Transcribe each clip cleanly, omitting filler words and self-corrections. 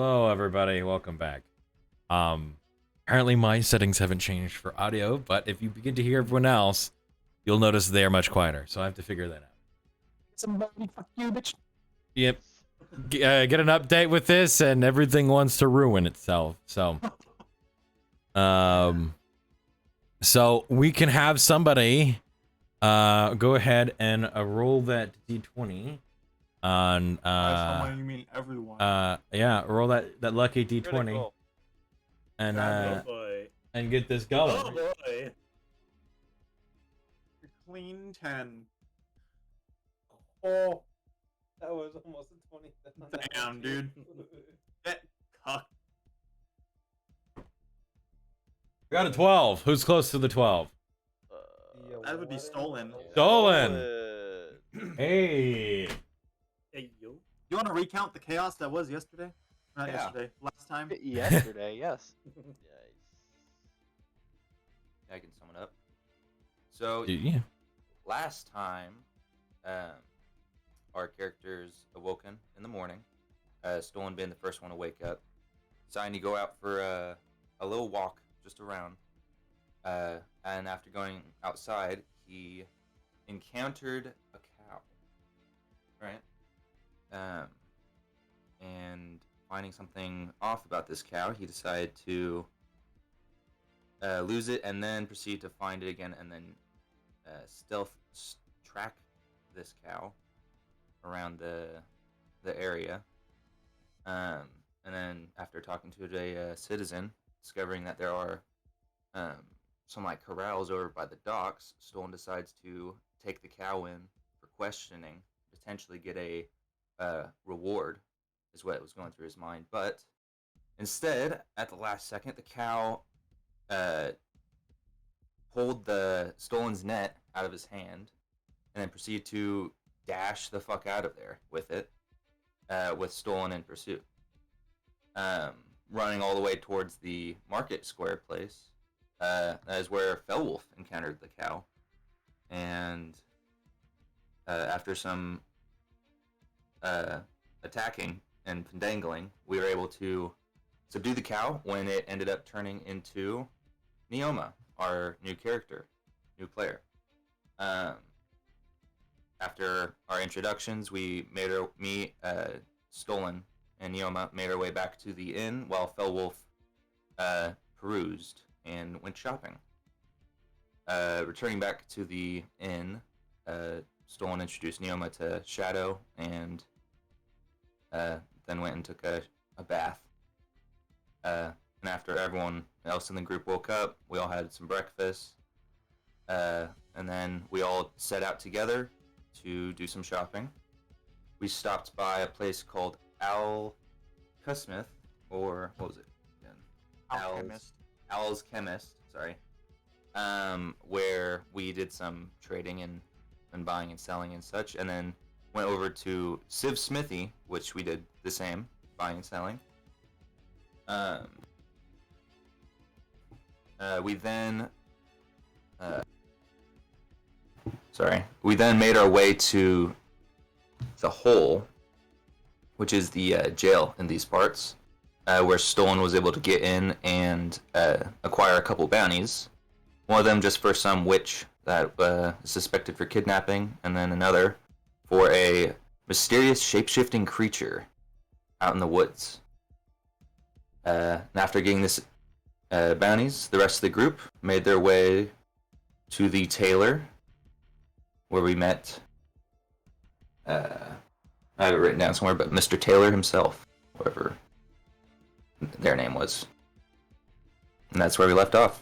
Hello, everybody. Welcome back. Apparently my settings haven't changed for audio, but if you begin to hear everyone else, you'll notice they are much quieter. So I have to figure that out. Somebody fuck you, bitch. Yep. Get an update with this, and everything wants to ruin itself. So we can have somebody go ahead and roll that d20 on Someone, you mean everyone. yeah, roll that lucky d20 Critical. and Oh boy. and get this going. Oh boy. Clean 10. Oh, that was almost a 20. Damn, dude. Get cucked. Got a 12. Who's close to the 12? That would be stolen. Stolen. Hey. Hey, yo. You want to recount the chaos that was yesterday? Not Yeah. yesterday. Last time? Yesterday, yes. I can sum it up. So Yeah. last time, our characters awoken in the morning. Stolen being the first one to wake up, deciding to go out for a little walk just around. And after going outside, he encountered a cow. Right. And finding something off about this cow, he decided to lose it and then proceed to find it again and then stealth track this cow around the area. And then after talking to a citizen, discovering that there are some like corrals over by the docks, Stolen decides to take the cow in for questioning, potentially get a reward, is what was going through his mind. But instead, at the last second, the cow pulled the Stolen's net out of his hand and then proceeded to dash the fuck out of there with it, with Stolen in pursuit. Running all the way towards the market square place, that is where Fellwolf encountered the cow. And after some attacking and dangling, we were able to subdue the cow when it ended up turning into Neoma, our new character, new player. After our introductions, we made Stolen and Neoma made our way back to the inn while Fellwolf perused and went shopping. Returning back to the inn, Stolen introduced Neoma to Shadow and then went and took a bath. And after everyone else in the group woke up, we all had some breakfast. And then we all set out together to do some shopping. We stopped by a place called Alchemist, or what was it again? Alchemist. Al's Chemist, sorry. Where we did some trading and buying and selling and such, and then went over to Civ's Smithy, which we did the same, buying and selling. We then made our way to the Hole, which is the jail in these parts, where Stolen was able to get in and acquire a couple bounties. One of them just for some witch that is suspected for kidnapping, and then another for a mysterious shape-shifting creature out in the woods. And after getting this bounties, the rest of the group made their way to the tailor, where we met, I have it written down somewhere, but Mr. Taylor himself, whatever their name was. And that's where we left off.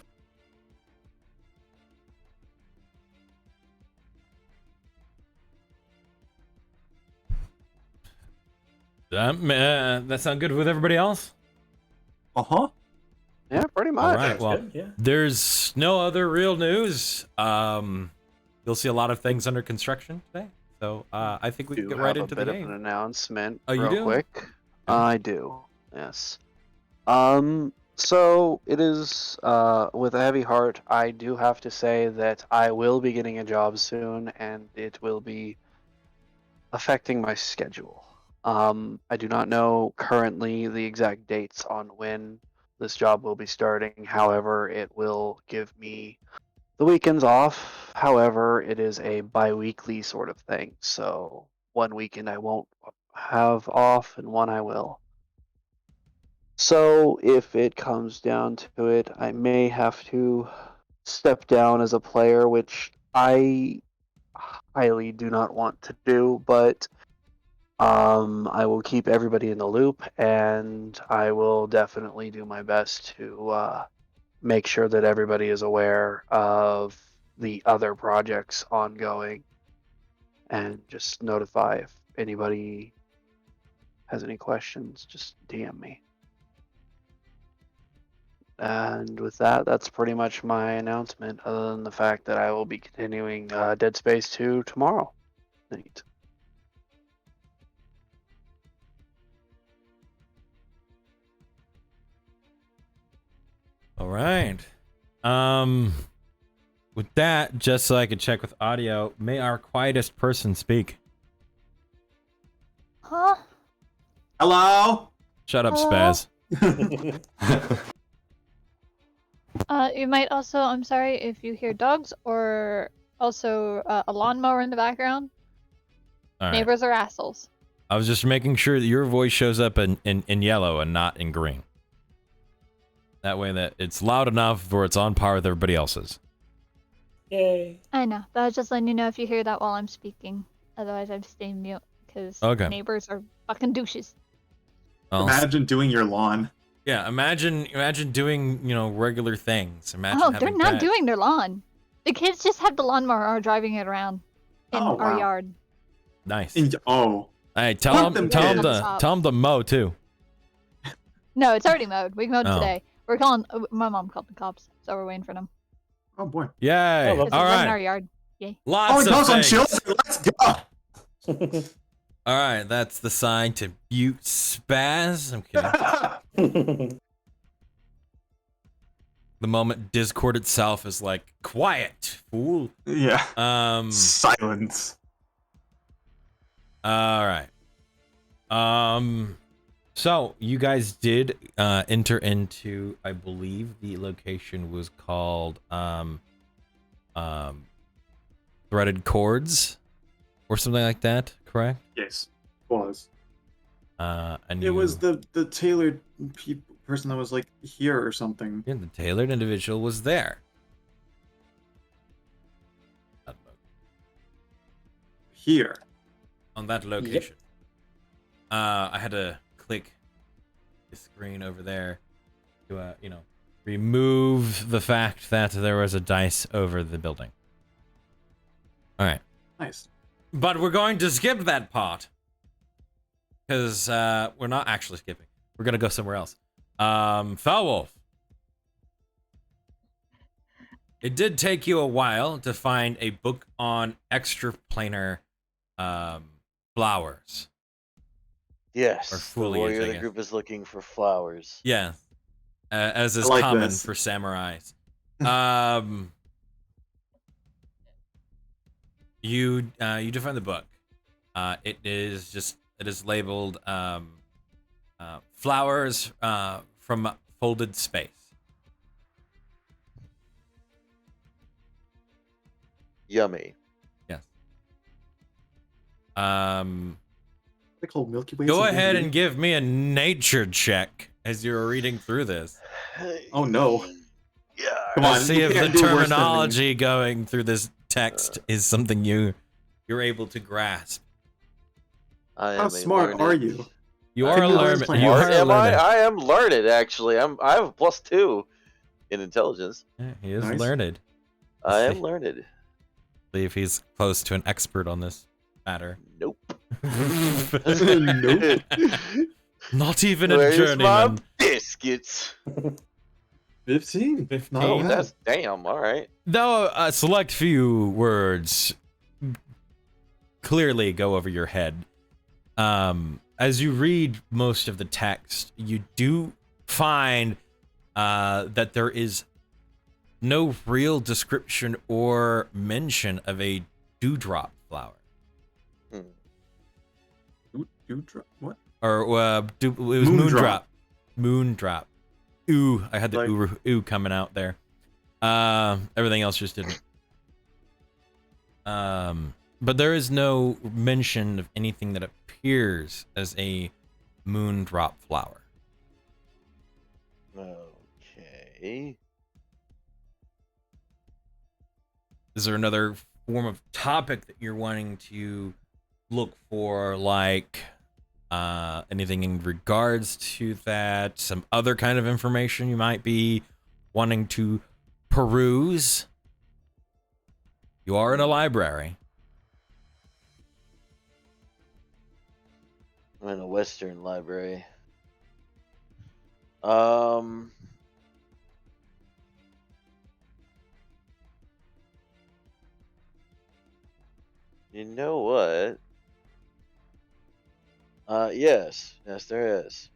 That sound good with everybody else? Uh-huh. Yeah, pretty much. All right. Well, Good, yeah. there's no other real news. You'll see a lot of things under construction today. So I think we can get right into the a bit game. of an announcement Oh, you real do? quick. I do, yes. So it is with a heavy heart, I do have to say that I will be getting a job soon, and it will be affecting my schedule. I do not know currently the exact dates on when this job will be starting. However, it will give me the weekends off. However, it is a bi-weekly sort of thing. So one weekend I won't have off and one I will. So if it comes down to it, I may have to step down as a player, which I highly do not want to do, but I will keep everybody in the loop, and I will definitely do my best to make sure that everybody is aware of the other projects ongoing, and just notify if anybody has any questions. Just DM me. And with that, that's pretty much my announcement, other than the fact that I will be continuing Dead Space 2 tomorrow night. All right. With that, just so I can check with audio, may our quietest person speak. Huh? Hello. Shut up, Hello? Spaz. You might also, I'm sorry if you hear dogs or also a lawnmower in the background. All right. Neighbors are assholes. I was just making sure that your voice shows up in yellow and not in green. That way that it's loud enough where it's on par with everybody else's. Yay. I know, but I was just letting you know if you hear that while I'm speaking. Otherwise, I'd stay mute because Okay. neighbors are fucking douches. Well, Imagine doing your lawn. yeah, imagine doing, regular things. Imagine Oh, they're having not pets. doing their lawn. The kids just have the lawnmower or driving it around in Oh, our wow. yard. Nice. Oh. Hey, Fuck tell them them kids. to mow too. No, it's already mowed. We mowed Oh. today. We're calling. My mom called the cops, so we're waiting for them. Oh boy. Yay! Oh, All Because it's right in our right. yard. Yay. Lots Oh, of some things. children. Let's go. All right, that's the sign to mute Spaz. I'm kidding. The moment Discord itself is like, quiet, fool. Yeah. Silence. All right. So you guys did enter into, I believe the location was called Threaded Cords or something like that, correct? Yes. Was. And It was the tailored person that was like here or something. Yeah, the tailored individual was there. Here. On that location. I had to click the screen over there to, remove the fact that there was a dice over the building. All right. Nice. But we're going to skip that part. Because we're not actually skipping. We're going to go somewhere else. Foulwolf. It did take you a while to find a book on extraplanar flowers. Yes, Or the foliage, warrior I of the guess. group is looking for flowers. Yeah. As is I like common this. for samurais. You define the book. It is labeled flowers from folded space. Yummy. Yes. They call Milky Way. Go ahead and give me a nature check as you're reading through this. Oh no. Yeah. Come on. Let's see you if the can't do worse than me. terminology going through this text is something you're able to grasp. I am How a smart learned- are you? You I are think a that was learner. pretty You smart. are a Am I? learner. I am learned actually. I have a +2 in intelligence. Yeah, he is Nice. learned. I Let's am see. learned. See if he's close to an expert on this matter. Nope. Nope. Not even a Where's my journeyman. biscuits? 15. 15. Not Oh, bad. that's damn. All right. Though a select few words clearly go over your head. As you read most of the text, you do find that there is no real description or mention of a dewdrop flower. Hmm. Dewdrop? What? Or it was Moondrop. Moondrop. Ooh, I had the Like- ooh coming out there. Everything else just didn't. But there is no mention of anything that appears as a moondrop flower. Okay. Is there another form of topic that you're wanting to look for, like anything in regards to that? Some other kind of information you might be wanting to peruse? You are in a library. I'm in a Western library. You know what? Yes, there is.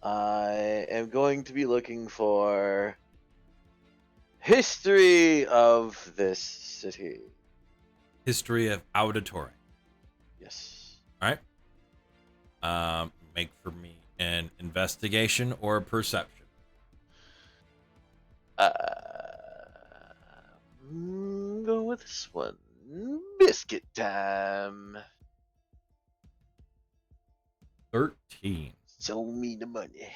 I am going to be looking for history of this city. History of Auditore. Yes. All right. Make for me an investigation or a perception. Go with this one. Biscuit time. 13. Show me the money.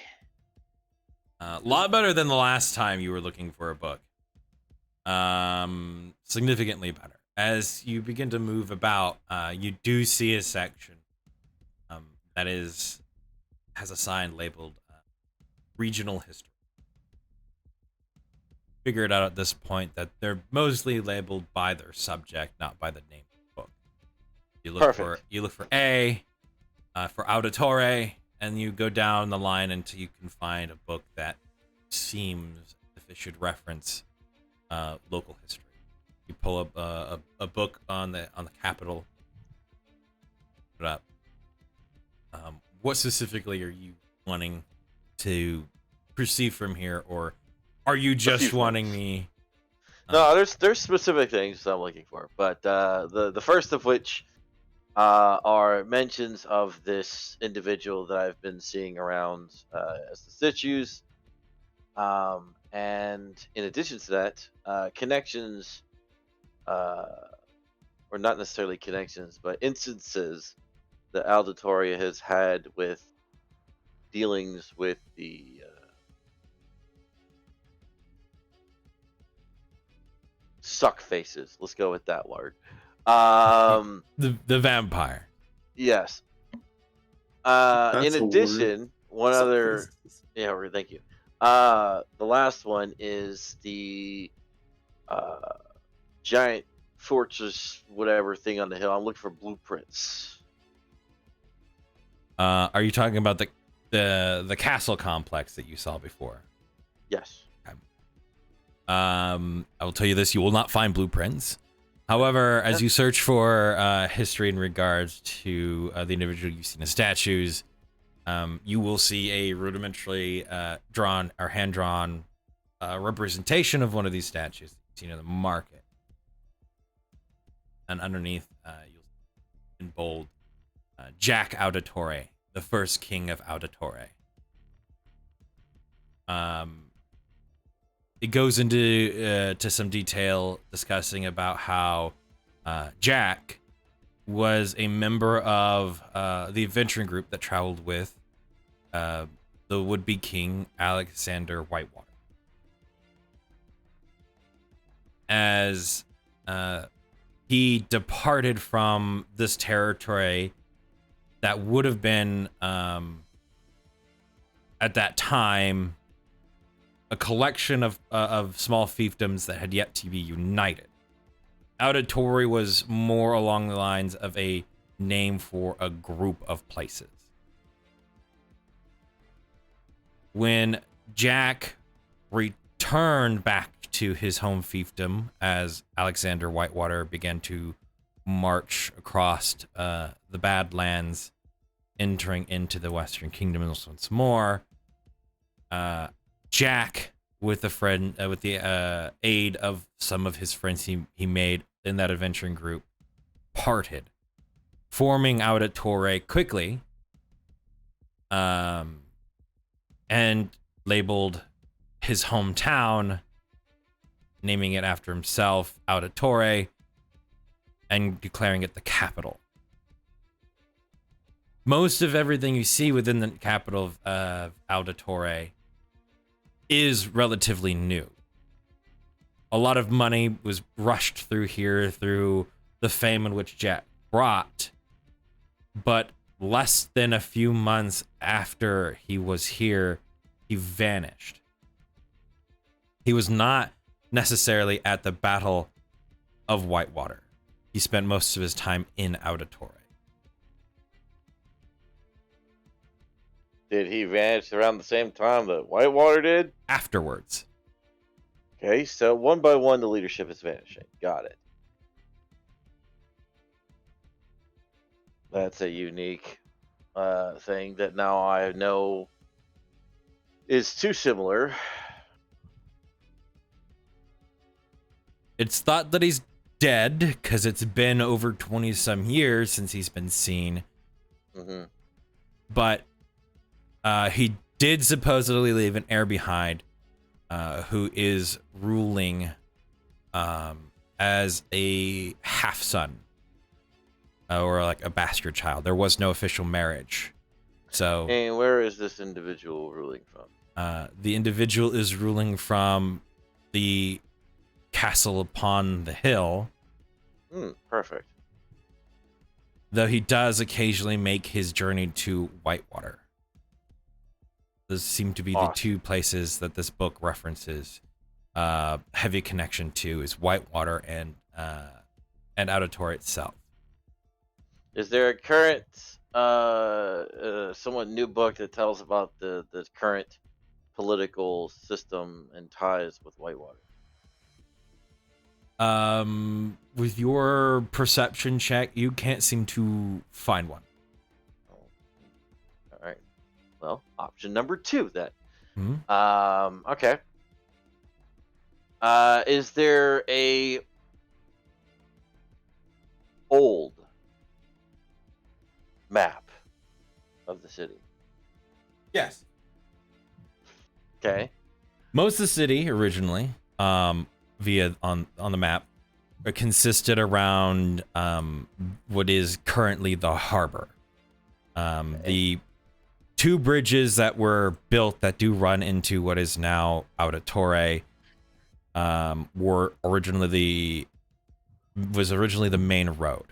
A lot better than the last time you were looking for a book. Significantly better. As you begin to move about, you do see a section that has a sign labeled regional history. Figure it out at this point that they're mostly labeled by their subject, not by the name of the book. You look for A for Auditore, and you go down the line until you can find a book that seems if it should reference local history. You pull up a book on the capital. Put it up. What specifically are you wanting to perceive from here, or are you just wanting me? No, there's specific things I'm looking for, but the first of which are mentions of this individual that I've been seeing around as the statues, and in addition to that, connections, or not necessarily connections, but instances that Aldatoria has had with dealings with the suck faces. Let's go with that word. The vampire. Yes. That's In a addition, one Suck other. faces. Yeah, thank you. The last one is the giant fortress, whatever thing on the hill. I'm looking for blueprints. Are you talking about the castle complex that you saw before? Yes. I will tell you this: you will not find blueprints. However, as you search for history in regards to the individual you've seen as statues, you will see a rudimentarily drawn or hand-drawn representation of one of these statues you've seen in the market. And underneath, you'll see in bold, Jack Auditore, the first king of Auditore. It goes into to some detail discussing about how Jack was a member of the adventuring group that traveled with the would-be king Alexander Whitewater. As he departed from this territory that would have been at that time a collection of small fiefdoms that had yet to be united. Auditore was more along the lines of a name for a group of places. When Jack returned back to his home fiefdom as Alexander Whitewater began to march across the Badlands, entering into the Western Kingdom once more, Jack, with the aid of some of his friends he made in that adventuring group, parted forming out at Torre quickly, and labeled his hometown, naming it after himself, out at Torre, and declaring it the capital. Most of everything you see within the capital of Auditorre is relatively new. A lot of money was rushed through here through the famine which Jack brought, but less than a few months after he was here, he vanished. He was not necessarily at the Battle of Whitewater. He spent most of his time in Auditorre. Did he vanish around the same time that Whitewater did? Afterwards. Okay, so one by one, the leadership is vanishing. Got it. That's a unique thing that now I know is too similar. It's thought that he's dead because it's been over 20 some years since he's been seen. Mm-hmm. But he did supposedly leave an heir behind who is ruling as a half son or like a bastard child. There was no official marriage. So, and where is this individual ruling from? The individual is ruling from the castle upon the hill. Perfect. Though he does occasionally make his journey to Whitewater. Those seem to be the two places that this book references heavy connection to, is Whitewater and Auditorre itself. Is there a current, somewhat new book that tells about the current political system and ties with Whitewater? With your perception check, you can't seem to find one. All right. Well, option number 2 then. Mm-hmm. Okay. Is there a old map of the city? Yes. Okay. Most of the city originally, via on the map, consisted around what is currently the harbor. The 2 bridges that were built that do run into what is now Auditorre were originally the main road.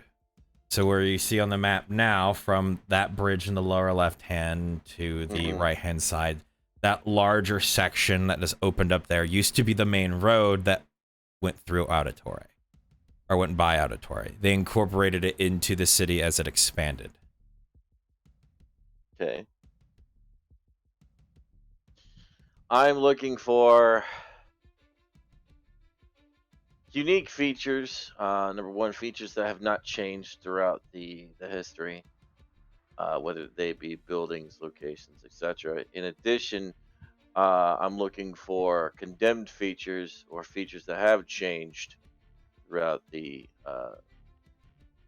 So where you see on the map now, from that bridge in the lower left hand to the right hand side, that larger section that is opened up there used to be the main road that went through Auditorre, or went by Auditorre. They incorporated it into the city as it expanded. Okay. I'm looking for unique features. Number 1, features that have not changed throughout the history, whether they be buildings, locations, etc. In addition, I'm looking for condemned features or features that have changed throughout the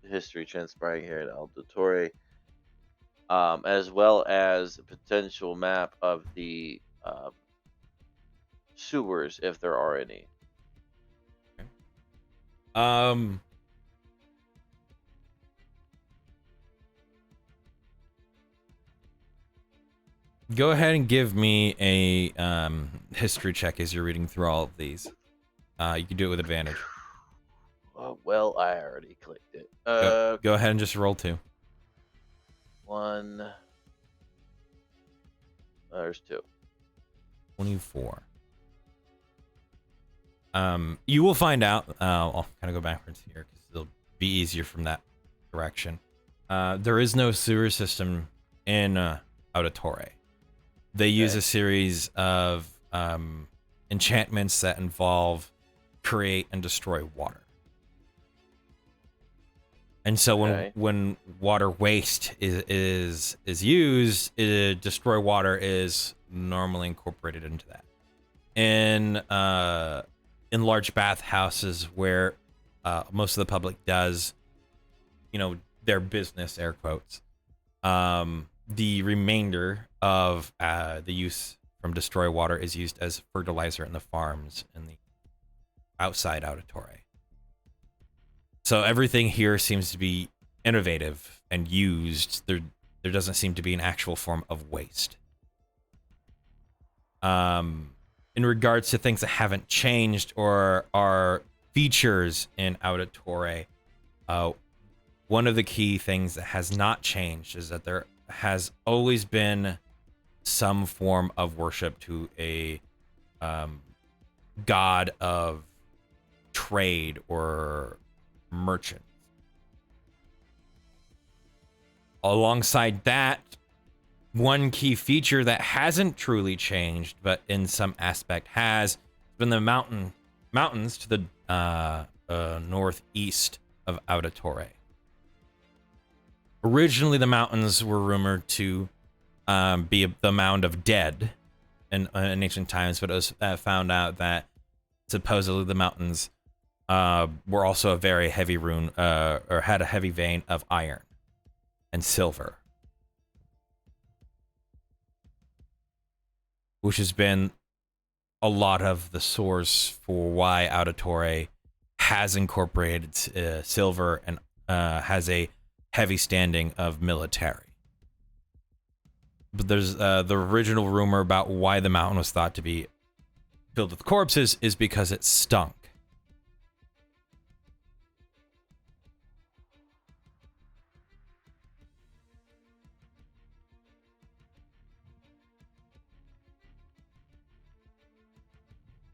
history transpiring here at Auditorre, as well as a potential map of the sewers, if there are any. Go ahead and give me a history check as you're reading through all of these. You can do it with advantage. Well, I already clicked it. Go ahead and just roll 2. 1. There's 2. 24. You will find out. I'll kind of go backwards here because it'll be easier from that direction. There is no sewer system in Auditorre. They use a series of enchantments that involve create and destroy water. And so when water waste is used, destroy water is normally incorporated into that. In large bathhouses where most of the public does, their business, air quotes. The remainder of the use from destroy water is used as fertilizer in the farms in the outside Auditore. So everything here seems to be innovative and used. There doesn't seem to be an actual form of waste. In regards to things that haven't changed or are features in Auditore, one of the key things that has not changed is that there has always been some form of worship to a god of trade or merchant. Alongside that, one key feature that hasn't truly changed, but in some aspect has, been the mountains to the northeast of Auditore. Originally, the mountains were rumored to be the Mound of Dead in ancient times, but it was found out that supposedly the mountains were also a very heavy rune, or had a heavy vein of iron and silver, which has been a lot of the source for why Auditore has incorporated silver and has a heavy standing of military. But there's the original rumor about why the mountain was thought to be filled with corpses is because it stunk.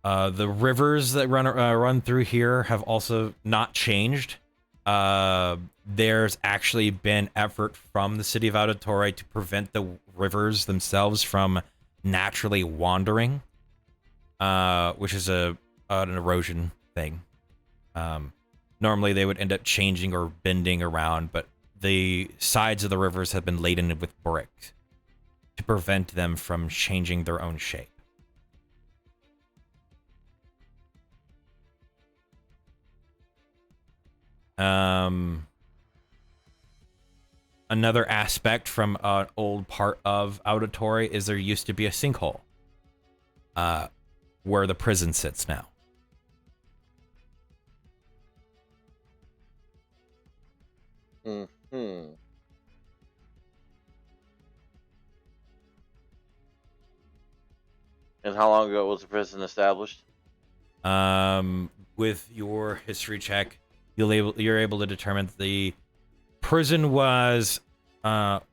The rivers that run through here have also not changed. There's actually been effort from the city of Auditore to prevent the rivers themselves from naturally wandering, which is an erosion thing. Normally they would end up changing or bending around, but the sides of the rivers have been laden with brick to prevent them from changing their own shape. Another aspect from an old part of Auditore is there used to be a sinkhole where the prison sits now. Hmm. And how long ago was the prison established? With your history check, you're able to determine that the prison was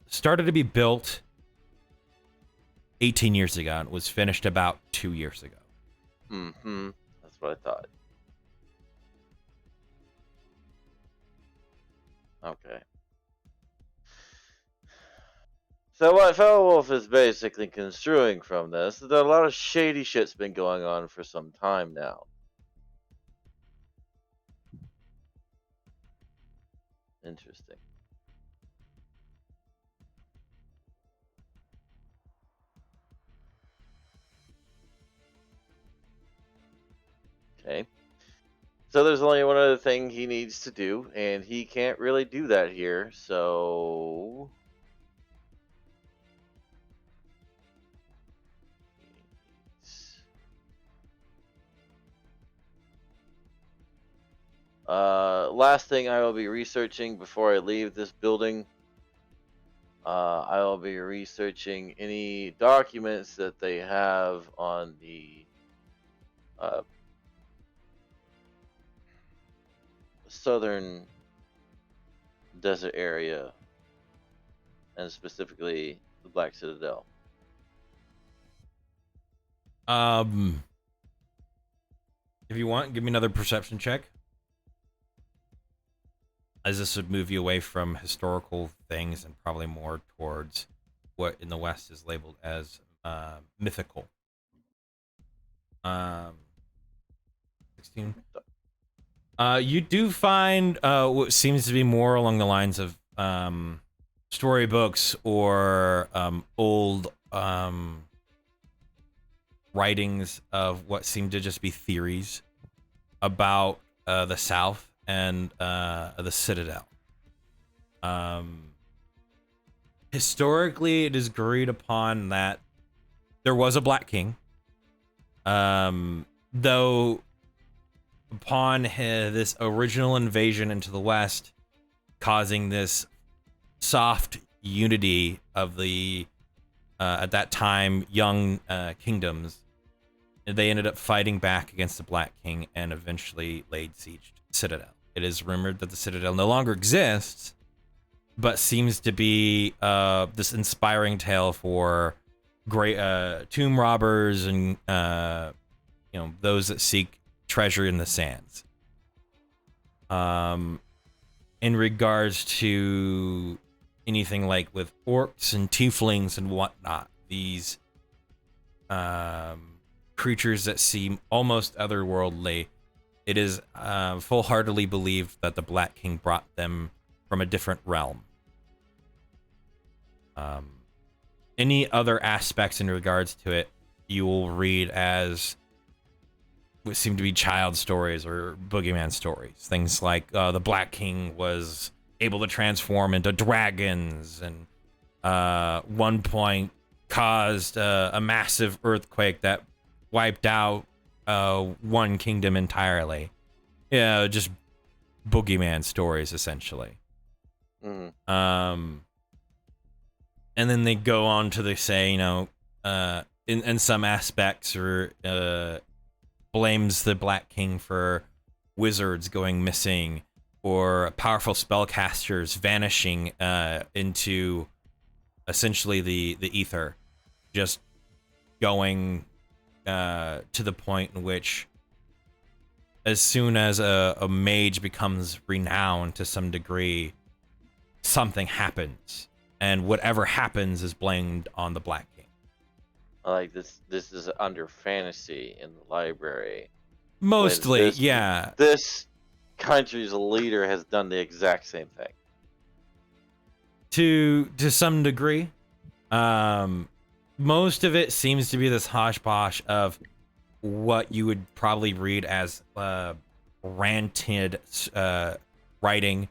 started to be built 18 years ago and was finished about 2 years ago. Mm-hmm. That's what I thought. Okay. So what Fellow Wolf is basically construing from this is that a lot of shady shit's been going on for some time now. Interesting. Okay. So there's only one other thing he needs to do, and he can't really do that here, so... Last thing I will be researching before I leave this building, I will be researching any documents that they have on the southern desert area, and specifically the Black Citadel. If you want, give me another perception check, as this would move you away from historical things and probably more towards what in the West is labeled as mythical. 16. You do find what seems to be more along the lines of storybooks or old writings of what seem to just be theories about the South and the Citadel. Historically, it is agreed upon that there was a Black King. Though upon this original invasion into the West, causing this soft unity of the at that time young kingdoms, they ended up fighting back against the Black King and eventually laid siege to the Citadel. It is rumored that the Citadel no longer exists, but seems to be this inspiring tale for great tomb robbers and those that seek treasure in the sands. In regards to anything like with orcs and tieflings and whatnot, these creatures that seem almost otherworldly, it is full-heartedly believed that the Black King brought them from a different realm. Any other aspects in regards to it, you will read as what seem to be child stories or boogeyman stories. Things like the Black King was able to transform into dragons, and one point caused a massive earthquake that wiped out one kingdom entirely. Yeah, just boogeyman stories essentially. And then they go on to say, in some aspects, or blames the Black King for wizards going missing, or powerful spellcasters vanishing into essentially the ether, just going to the point in which as soon as a mage becomes renowned to some degree, something happens, and whatever happens is blamed on the Black King. Like this is under fantasy in the library. Mostly, This- yeah. This country's leader has done the exact same thing. To some degree. Most of it seems to be this hodgepodge of what you would probably read as ranted writing,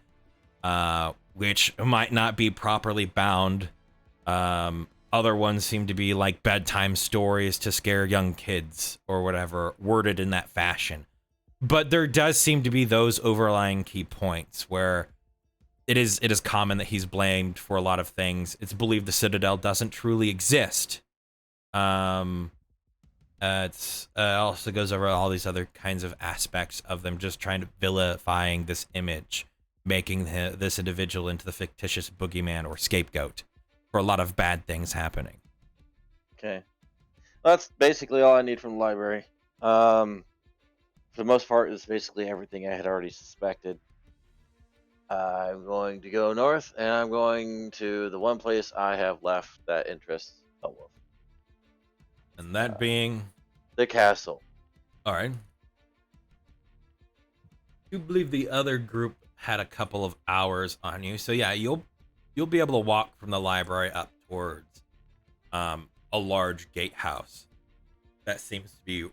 which might not be properly bound. Other ones seem to be like bedtime stories to scare young kids or whatever, worded in that fashion. But there does seem to be those overlying key points where it is common that he's blamed for a lot of things. It's believed the Citadel doesn't truly exist. It's also goes over all these other kinds of aspects of them just trying to vilifying this image, making this individual into the fictitious boogeyman or scapegoat for a lot of bad things happening. Okay, that's basically all I need from the library. For the most part, it's basically everything I had already suspected. I'm going to go north, and I'm going to the one place I have left that interests a wolf. And that being The castle. all right. You believe the other group had a couple of hours on you, so yeah, you'll be able to walk from the library up towards a large gatehouse. That seems to be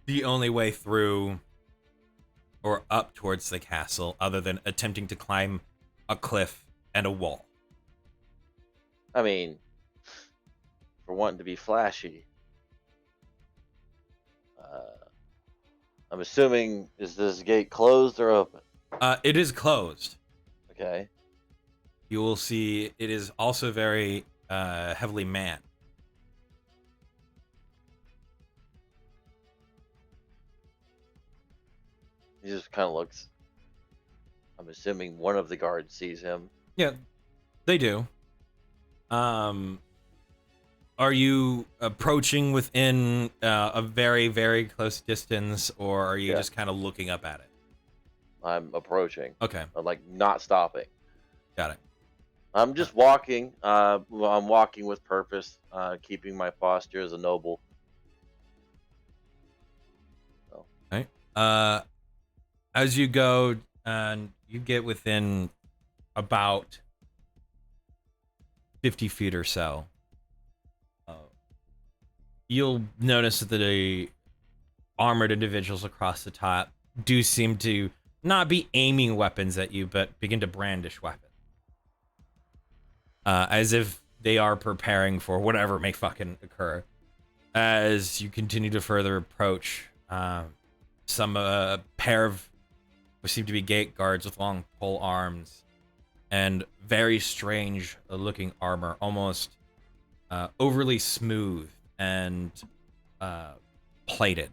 the only way through or up towards the castle, other than attempting to climb a cliff and a wall. I mean, for wanting to be flashy. I'm assuming, is this gate closed or open? It is closed. Okay. You will see it is also very heavily manned. He just kind of looks. I'm assuming one of the guards sees him. Yeah, they do. Are you approaching within a very, very close distance, or are you Yeah. just kind of looking up at it? I'm approaching. Okay, I'm like not stopping. got it. I'm just walking. I'm walking with purpose, keeping my posture as a noble. As you go and you get within about 50 feet or so, you'll notice that the armored individuals across the top do seem to not be aiming weapons at you, but begin to brandish weapons. As if they are preparing for whatever may fucking occur. As you continue to further approach, some pair of what seem to be gate guards with long pole arms and very strange looking armor, almost overly smooth and plated,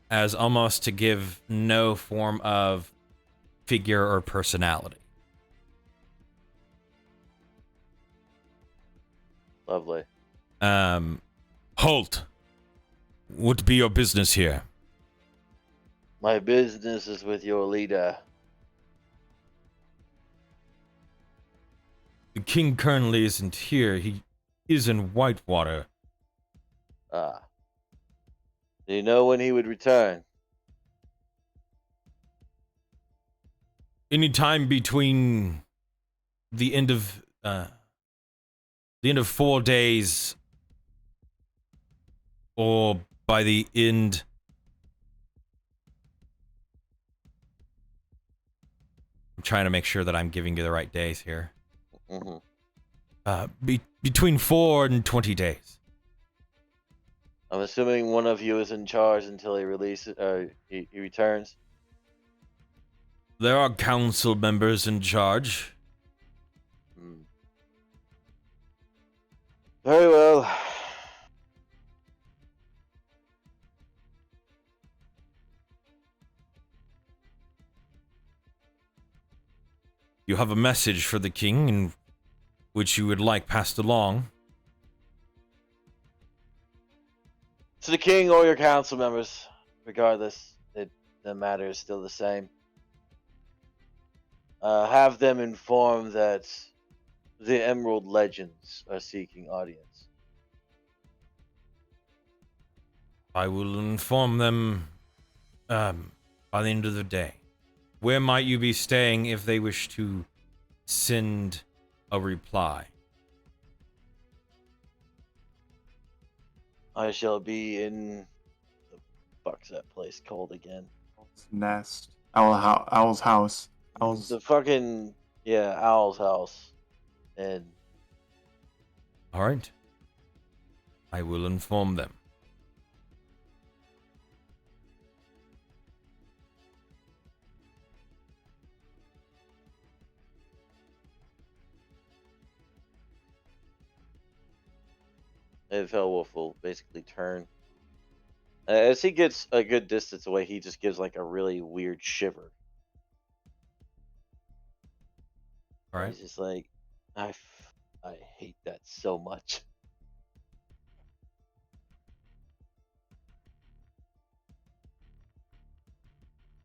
as almost to give no form of figure or personality. Lovely. Halt! What be your business here? My business is with your leader. The king currently isn't here. He is in Whitewater. Ah. Do you know when he would return? Any time between the end of 4 days or by the end I'm trying to make sure that I'm giving you the right days here. Mm-hmm. Between 4 and 20 days. I'm assuming one of you is in charge until he releases, he returns. There are council members in charge. Hmm. Very well. You have a message for the king in which you would like passed along. To the king or your council members, regardless, the matter is still the same. Have them inform that the Emerald Legends are seeking audience. I will inform them by the end of the day. Where might you be staying if they wish to send a reply? I shall be in the fuck's that place called again? Nest. Owl's house. Owl's. The fucking Owl's house. And All right. I will inform them. Felwolf will basically turn. As he gets a good distance away, he just gives like a really weird shiver. All right. He's just like, I hate that so much.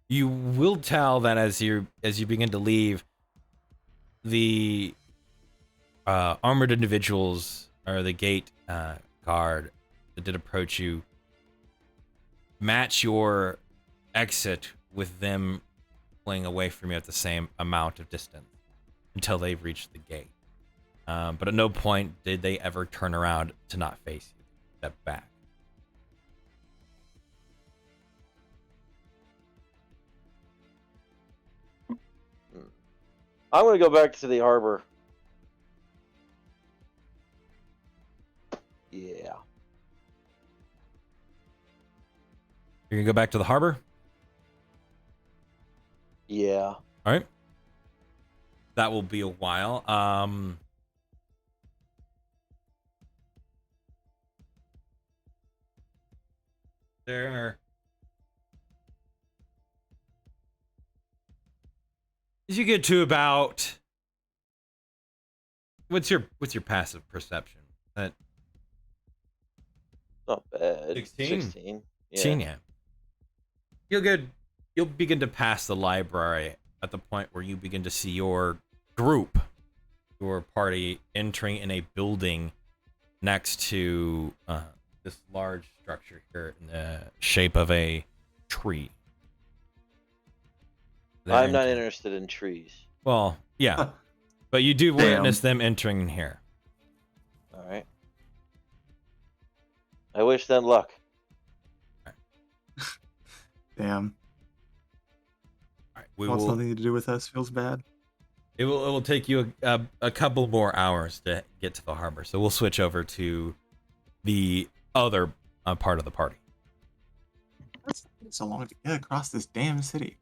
You will tell that as you begin to leave, the armored individuals or the gate guard that did approach you match your exit with them pulling away from you at the same amount of distance until they've reached the gate. But at no point did they ever turn around to not face you. Step back. I'm gonna go back to the harbor. Yeah. You're gonna go back to the harbor? Yeah. All right. That will be a while. There. As you get to about, what's your passive perception? That Not bad. 16? 16. Yeah. 16, yeah. You'll begin to pass the library at the point where you begin to see your group, your party entering in a building next to this large structure here in the shape of a tree. I'm not interested in trees. Well, yeah. But you do Damn. witness them entering here. All right. I wish them luck. Damn. All right. We Wants will. nothing to do with us. Feels bad. It will take you a couple more hours to get to the harbor, so we'll switch over to the other part of the party. It's so long to get across this damn city.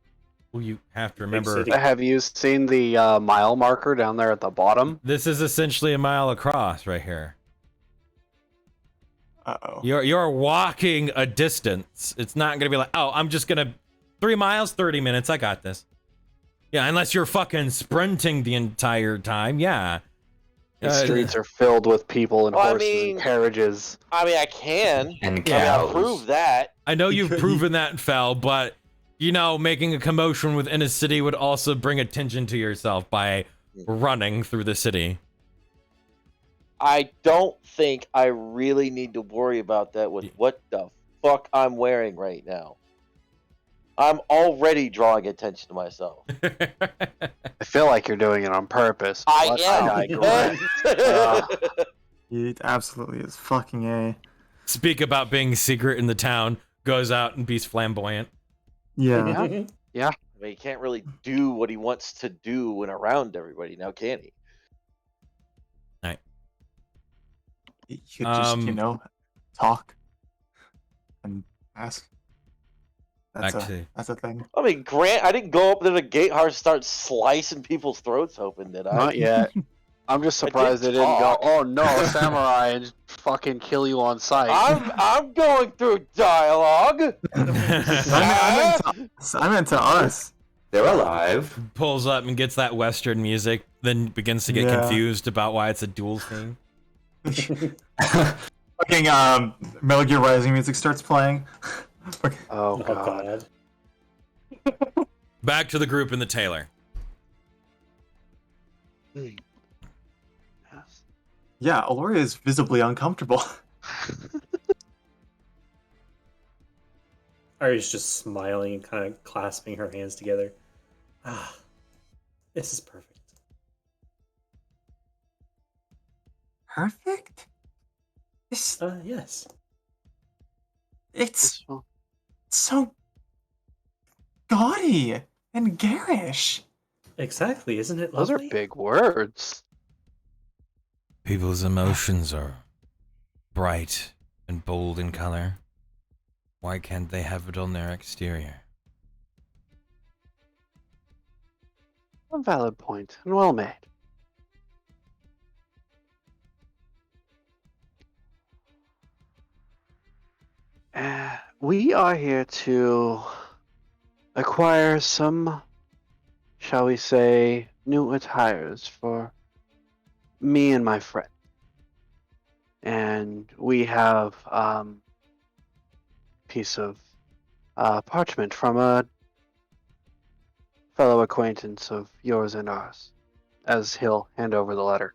Well, you have to remember, city. Have you seen the mile marker down there at the bottom? this is essentially a mile across right here. Uh-oh. You're walking a distance. It's not gonna be like, oh, I'm just gonna 3 miles, 30 minutes. I got this. Yeah, unless you're fucking sprinting the entire time. Yeah. The streets are filled with people and Well, I horses mean- and carriages. I mean, I can. And I mean, cows. I'll prove that. I know you've proven that, Fel, but you know, making a commotion within a city would also bring attention to yourself by running through the city. I don't think I really need to worry about that with what the fuck I'm wearing right now. I'm already drawing attention to myself. I feel like you're doing it on purpose. I but am. I digress. It absolutely is fucking A. Speak about being secret in the town, goes out and be flamboyant. Yeah. Yeah. I mean, he can't really do what he wants to do when around everybody now, can he? You could just, talk and ask. That's a thing. I mean, Grant, I didn't go up there to Gate Heart and start slicing people's throats open, did I? Not yet. I'm just I did surprised they didn't go, talk. oh no, samurai, and just fucking kill you on sight. I'm going through dialogue. I meant to us. They're alive. Pulls up and gets that Western music, then begins to get Yeah. confused about why it's a duel thing. Fucking Metal Gear Rising music starts playing. Oh Oh god. god. Back to the group in the tailor. Yes. Yeah, Aloria is visibly uncomfortable. Ari's just smiling and kind of clasping her hands together. Ah, this is perfect. Perfect? It's Yes. it's so gaudy and garish. Exactly, isn't it Those are lovely? big words. People's emotions are bright and bold in color. Why can't they have it on their exterior? A valid point, and well made. We are here to acquire some, shall we say, new attires for me and my friend. And we have piece of parchment from a fellow acquaintance of yours and ours, as he'll hand over the letter.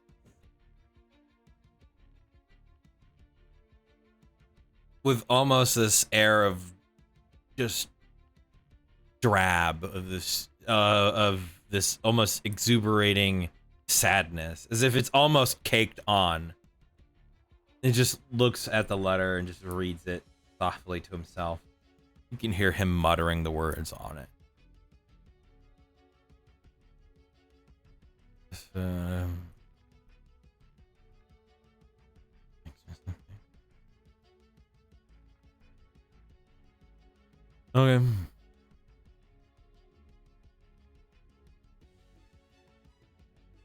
With almost this air of just drab of this almost exuberating sadness, as if it's almost caked on. He just looks at the letter and just reads it softly to himself. You can hear him muttering the words on it. Okay.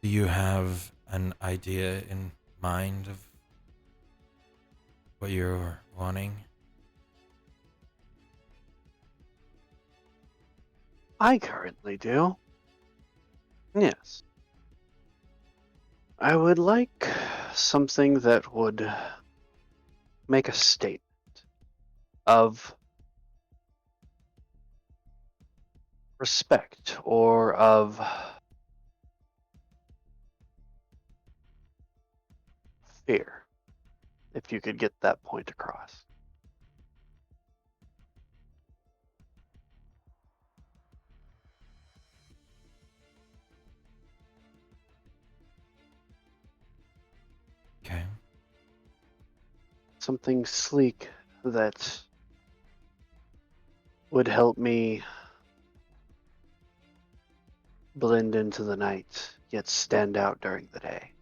Do you have an idea in mind of what you're wanting? I currently do. Yes. I would like something that would make a statement of respect or of fear, if you could get that point across. Okay. Something sleek that would help me blend into the night, yet stand out during the day.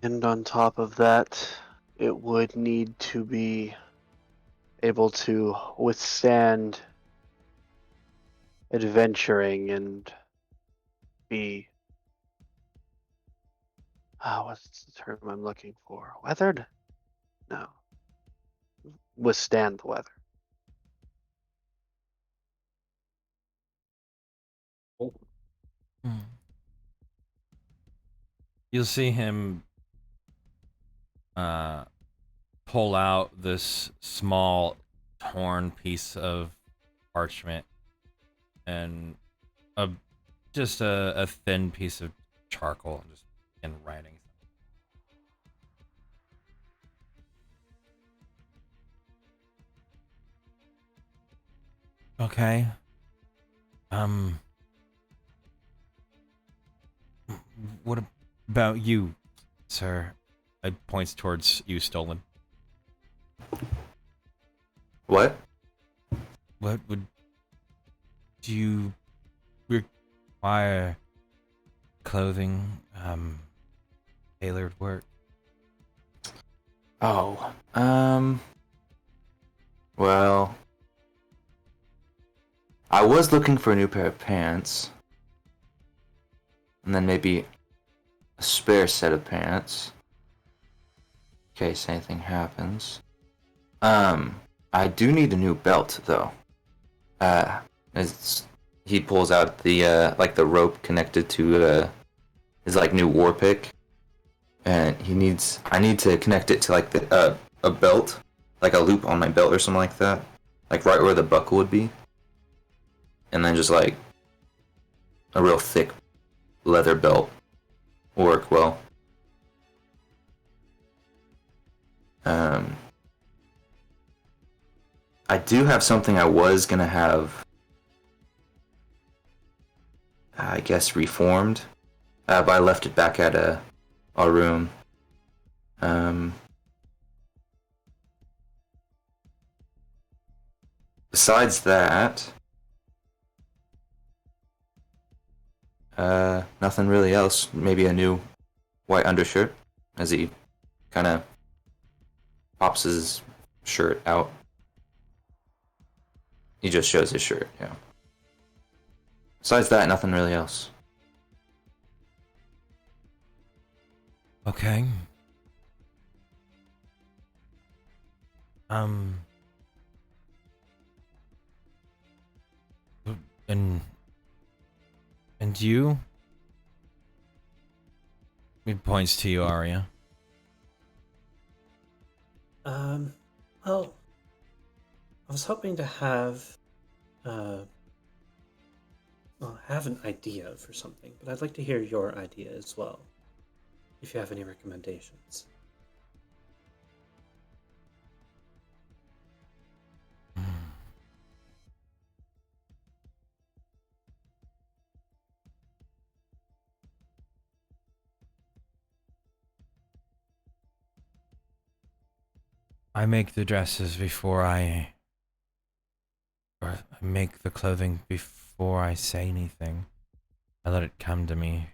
And on top of that, it would need to be able to withstand adventuring and be what's the term I'm looking for? Weathered? No. Withstand the weather. Hmm. You'll see him pull out this small torn piece of parchment and just a thin piece of charcoal, just in writing. Okay. What about you, sir? I points towards you, Stolen. What? What would you require? Clothing, tailored work. Oh, well, I was looking for a new pair of pants, and then maybe a spare set of pants, in case anything happens. I do need a new belt, though. It's, he pulls out the, like, the rope connected to, his, like, new war pick, and I need to connect it to, like, a belt, like a loop on my belt or something like that, like right where the buckle would be, and then just, like, a real thick leather belt will work well. I do have something I was gonna have, I guess, reformed, but I left it back at our room. Besides that, nothing really else. Maybe a new white undershirt, as he kind of pops his shirt out. He just shows his shirt, yeah. Besides that, nothing really else. Okay. And you? He points to you, Arya. Well, I was hoping to have, have an idea for something, but I'd like to hear your idea as well, if you have any recommendations. I make the dresses before or I make the clothing before I say anything. I let it come to me.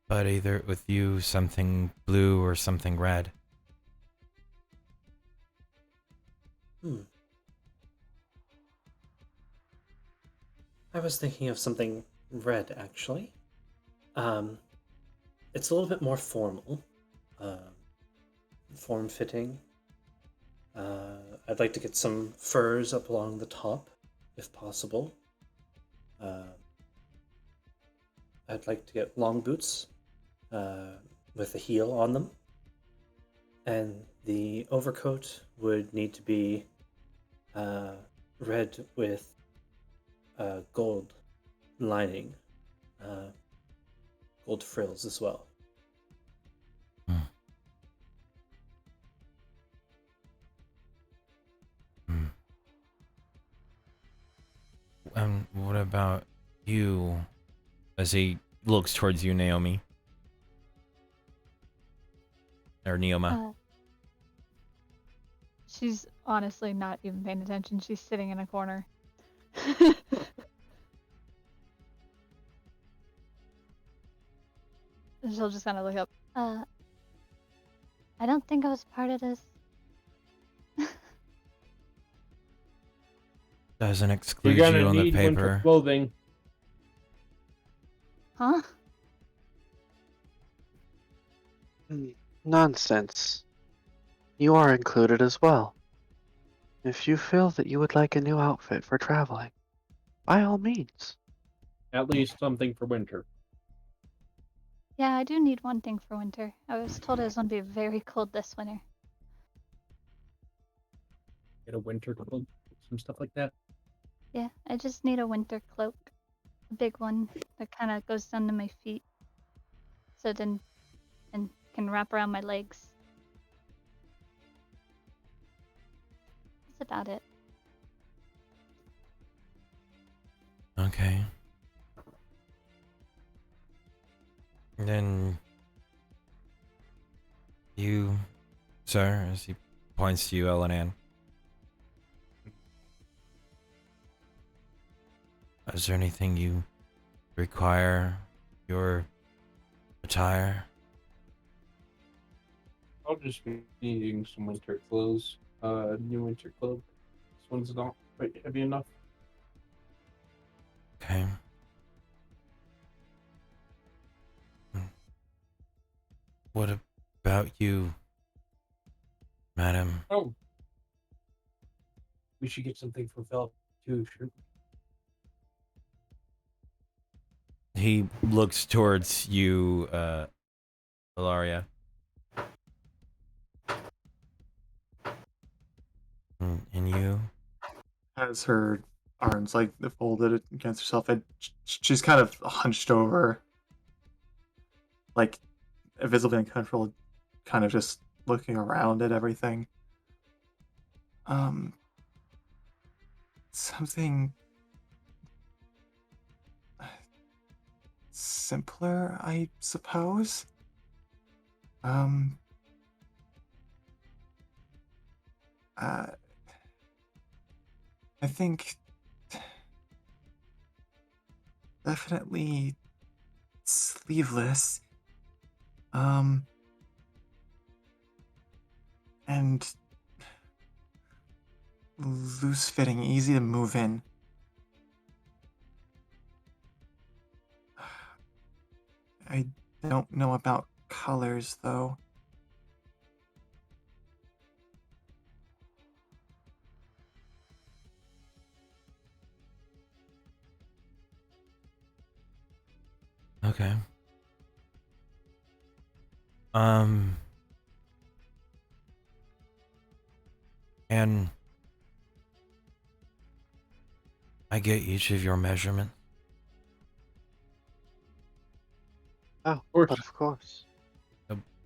But either with you, something blue or something red. I was thinking of something red, actually. It's a little bit more formal, form-fitting. I'd like to get some furs up along the top, if possible. I'd like to get long boots with a heel on them. And the overcoat would need to be red with gold lining, gold frills as well. as he looks towards you, Naomi. Or Neoma. She's honestly not even paying attention. She's sitting in a corner. She'll just kind of look up. I don't think I was part of this. Doesn't You're exclude gonna you on the need winter paper. clothing. Huh? Nonsense. You are included as well. If you feel that you would like a new outfit for traveling, by all means. At least something for winter. Yeah, I do need one thing for winter. I was told it was going to be very cold this winter. Get a winter cloak, some stuff like that. Yeah, I just need a winter cloak. A big one that kind of goes down to my feet. So then, and can wrap around my legs. That's about it. Okay. Then you, sir, as he points to you, Elenan. Is there anything you require your attire? I'll just be needing some winter clothes. New winter clothes. This one's not quite heavy enough. Okay. What about you, madam? Oh, we should get something for Vel too. Sure. He looks towards you, Ilaria. And you? Has her arms like folded against herself, and she's kind of hunched over, like visibly uncomfortable, kind of just looking around at everything. Something simpler, I suppose. I think definitely sleeveless. And loose fitting, easy to move in. I don't know about colors though. Okay. And I get each of your measurements. Oh, course. but of course.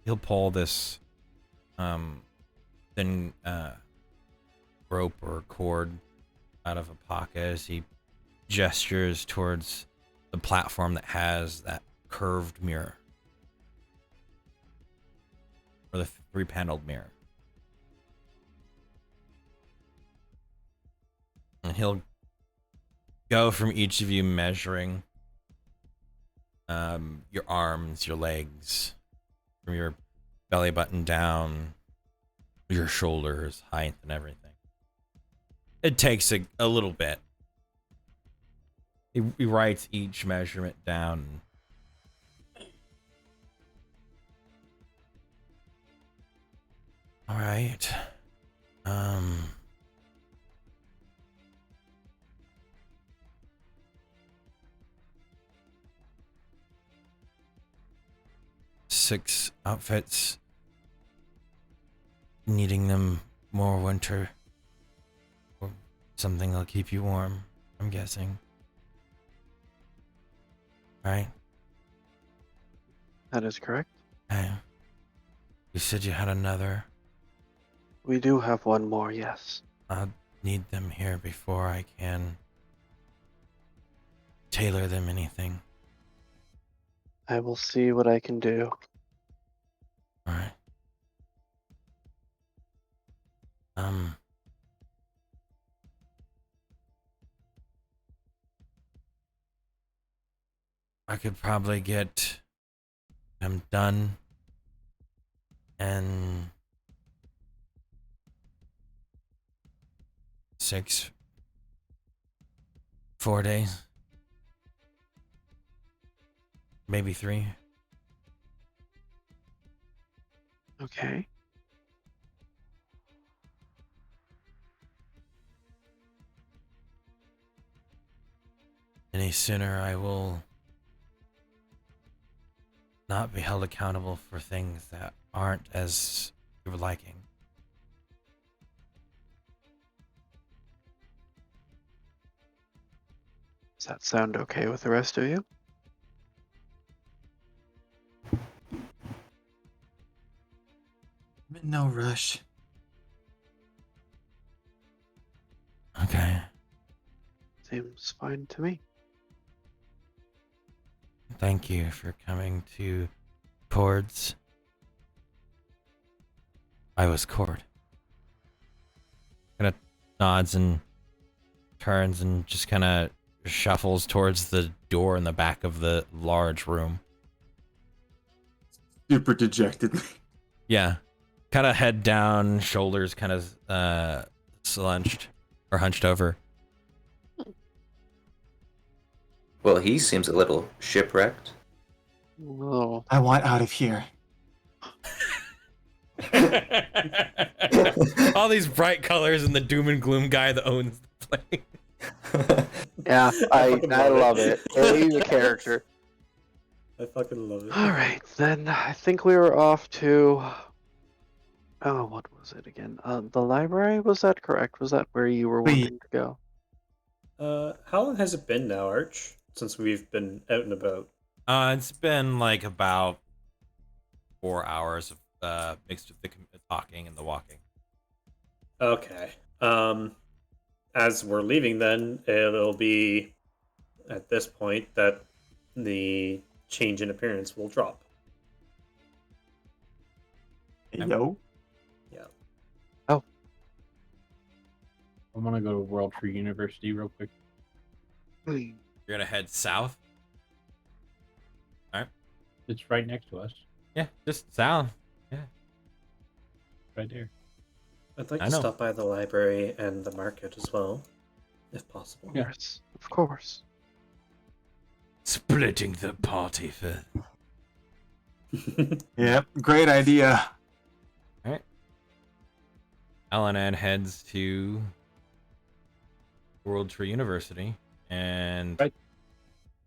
He'll pull this, thin, rope or cord out of a pocket as he gestures towards the platform that has that curved mirror. Or the three-paneled mirror. And he'll go from each of you measuring your arms, your legs, from your belly button down, your shoulders, height, and everything. It takes a little bit. He writes each measurement down. All right. 6 outfits. Needing them more winter. Or something that'll keep you warm, I'm guessing. Right? That is correct. Hey. You said you had another. We do have one more, yes. I'll need them here before I can tailor them anything. I will see what I can do. All right. I could probably get him done in 4 days, maybe 3. Okay. Any sooner, I will not be held accountable for things that aren't as your liking. Does that sound okay with the rest of you? I'm in no rush. Okay. Seems fine to me. Thank you for coming to Cords. I was Cord. Kind of nods and turns and just kind of shuffles towards the door in the back of the large room. Super dejected. Yeah. Kind of head down, shoulders kind of slunched or hunched over. Well, he seems a little shipwrecked. Oh, I want out of here. All these bright colors and the doom and gloom guy that owns the place. yeah, I fucking I love love it. it. He's a character. I fucking love it. All right, then I think we were off to. Oh, what was it again? The library? Was that correct? Was that where you were Wait. wanting to go? How long has it been now, Arch? Since we've been out and about. It's been like about 4 hours of mixed with the talking and the walking. Okay. As we're leaving, then it'll be at this point that the change in appearance will drop. Yo. Yeah. I want to go to World Tree University real quick. You're gonna head south? It's right next to us, Yeah, just south. right there. I'd like I to know. stop by the library and the market as well, if possible. Yeah. Yes, of course. Splitting the party for. Yep. Great idea. Alanan heads to World Tree University, and Right.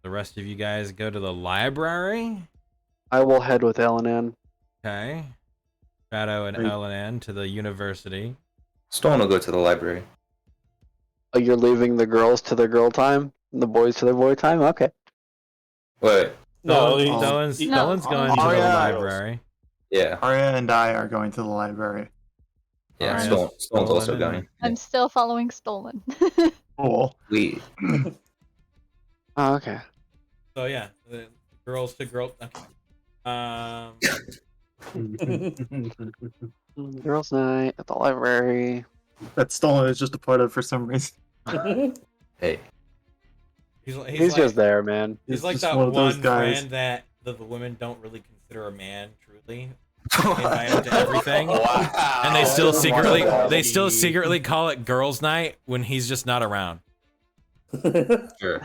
the rest of you guys go to the library. I will head with Elanan. Okay. Shadow and Wait. Alanan to the university. Stone will go to the library. Oh, you're leaving the girls to their girl time, and the boys to their boy time. Okay. Wait, No, Dolan's No. going to Oh, the yeah. library. yeah, Arya and I are going to the library. yeah. Alright. Stone's also Stolen. going. I'm still following Stolen. Cool. We Oh, okay. So yeah, the girls to girl. Okay. Girls' night at the library. That Stolen is just a part of for some reason. hey, He's He's like, just there, man. He's He's like just that one of those one guys. friend that the women don't really consider a man truly. They invite him to everything, and they still secretly call it girls' night when he's just not around. sure.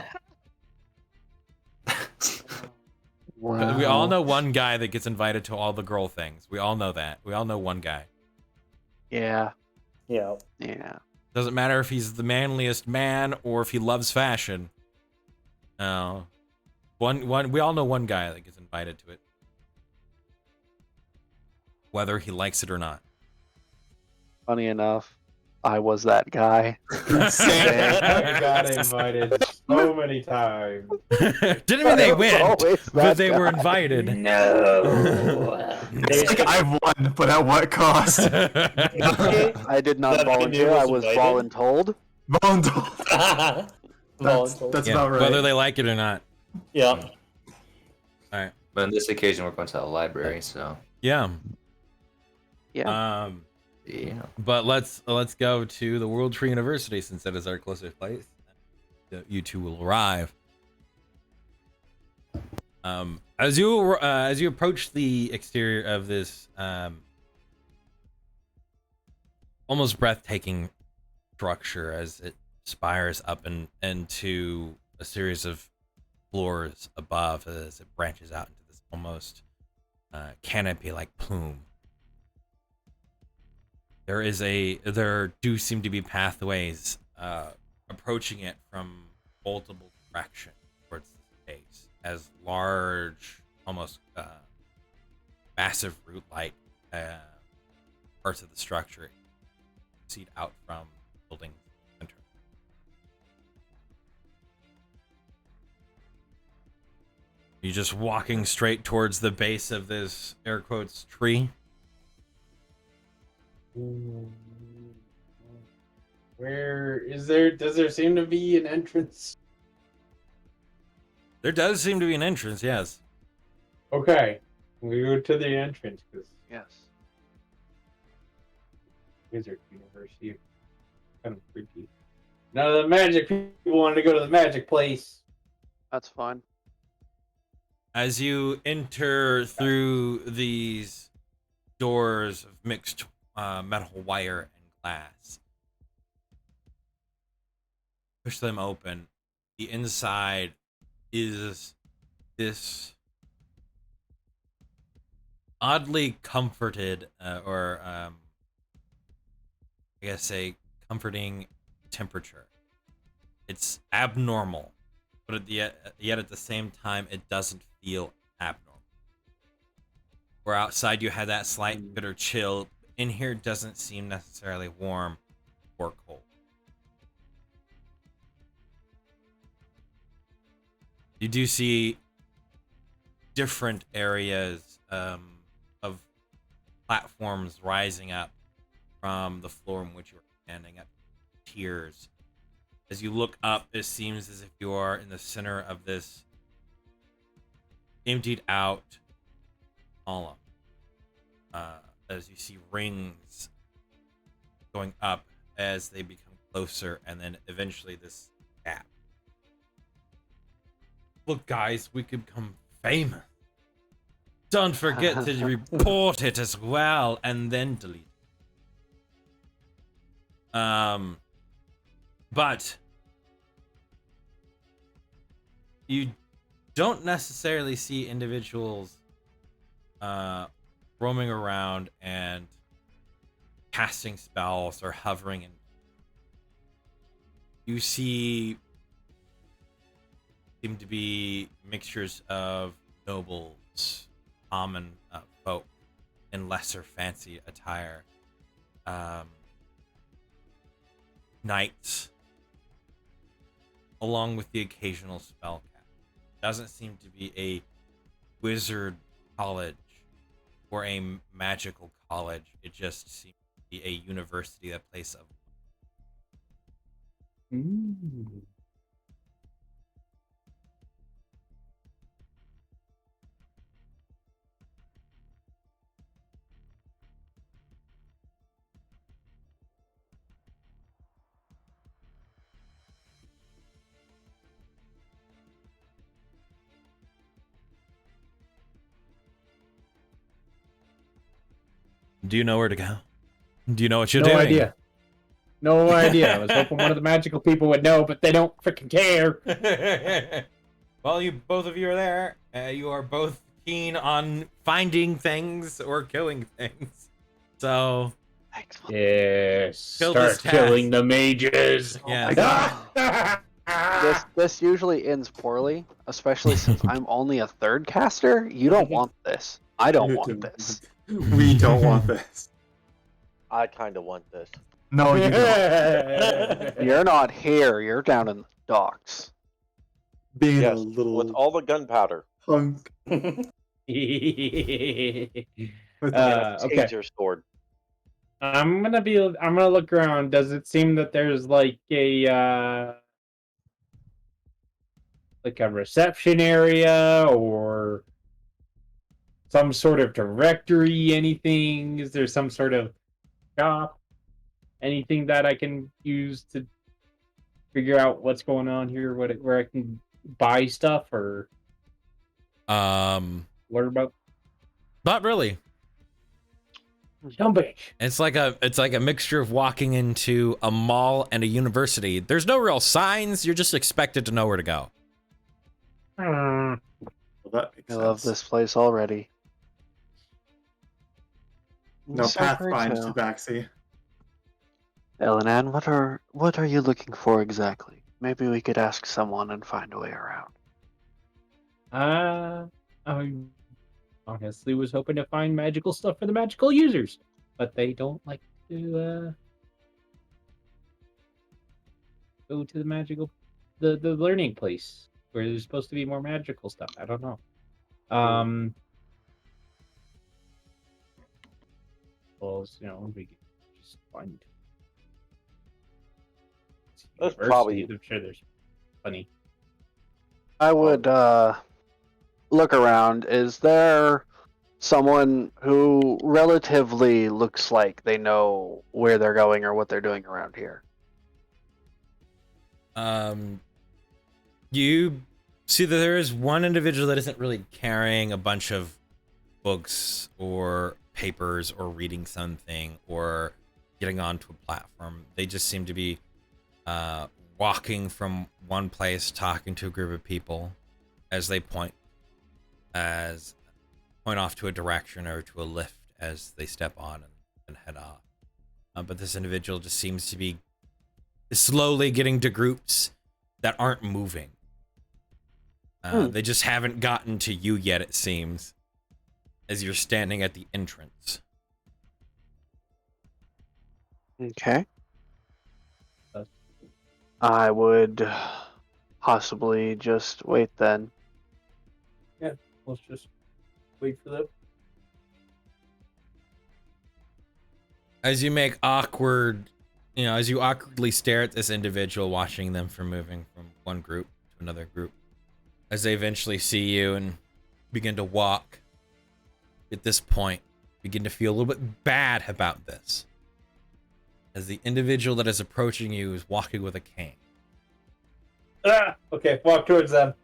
Wow. We all know one guy that gets invited to all the girl things. We all know that. We all know one guy. Yeah. Yeah. Yeah. Doesn't matter if he's the manliest man or if he loves fashion. No. We all know one guy that gets invited to it. Whether he likes it or not. Funny enough, I was that guy. I got invited so many times. Didn't mean they I was went, always but that they were guy. invited. It's like I've won, but at what cost? I did not That volunteer. was I was invited? voluntold. Voluntold. That's Voluntold. that's Yeah, about right. whether they like it or not. Yeah. All right. But on this occasion, we're going to the library, so Yeah. Yeah. you know. But let's go to the World Tree University since that is our closest place. You two will arrive. As you approach the exterior of this almost breathtaking structure as it spires up and into a series of floors above as it branches out into this almost canopy-like plume. There do seem to be pathways approaching it from multiple directions towards the base, as large, almost massive root-like parts of the structure proceed out from the building center. You're just walking straight towards the base of this air quotes tree. Where is there? Does there seem to be an entrance? There does seem to be an entrance, yes. Okay, we go to the entrance because Yes. Wizard University kind of creepy. None of the magic people wanted to go to the magic place. That's fine. As you enter through these doors of mixed metal wire and glass, push them open. The inside is this oddly comforted, or I guess a comforting temperature. It's abnormal, but yet at the same time, it doesn't feel abnormal. Where outside you had that slight bitter chill, in here doesn't seem necessarily warm or cold. You do see different areas of platforms rising up from the floor in which you are standing at tiers. As you look up, it seems as if you are in the center of this emptied out column. As you see rings going up as they become closer, and then eventually this gap. Look, guys, we could become famous. Don't forget to report it as well, and then delete it. But you don't necessarily see individuals roaming around and casting spells or hovering. And you see seem to be mixtures of nobles, common folk, in lesser fancy attire, knights, along with the occasional spellcaster. Doesn't seem to be a wizard college or a magical college. It just seems to be a university, a place of. Do you know where to go? Do you know what you're doing? No idea. No idea. I was hoping one of the magical people would know, but they don't freaking care. Well, both of you are there. You are both keen on finding things or killing things. So, Thanks. Yes. Kill Start this task. killing the mages. yeah. This usually ends poorly, especially since I'm only a third caster. You don't want this. I don't want this. We don't want this. I kind of want this. No, you don't. You're not here. You're down in the docks. Being Yes, a little with all the gunpowder. punk. Okay. Taser sword. I'm gonna look around. Does it seem that there's like a reception area or some sort of directory, anything? Is there some sort of shop? Anything that I can use to figure out what's going on here, where I can buy stuff or Um, learn about not really. something? It's like a mixture of walking into a mall and a university. There's no real signs. You're just expected to know where to go. Well, that makes I sense. love this place already. No So great, pathfind so. tabaxi. Elenan, what are you looking for exactly? Maybe we could ask someone and find a way around. I honestly was hoping to find magical stuff for the magical users, but they don't like to go to the magical, the learning place where there's supposed to be more magical stuff. I don't know. Well, we could just find. That's University, probably- I'm sure there's plenty. I would look around. Is there someone who relatively looks like they know where they're going or what they're doing around here? You see that there is one individual that isn't really carrying a bunch of books or papers or reading something or getting onto a platform. They just seem to be walking from one place, talking to a group of people as they point off to a direction or to a lift as they step on and head off. But this individual just seems to be slowly getting to groups that aren't moving. They just haven't gotten to you yet, it seems, as you're standing at the entrance. Okay. I would possibly just wait then. Yeah, let's just wait for them. As you make awkward, as you awkwardly stare at this individual, watching them from moving from one group to another group, as they eventually see you and begin to walk, at this point, begin to feel a little bit bad about this. As the individual that is approaching you is walking with a cane. Okay, walk towards them.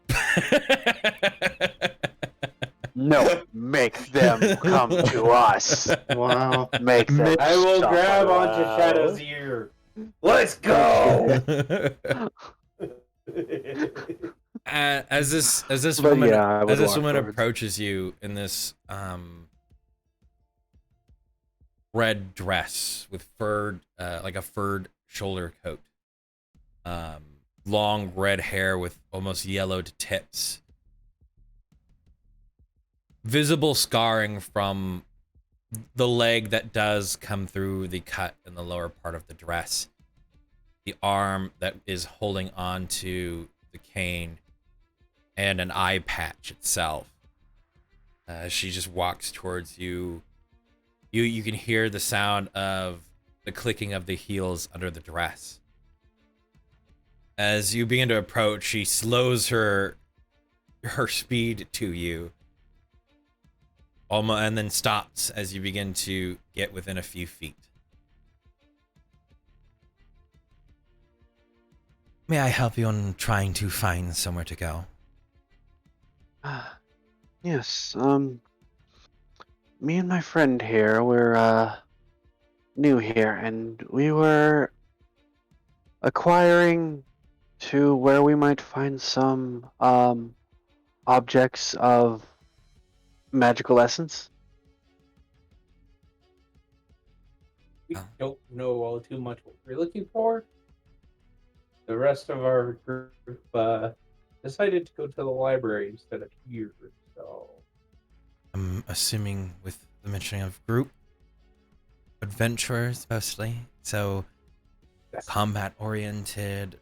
No, make them come to us. Wow. Make them. I will stop grab onto Wow. Shadow's ear. Let's go. As this But woman yeah, I would as this walk woman towards. approaches you in this red dress with furred like a furred shoulder coat, long red hair with almost yellowed tips, visible scarring from the leg that does come through the cut in the lower part of the dress, the arm that is holding on to the cane, and an eye patch itself. She just walks towards you. You can hear the sound of the clicking of the heels under the dress. As you begin to approach, she slows her speed to you, almost, and then stops as you begin to get within a few feet. May I help you in trying to find somewhere to go? Yes, me and my friend here, we're new here, and we were acquiring to where we might find some objects of magical essence. We don't know all too much what we're looking for. The rest of our group decided to go to the library instead of here, so... I'm assuming with the mentioning of group adventurers mostly, so Yes. combat-oriented,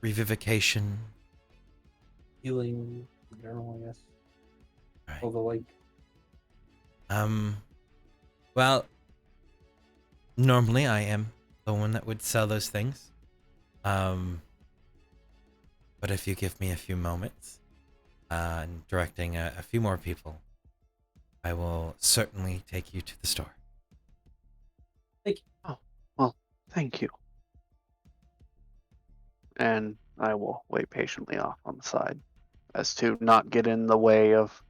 revivication. Healing in general, yes. Right. All the like. Well, normally I am the one that would sell those things. But if you give me a few moments, and directing a few more people I will certainly take you to the store. Well, thank you. And I will wait patiently off on the side as to not get in the way of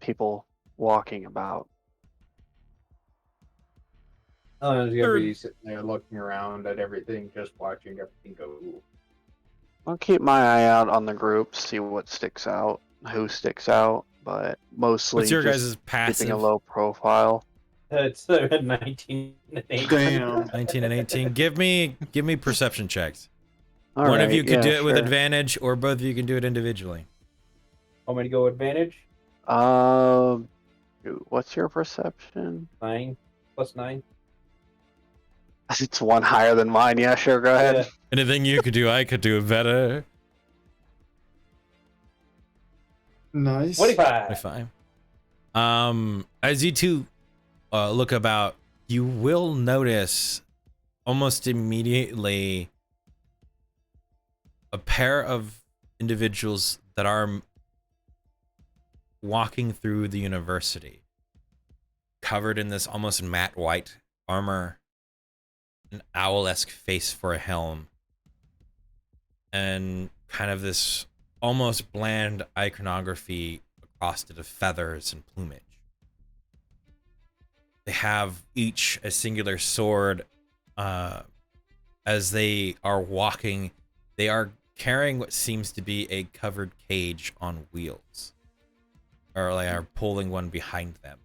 people walking about. He's gonna Third- be sitting there looking around at everything, just watching everything go. I'll keep my eye out on the group, see what sticks out, who sticks out, but mostly What's your just guys' keeping passive? a low profile. It's 19 and 18. Damn. 19 and 18. Give me perception checks. All One right, of you could yeah, do it with sure. advantage, or both of you can do it individually. Want me to go advantage? What's your perception? 9 plus 9. It's one higher than mine. Yeah, sure. Go ahead. Yeah. Anything you could do, I could do better. Nice. 25. 25. As you two look about, you will notice almost immediately a pair of individuals that are walking through the university, covered in this almost matte white armor, an owl-esque face for a helm, and kind of this almost bland iconography across it of feathers and plumage. They have each a singular sword. As they are walking, they are carrying what seems to be a covered cage on wheels, or they are pulling one behind them.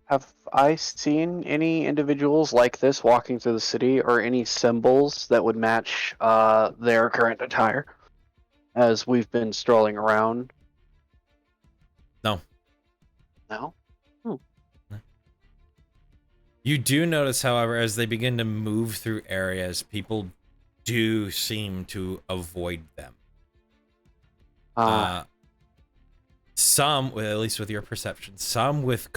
Have I seen any individuals like this walking through the city, or any symbols that would match their current attire as we've been strolling around? No. No? You do notice, however, as they begin to move through areas, people do seem to avoid them. Some, at least with your perception, some with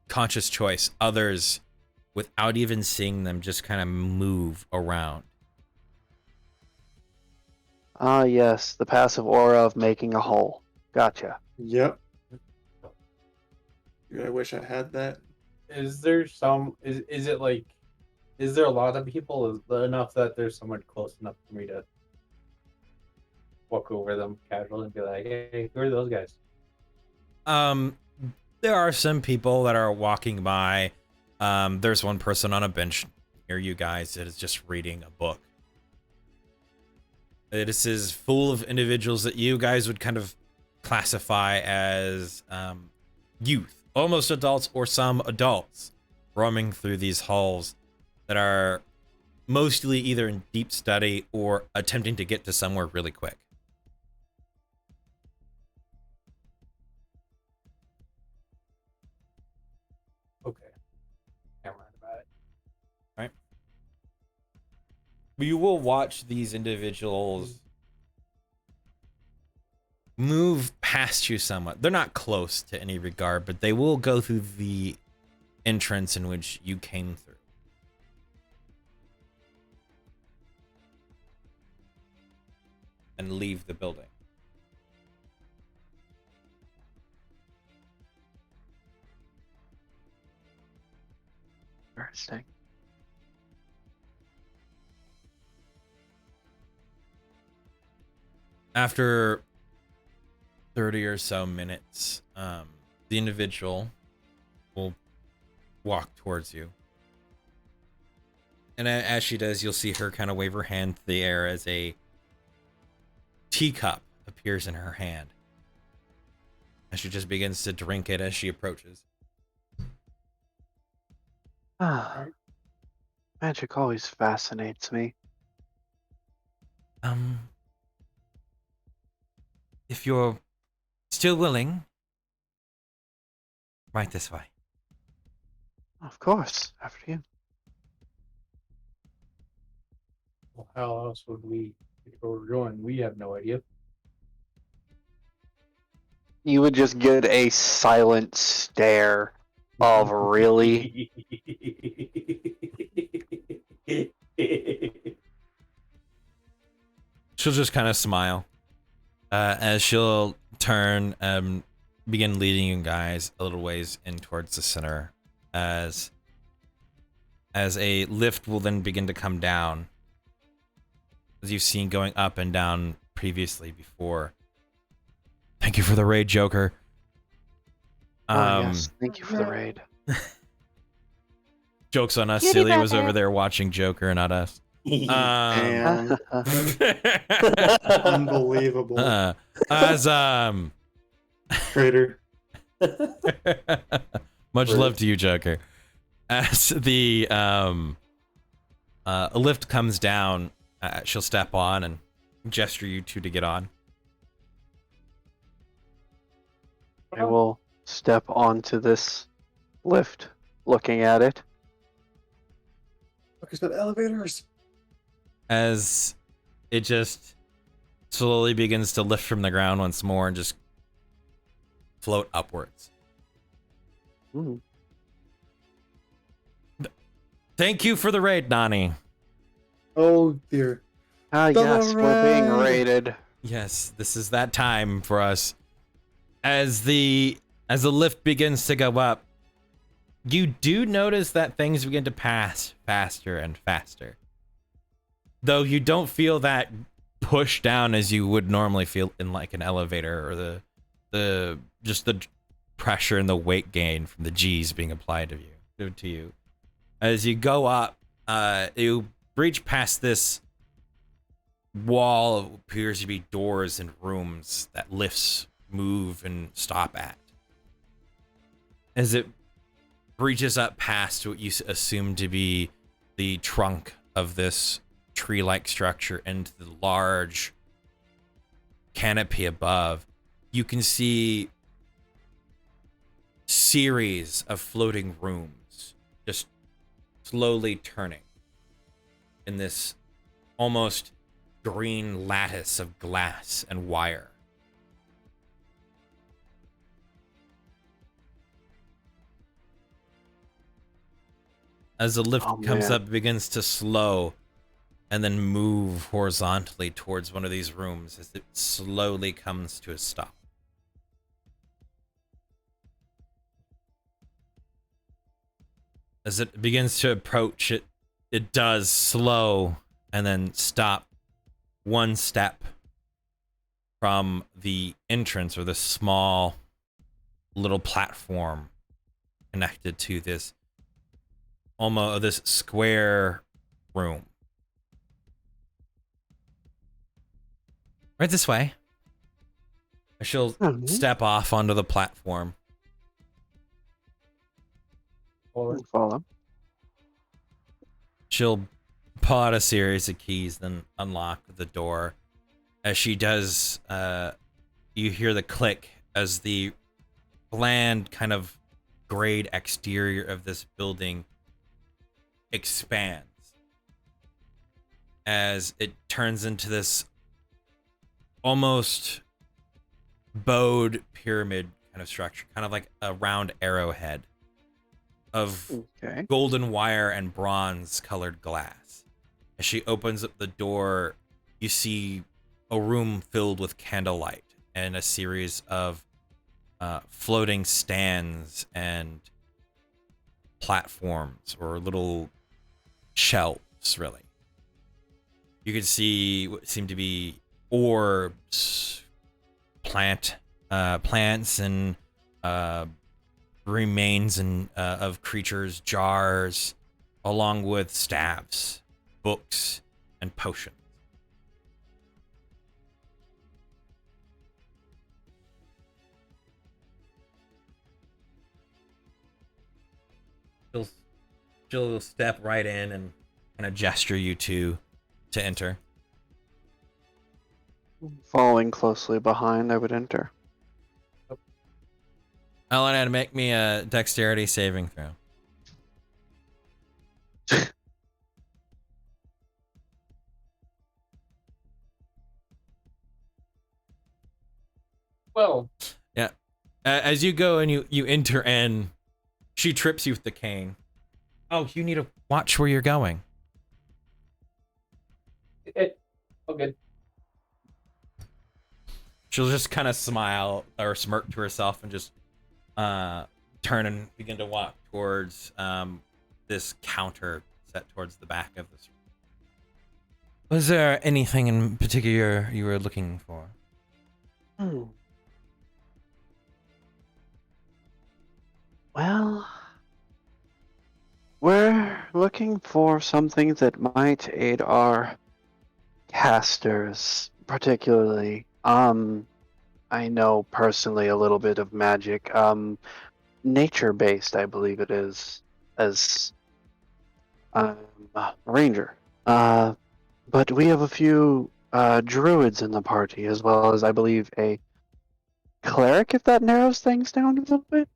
conscious choice, others without even seeing them just kind of move around. Yes, the passive aura of making a hole. Gotcha. Yep. I wish I had that. Is there some? Is it like? Is there a lot of people? Is there enough that there's someone close enough for me to walk over them casually and be like, "Hey, who are those guys?" There are some people that are walking by. There's one person on a bench near you guys that is just reading a book. This is full of individuals that you guys would kind of classify as youth, almost adults, or some adults roaming through these halls that are mostly either in deep study or attempting to get to somewhere really quick. Okay, never mind about it. Right. You will watch these individuals move past you somewhat. They're not close to any regard, but they will go through the entrance in which you came through. And leave the building. Interesting. After 30 or so minutes, the individual will walk towards you. And as she does, you'll see her kind of wave her hand through the air as a teacup appears in her hand. And she just begins to drink it as she approaches. Magic always fascinates me. If you're still willing, right this way. Of course, after you. Well, how else would we get where we're going? We have no idea. You would just get a silent stare of really. She'll just kind of smile as she'll turn, begin leading you guys a little ways in towards the center, as a lift will then begin to come down, as you've seen going up and down previously before. Thank you for the raid, Joker. Yes, thank you for the raid. Joke's on us. Cutie Celia was brother. over there watching Joker, not us. And unbelievable. As Traitor. much love to you, Joker. As the a lift comes down, she'll step on and gesture you two to get on. I will step onto this lift, looking at it. Look at the elevators. As it just slowly begins to lift from the ground once more and just float upwards. Mm. Thank you for the raid, Nani. Oh dear. Ah, yes, we're being raided. Yes, this is that time for us. As the lift begins to go up, you do notice that things begin to pass faster and faster. Though you don't feel that push down as you would normally feel in like an elevator, or the just the pressure and the weight gain from the G's being applied to you. As you go up, you reach past this wall of what appears to be doors and rooms that lifts move and stop at. As it reaches up past what you assume to be the trunk of this tree-like structure into the large canopy above, you can see series of floating rooms just slowly turning in this almost green lattice of glass and wire. As the lift comes up, it begins to slow and then move horizontally towards one of these rooms as it slowly comes to a stop. As it begins to approach, it does slow and then stop one step from the entrance, or the small little platform connected to this this square room. Right this way. She'll step off onto the platform. Follow. She'll pull out a series of keys, then unlock the door. As she does, you hear the click as the bland kind of grayed exterior of this building expands, as it turns into this almost bowed pyramid kind of structure, kind of like a round arrowhead of golden wire and bronze colored glass. As she opens up the door, you see a room filled with candlelight and a series of floating stands and platforms, or little shelves, really. You can see what seem to be orbs, plants, and remains of creatures, jars, along with staves, books, and potions. She'll step right in and kind of gesture you to enter. Following closely behind, I would enter. Elena, make me a dexterity saving throw. Well, yeah. As you go and you enter in, she trips you with the cane. Oh, you need to watch where you're going. Oh, good. She'll just kind of smile or smirk to herself and just turn and begin to walk towards this counter set towards the back of this room. Was there anything in particular you were looking for? Well, we're looking for something that might aid our casters, particularly. I know personally a little bit of magic. Nature-based, I believe it is, as a ranger. But we have a few druids in the party, as well as I believe a cleric, if that narrows things down a little bit.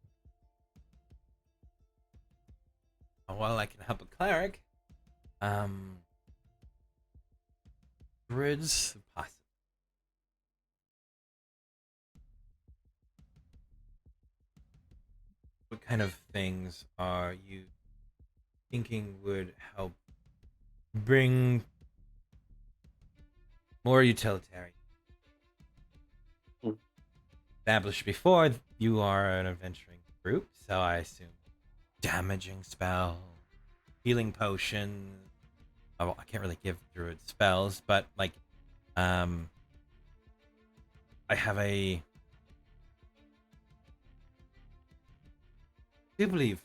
Well, I can help a cleric. Druids, possibly. What kind of things are you thinking would help bring more utilitarian? Established before, you are an adventuring group, so I assume damaging spell, healing potion. Oh, I can't really give druid spells, but like, I have I do believe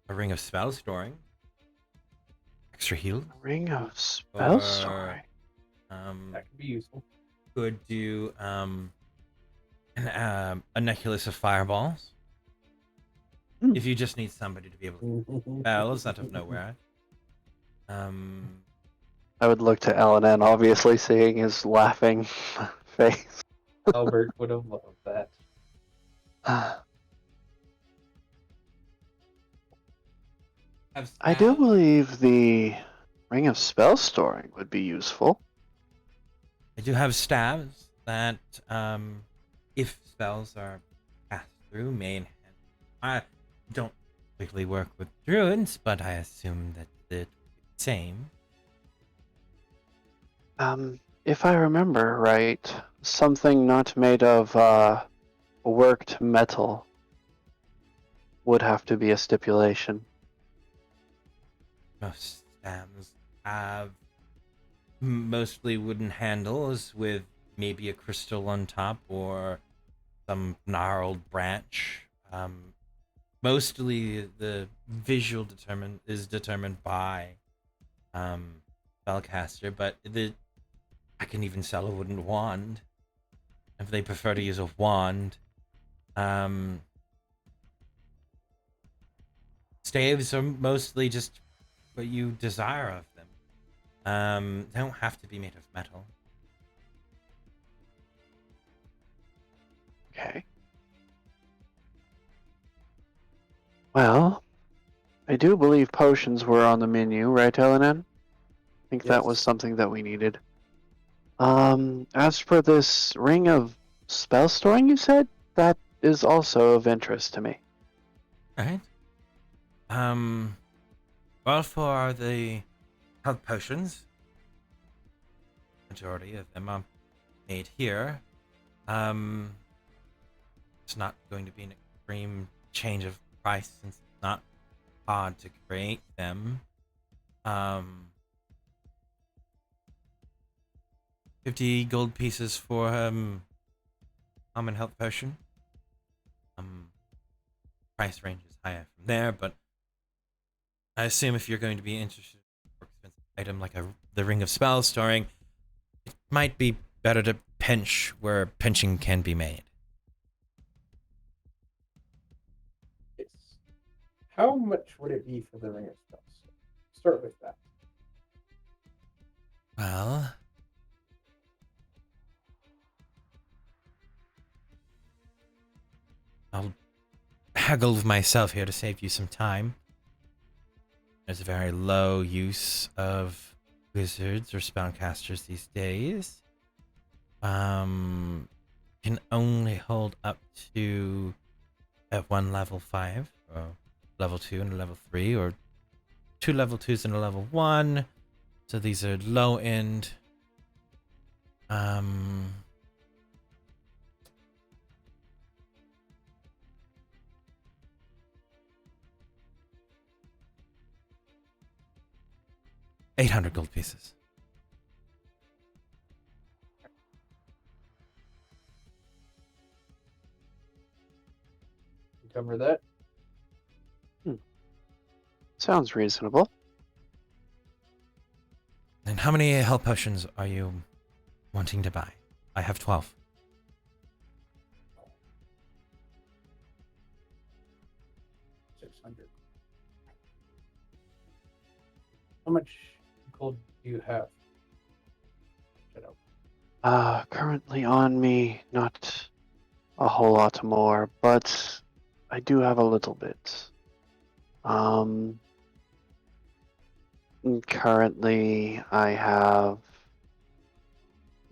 a ring of spell storing, extra heal, Ring of spell or story. That could be useful. could do a necklace of fireballs. If you just need somebody to be able to spells out of nowhere. I would look to LNN, obviously, seeing his laughing face. Albert would have loved that. I do believe the Ring of Spell Storing would be useful. I do have staves that, if spells are passed through, may enhance. I don't typically work with druids, but I assume that it would be the same. If I remember right, something not made of worked metal would have to be a stipulation. Most staves have mostly wooden handles with maybe a crystal on top or some gnarled branch. Mostly the visual is determined by spellcaster, but I can even sell a wooden wand if they prefer to use a wand. Staves are mostly just what you desire of them. They don't have to be made of metal. Okay. Well, I do believe potions were on the menu, right, LNN? I think that was Yes. something that we needed. As for this Ring of Spell Storing, you said? That is also of interest to me. Alright. Well, for the health potions, majority of them are made here. It's not going to be an extreme change of price since it's not hard to create them. 50 gold pieces for common health potion. Price range is higher from there, but I assume if you're going to be interested in a more expensive item like the Ring of Spell Storing, it might be better to pinch where pinching can be made. Yes. How much would it be for the Ring of Spells? Start with that. Well, I'll haggle with myself here to save you some time. There's a very low use of wizards or spellcasters these days. Can only hold up to at one level 5, or level 2 and a level 3, or 2 level 2s and a level 1, So these are low end. Um, $800 gold pieces. Cover that. Sounds reasonable. And how many health potions are you wanting to buy? I have 12. 600. How much gold do you have? Currently on me, not a whole lot more, but I do have a little bit. Currently I have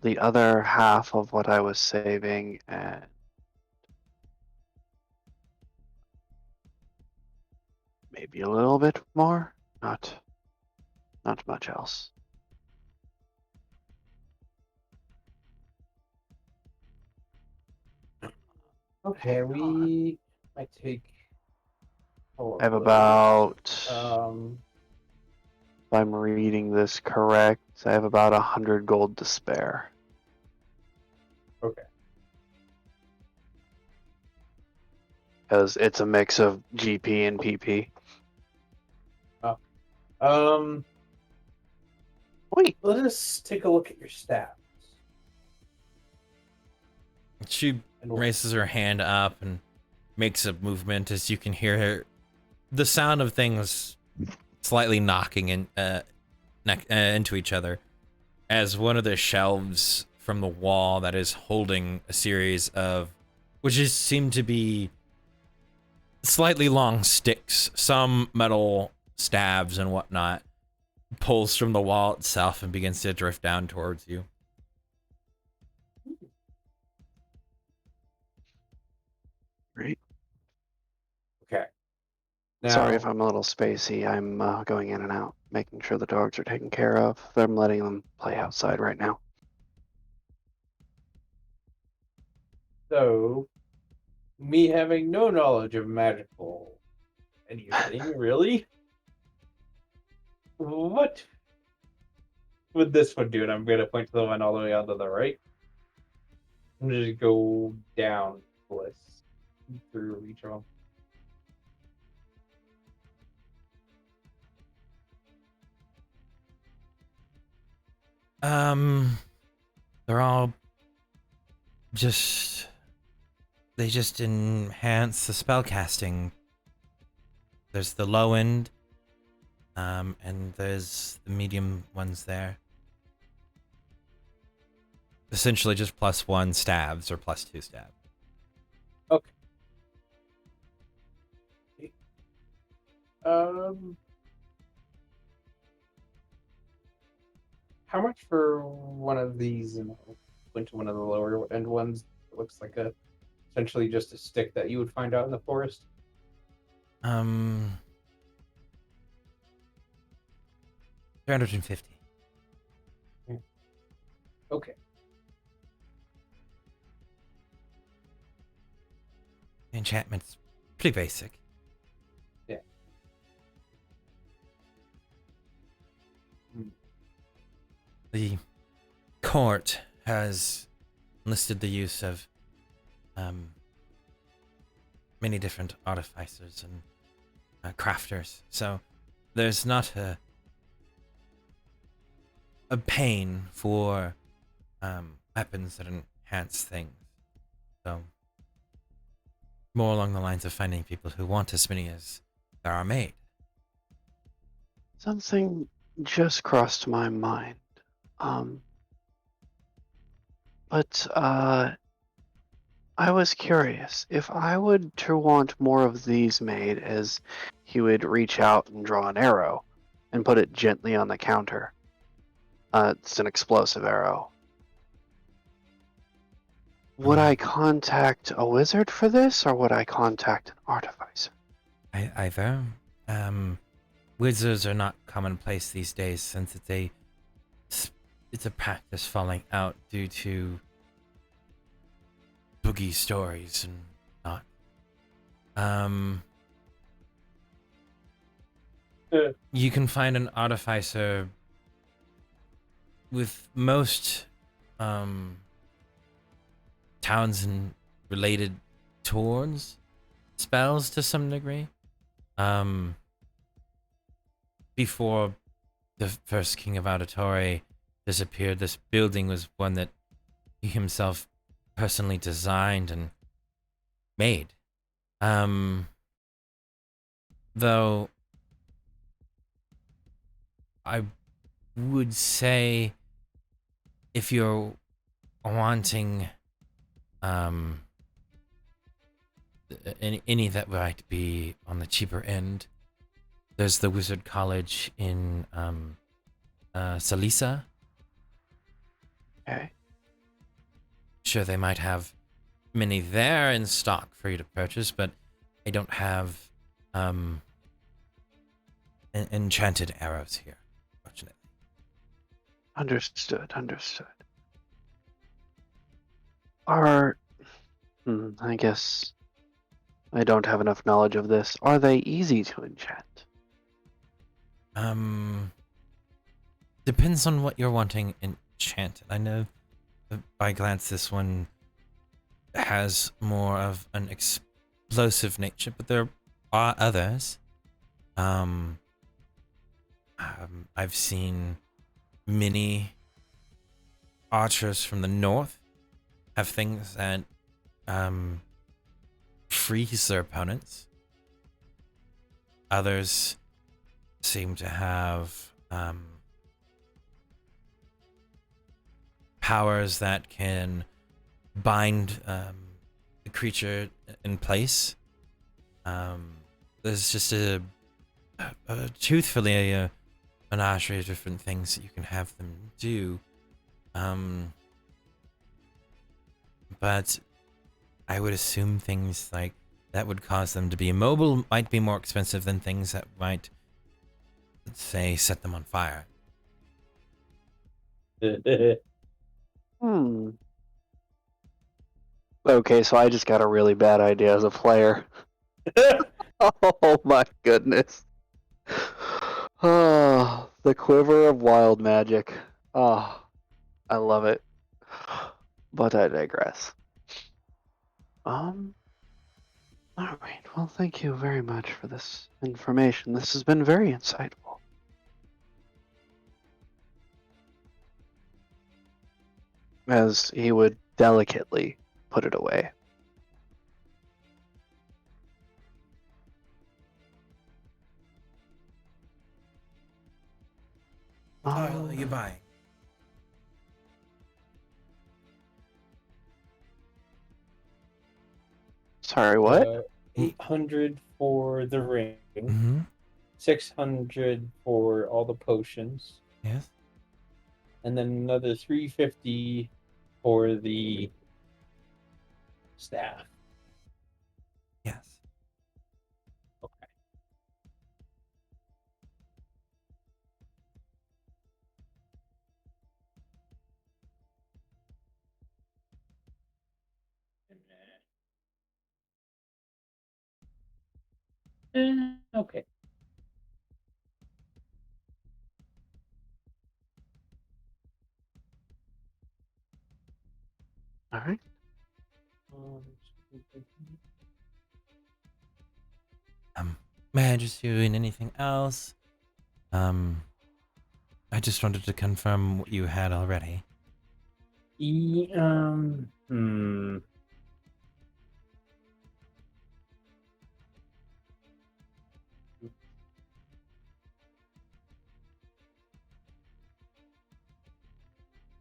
the other half of what I was saving and maybe a little bit more, not much else. Okay, we might take. I have about, Um, if I'm reading this correct, I have about 100 gold to spare. okay. Because it's a mix of GP and PP. Wait, Let us take a look at your stats. She raises her hand up and makes a movement as you can hear her, the sound of things slightly knocking into each other as one of the shelves from the wall that is holding a series of, which is seem to be slightly long sticks, some metal stabs and whatnot, pulls from the wall itself and begins to drift down towards you. great. Okay. Now, Sorry if I'm a little spacey. I'm going in and out, making sure the dogs are taken care of. I'm letting them play outside right now. so, me having no knowledge of magical anything, really? What would this one do? And I'm going to point to the one all the way on to the right. I'm going to just go down the list through each of them. They're all they just enhance the spell casting. There's the low end, and there's the medium ones there. Essentially just +1 stabs or +2 stabs. Okay. How much for one of these? And I'll point to one of the lower end ones. It looks like essentially just a stick that you would find out in the forest. 350. Okay. The enchantment's pretty basic. Yeah. The court has listed the use of many different artificers and crafters, so there's not a pain for weapons that enhance things. So more along the lines of finding people who want as many as there are made. Something just crossed my mind. But I was curious if I would to want more of these made, as he would reach out and draw an arrow and put it gently on the counter. It's an explosive arrow. Would I contact a wizard for this, or would I contact an artificer? Either. Wizards are not commonplace these days since it's a it's a practice falling out due to boogie stories and not. You can find an artificer with most towns and related towards spells to some degree. Before the first king of Auditory disappeared, this building was one that he himself personally designed and made. Though I would say if you're wanting any that might be on the cheaper end, there's the Wizard College in Salisa. Okay. Sure, they might have many there in stock for you to purchase, but I don't have enchanted arrows here, fortunately. Understood. I guess I don't have enough knowledge of this. Are they easy to enchant? Depends on what you're wanting enchanted. I know by glance this one has more of an explosive nature, but there are others. I've seen many archers from the north have things that freeze their opponents. Others seem to have powers that can bind the creature in place. There's just truthfully a menagerie of different things that you can have them do. But I would assume things like that would cause them to be immobile might be more expensive than things that might, let's say, set them on fire. Okay, so I just got a really bad idea as a player. Oh my goodness. Oh, the quiver of wild magic. Oh, I love it. But I digress. All right. Well, thank you very much for this information. This has been very insightful. As he would delicately put it away. Kyle, are you buying? Sorry, what? 800 for the ring, Mm-hmm. 600 for all the potions, Yes. and then another 350 for the staff. Yes. Okay. Okay. All right. May I just do anything else? I just wanted to confirm what you had already.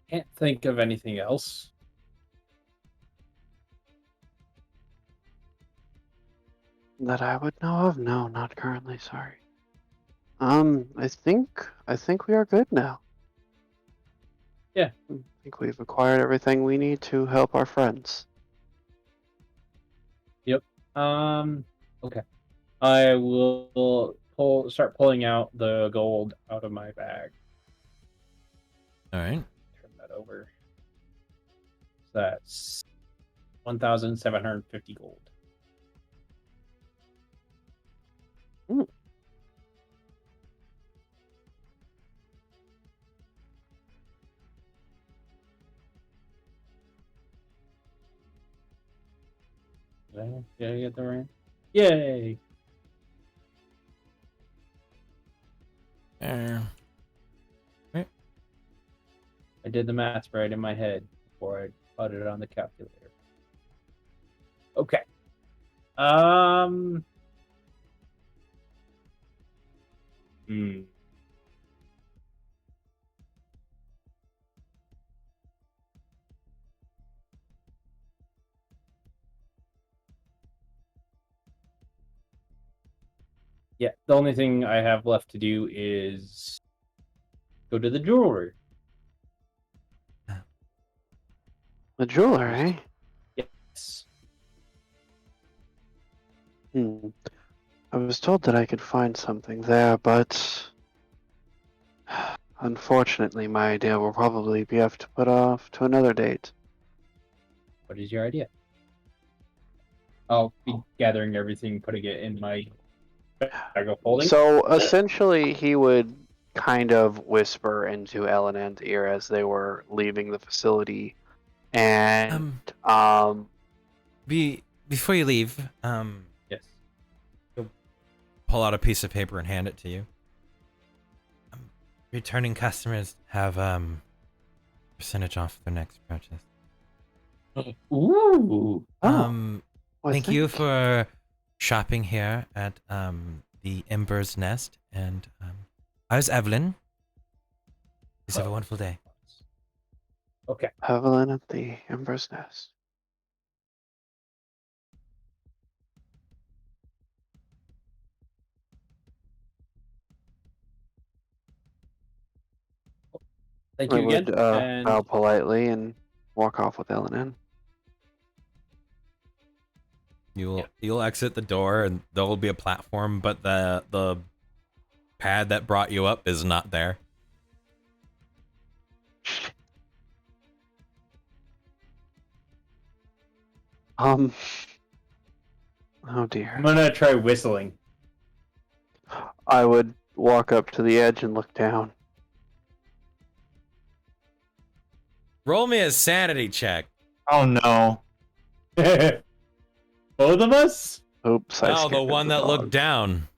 Can't think of anything else. That I would know of? No, not currently, sorry. I think we are good now. Yeah. I think we've acquired everything we need to help our friends. Yep. Okay. I will All right. That's 1,750 gold. Did I get that right? Yay! I did the math right in my head before I put it on the calculator. Okay. Hmm. Yeah, the only thing I have left to do is go to the jewelry. The jeweler, eh? Yes. I was told that I could find something there, but unfortunately, my idea will probably be have to put off to another date. What is your idea? I'll be gathering everything, putting it in my bag of holding. So essentially, he would kind of whisper into Ellen's ear as they were leaving the facility, and Before you leave, yes. he'll pull out a piece of paper and hand it to you. Returning customers have percentage off their next purchase. Ooh. Thank you for shopping here at the Ember's Nest, and I was Evelyn. Please have a wonderful day. Okay. Evelyn at the Ember's Nest. Thank I you again. would and bow politely and walk off with Ellen. You'll exit the door, and there will be a platform, but the pad that brought you up is not there. Oh I'm dear. gonna try whistling. I would walk up to the edge and look down. Roll me a sanity check. Oh no. Both of us? Oops, I No, scared the one that dog. looked down.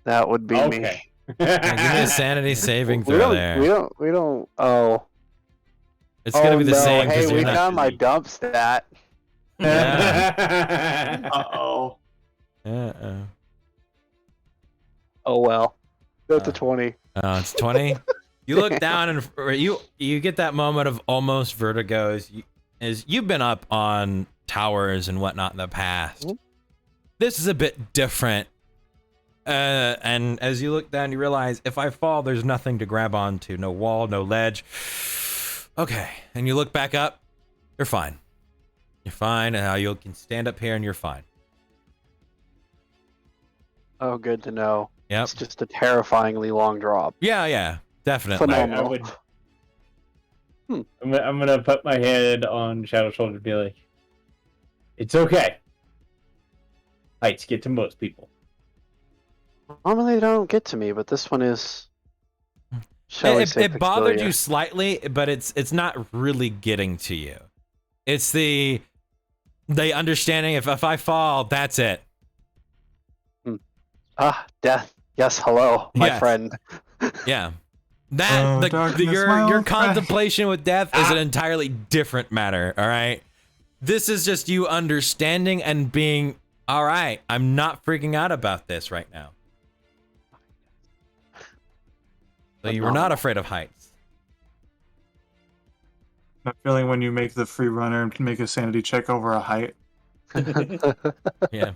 That would be me. Okay. Yeah, give me a sanity saving We throw don't. there. We don't. Oh. It's gonna be the no. same Hey, because we you're not. found my dump stat. Yeah. Uh-oh. Oh well. That's a Uh. 20. It's 20. You look down and you get that moment of almost vertigo as you've been up on towers and whatnot in the past. Mm-hmm. This is a bit different. And as you look down, you realize if I fall, there's nothing to grab onto. No wall, no ledge. Okay. And you look back up. You're fine. You're fine. And you can stand up here and you're fine. Oh, good to know. Yep. It's just a terrifyingly long drop. Yeah. Definitely. Phenomenal. I would. I'm gonna put my head on Shadow's shoulder and be like, "It's okay. Heights get to most people." Normally they don't get to me, but this one is. Shall we say It bothered peculiar. you slightly, but it's not really getting to you. It's the understanding if I fall, that's it. Death. Yes, hello, my Yes. friend. Yeah. That darkness, my your old friend. contemplation with death is an entirely different matter, all right? This is just you understanding and being, all right, I'm not freaking out about this right now. So you were not afraid of heights. That feeling when you make the free runner and make a sanity check over a height. Yeah.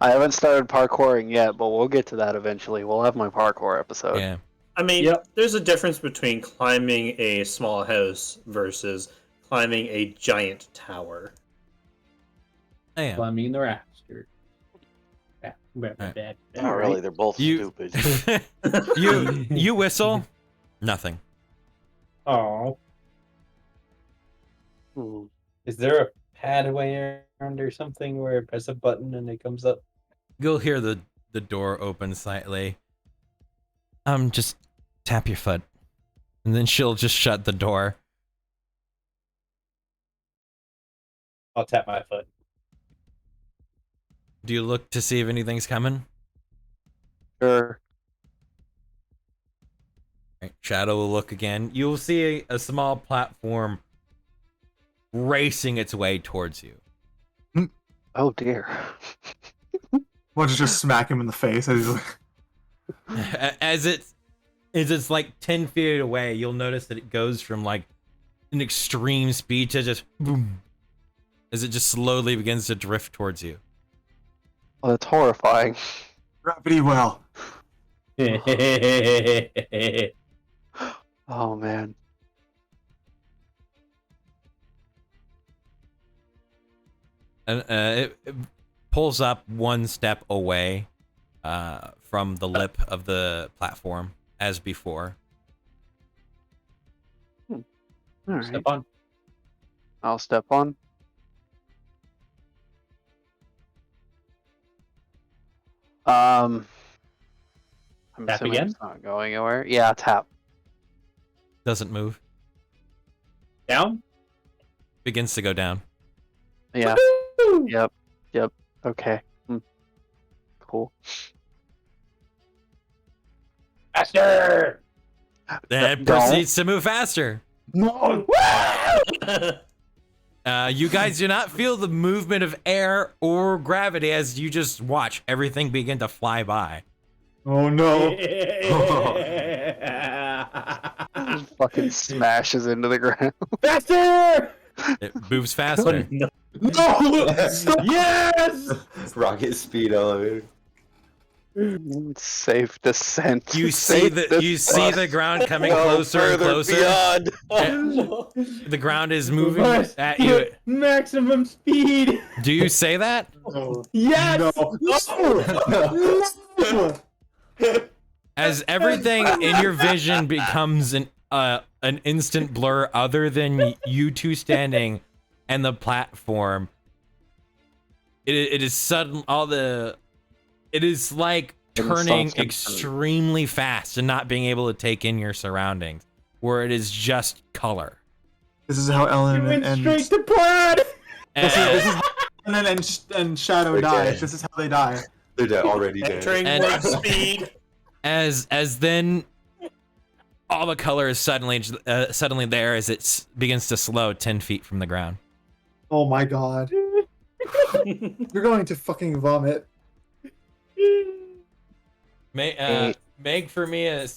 I haven't started parkouring yet, but we'll get to that eventually. We'll have my parkour episode. Yeah. I mean, Yep. there's a difference between climbing a small house versus climbing a giant tower. Yeah. Climbing the rafter. Not really. They're both You- stupid. you whistle, nothing. Oh, Hmm. Is there a pathway around or something where I press a button and it comes up? You'll hear the door open slightly. Just tap your foot. And then she'll just shut the door. I'll tap my foot. Do you look to see if anything's coming? Sure. Right, Shadow will look again. You'll see a small platform racing its way towards you. Oh dear. Why don't you just smack him in the face as he's like, As it's like 10 feet away, you'll notice that it goes from like an extreme speed to just boom, as it just slowly begins to drift towards you. Oh, that's horrifying. gravity well. Oh man. And it pulls up one step away from the lip of the platform as before. All right. Step on. I'll step on. I'm Tap assuming again? it's not going anywhere. Yeah, tap. Doesn't move. Down? Begins to go down. Yeah. Yep. Yep. Okay. Cool. Faster! Then it Don't. proceeds to move faster. No! You guys do not feel the movement of air or gravity as you just watch everything begin to fly by. Oh no. Fucking smashes into the ground. Faster! It moves faster. No. No! Stop! Yes! Rocket speed elevator. Safe descent. You see the ground coming closer and closer. Beyond. The ground is moving Must at you. hit maximum speed. Do you say that? Oh, Yes! no. As everything in your vision becomes an instant blur, other than you two standing and the platform, it is sudden. It is like turning extremely fast and not being able to take in your surroundings, where it is just color. This is how You Ellen went and straight to plaid. this And, is how Ellen and Shadow Okay. die. This is how they die. They're dead, already dead. Entering And- warp speed. as then all the color is suddenly there as it begins to slow 10 feet from the ground. Oh my god. You're going to fucking vomit. Make for me a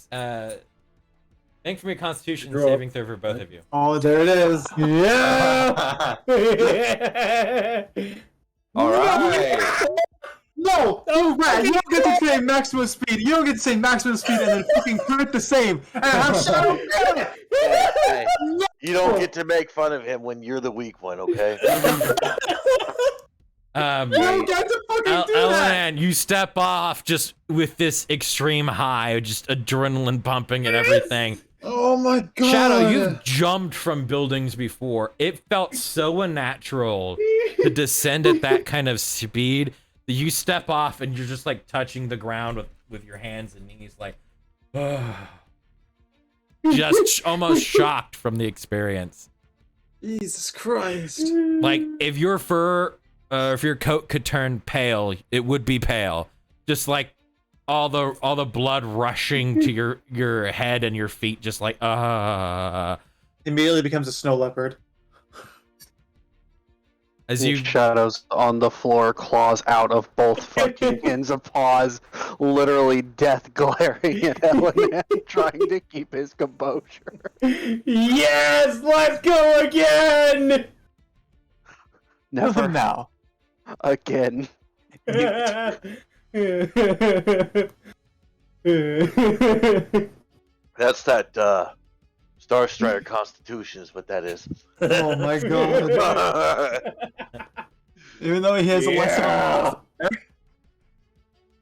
Constitution Draw. saving throw for both of you. Oh, there it is. Yeah! All right. No! Oh, Brad, you don't get to say maximum speed. You don't get to say maximum speed and then fucking crit the same. And have Shadow kill it. Hey, you don't get to make fun of him when you're the weak one, okay? You don't get to fucking do that. Ellen, you step off just with this extreme high, just adrenaline pumping and everything. Oh my god. Shadow, you've jumped from buildings before. It felt so unnatural to descend at that kind of speed that you step off and you're just like touching the ground with your hands and knees, like, just almost shocked from the experience. Jesus Christ. Like if your if your coat could turn pale, it would be pale. Just like all the blood rushing to your head and your feet, just like Immediately becomes a snow leopard. as you Shadows on the floor, claws out of both fucking ends of paws, literally death glaring at Ellen, trying to keep his composure. Yes! Let's go again! Never now. again. That's that Star Strider Constitution is what that is. Oh my god. Even though he has a lesson.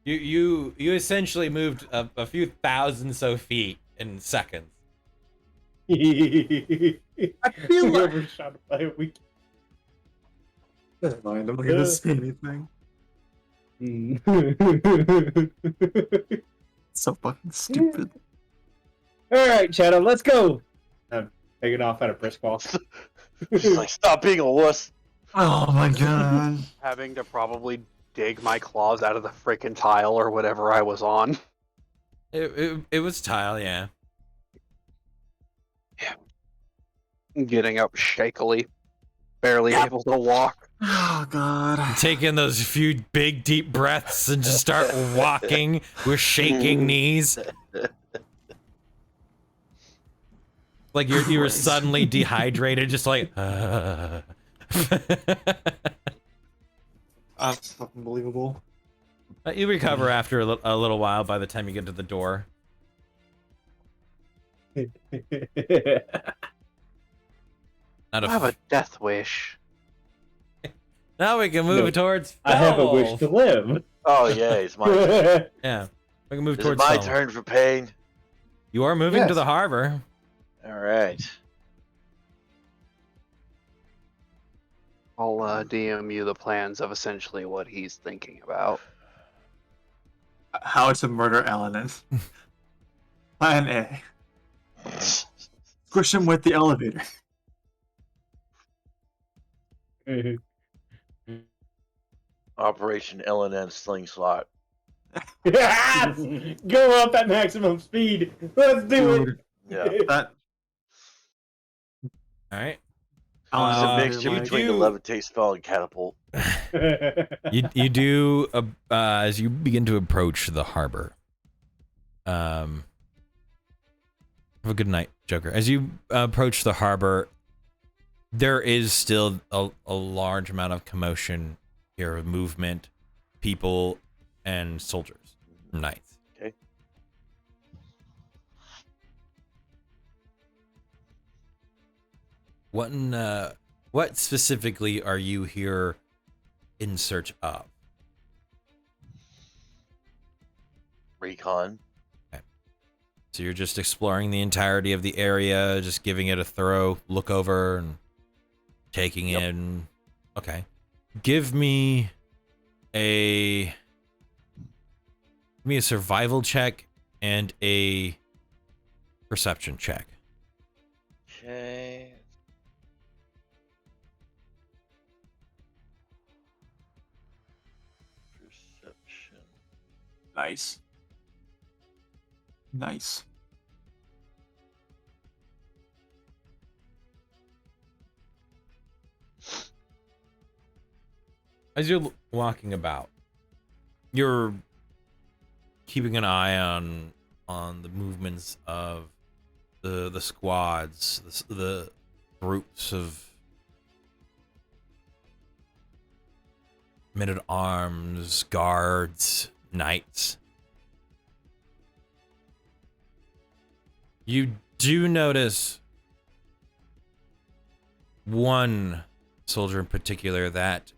you essentially moved a few thousand so feet in seconds. I feel like Overshot by a week. Never mind, I'm not gonna say anything. It's so fucking stupid. All right, Shadow, let's go. I'm taking off at a brisk walk. She's like, stop being a wuss. Oh my god. Having to probably dig my claws out of the freaking tile or whatever I was on. It was tile, yeah. Getting up shakily, barely able to walk. Oh god. Take in those few big deep breaths and just start walking with shaking knees. Like you were suddenly dehydrated, just like. That's fucking believable. But you recover after a little while. By the time you get to the door. Not I have a a. death wish. Now we can move No, towards. I have a wish to live. Oh, yeah, it's my turn. Yeah, we can move Is it towards. my Solomon. turn for pain? You are moving to Yes. the harbor. All right. I'll DM you the plans of essentially what he's thinking about. How to murder Elenin. Plan A. Push him with the elevator. Operation LNN Slingshot. Go up at maximum speed. Let's do Dude, Yeah. that All right. It's a Uh, mixture you between do- the levitate spell and catapult. You do as you begin to approach the harbor. Have a good night, Joker. As you approach the harbor, there is still a large amount of commotion here, of movement, people, and soldiers, knights. Okay. What specifically are you here in search of? Recon. So you're just exploring the entirety of the area, just giving it a thorough look over and taking in. Okay. Give me a survival check and a perception check. Okay. Perception. nice. Nice. As you're walking about, you're keeping an eye on the movements of the squads, the groups of men-at-arms, guards, knights. You do notice one soldier in particular that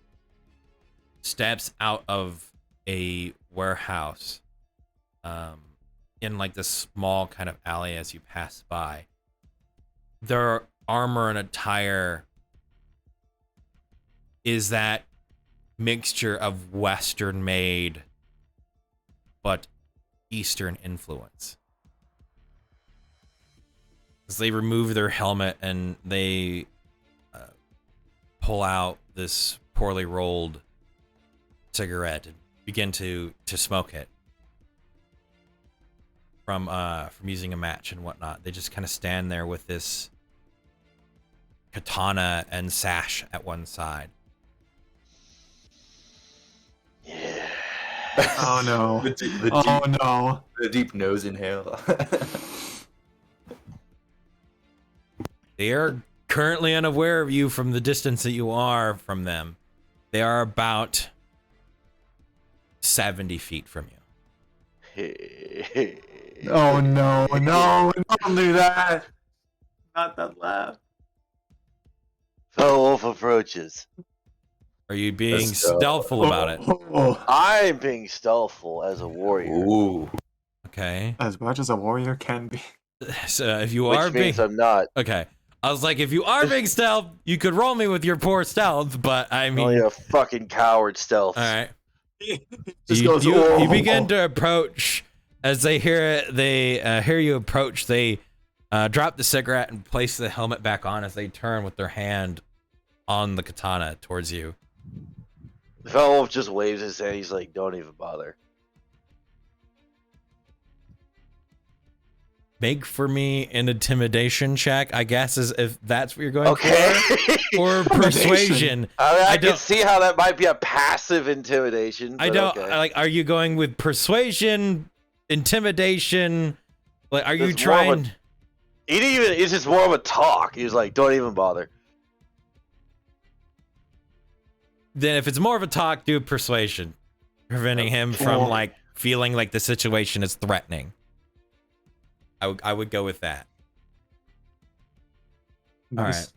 steps out of a warehouse in like this small kind of alley as you pass by. Their armor and attire is that mixture of Western made but Eastern influence. As they remove their helmet and they pull out this poorly rolled cigarette and begin to smoke it from using a match and whatnot. They just kind of stand there with this katana and sash at one side. Yeah. Oh no. No. The deep nose inhale. They are currently unaware of you from the distance that you are from them. They are about 70 feet from you. Oh no, don't do that. Not that laugh. Fellow Wolf approaches. Are you being Let's go. stealthful about it? Oh. I'm being stealthful as a warrior. Ooh. Okay. As much as a warrior can be. So if you Which are being means I'm not. okay, I was like, if you are being stealth, you could roll me with your poor stealth, but I mean, Oh, you're a fucking coward, stealth. all right. Just you, goes, you, "Oh." you begin to approach. As they hear it, they hear you approach. They drop the cigarette and place the helmet back on as they turn with their hand on the katana towards you. The fellow just waves his hand. He's like, "Don't even bother." Make for me an intimidation check, I guess, is if that's what you're going Okay. for. Or persuasion. I mean, I can don't- see how that might be a passive intimidation. I but don't okay. like. Are you going with persuasion, intimidation? Like, are you It's more of a- trying? He didn't even. It's just more of a talk. He was like, "Don't even bother." Then, if it's more of a talk, do persuasion, preventing him from like feeling like the situation is threatening. I would go with that. All right.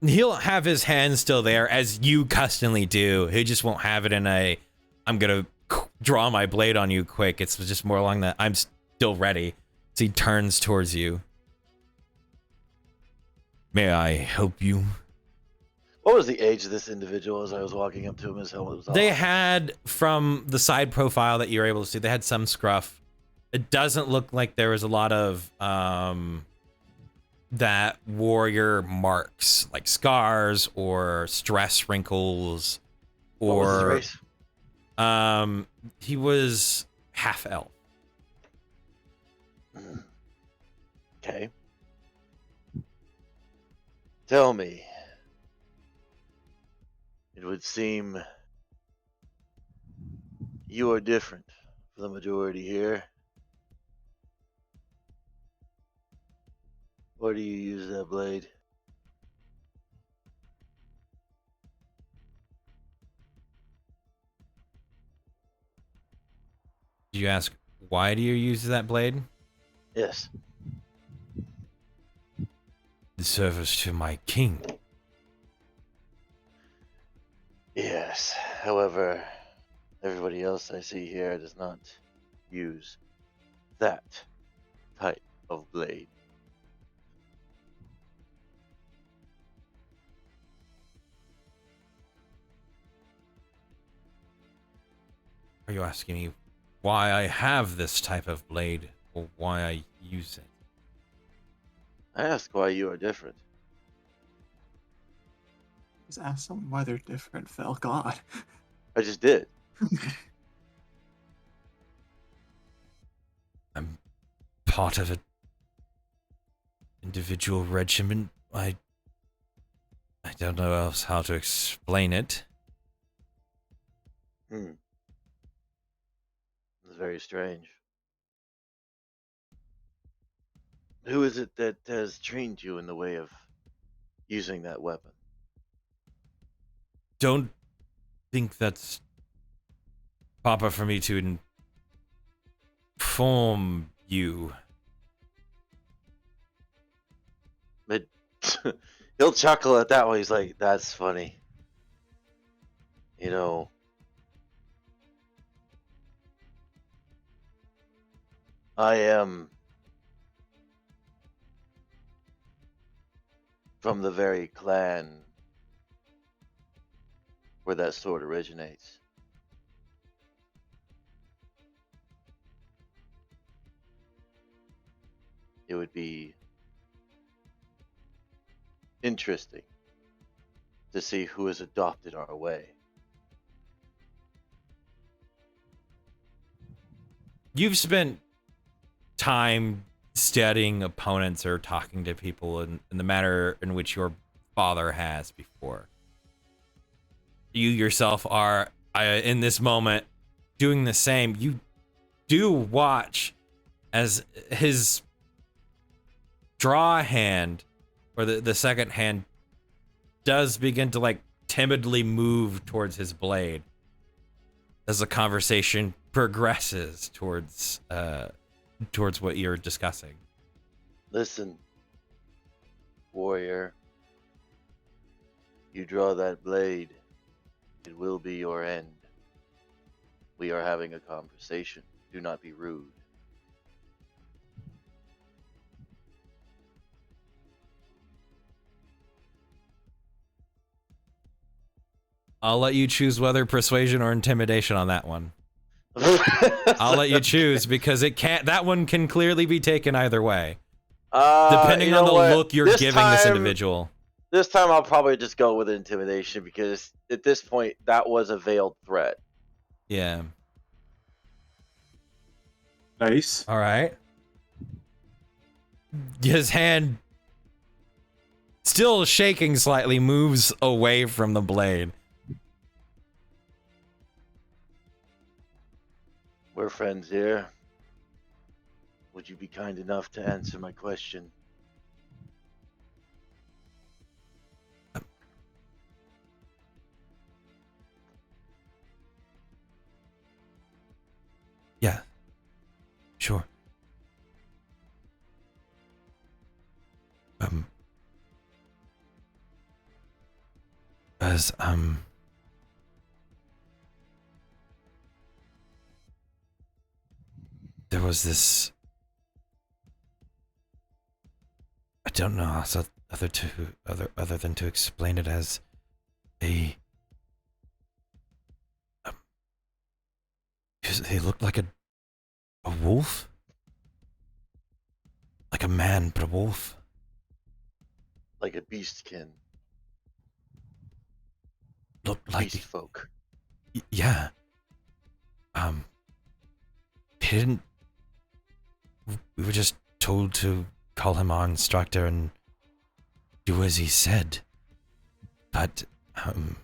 He'll have his hand still there, as you customly do. He just won't have it in a, I'm going to draw my blade on you quick. It's just more along that I'm still ready. So he turns towards you. May I help you? What was the age of this individual as I was walking up to him? His helmet was off. They had, from the side profile that you're able to see, they had some scruff. It doesn't look like there was a lot of that warrior marks, like scars or stress wrinkles, What was his or race? he was half elf. Okay. Tell me. It would seem you are different from the majority here. Why do you use that blade? Did you ask, why do you use that blade? Yes. The service to my king. Yes. However, everybody else I see here does not use that type of blade. Are you asking me why I have this type of blade, or why I use it? I ask why you are different. Just ask someone why they're different, Fel. God. I just did. I'm part of an individual regiment. I don't know else how to explain it. It's very strange. Who is it that has trained you in the way of using that weapon? Don't think that's proper for me to inform you. But he'll chuckle at that one. He's like, "That's funny." You know, I am from the very clan where that sword originates. It would be interesting to see who has adopted our way. You've spent time studying opponents or talking to people in the manner in which your father has before. You yourself are, in this moment, doing the same. You do watch as his draw hand, or the second hand, does begin to like timidly move towards his blade as the conversation progresses towards what you're discussing. Listen, warrior, you draw that blade, it will be your end. We are having a conversation. Do not be rude. I'll let you choose whether persuasion or intimidation on that one. I'll let you choose because it can't. That one can clearly be taken either way, depending you on know the what? look you're This giving this time- individual. This time I'll probably just go with intimidation because at this point that was a veiled threat. Yeah. Nice. All right. His hand, still shaking slightly, moves away from the blade. We're friends here. Would you be kind enough to answer my question? Yeah. Sure. As there was this. I don't know how other than to explain it as a. He looked like a wolf, like a man but a wolf. Like a beastkin, Looked like beast folk. Yeah. He didn't. We were just told to call him our instructor and do as he said. But, I've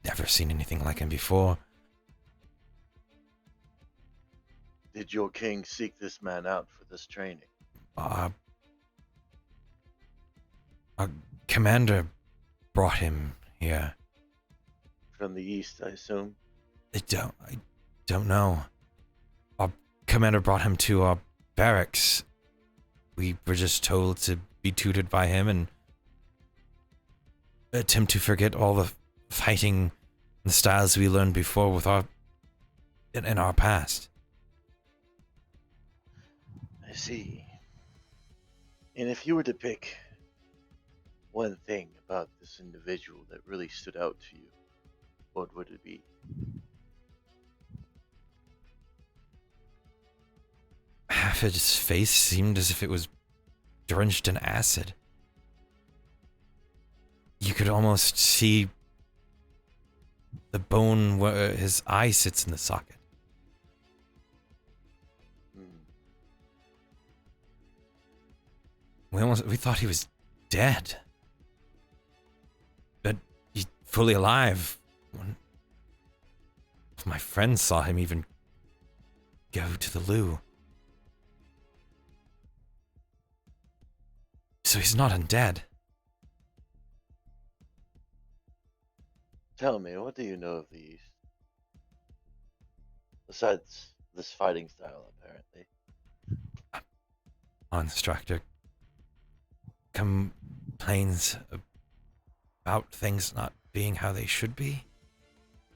never seen anything like him before. Did your king seek this man out for this training? Our commander brought him here. From the east, I assume? I don't know. Our commander brought him to our barracks. We were just told to be tutored by him and attempt to forget all the fighting and the styles we learned before with in our past. I see. And if you were to pick one thing about this individual that really stood out to you, what would it be? Half of his face seemed as if it was drenched in acid. You could almost see the bone where his eye sits in the socket. We thought he was dead. But he's fully alive. One of my friends saw him even go to the loo. So he's not undead. Tell me, what do you know of the East? Besides this fighting style, apparently. Our instructor complains about things not being how they should be.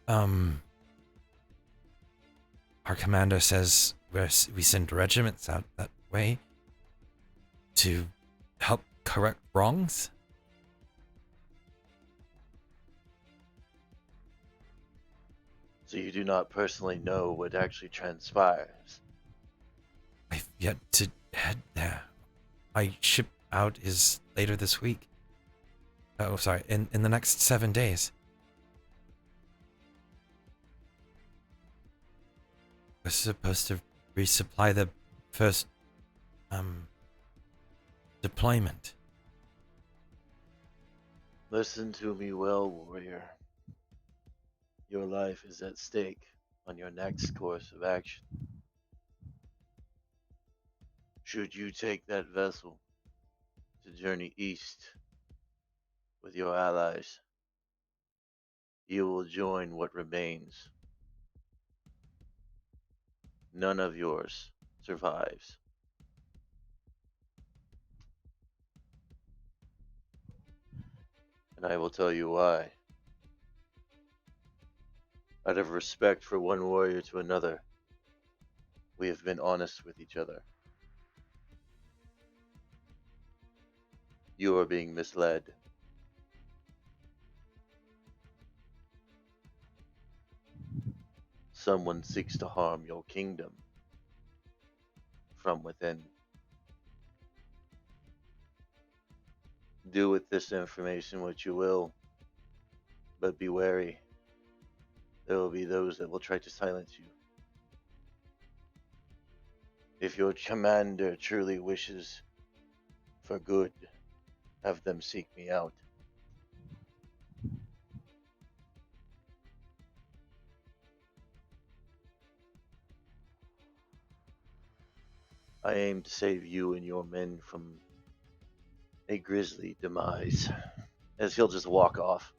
Our commander says we send regiments out that way to help correct wrongs. So you do not personally know what actually transpires? I've yet to head there. My ship out is later this week. Oh, sorry, in the next 7 days. We're supposed to resupply the first, deployment. Listen to me well, warrior. Your life is at stake on your next course of action. Should you take that vessel to journey east with your allies, you will join what remains. None of yours survives. And I will tell you why. Out of respect for one warrior to another, we have been honest with each other. You are being misled. someone seeks to harm your kingdom from within. Do with this information what you will, but be wary. There will be those that will try to silence you. If your commander truly wishes for good, have them seek me out. I aim to save you and your men from a grisly demise. As he'll just walk off.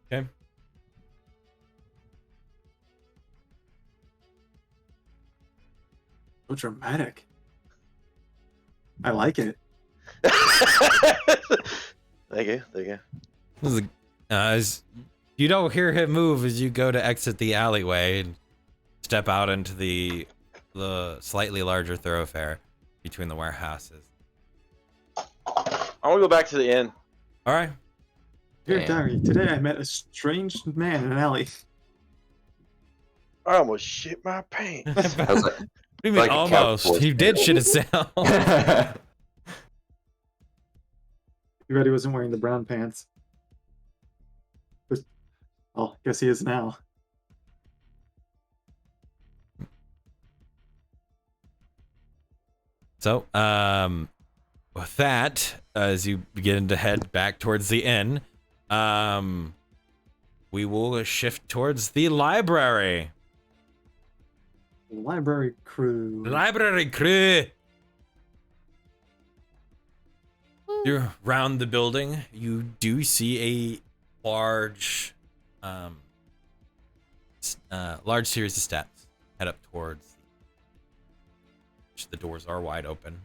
Okay. So dramatic. I like it. Thank you, thank you. This is as you don't hear him move as you go to exit the alleyway and step out into the slightly larger thoroughfare between the warehouses. I want to go back to the inn. All right. Dear Damn. diary, today I met a strange man in an alley. I almost shit my pants. I was like, What do you mean like a almost? cowboy. He did shit himself. Too bad he wasn't wearing the brown pants. Well, guess he is now. So, with that, as you begin to head back towards the inn, we will shift towards the library. Library crew. Library crew. You're around the building. You do see a large, large series of steps head up towards. The doors are wide open,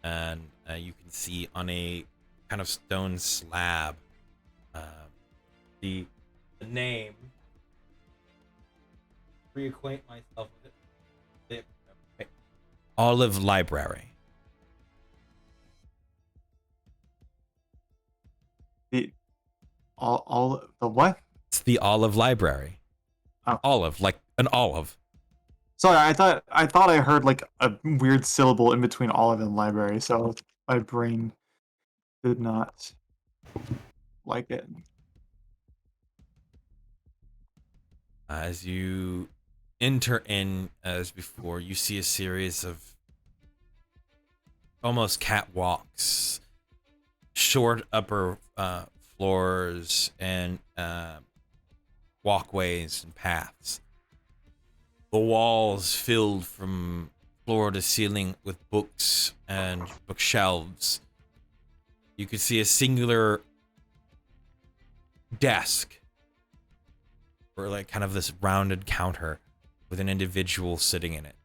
and you can see on a kind of stone slab the name. Reacquaint myself with it. Okay. Olive Library. All the what? It's the Olive Library. Oh. Olive, like an olive. Sorry, I thought I heard like a weird syllable in between olive and library, so my brain did not like it. As you enter in, as before, you see a series of almost catwalks, short upper floors, and walkways and paths. The walls filled from floor to ceiling with books and bookshelves. You could see a singular desk, or like kind of this rounded counter with an individual sitting in it.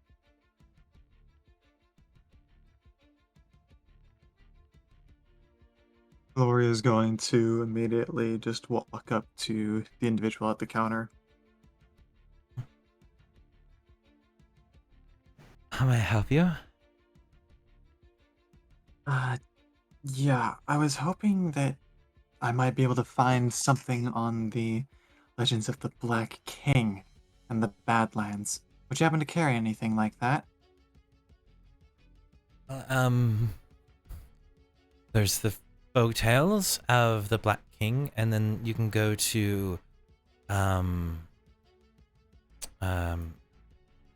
Gloria is going to immediately just walk up to the individual at the counter. How may I help you? Yeah, I was hoping that I might be able to find something on the Legends of the Black King and the Badlands. Would you happen to carry anything like that? There's the folk tales of the Black King, and then you can go to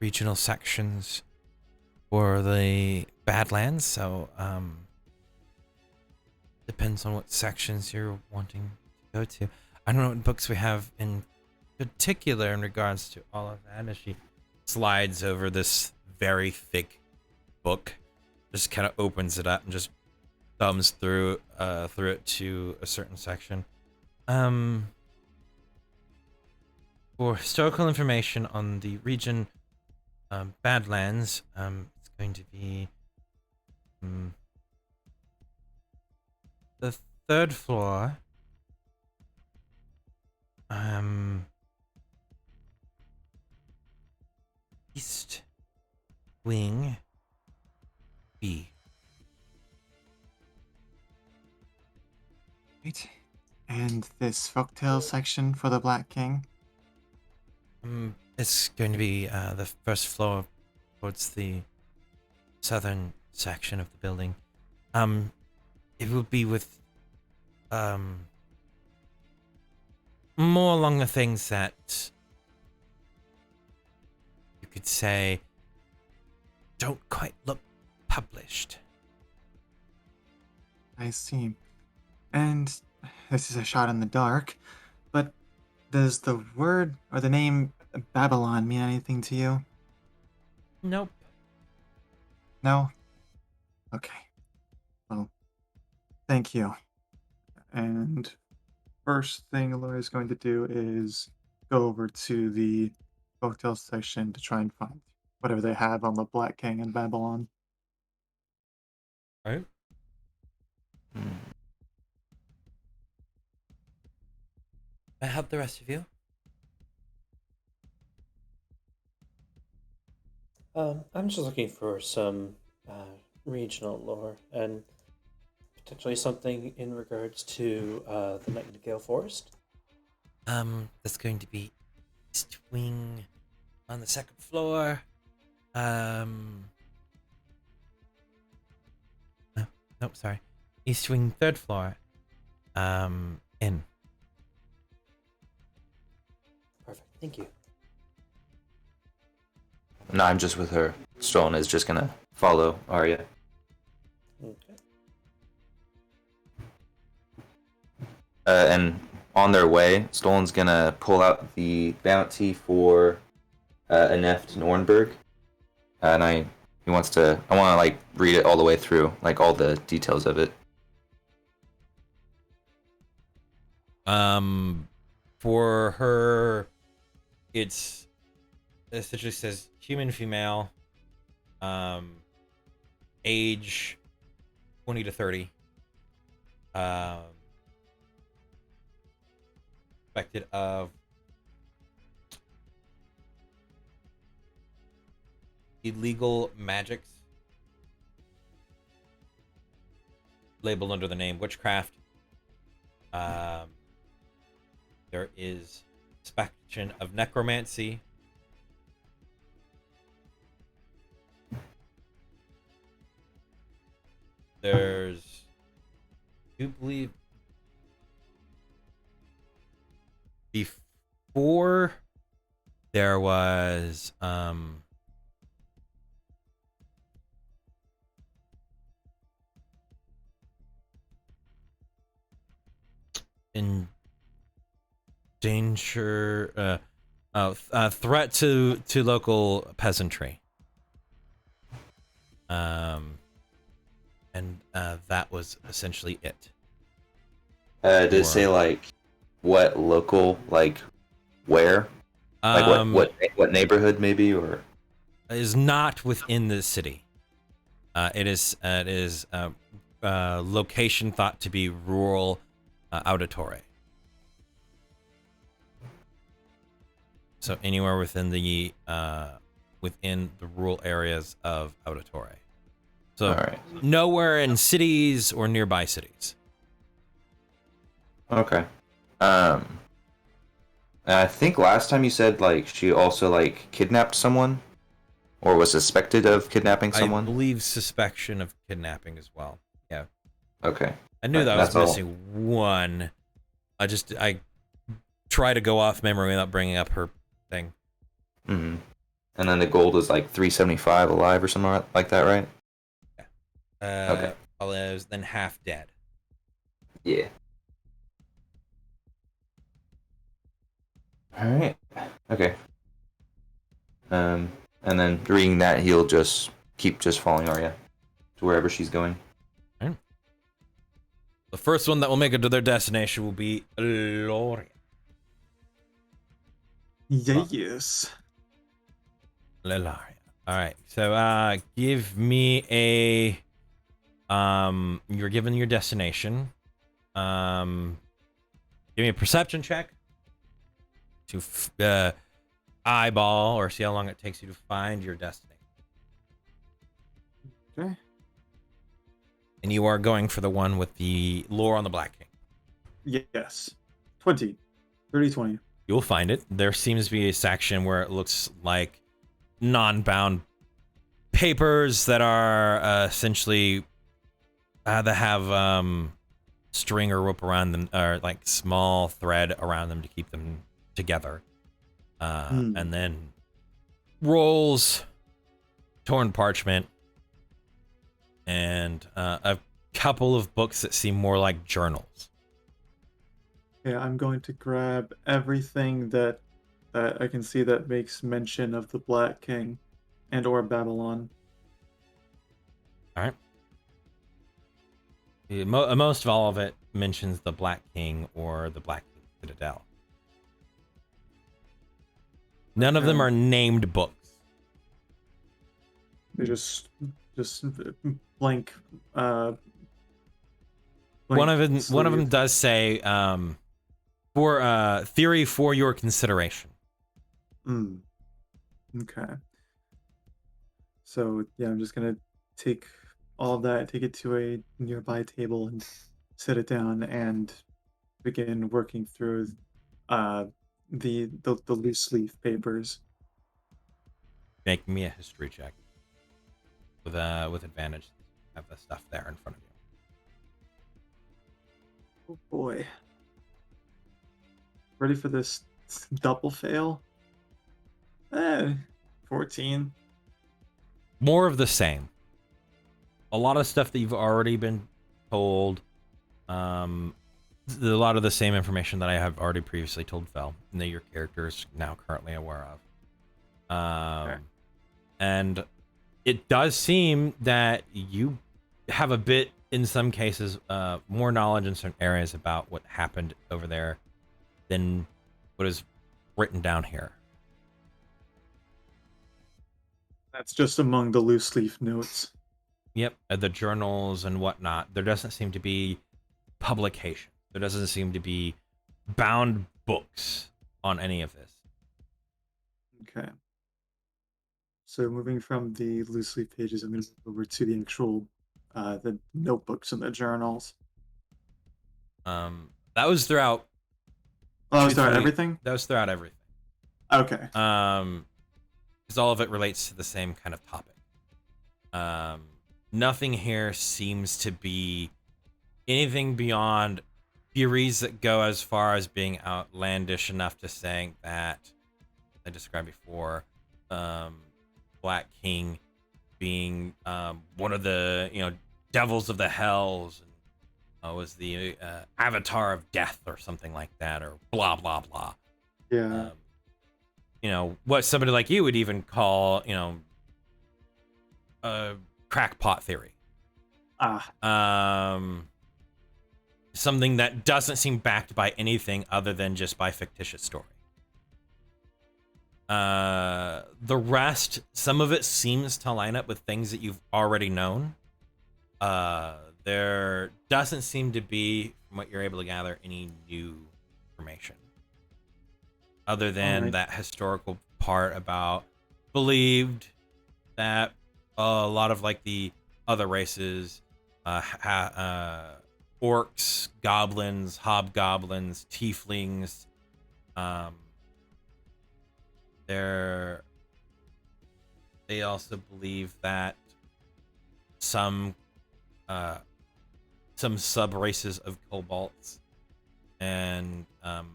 regional sections for the Badlands. So depends on what sections you're wanting to go to. I don't know what books we have in particular in regards to all of that. As she slides over this very thick book, just kind of opens it up and just thumbs through it to a certain section. For historical information on the region Badlands, it's going to be the third floor. East wing B. Right. And this folktale section for the Black King? It's going to be the first floor towards the southern section of the building. It will be with more along the things that you could say don't quite look published. I see. And this is a shot in the dark, but does the word or the name Babylon mean anything to you? Nope. No? Okay. Well, thank you. And first thing Laura's going to do is go over to the folktale section to try and find whatever they have on the Black King in Babylon. Right. I help the rest of you. I'm just looking for some regional lore and potentially something in regards to the Nightingale Forest. That's going to be East Wing on the second floor. Nope, sorry. East Wing, third floor. In. Perfect. Thank you. No, I'm just with her. Stolen is just gonna follow Arya. Okay. And on their way, Stolen's gonna pull out the bounty for Aneft Nornberg, and I want to like read it all the way through, like all the details of it. For her, it essentially says human female, age 20 to 30, expected of illegal magics, labeled under the name witchcraft. There is suspicion of necromancy. There's, I do believe, before there was in danger threat to local peasantry, and that was essentially it. Did it say like what local, like where, like what neighborhood maybe, or is not within the city. It is location thought to be rural Auditore. So anywhere within the rural areas of Auditore. So all right. Nowhere in cities or nearby cities. Okay. I think last time you said like she also like kidnapped someone, or was suspected of kidnapping someone. I believe suspicion of kidnapping as well. Yeah. Okay. I knew that I was That's all. missing one. I try to go off memory without bringing up her thing. Mm-hmm. And then the gold is like 375 alive or something like that, right? Okay. Olives, then half dead. Yeah. All right. Okay. And then reading that, he'll just keep following Arya to wherever she's going. Right. The first one that will make it to their destination will be Loria. Yes. Lilaria. All right. So, give me a. You're given your destination. Give me a perception check to eyeball or see how long it takes you to find your destination. Okay. And you are going for the one with the lore on the Black King. Yes. 20. 30, 20. You'll find it. There seems to be a section where it looks like non-bound papers that are essentially that have string or rope around them, or like small thread around them to keep them together, and then rolls, torn parchment, and a couple of books that seem more like journals. Yeah, I'm going to grab everything that I can see that makes mention of the Black King and or Babylon. All right. Most of all of it mentions the Black King or the Black King Citadel. None of them are named books. They just blank. One of them does say for theory for your consideration. Okay. So yeah, I'm just gonna take all of that, take it to a nearby table, and sit it down and begin working through the loose leaf papers. Make me a history check with advantage. Have the stuff there in front of you. Oh boy. Ready for this double fail? 14. More of the same. A lot of stuff that you've already been told. A lot of the same information that I have already previously told Fel, and that your character is now currently aware of. Okay. And it does seem that you have a bit, in some cases, more knowledge in certain areas about what happened over there than what is written down here. That's just among the loose leaf notes. Yep, the journals and whatnot. There doesn't seem to be publication. There doesn't seem to be bound books on any of this. Okay. So moving from the loose leaf pages, I'm going to move over to the actual the notebooks and the journals. That was throughout. Oh, sorry, everything? That was throughout everything. Okay. Because all of it relates to the same kind of topic. Nothing here seems to be anything beyond theories that go as far as being outlandish enough to saying that I described before, Black King being one of the devils of the hells, and was the avatar of death or something like that, or blah blah blah. Yeah. What somebody like you would even call a crackpot theory. Something that doesn't seem backed by anything other than just by fictitious story. The rest, some of it seems to line up with things that you've already known. There doesn't seem to be, from what you're able to gather, any new information. Other than that historical part about believed that a lot of like the other races, orcs, goblins, hobgoblins, tieflings, they also believe that some sub races of kobolds and some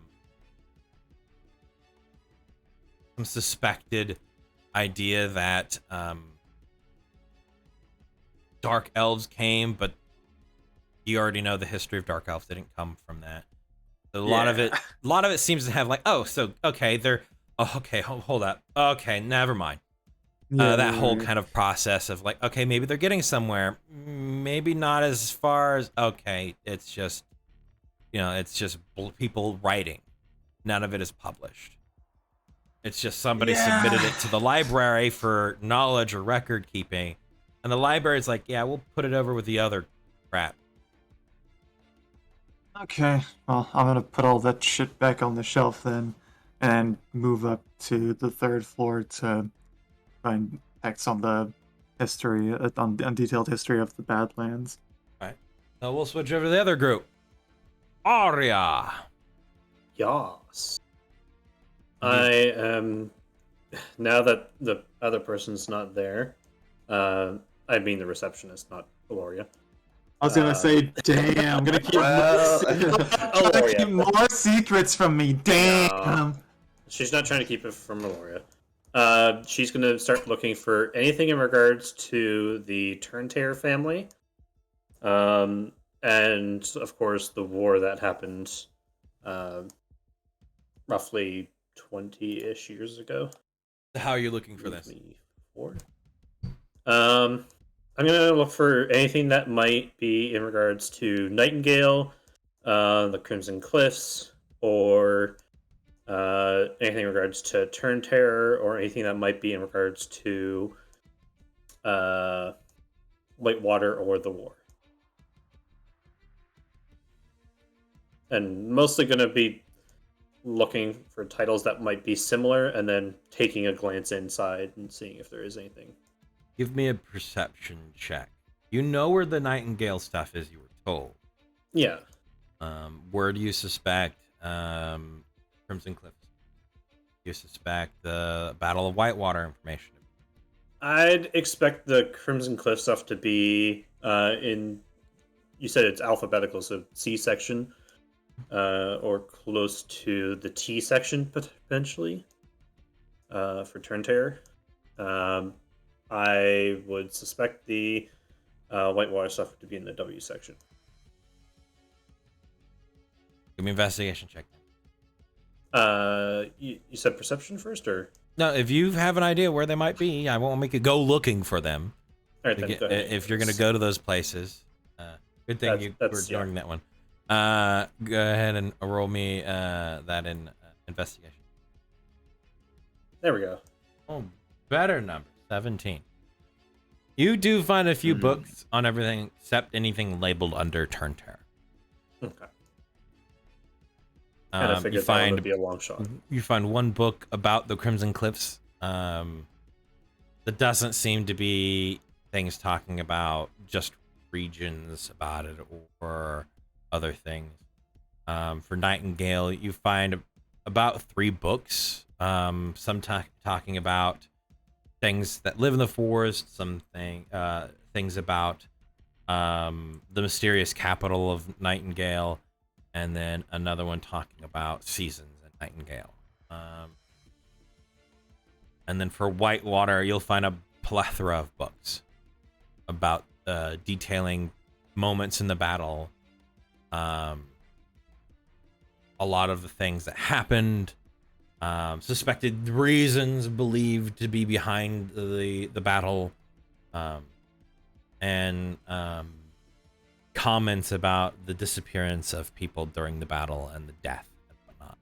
suspected idea that dark elves came, but you already know the history of dark elves didn't come from that. So a lot of it seems to have like, hold up, okay, never mind. That whole kind of process of like, okay, maybe they're getting somewhere, maybe not as far as, okay, it's just people writing. None of it is published. It's just somebody submitted it to the library for knowledge or record keeping, and the library's like, yeah, we'll put it over with the other crap. Okay, well, I'm gonna put all that shit back on the shelf then, and move up to the third floor to find texts on the history, on detailed history of the Badlands. All right. So we'll switch over to the other group. Arya. Yas. I am now that the other person's not there. I mean the receptionist, not Gloria. I was gonna say, damn, I'm gonna keep, Well- trying to keep more secrets from me. Damn. She's not trying to keep it from Meloria. She's going to start looking for anything in regards to the Turntear family. And, of course, the war that happened roughly 20-ish years ago. How are you looking for this? 24. I'm going to look for anything that might be in regards to Nightingale, the Crimson Cliffs, or anything in regards to Turn Terror, or anything that might be in regards to Whitewater or the war. And mostly going to be looking for titles that might be similar, and then taking a glance inside and seeing if there is anything. Give me a perception check. You know where the Nightingale stuff is, you were told. Yeah. Where do you suspect Crimson Cliffs? You suspect the Battle of Whitewater information? I'd expect the Crimson Cliff stuff to be in. You said it's alphabetical, so C section, or close to the T section potentially. For Turn Terror, I would suspect the Whitewater stuff to be in the W section. Give me an investigation check. You said perception first, or No, if you have an idea where they might be, I won't make you go looking for them. all right, then, go ahead. If you're going to go to those places, good thing you were ignoring that one. Go ahead and roll me that in investigation. There we go. Oh, better number, 17. You do find a few books on everything except anything labeled under Turn Terror. Okay. And I figured that would be a long shot. You find one book about the Crimson Cliffs. That doesn't seem to be things talking about just regions about it or other things. For Nightingale, you find about 3 books. Some talking about things that live in the forest. Some things about the mysterious capital of Nightingale. And then another one talking about seasons at Nightingale. And then for Whitewater, you'll find a plethora of books about detailing moments in the battle. A lot of the things that happened, suspected reasons believed to be behind the battle, and comments about the disappearance of people during the battle and the death and whatnot.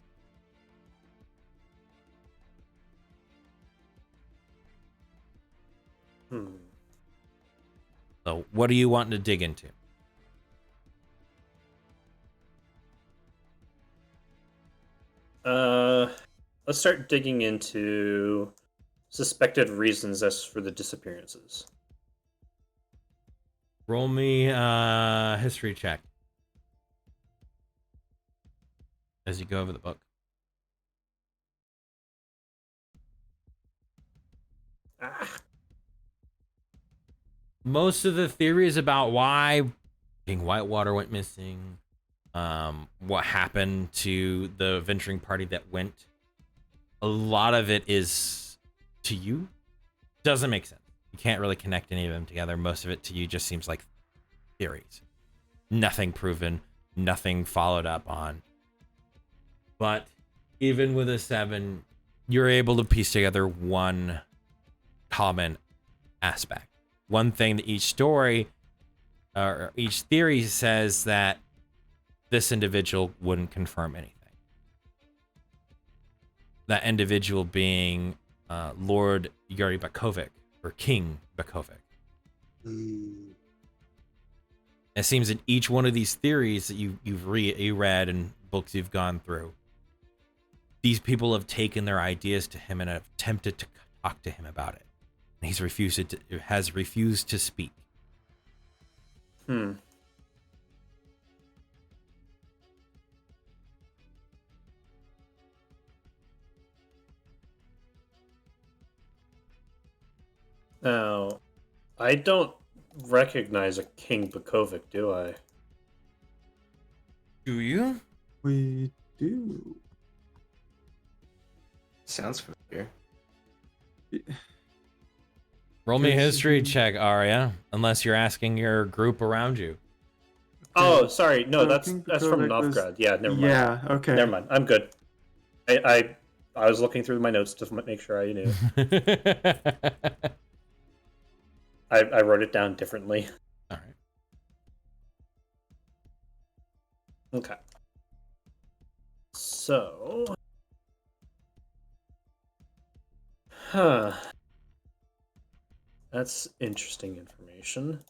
So, what are you wanting to dig into? Let's start digging into suspected reasons as for the disappearances. Roll me history check as you go over the book. Most of the theories about why King Whitewater went missing, what happened to the venturing party that went, a lot of it is to you doesn't make sense. You can't really connect any of them together. Most of it to you just seems like theories. Nothing proven, nothing followed up on. But even with a 7, you're able to piece together one common aspect. One thing that each story or each theory says that this individual wouldn't confirm anything. That individual being Lord Yuri Bakovic, or King Bakovic. It seems that each one of these theories that you've read and books you've gone through, these people have taken their ideas to him and have attempted to talk to him about it. And he's has refused to speak. Now, I don't recognize a King Bukovic, do I? Do you? We do. Sounds familiar. Roll me a Yes, history you- check, Arya, unless you're asking your group around you. Oh, sorry. No, So that's King from Bukovic was- Novgorod. Yeah, never mind. Yeah, okay. Never mind. I'm good. I was looking through my notes to make sure I knew. I wrote it down differently. All right. Okay. So, huh. That's interesting information.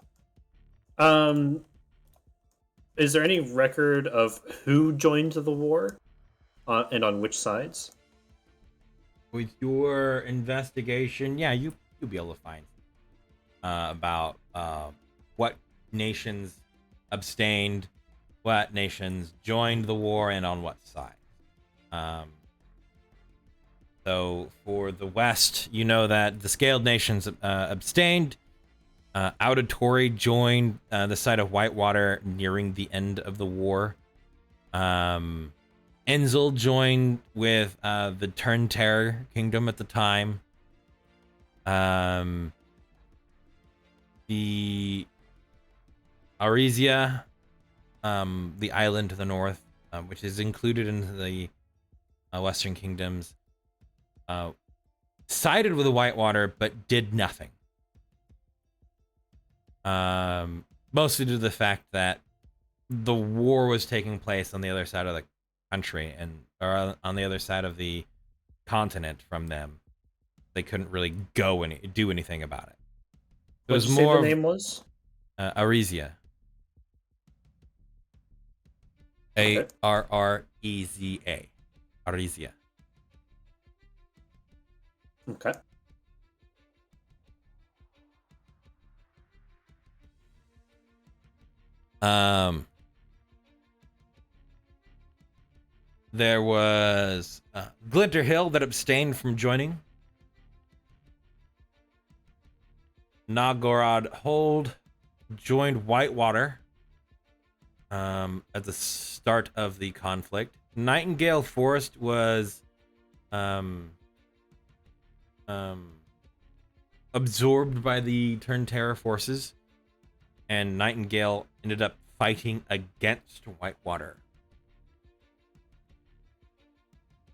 Is there any record of who joined the war, and on which sides? With your investigation, yeah, you'll be able to find about what nations abstained, what nations joined the war, and on what side. So for the West, you know that the scaled nations abstained. Auditory joined the side of Whitewater nearing the end of the war. Enzel joined with the Turn Terror Kingdom at the time. The Aresia, the island to the north, which is included in the Western Kingdoms, sided with the Whitewater but did nothing. Mostly due to the fact that the war was taking place on the other side of the country or on the other side of the continent from them. They couldn't really do anything about it. It What was did you say more the name was? Aresia. Okay. Arreza. Aresia. Okay. There was Glinter Hill that abstained from joining. Novgorod Hold joined Whitewater at the start of the conflict. Nightingale Forest was absorbed by the Turn Terror forces, and Nightingale ended up fighting against Whitewater.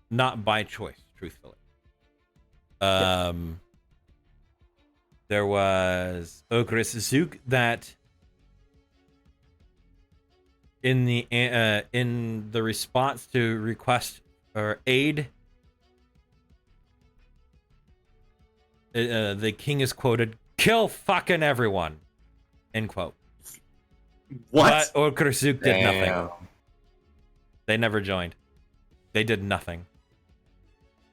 Not by choice, truthfully. There was Ogrisizuk that in the response to request or aid, the king is quoted, "Kill fucking everyone," end quote. What? But Ogrisizuk did nothing. Damn. They never joined. They did nothing.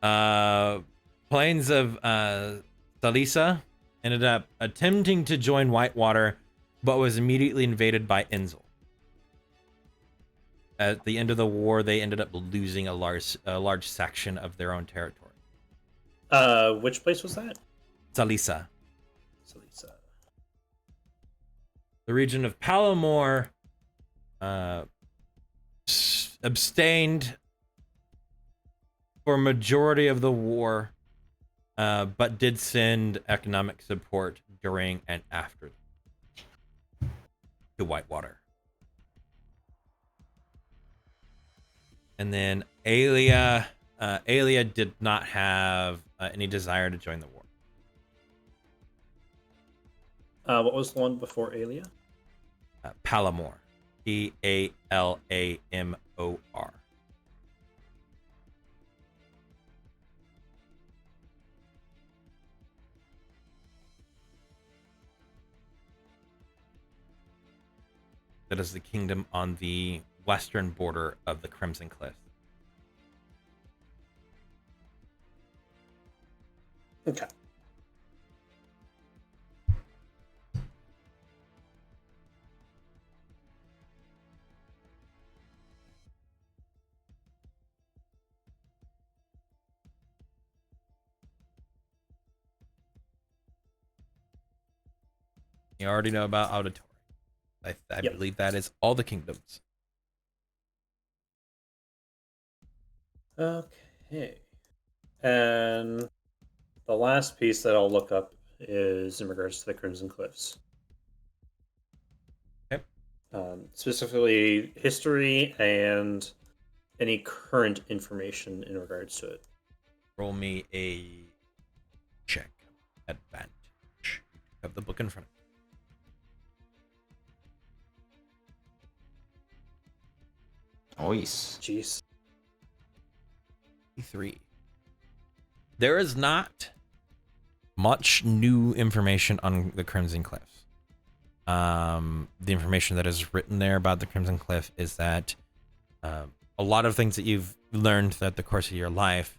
Plains of Salisa ended up attempting to join Whitewater, but was immediately invaded by Enzel. At the end of the war, they ended up losing a large section of their own territory. Which place was that? Salisa. Salisa. The region of Palomore abstained for majority of the war, but did send economic support during and after to Whitewater. And then Aelia did not have any desire to join the war. What was the one before Aelia? Palomore. Palamor. That is the kingdom on the western border of the Crimson Cliffs. Okay. You already know about auditory. I Yep. believe that is all the kingdoms. Okay. And the last piece that I'll look up is in regards to the Crimson Cliffs. Okay. Specifically, history and any current information in regards to it. Roll me a check advantage. You have the book in front of Nice. Jeez. you. 3. There is not much new information on the Crimson Cliffs. The information that is written there about the Crimson Cliff is that a lot of things that you've learned throughout the course of your life,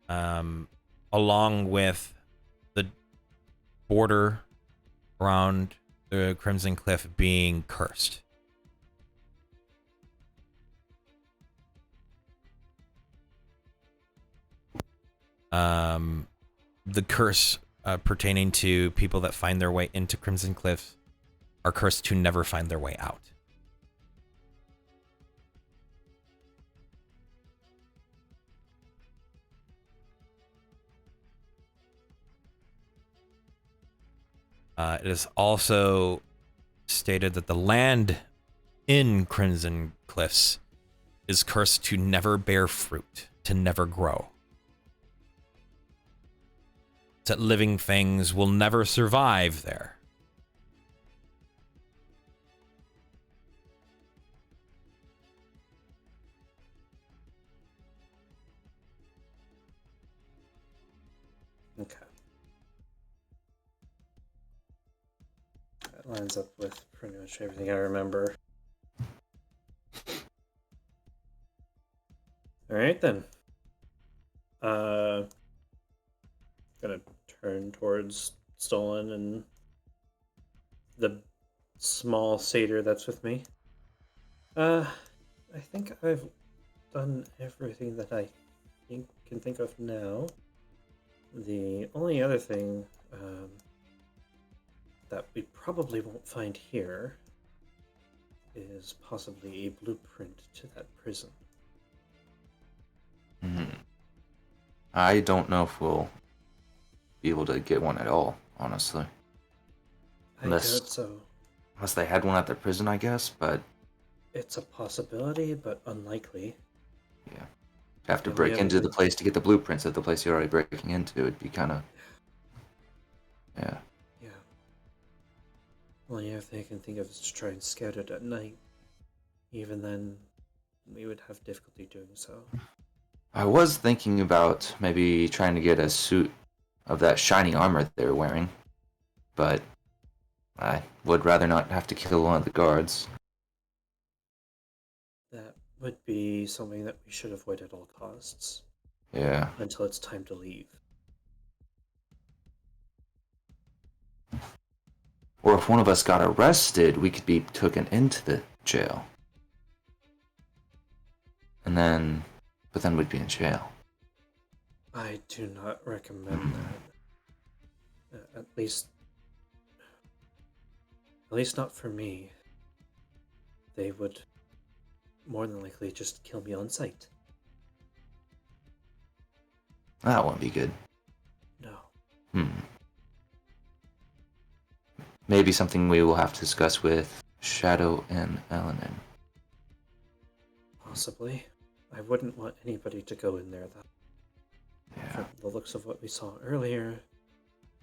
along with the border around the Crimson Cliff being cursed. The curse pertaining to people that find their way into Crimson Cliffs are cursed to never find their way out. It is also stated that the land in Crimson Cliffs is cursed to never bear fruit, to never grow. That living things will never survive there. Okay. That lines up with pretty much everything I remember. Alright then. Gonna turn towards Stolen and the small satyr that's with me. I think I've done everything that I can think of now. The only other thing that we probably won't find here is possibly a blueprint to that prison. I don't know if we'll be able to get one at all, honestly. I Unless- doubt so. Unless they had one at their prison, I guess, but It's a possibility, but unlikely. yeah. Have to Yeah, we break have into to- the place to get the blueprints at the place you're already breaking into. It'd be kind of... Yeah. Yeah. Only other thing I can think of is to try and scout it at night. Even then, we would have difficulty doing so. I was thinking about maybe trying to get a suit of that shiny armor they're wearing, but I would rather not have to kill one of the guards. That would be something that we should avoid at all costs Yeah. until it's time to leave. Or if one of us got arrested, we could be taken into the jail. But then we'd be in jail. I do not recommend that. At least not for me. They would more than likely just kill me on sight. That wouldn't be good. No. Maybe something we will have to discuss with Shadow and Eleanor. Possibly. I wouldn't want anybody to go in there, though. Yeah. From the looks of what we saw earlier,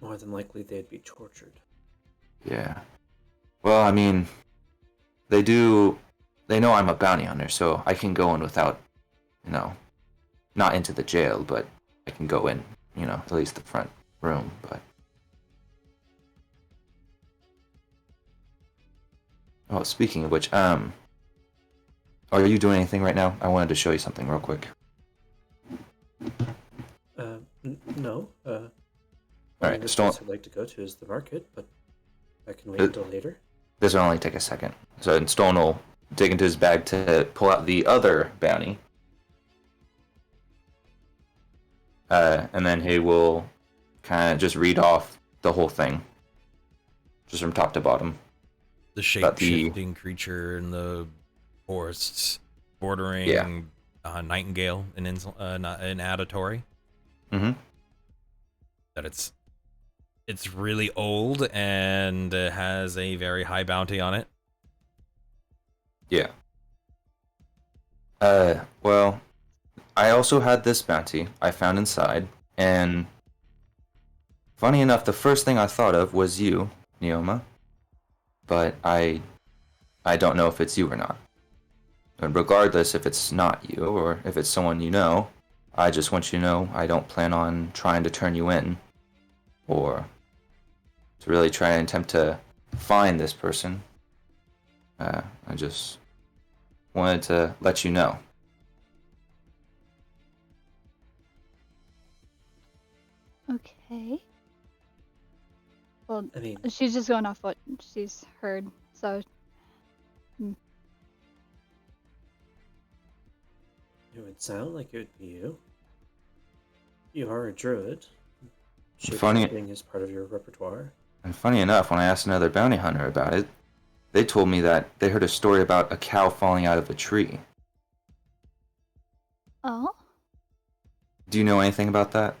more than likely they'd be tortured. Yeah. Well, I mean, they know I'm a bounty hunter, so I can go in without, not into the jail, but I can go in, at least the front room, but... Oh, speaking of which, are you doing anything right now? I wanted to show you something real quick. No. Alright, the Stone. place I'd like to go to is the market, but I can wait until later. This will only take a second. So Stone will dig into his bag to pull out the other bounty. And then he will kind of just read off the whole thing just from top to bottom. The But shape-shifting creature in the forests bordering Yeah. Nightingale in Auditory. Mm-hmm. That it's really old and has a very high bounty on it. Yeah. Well, I also had this bounty I found inside, and funny enough, the first thing I thought of was you, Neoma. But I don't know if it's you or not. And regardless if it's not you or if it's someone you know, I just want you to know I don't plan on trying to turn you in or to really try and attempt to find this person. I just wanted to let you know. Okay. Well, I mean, she's just going off what she's heard, so it would sound like it would be you. You are a druid. Funny- Shapeshifting is part of your repertoire. And funny enough, when I asked another bounty hunter about it, they told me that they heard a story about a cow falling out of a tree. oh, Do you know anything about that?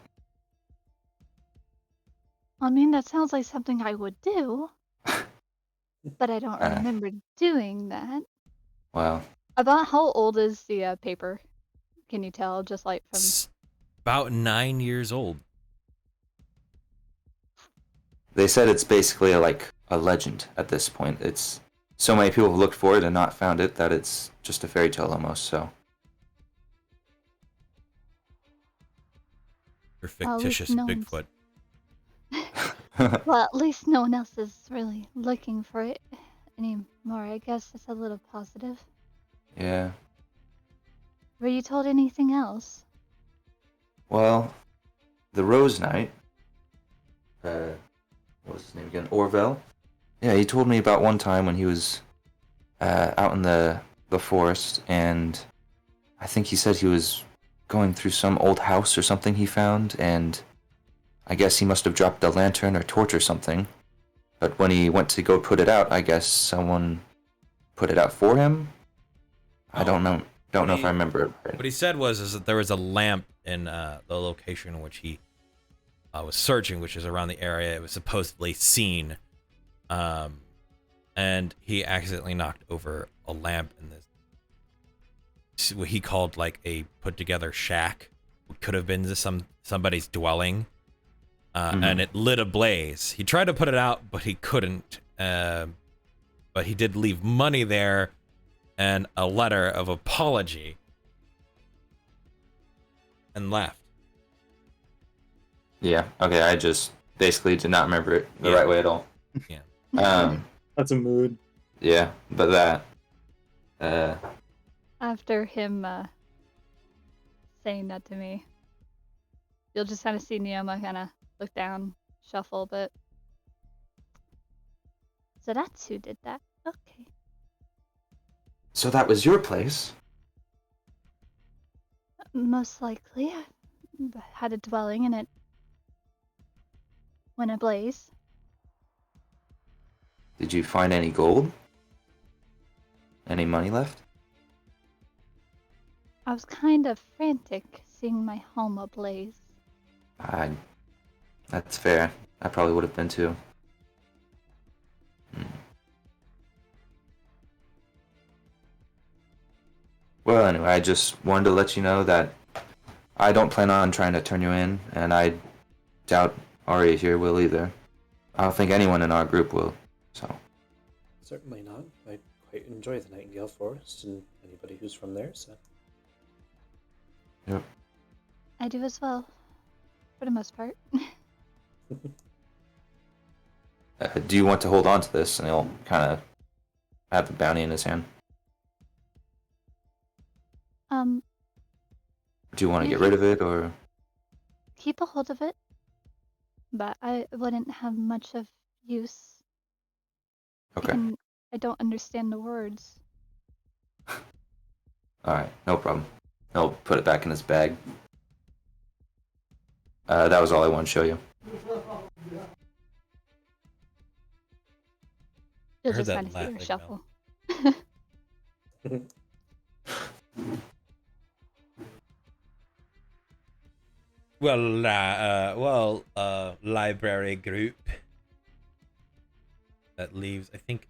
I mean that sounds like something I would do, but I don't remember doing that. Well, About how old is the paper? Can you tell just like from? It's about 9 years old. they said it's basically like a legend at this point. It's so many people have looked for it and not found it that it's just a fairy tale almost, so. Or Well, at least fictitious no one's- Bigfoot. Well, at least no one else is really looking for it anymore. I guess that's a little positive. Yeah. Were you told anything else? Well, the Rose Knight, what was his name again? Orville? Yeah, he told me about one time when he was out in the forest, and I think he said he was going through some old house or something he found, and I guess he must have dropped a lantern or torch or something. But when he went to go put it out, I guess someone put it out for him? I don't know. Don't know if I remember it right. What he said was that there was a lamp in the location in which he was searching, which is around the area it was supposedly seen. And he accidentally knocked over a lamp in this, what he called like a put together shack. It could have been somebody's dwelling. And it lit ablaze. He tried to put it out, but he couldn't. But he did leave money there and a letter of apology and left. Yeah, okay, I just basically did not remember it the Yeah. right way at all. Yeah. That's a mood. Yeah, but that, After him saying that to me, you'll just kind of see Neoma kind of look down, shuffle a bit. So that's who did that. Okay. so that was your place? Most likely. I had a dwelling and it went ablaze. Did you find any gold? Any money left? I was kind of frantic seeing my home ablaze. That's fair. I probably would have been too. Well, anyway, I just wanted to let you know that I don't plan on trying to turn you in, and I doubt Ari here will either. I don't think anyone in our group will, so. Certainly not. I quite enjoy the Nightingale Forest and anybody who's from there, so. Yep. I do as well, for the most part. Do you want to hold on to this, and he'll kind of have the bounty in his hand? Do you want to Yeah, get rid of it, or? Keep a hold of it, but I wouldn't have much of use. Okay. I don't understand the words. Alright, no problem. He'll put it back in his bag. That was all I wanted to show you. You'll heard just that kind of see her laughing shuffle. Library group. That leaves, I think,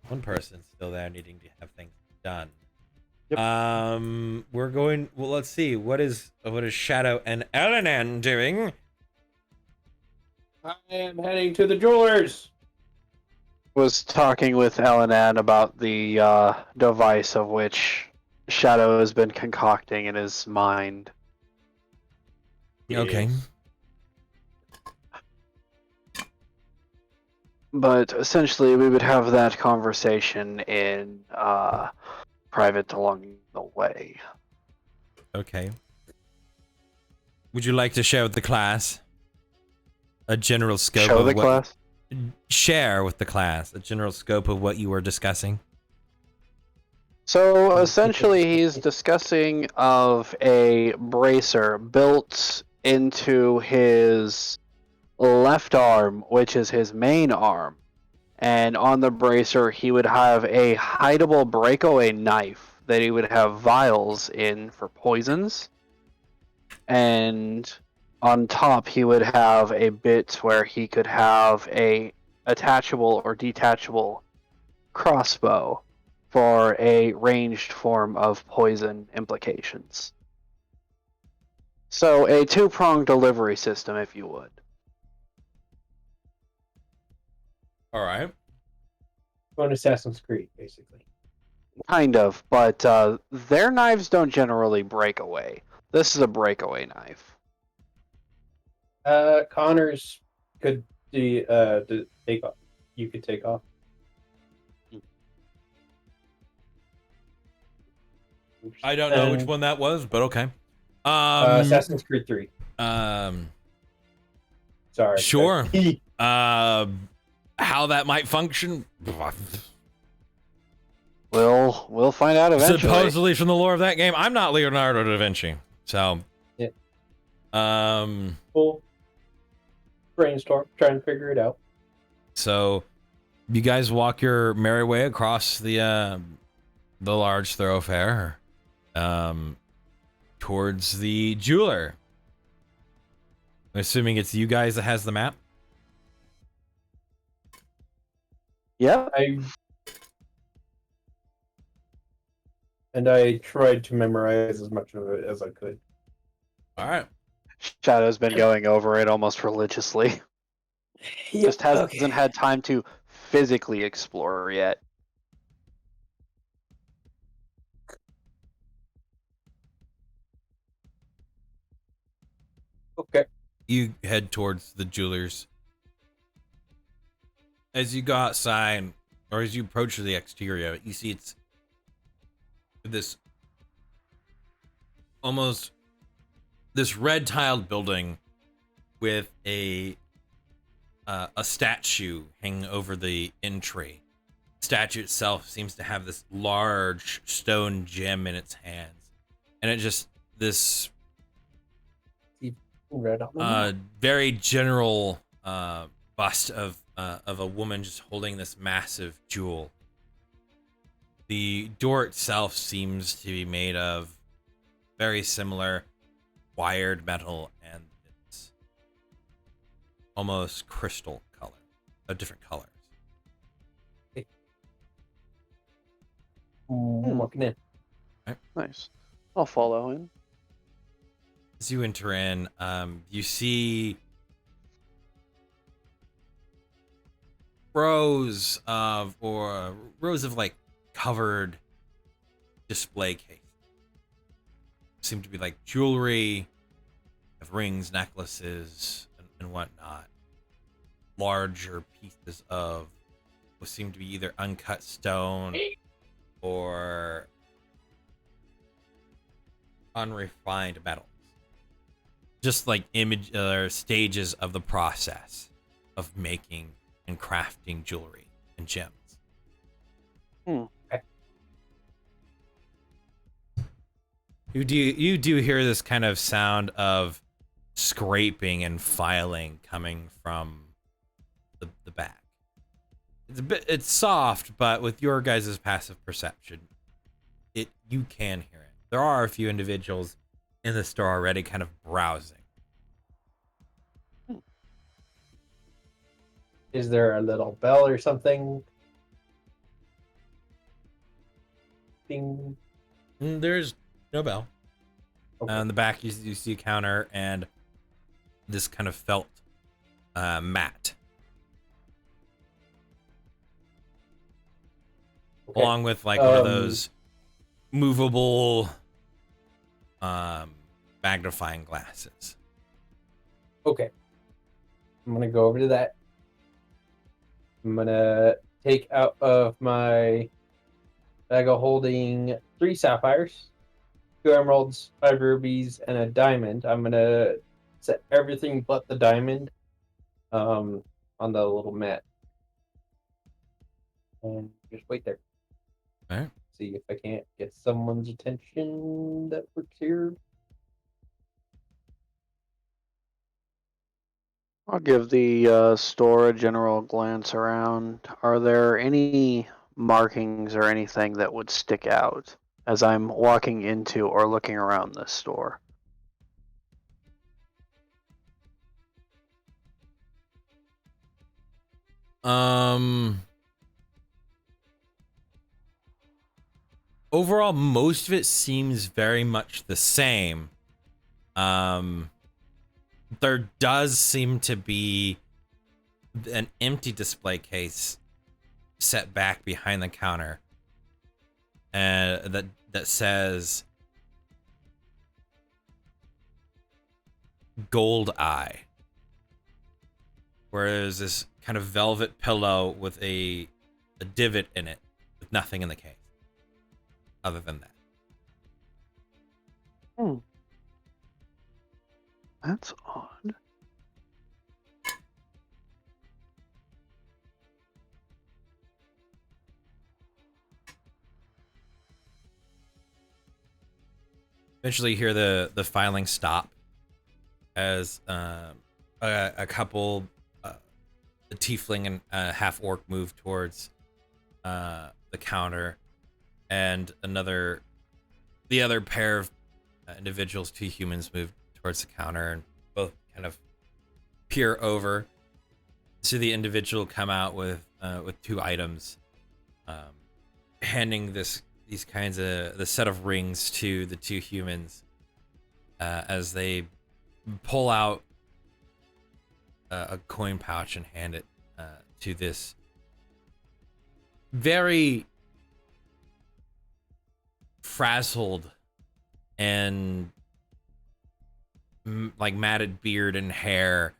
one person still there needing to have things done. Yep. We're going. Well, let's see. What is Shadow and Elenan doing? I am heading to the jewelers. Was talking with Elenan about the device of which Shadow has been concocting in his mind. Okay. Yes. But essentially, we would have that conversation in private along the way. Okay. Would you like to share with the class a general scope Show of the what class. share with the class a general scope of what you were discussing? So essentially, he's discussing of a bracer built into his left arm, which is his main arm. And on the bracer, he would have a hideable breakaway knife that he would have vials in for poisons. And on top, he would have a bit where he could have a attachable or detachable crossbow for a ranged form of poison implications. So a two-pronged delivery system, if you would. All right. On Assassin's Creed, basically. Kind of, but their knives don't generally break away. This is a breakaway knife. Connor's could take off. You could take off. I don't know which one that was, but okay. Assassin's Creed 3. Sorry. Sure. How that might function? We'll find out eventually. Supposedly from the lore of that game, I'm not Leonardo da Vinci, so. Yeah. We'll brainstorm, try and figure it out. So, you guys walk your merry way across the large thoroughfare, towards the jeweler. I'm assuming it's you guys that has the map. Yep. I tried to memorize as much of it as I could. All right. Shadow's been going over it almost religiously. Just hasn't had time to physically explore yet. Okay. You head towards the jeweler's. As you go outside, or as you approach the exterior, you see it's this almost this red tiled building with a statue hanging over the entry. The statue itself seems to have this large stone gem in its hands, and it just this very general bust of a woman just holding this massive jewel. The door itself seems to be made of very similar wired metal, and it's almost crystal color, of different colors. Walking in. Nice. I'll follow in. As you enter in, you see rows of like covered display cases. Seem to be like jewelry, of rings, necklaces, and whatnot. Larger pieces of what seem to be either uncut stone or unrefined metals. Just like image or stages of the process of making and crafting jewelry and gems. You do hear this kind of sound of scraping and filing coming from the back. it's soft, but with your guys' passive perception, you can hear it. There are a few individuals in the store already kind of browsing. Is there a little bell or something? Ding. There's no bell. Okay. On the back, you see a counter and this kind of felt mat. Okay. Along with like one of those movable magnifying glasses. Okay. I'm gonna go over to that. I'm gonna take out of my bag of holding 3 sapphires, 2 emeralds, 5 rubies, and a diamond. I'm gonna set everything but the diamond on the little mat. And just wait there. Alright. See if I can't get someone's attention that works here. I'll give the store a general glance around. Are there any markings or anything that would stick out as I'm walking into or looking around this store? Overall, most of it seems very much the same. There does seem to be an empty display case set back behind the counter, that says Gold Eye, where there's this kind of velvet pillow with a divot in it with nothing in the case other than that. That's odd. Eventually, you hear the filing stop as a couple, a tiefling and a half orc move towards the counter, and the other pair of individuals, 2 humans, move towards the counter, and both kind of peer over. See the individual come out with 2 items, handing these kinds of the set of rings to the 2 humans, as they pull out a coin pouch and hand it to this very frazzled and like matted beard and hair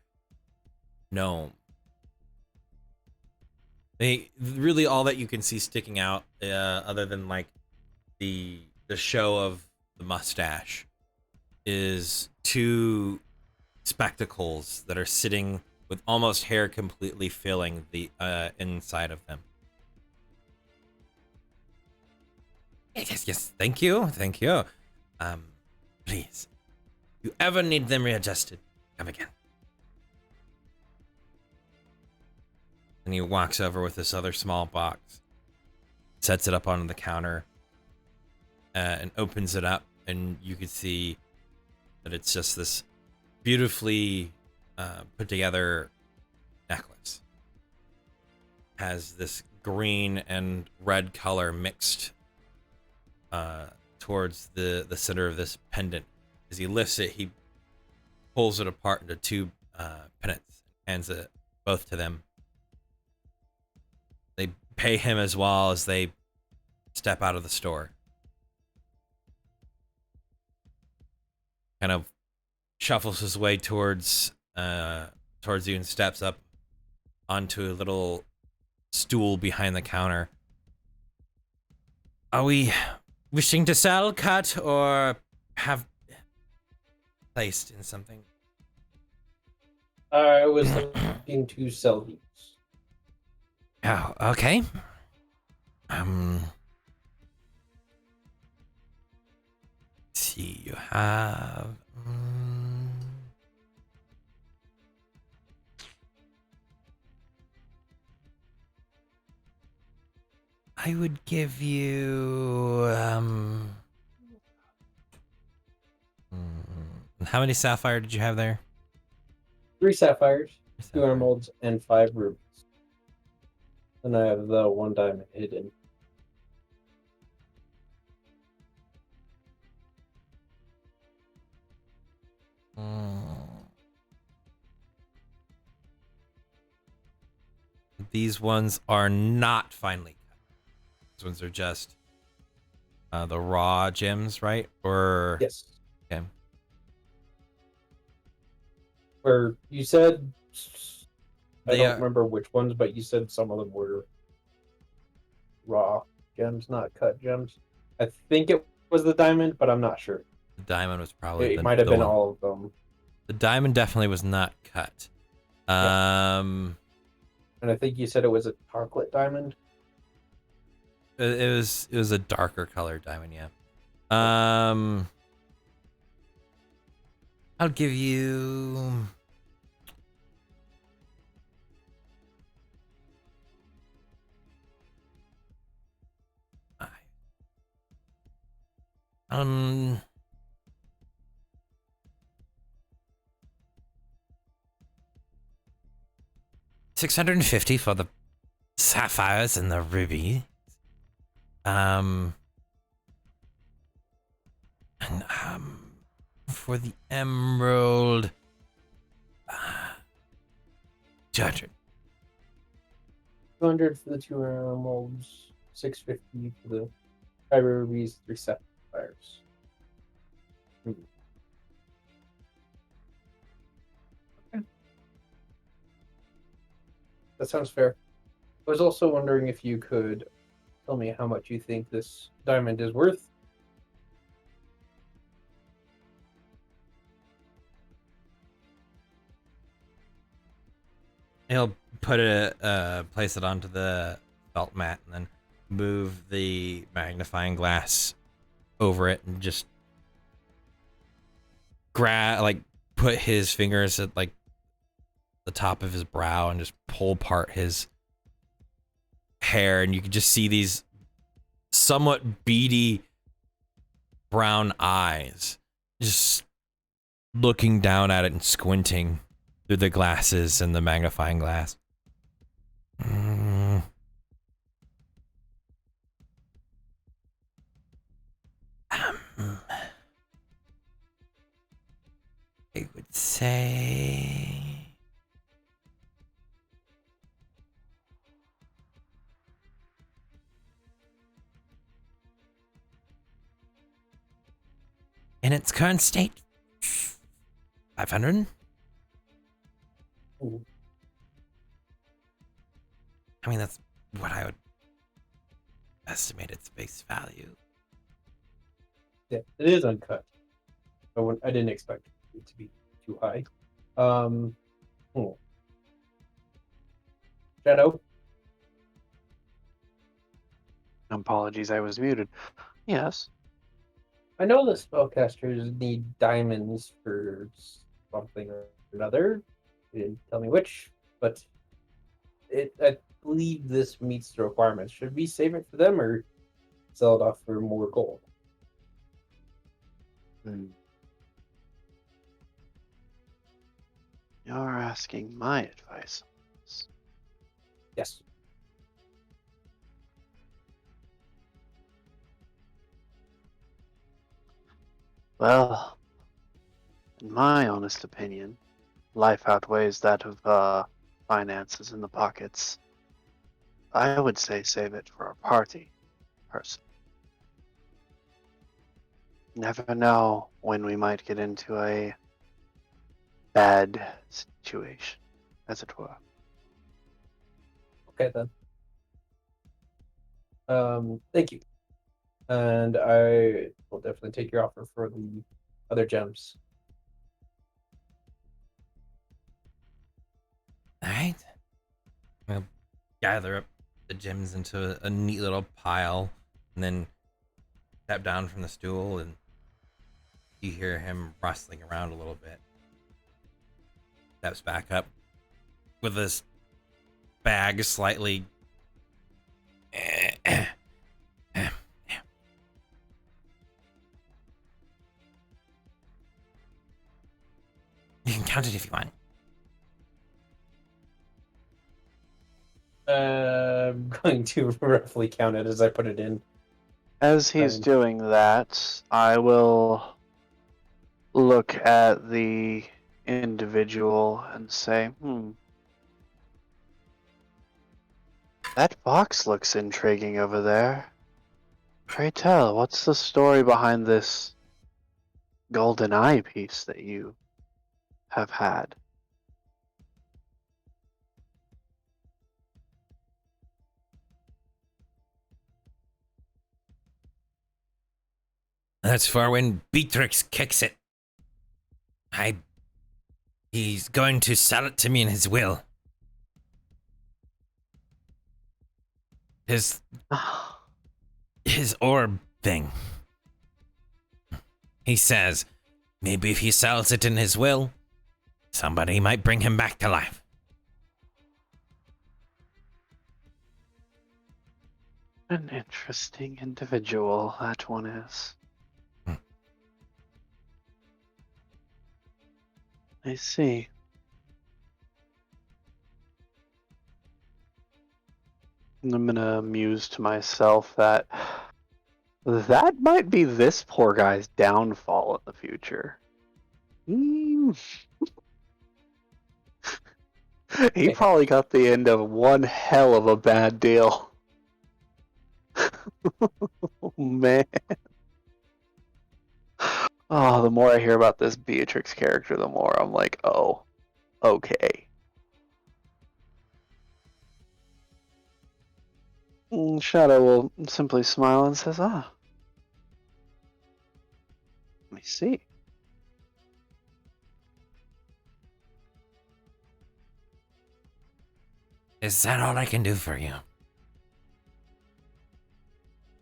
gnome. They really, all that you can see sticking out, other than like the show of the mustache, is 2 spectacles that are sitting with almost hair completely filling the inside of them. Yes, thank you. Please, if you ever need them readjusted, come again. And he walks over with this other small box, sets it up on the counter, and opens it up, and you can see that it's just this beautifully put together necklace. Has this green and red color mixed towards the center of this pendant. As he lifts it, he pulls it apart into 2 pennants, hands it both to them. They pay him as well as they step out of the store. Kind of shuffles his way towards you and steps up onto a little stool behind the counter. Are we wishing to sell, cut, or have placed in something? I was looking to sell these. Oh, okay. See, you have. I would give you how many sapphire did you have there? 3 sapphires, 2 Sapphire. emeralds, and 5 rubies. And I have the 1 diamond hidden. These ones are not finely cut. These ones are just the raw gems, right? Or Yes. okay. Or you said, I They don't are, remember which ones, but you said some of them were raw gems, not cut gems. I think it was the diamond, but I'm not sure. the diamond was probably It might have the been one. all of them. The diamond definitely was not cut. And I think you said it was a tarklet diamond. It was a darker colored diamond, yeah. I'll give you um 650 for the sapphires and the ruby. And for the emerald, 200. 200 for the 2 emeralds, 650 for the 5 rubies, 3 sapphires. Okay. That sounds fair. I was also wondering if you could tell me how much you think this diamond is worth. He'll put it, place it onto the felt mat, and then move the magnifying glass over it, and just put his fingers at like the top of his brow, and just pull apart his hair, and you can just see these somewhat beady brown eyes just looking down at it and squinting through the glasses and the magnifying glass. I would say in its current state, 500. Ooh. I mean, that's what I would estimate its base value. Yeah, it is uncut. I didn't expect it to be too high. Shadow? Apologies, I was muted. Yes. I know that spellcasters need diamonds for something or another. You didn't tell me which, but I believe this meets the requirements. Should we save it for them or sell it off for more gold? You're asking my advice. Yes. Well, in my honest opinion, life outweighs that of finances in the pockets. I would say save it for a party, person. Never know when we might get into a bad situation, as it were. Okay then. Thank you. And I will definitely take your offer for the other gems. All right. I'll gather up the gems into a neat little pile, and then step down from the stool, and you hear him rustling around a little bit. Steps back up with his bag slightly count it if you want. I'm going to roughly count it as I put it in. As he's Fine. doing that, I will look at the individual and say, that box looks intriguing over there. Pray tell, what's the story behind this golden eye piece that you have had? That's for when Beatrix kicks it. He's going to sell it to me in his will. His orb thing. He says maybe if he sells it in his will, somebody might bring him back to life. An interesting individual, that one is. I see. I'm gonna muse to myself that might be this poor guy's downfall in the future. He probably got the end of one hell of a bad deal. Oh, man. Oh, the more I hear about this Beatrix character, the more I'm like, oh, okay. Shadow will simply smile and says, let me see. Is that all I can do for you?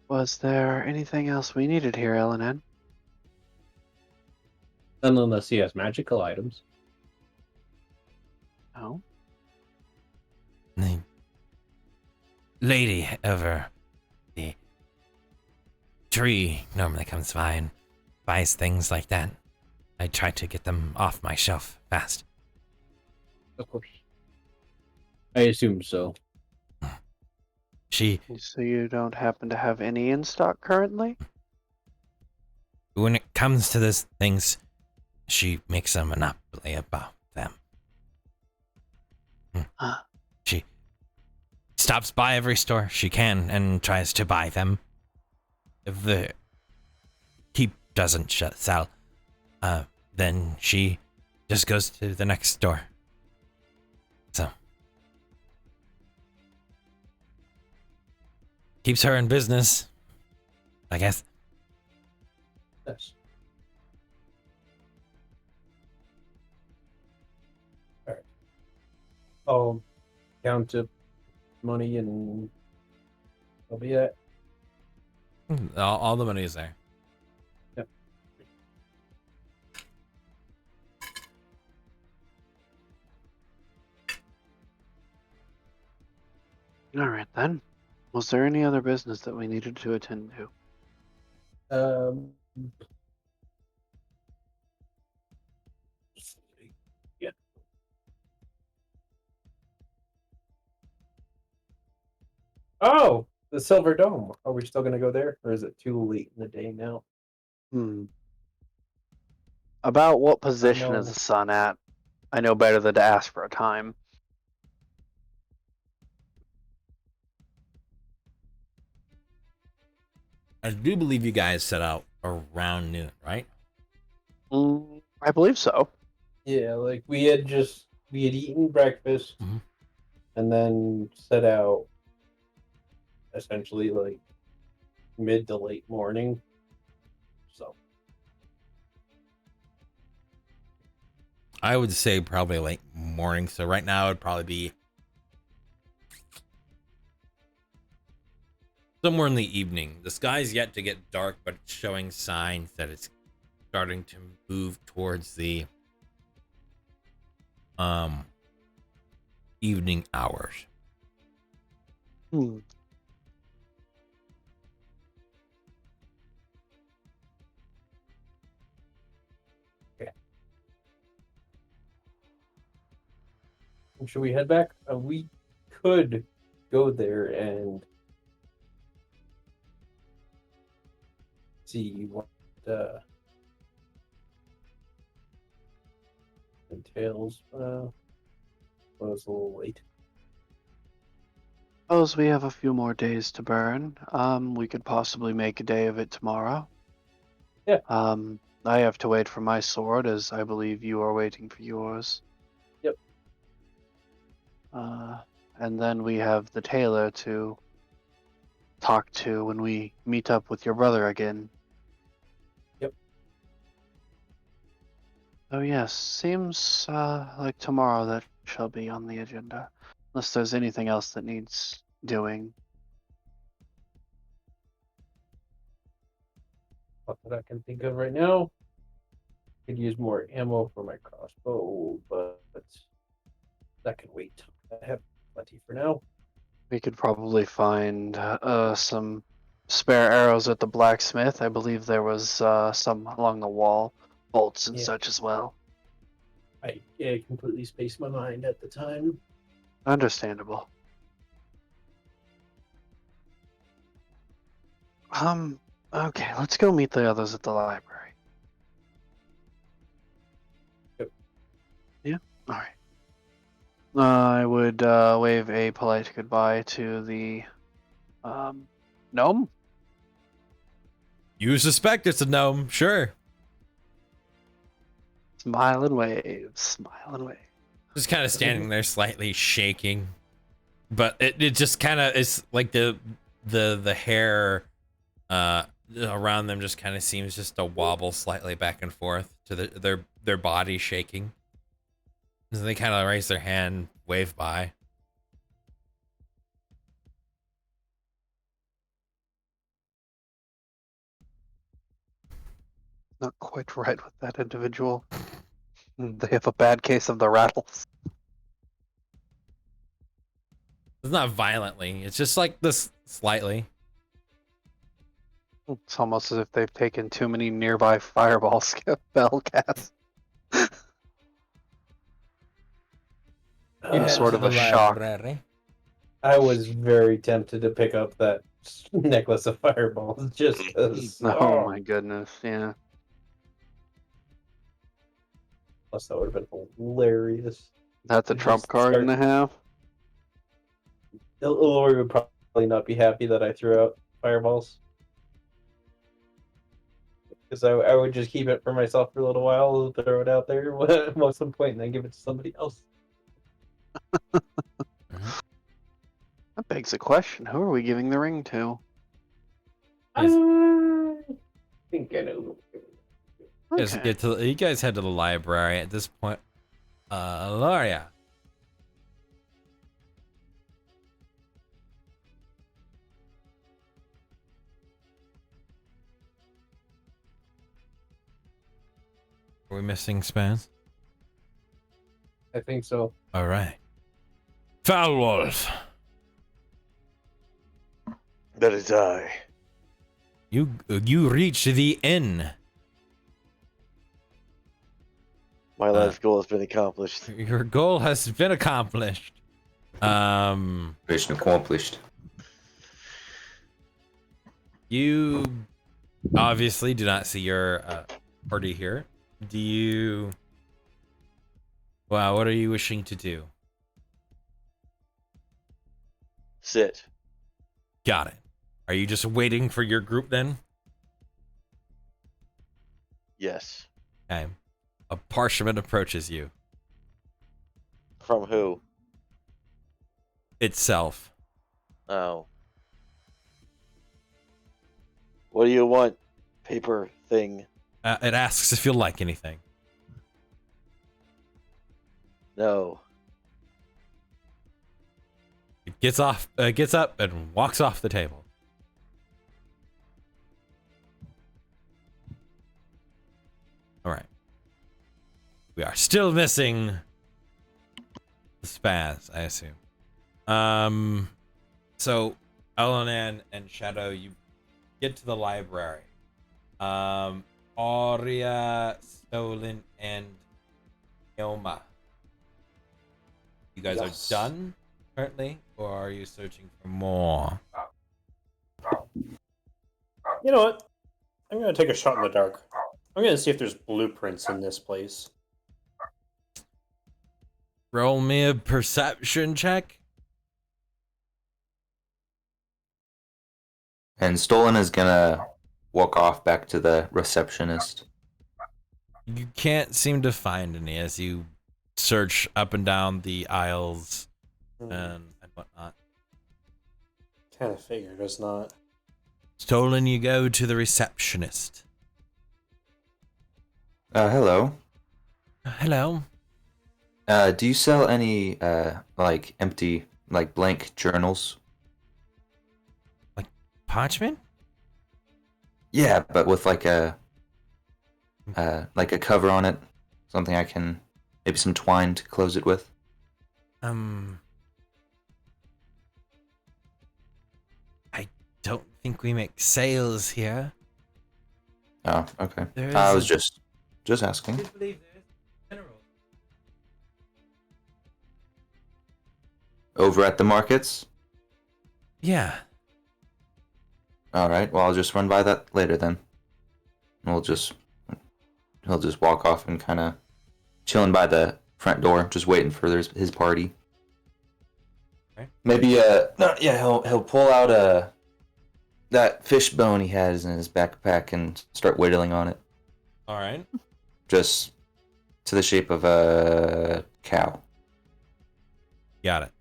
Was there anything else we needed here, Ellen? Unless he has magical items. No. The lady over the tree normally comes by and buys things like that. I try to get them off my shelf fast. Of course. I assume so. So you don't happen to have any in stock currently? When it comes to those things, she makes a monopoly about them. She stops by every store she can and tries to buy them. If the keep doesn't sell, then she just goes to the next store. So keeps her in business, I guess. Yes. Alright. I'll count up money and that'll be it. All the money is there. Yep. Alright then. Was there any other business that we needed to attend to? Yeah. Oh, the Silver Dome. Are we still gonna go there, or is it too late in the day now? About what position know. is the sun at? I know better than to ask for a time. I do believe you guys set out around noon, right? I believe so. Yeah, like we had eaten breakfast Mhm. and then set out essentially like mid to late morning. So I would say probably late morning. So right now it'd probably be somewhere in the evening. The sky's yet to get dark, but it's showing signs that it's starting to move towards the evening hours. should we head back? We could go there and see what entails. Was a little late. Suppose we have a few more days to burn. We could possibly make a day of it tomorrow. Yeah. I have to wait for my sword, as I believe you are waiting for yours. Yep. And then we have the tailor to talk to when we meet up with your brother again. Yep. Oh yes, seems like tomorrow that shall be on the agenda. Unless there's anything else that needs doing. Not that I can think of right now. Could use more ammo for my crossbow, but that can wait. I have plenty for now. We could probably find some spare arrows at the blacksmith. I believe there was some along the wall, bolts and Yeah. such as well. I completely spaced my mind at the time. Understandable. Okay, let's go meet the others at the library. Yep. Yeah? Alright. I would wave a polite goodbye to the gnome. You suspect it's a gnome, sure. Smile and wave, smile and wave. Just kind of standing there, slightly shaking, but it just kind of is like the hair around them just kind of seems just to wobble slightly back and forth to their body shaking. So they kind of raise their hand, wave by. Not quite right with that individual. They have a bad case of the rattles. It's not violently. It's just like this slightly. It's almost as if they've taken too many nearby fireball spell casts. Sort of a shock. I was very tempted to pick up that necklace of fireballs just because. Oh my goodness, yeah. Plus, that would have been hilarious. That's a You trump just card start- and a half. Ilori would probably not be happy that I threw out fireballs. Because I would just keep it for myself for a little while, throw it out there at some point, and then give it to somebody else. That begs a question. Who are we giving the ring to? I think I know. You guys head to the library at this point. Loria. Are we missing spans? I think so. All right. Foul Wolf. That is I. You reach the inn. My life goal has been accomplished. Your goal has been accomplished. Mission accomplished. You obviously do not see your party here. Do you? Wow, what are you wishing to do? Sit. Got it. Are you just waiting for your group then? Yes. Okay. A parchment approaches you. From who? Itself. Oh. What do you want, paper thing? It asks if you'll like anything. No. It gets up and walks off the table. All right. We are still missing the spaz, I assume. So Elonan and Shadow, you get to the library. Aurea, Stolen, and Yoma. You guys Yes. are done currently, or are you searching for more? You know what? I'm gonna take a shot in the dark. I'm gonna see if there's blueprints in this place. Roll me a perception check. And Stolen is gonna walk off back to the receptionist. You can't seem to find any as you search up and down the aisles and whatnot. Kind of figured it's not. Stolen, you go to the receptionist. Hello. Hello. Do you sell any like empty, like blank journals? Parchment? Yeah, but with like a cover on it, something I can maybe some twine to close it with. I don't think we make sales here. Oh, okay. There I is was a- just asking. believe there is general. Over at the markets. Yeah. All right. Well, I'll just run by that later then. He'll just walk off and kind of chilling by the front door, just waiting for his party. Okay. Maybe no, yeah, he'll pull out that fish bone he has in his backpack and start whittling on it, All right. just to the shape of a cow. Got it.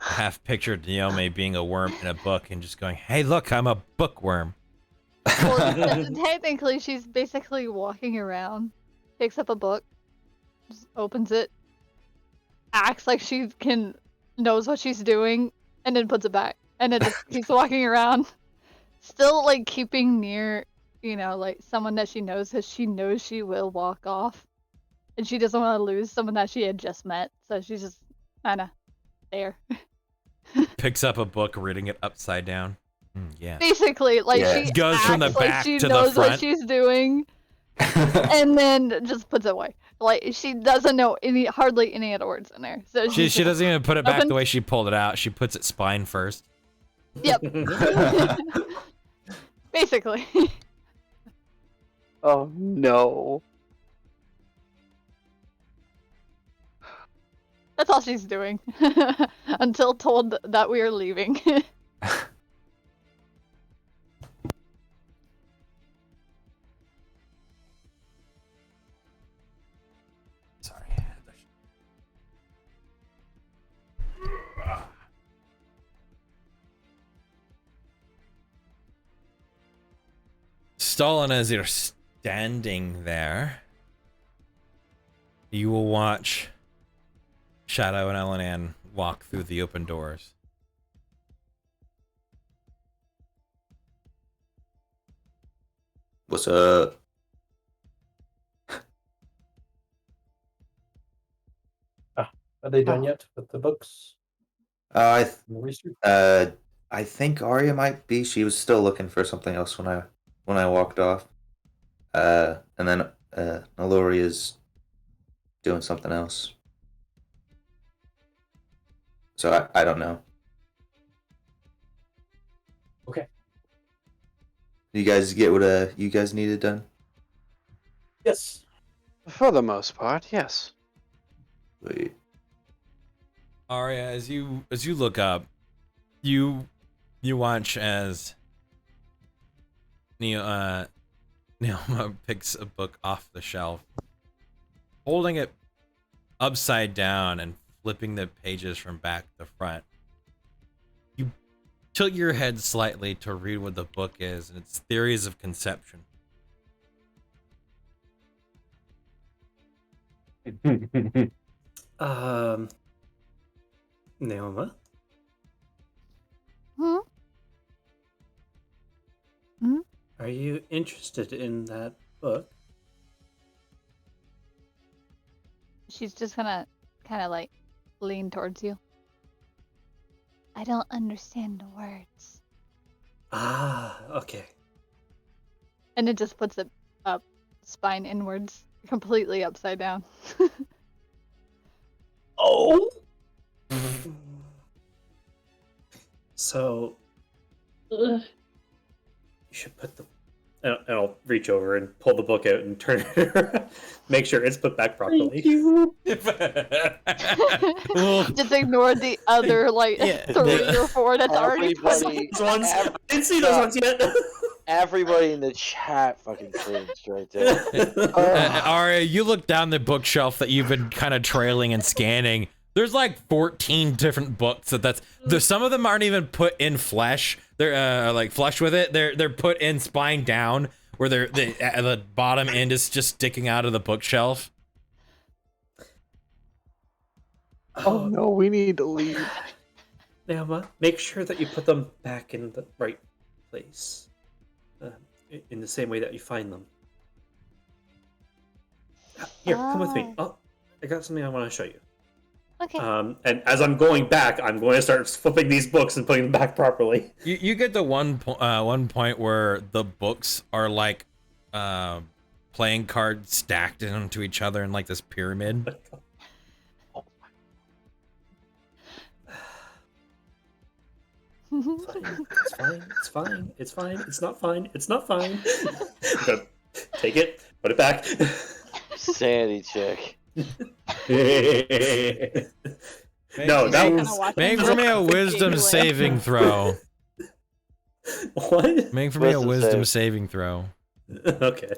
I half pictured Naomi being a worm in a book and just going, "Hey, look, I'm a bookworm." Well, technically, she's basically walking around, picks up a book, just opens it, acts like she knows what she's doing, and then puts it back, and then just keeps walking around, still like keeping near, like someone that she knows, because she knows she will walk off, and she doesn't want to lose someone that she had just met, so she's just kind of there. Picks up a book, reading it upside down. Yeah. Basically, like Yeah. she Goes from the acts like back she to the knows what front. she's doing, and then just puts it away. Like she doesn't know hardly any of the words in there. So She she's doesn't even put it back open- the way she pulled it out. She puts it spine first. Yep. Basically. Oh no. That's all she's doing. Until told that we are leaving. Sorry. Stalin, as you're standing there, you will watch Shadow and Elenan walk through the open doors. What's up? Are they done yet with the books I and the research? I think Arya might be. She was still looking for something else when I walked off. And then Nalori is doing something else. So I don't know. Okay. You guys get what you guys needed done? Yes. For the most part, yes. Wait. Arya, as you look up, you watch as Neoma picks a book off the shelf, holding it upside down and flipping the pages from back to front. You tilt your head slightly to read what the book is, and it's Theories of Conception. Naoma? Hmm? Hmm? Are you interested in that book? She's just gonna kind of like lean towards you. I don't understand the words. Ah, okay. And it just puts it up, spine inwards, completely upside down. Oh. So, you should put the. And I'll reach over and pull the book out and turn it around. Make sure it's put back properly. Well, Just ignore the other like Yeah, 3 or 4 that's already Everybody, Those ones. I ev- didn't see those yeah. ones yet. everybody in the chat fucking cringed right there. Aria, you look down the bookshelf that you've been kind of trailing and scanning. There's like 14 different books some of them aren't even put in flesh. They're like flush with it. They're put in spine down, where the bottom end is just sticking out of the bookshelf. Oh no, we need to leave. Naoma, make sure that you put them back in the right place, in the same way that you find them. Here, come with me. Oh, I got something I want to show you. Okay. And as I'm going back, I'm going to start flipping these books and putting them back properly. You get to one point where the books are like playing cards stacked into each other in like this pyramid. It's fine. It's fine. It's fine. It's not fine. It's not fine. Take it. Put it back. Sanity check. No, that was. Make for me a wisdom saving throw. What? Make for me a Wisdom wisdom save. saving throw. Okay.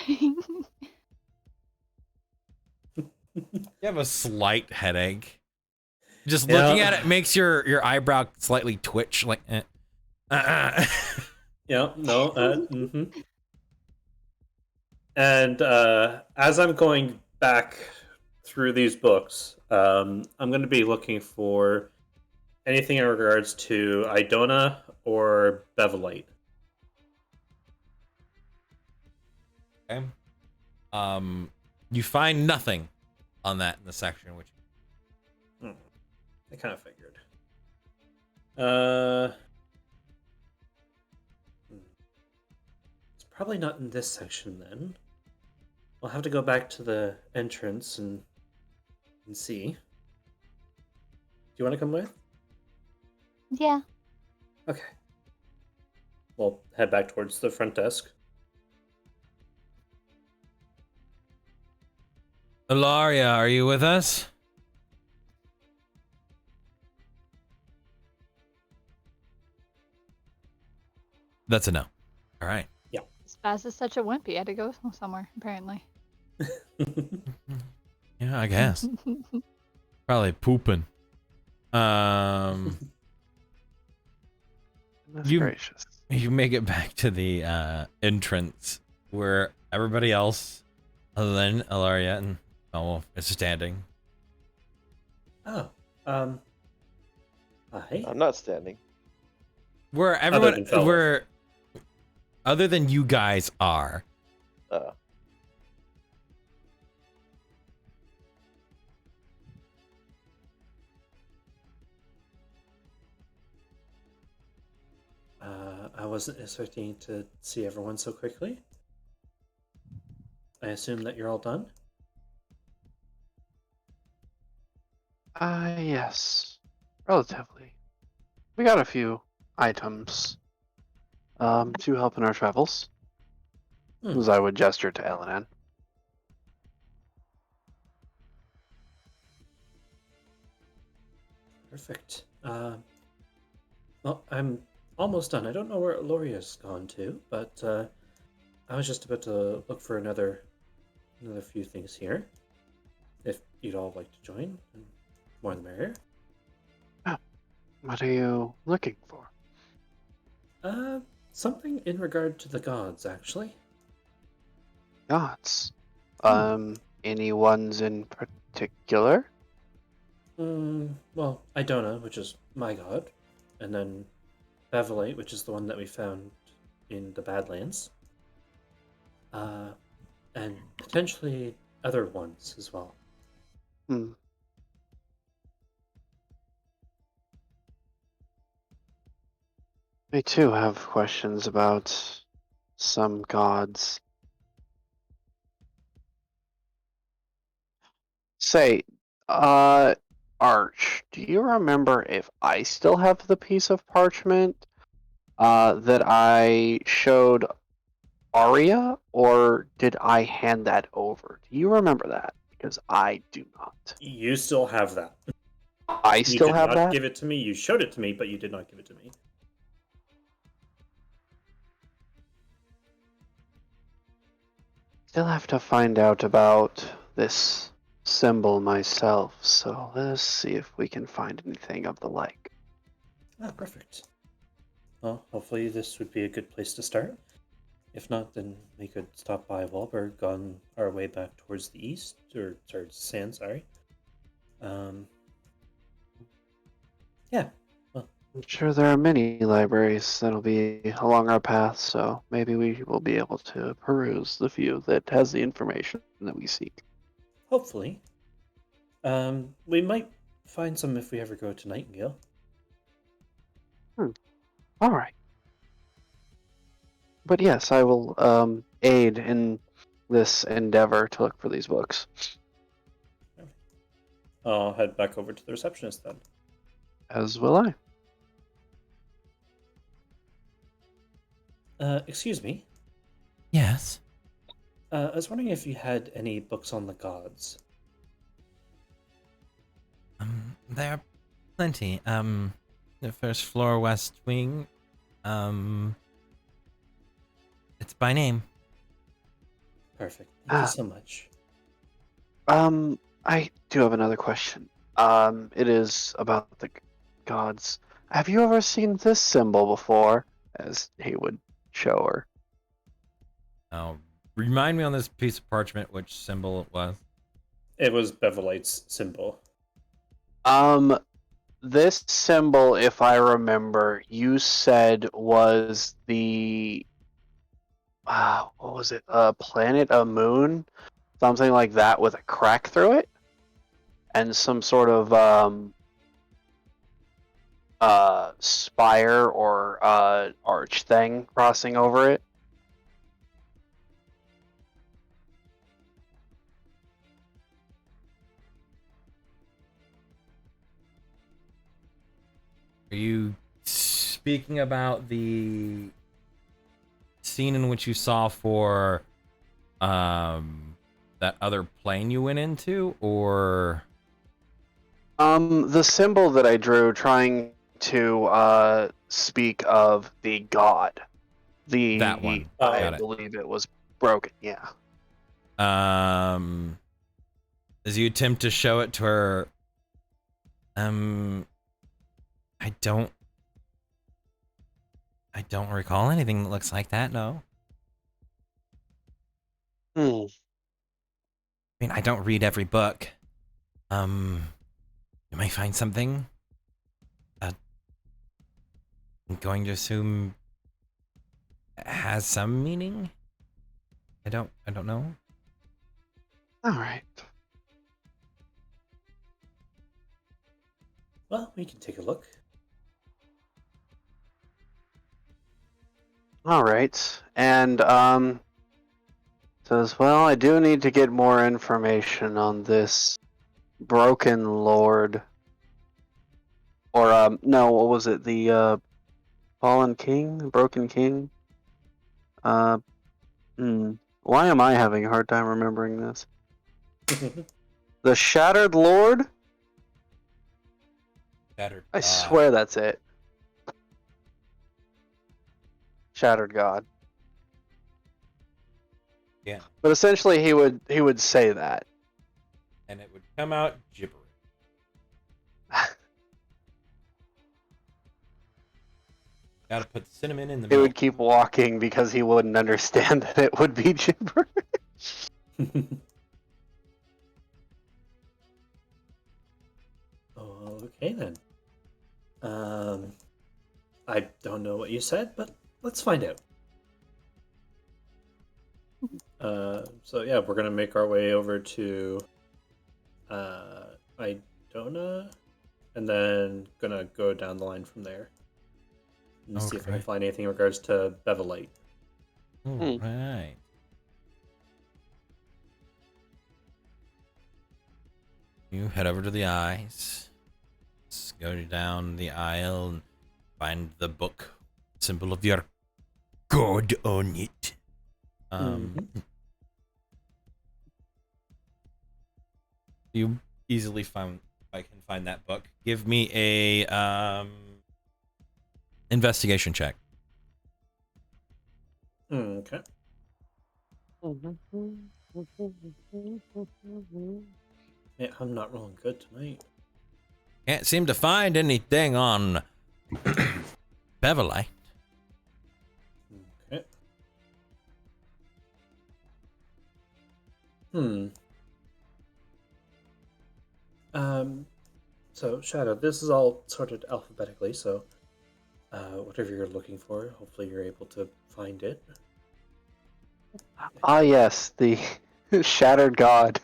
You have a slight headache. Just looking at it makes your eyebrow slightly twitch, like. Yeah. No. And as I'm going back through these books, I'm going to be looking for anything in regards to Idona or Bevelite. Okay. You find nothing on that in the section, which. I kind of figured. It's probably not in this section then. I'll have to go back to the entrance and see. Do you want to come with? Yeah. Okay. We'll head back towards the front desk. Ilaria, are you with us? That's a no. All right. Spaz is such a wimp. He had to go somewhere, apparently. Yeah, I guess. Probably pooping. That's You- gracious. You make it back to the entrance where everybody else, other than Ilaria and Elwolf, is standing. Oh. Hi. I'm not standing. Where than everyone, Fellows. where other than you guys are. I wasn't expecting to see everyone so quickly. I assume that you're all done? Yes. Relatively. We got a few items to help in our travels. As I would gesture to Elenan. Perfect. Well, I'm almost done. I don't know where Loria's gone to, but I was just about to look for another few things here. If you'd all like to join, more the merrier. What are you looking for? Something in regard to the gods, actually. Gods. Any ones in particular? Well, Idona, which is my god, and then Bevelite, which is the one that we found in the Badlands. And potentially other ones as well. I too have questions about some gods. Say, Arch, do you remember if I still have the piece of parchment that I showed Arya, or did I hand that over? Do you remember that? Because I do not. You still have that. I You still did have not that? give it to me. You showed it to me, but you did not give it to me. Still have to find out about this symbol myself, so let's see if we can find anything of the like. Ah, perfect. Well, hopefully this would be a good place to start. If not, then we could stop by Wahlberg on our way back towards the east, or towards Sand, sorry. Yeah. Well, I'm sure there are many libraries that'll be along our path, so maybe we will be able to peruse the few that has the information that we seek. hopefully. We might find some if we ever go to Nightingale. All right. But yes, I will aid in this endeavor to look for these books. I'll head back over to the receptionist then. As will I. Excuse me. Yes. I was wondering if you had any books on the gods. There are plenty. The first floor, west wing. It's by name. Perfect. Thank you Ah. so much. I do have another question. It is about the gods. Have you ever seen this symbol before? As he would show her. Oh, remind me on this piece of parchment which symbol it was. It was Bevelite's symbol. This symbol, if I remember, you said was the what was it? A planet, a moon, something like that, with a crack through it, and some sort of spire or arch thing crossing over it. Are you speaking about the scene in which you saw for that other plane you went into, or The symbol that I drew trying to speak of the god. that one? I Got it. believe it was broken, yeah. As you attempt to show it to her, I don't recall anything that looks like that, no. I mean, I don't read every book. You might find something. I'm going to assume has some meaning. I don't know. Alright. Well, we can take a look. Alright. And says, well, I do need to get more information on this broken lord. Or no, what was it? The fallen king? The broken king? Why am I having a hard time remembering this? The Shattered Lord? Shattered. I swear that's it. Shattered God. Yeah. But essentially he would say that. And it would come out gibberish. Gotta put cinnamon in the He milk. would keep walking because he wouldn't understand that it would be gibberish. Okay then. I don't know what you said, but let's find out. So yeah, we're gonna make our way over to Idona, and then gonna go down the line from there and see if I can Okay. find anything in regards to Bevelite. All right. You head over to the eyes. Let's go down the aisle and find the book. Symbol of your god on it. You easily find. I can find that book. Give me a investigation check. Okay. Yeah, I'm not rolling good tonight. Can't seem to find anything on Beverly. Okay. So Shadow, this is all sorted alphabetically, so whatever you're looking for, hopefully you're able to find it. Ah, yes, the shattered god.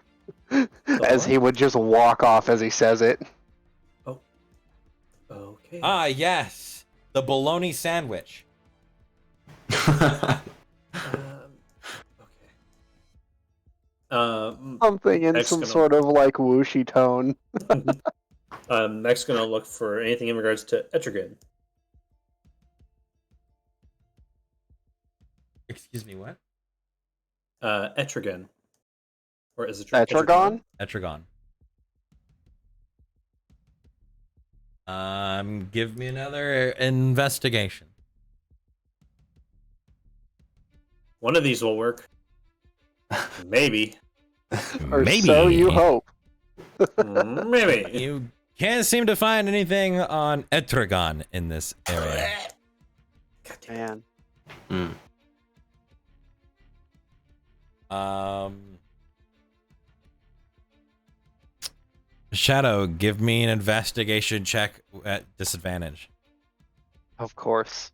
As he would just walk off as he says it. Oh. Okay. Ah, yes. The bologna sandwich. Okay. Something in Next some gonna- sort of like whooshy tone. Next, gonna look for anything in regards to Etrigan. Excuse me, what? Etrigan. Or is it Etragon? Etragon. Give me another investigation. One of these will work. Maybe. Or Maybe. so you hope. Maybe. You can't seem to find anything on Etragon in this area. Man. Shadow, give me an investigation check at disadvantage. Of course.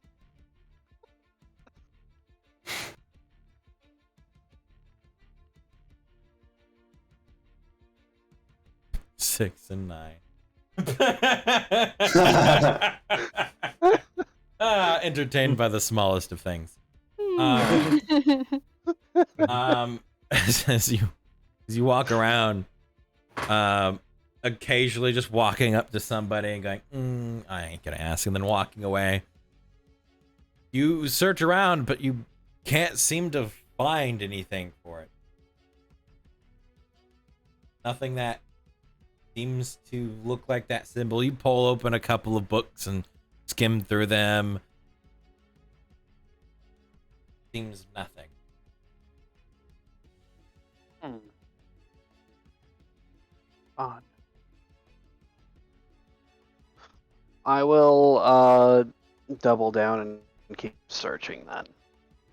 Six and 9. Entertained by the smallest of things. As you walk around, occasionally just walking up to somebody and going, I ain't gonna ask, and then walking away. You search around, but you can't seem to find anything for it. Nothing that seems to look like that symbol. You pull open a couple of books and skim through them. Seems nothing. Odd. I will double down and keep searching then.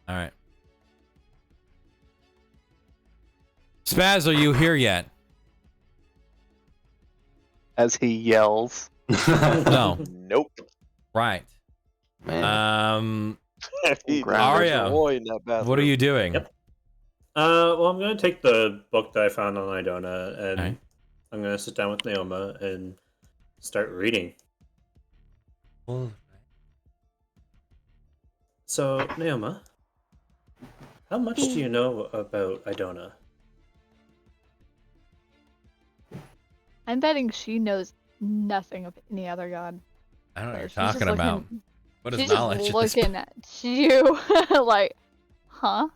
All right. Spaz, are you here yet? As he yells. No. Nope. Right. Man. There's Aria, Roy in that bathroom. what are you doing? Yep. Well, I'm going to take the book that I found on Idona, and Okay. I'm going to sit down with Naoma and start reading. So, Naoma, how much do you know about Idona? I'm betting she knows nothing of any other god. I don't know what you're She's just talking about. looking- What is She's knowledge? just at this looking at you like, huh?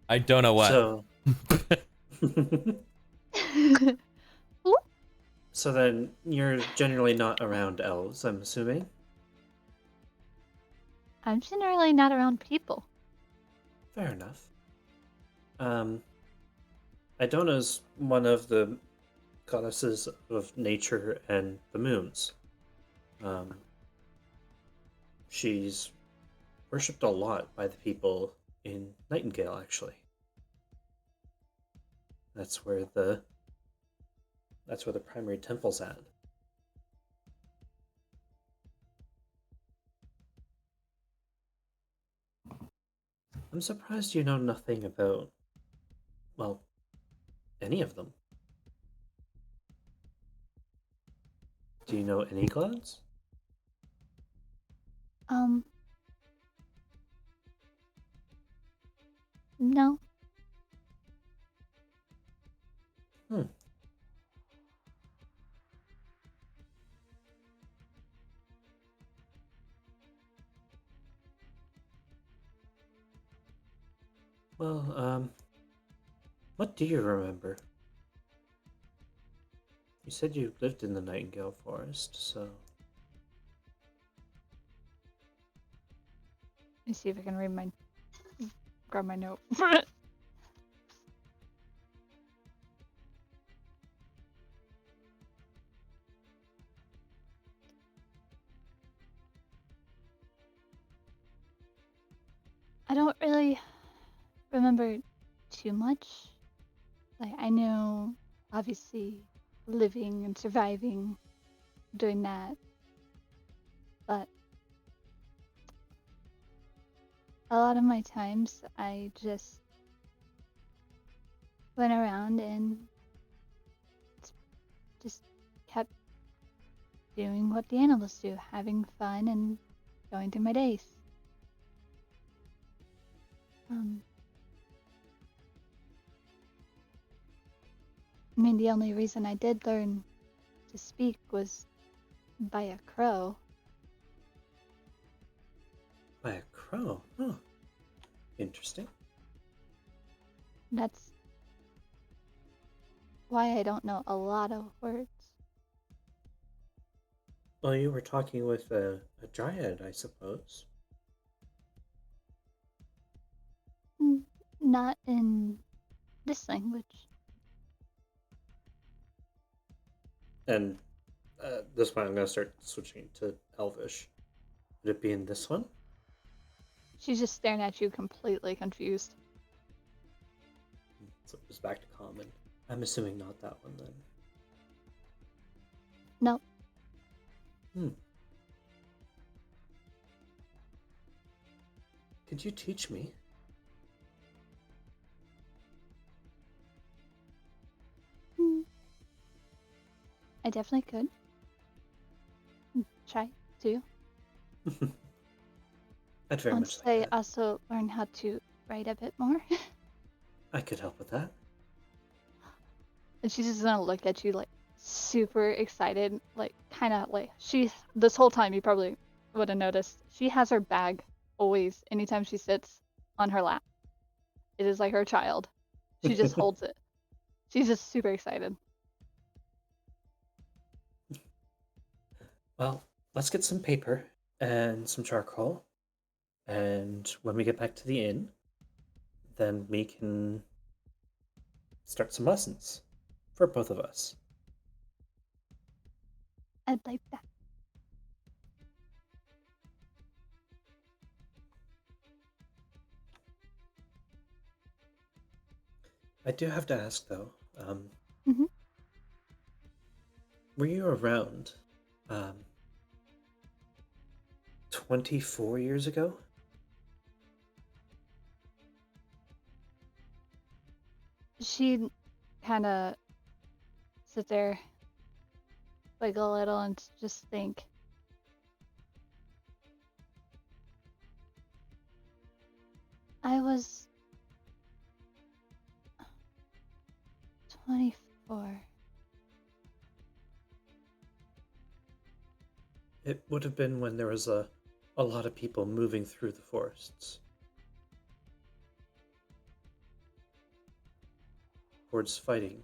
I don't know what. So, so then you're generally not around elves, I'm assuming? I'm generally not around people. Fair enough. Idona's one of the goddesses of nature and the moons. She's worshipped a lot by the people in Nightingale, actually. That's where the primary temple's at. I'm surprised you know nothing about, well, any of them. Do you know any gods? No. Well, what do you remember? You said you lived in the Nightingale Forest, so... Let me see if I can grab my note. I don't really remember too much. Like, I know, obviously, living and surviving, doing that, but a lot of my times I just went around and just kept doing what the animals do, having fun and going through my days. I mean, the only reason I did learn to speak was by a crow. By a crow? Oh, interesting. That's why I don't know a lot of words. Well, you were talking with a dryad, I suppose. Not in this language. And this point, I'm going to start switching to Elvish. Would it be in this one? She's just staring at you, completely confused. So it was back to common. I'm assuming not that one then. No. Could you teach me? I definitely could. Try to. I'd very Once much like I that. also learn how to write a bit more. I could help with that. And she's just gonna look at you like super excited, like kind of like this whole time you probably would have noticed she has her bag always anytime she sits on her lap. It is like her child. She just holds it. She's just super excited. Well, let's get some paper and some charcoal. And when we get back to the inn, then we can start some lessons for both of us. I'd like that. I do have to ask, though, Mhm. were you around 24 years ago? She kind of sit there, wiggle a little, and just think. I was 24. It would have been when there was a lot of people moving through the forests towards fighting.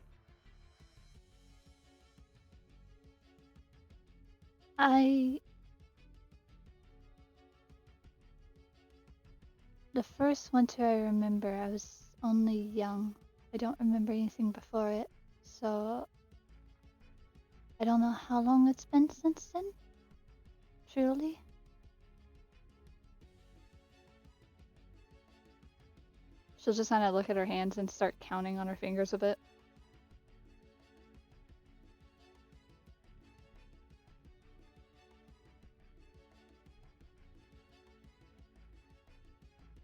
The first winter I remember, I was only young. I don't remember anything before it, so I don't know how long it's been since then. Truly. She'll just kind of look at her hands and start counting on her fingers a bit.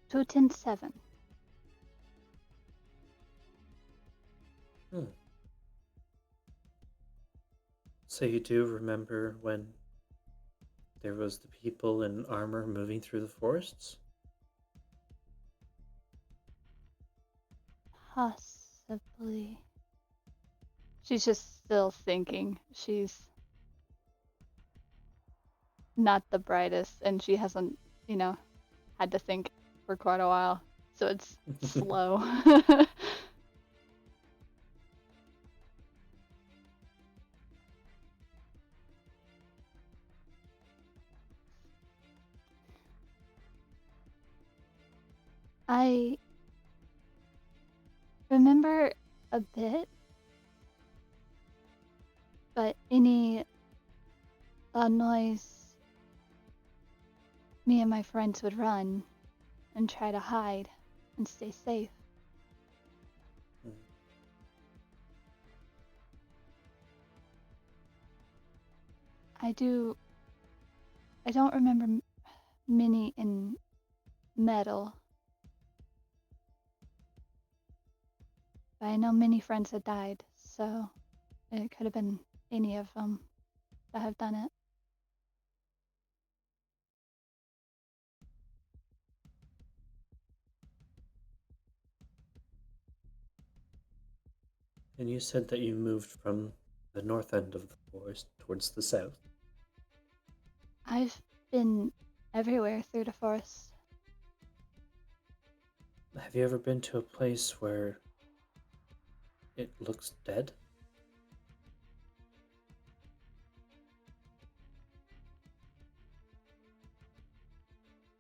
Two, 10, 7. So you do remember when there was the people in armor moving through the forests? Possibly. She's just still thinking. She's not the brightest, and she hasn't, had to think for quite a while. so it's slow. I remember a bit, but any loud noise, me and my friends would run and try to hide and stay safe. I don't remember many in metal, but I know many friends had died, so it could have been any of them that have done it. And you said that you moved from the north end of the forest towards the south. I've been everywhere through the forest. Have you ever been to a place where it looks dead?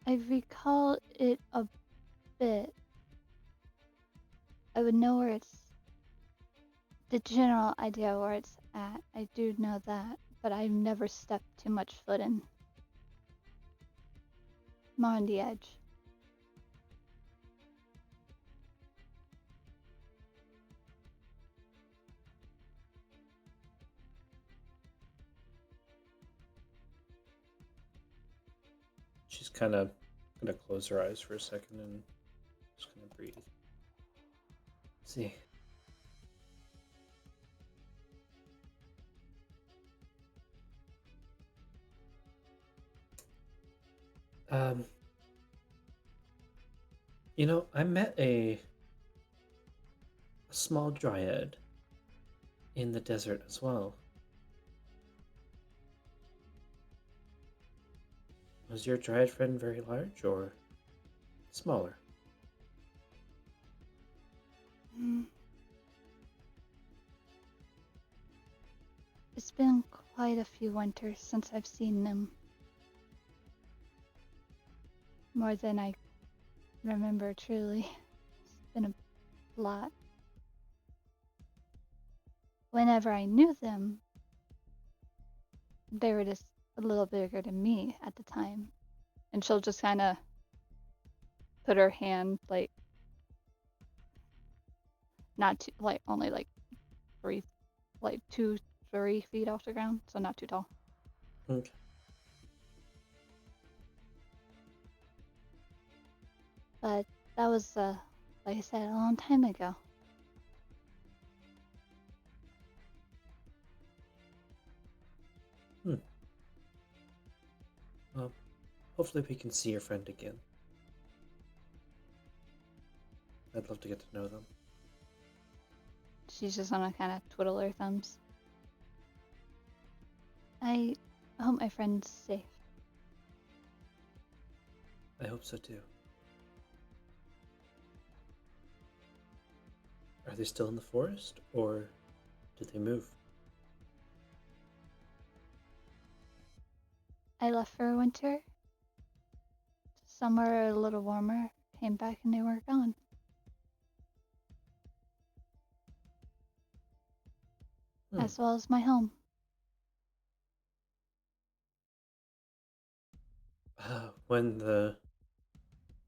I recall it a bit. I would know where the general idea where it's at. I do know that, but I've never stepped too much foot in. More on the edge. She's kind of gonna close her eyes for a second and just gonna breathe. See. Um, I met a small dryad in the desert as well. Was your dryad friend very large or smaller? It's been quite a few winters since I've seen them. More than I remember truly. It's been a lot. Whenever I knew them, they were just a little bigger than me at the time. And she'll just kind of put her hand like not too, like only like 2-3 feet off the ground, so not too tall. Okay. But that was like I said, a long time ago. Well, hopefully we can see your friend again. I'd love to get to know them. She's just gonna kind of twiddle her thumbs. I hope my friend's safe. I hope so too. Are they still in the forest, or did they move? I left for a winter. Somewhere a little warmer. Came back and they were gone. As well as my home. When the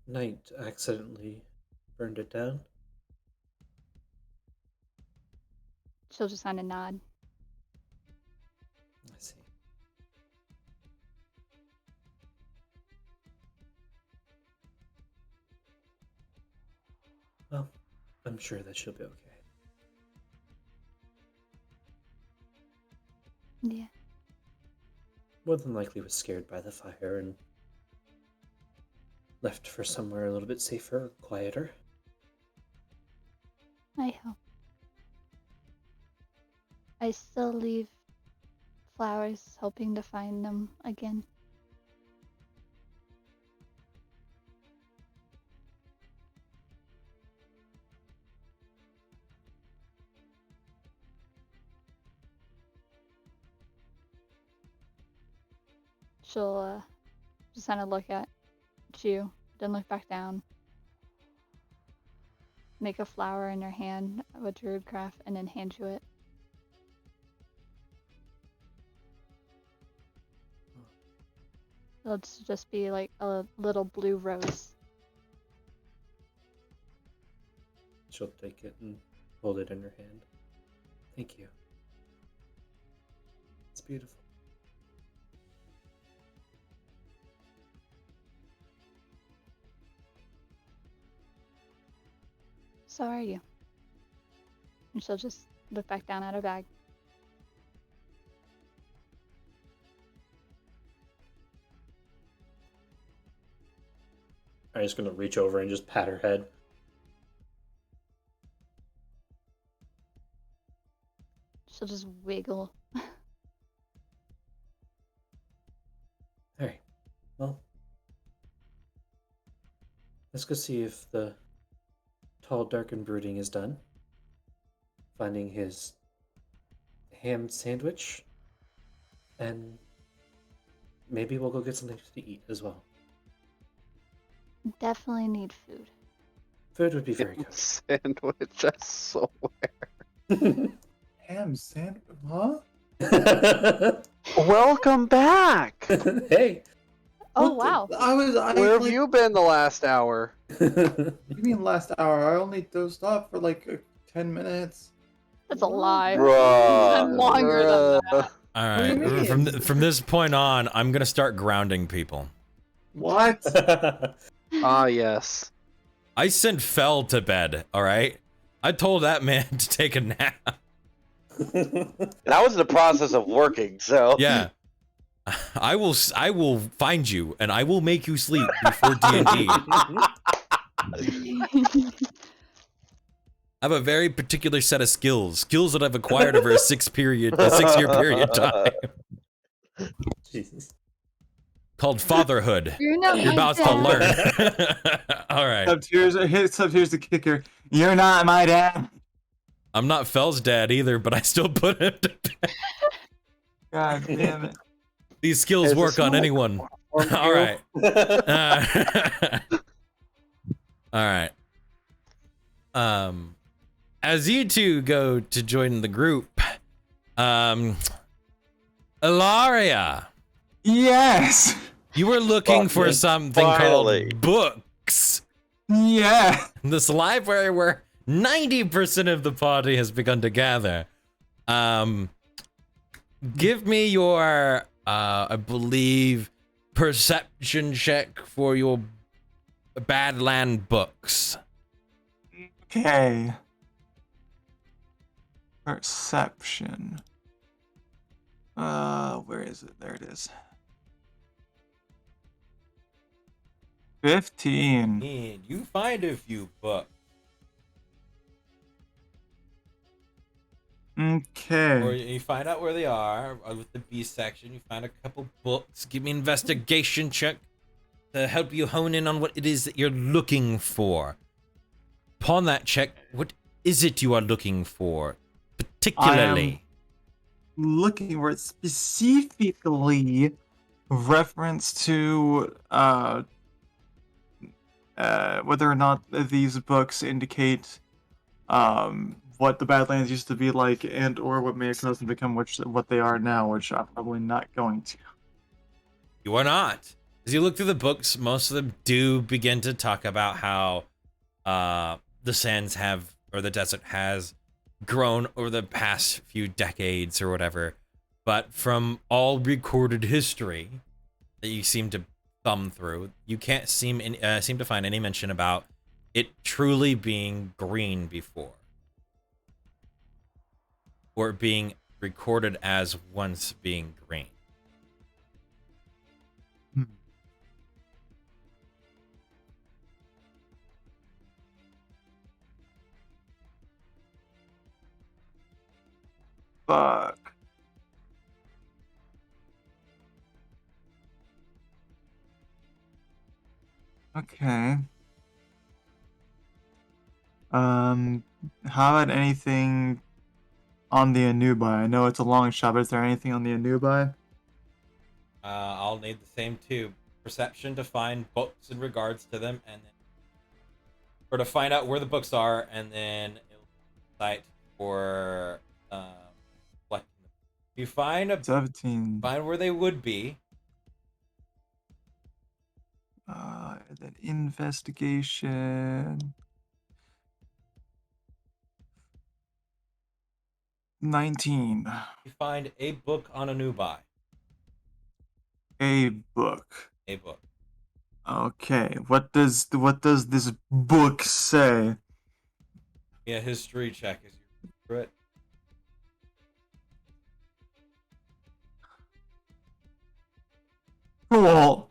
night accidentally burned it down? She'll just kind of nod. I see. Well, I'm sure that she'll be okay. Yeah. More than likely was scared by the fire and left for somewhere a little bit safer, quieter. I hope. I still leave flowers, hoping to find them again. she'll just kind of look at you, then look back down. Make a flower in her hand of a druid craft, and then hand you it. It'll just be like a little blue rose. She'll take it and hold it in her hand. Thank you. It's beautiful. So are you. And she'll just look back down at her bag. I'm just gonna reach over and just pat her head. She'll just wiggle. Alright. Well, let's go see if the tall, dark, and brooding is done. Finding his ham sandwich. And maybe we'll go get something to eat as well. Definitely need food. Food would be very good. Sandwich, I swear. Ham sandwich? Huh? Welcome back! Hey! Oh, What the- wow. Where have you been the last hour? You mean last hour? I only dozed off for like 10 minutes. That's a lie. Bruh. Longer than that. All What do you right. mean? From this point on, I'm gonna start grounding people. What? Ah, yes. I sent Fell to bed. All right. I told that man to take a nap. And I was in the process of working, so Yeah. I will find you and I will make you sleep before D&D. I have a very particular set of skills that I've acquired over a 6 year period time. Jesus. Called fatherhood. You're not You're my about to dad. learn. All right. Here's the kicker. You're not my dad. I'm not Fell's dad either, but I still put him to bed. God damn it. These skills Is work this on my anyone. platform All here? right. All right. As you two go to join the group, Ilaria, Yes. you were looking Fuck for yes. something Finally. called books. Yeah. This library where 90% of the party has begun to gather. Give me your, I believe, perception check for your Badland books. Okay. Perception. Where is it? There it is. 15. And you find a few books. Or Okay. you find out where they are with the B section. You find a couple books. Give me an investigation check to help you hone in on what it is that you're looking for. Upon that check, what is it you are looking for, particularly? Looking for it specifically reference to whether or not these books indicate what the Badlands used to be like, and or what may have caused them to become what they are now, which I'm probably not going to. You are not. As you look through the books, most of them do begin to talk about how the sands have, or the desert has, grown over the past few decades or whatever. But from all recorded history that you seem to thumb through, you can't seem to find any mention about it truly being green before, or it being recorded as once being green. Fuck. Okay. How about anything on the Anubai? I know it's a long shot, but is there anything on the Anubai? I'll need the same two: perception to find books in regards to them, and then or to find out where the books are, and then insight for collecting them. If you find 17. find where they would be. Then investigation. 19. You find a book on a new buy. A book. A book. Okay, what does this book say? Yeah, history check as you read through it. Cool.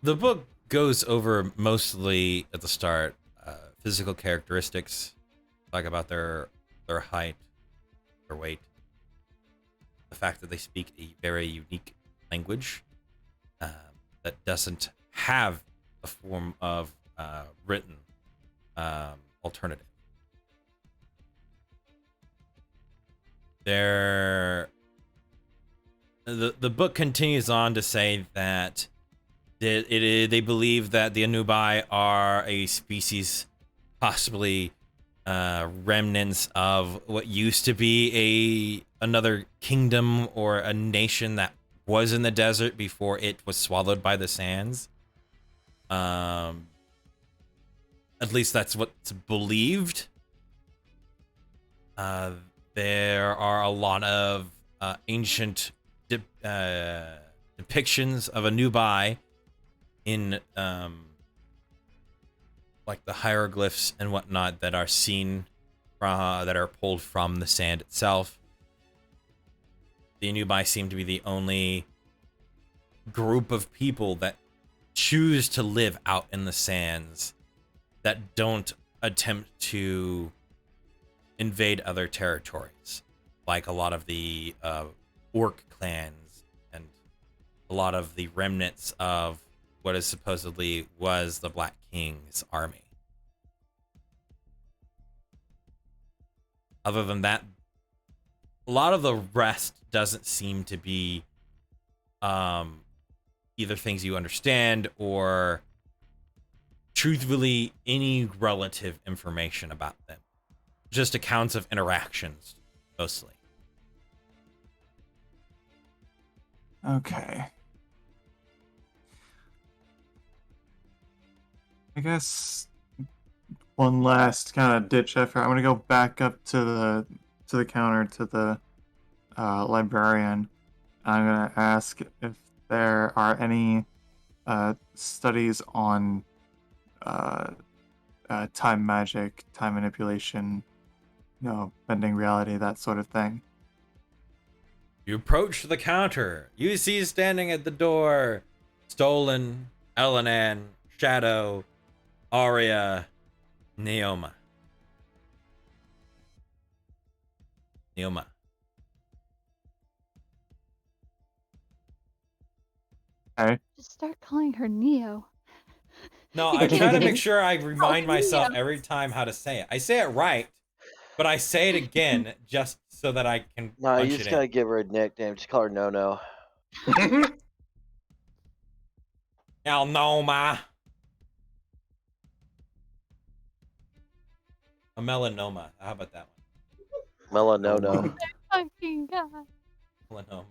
The book goes over mostly at the start physical characteristics, talk about their height, their weight, the fact that they speak a very unique language that doesn't have a form of written alternative. The book continues on to say that they believe that the Anubai are a species, possibly remnants of what used to be another kingdom or a nation that was in the desert before it was swallowed by the sands. At least that's what's believed. There are a lot of ancient depictions of Anubai in like the hieroglyphs and whatnot that are seen that are pulled from the sand itself. The Anubai seem to be the only group of people that choose to live out in the sands, that don't attempt to invade other territories, like a lot of the orc clans and a lot of the remnants of what is supposedly was the Black King's army. Other than that, a lot of the rest doesn't seem to be either things you understand or truthfully any relative information about them. Just accounts of interactions, mostly. Okay. I guess one last kind of ditch effort. I'm gonna go back up to the counter to the librarian. I'm gonna ask if there are any studies on time magic, time manipulation, bending reality, that sort of thing. You approach the counter. You see standing at the door Stolen, Elenan, Shadow, Arya, Neoma. Okay. Just start calling her Neo. No, I try to make sure I remind myself every time how to say it. I say it right, but I say it again just so that I can No, punch you it just in. gotta give her a nickname. Just call her No No. Noma. A melanoma. How about that Mela No No. Fucking God. one? Melanoma.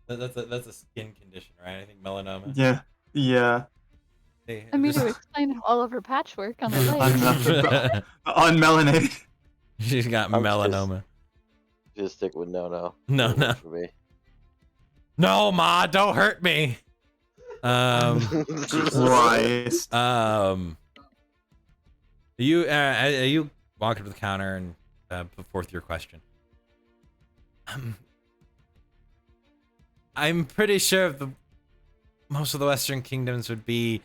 That's a skin condition, right? I think melanoma. Yeah. Hey, I mean, just- to explain all of her patchwork on her leg. Unmelanated. She's got I'm just- melanoma. Just stick with No No. No, That no. works for me. No, Ma, don't hurt me. Christ. You walk up to the counter and put forth your question. I'm pretty sure most of the Western kingdoms would be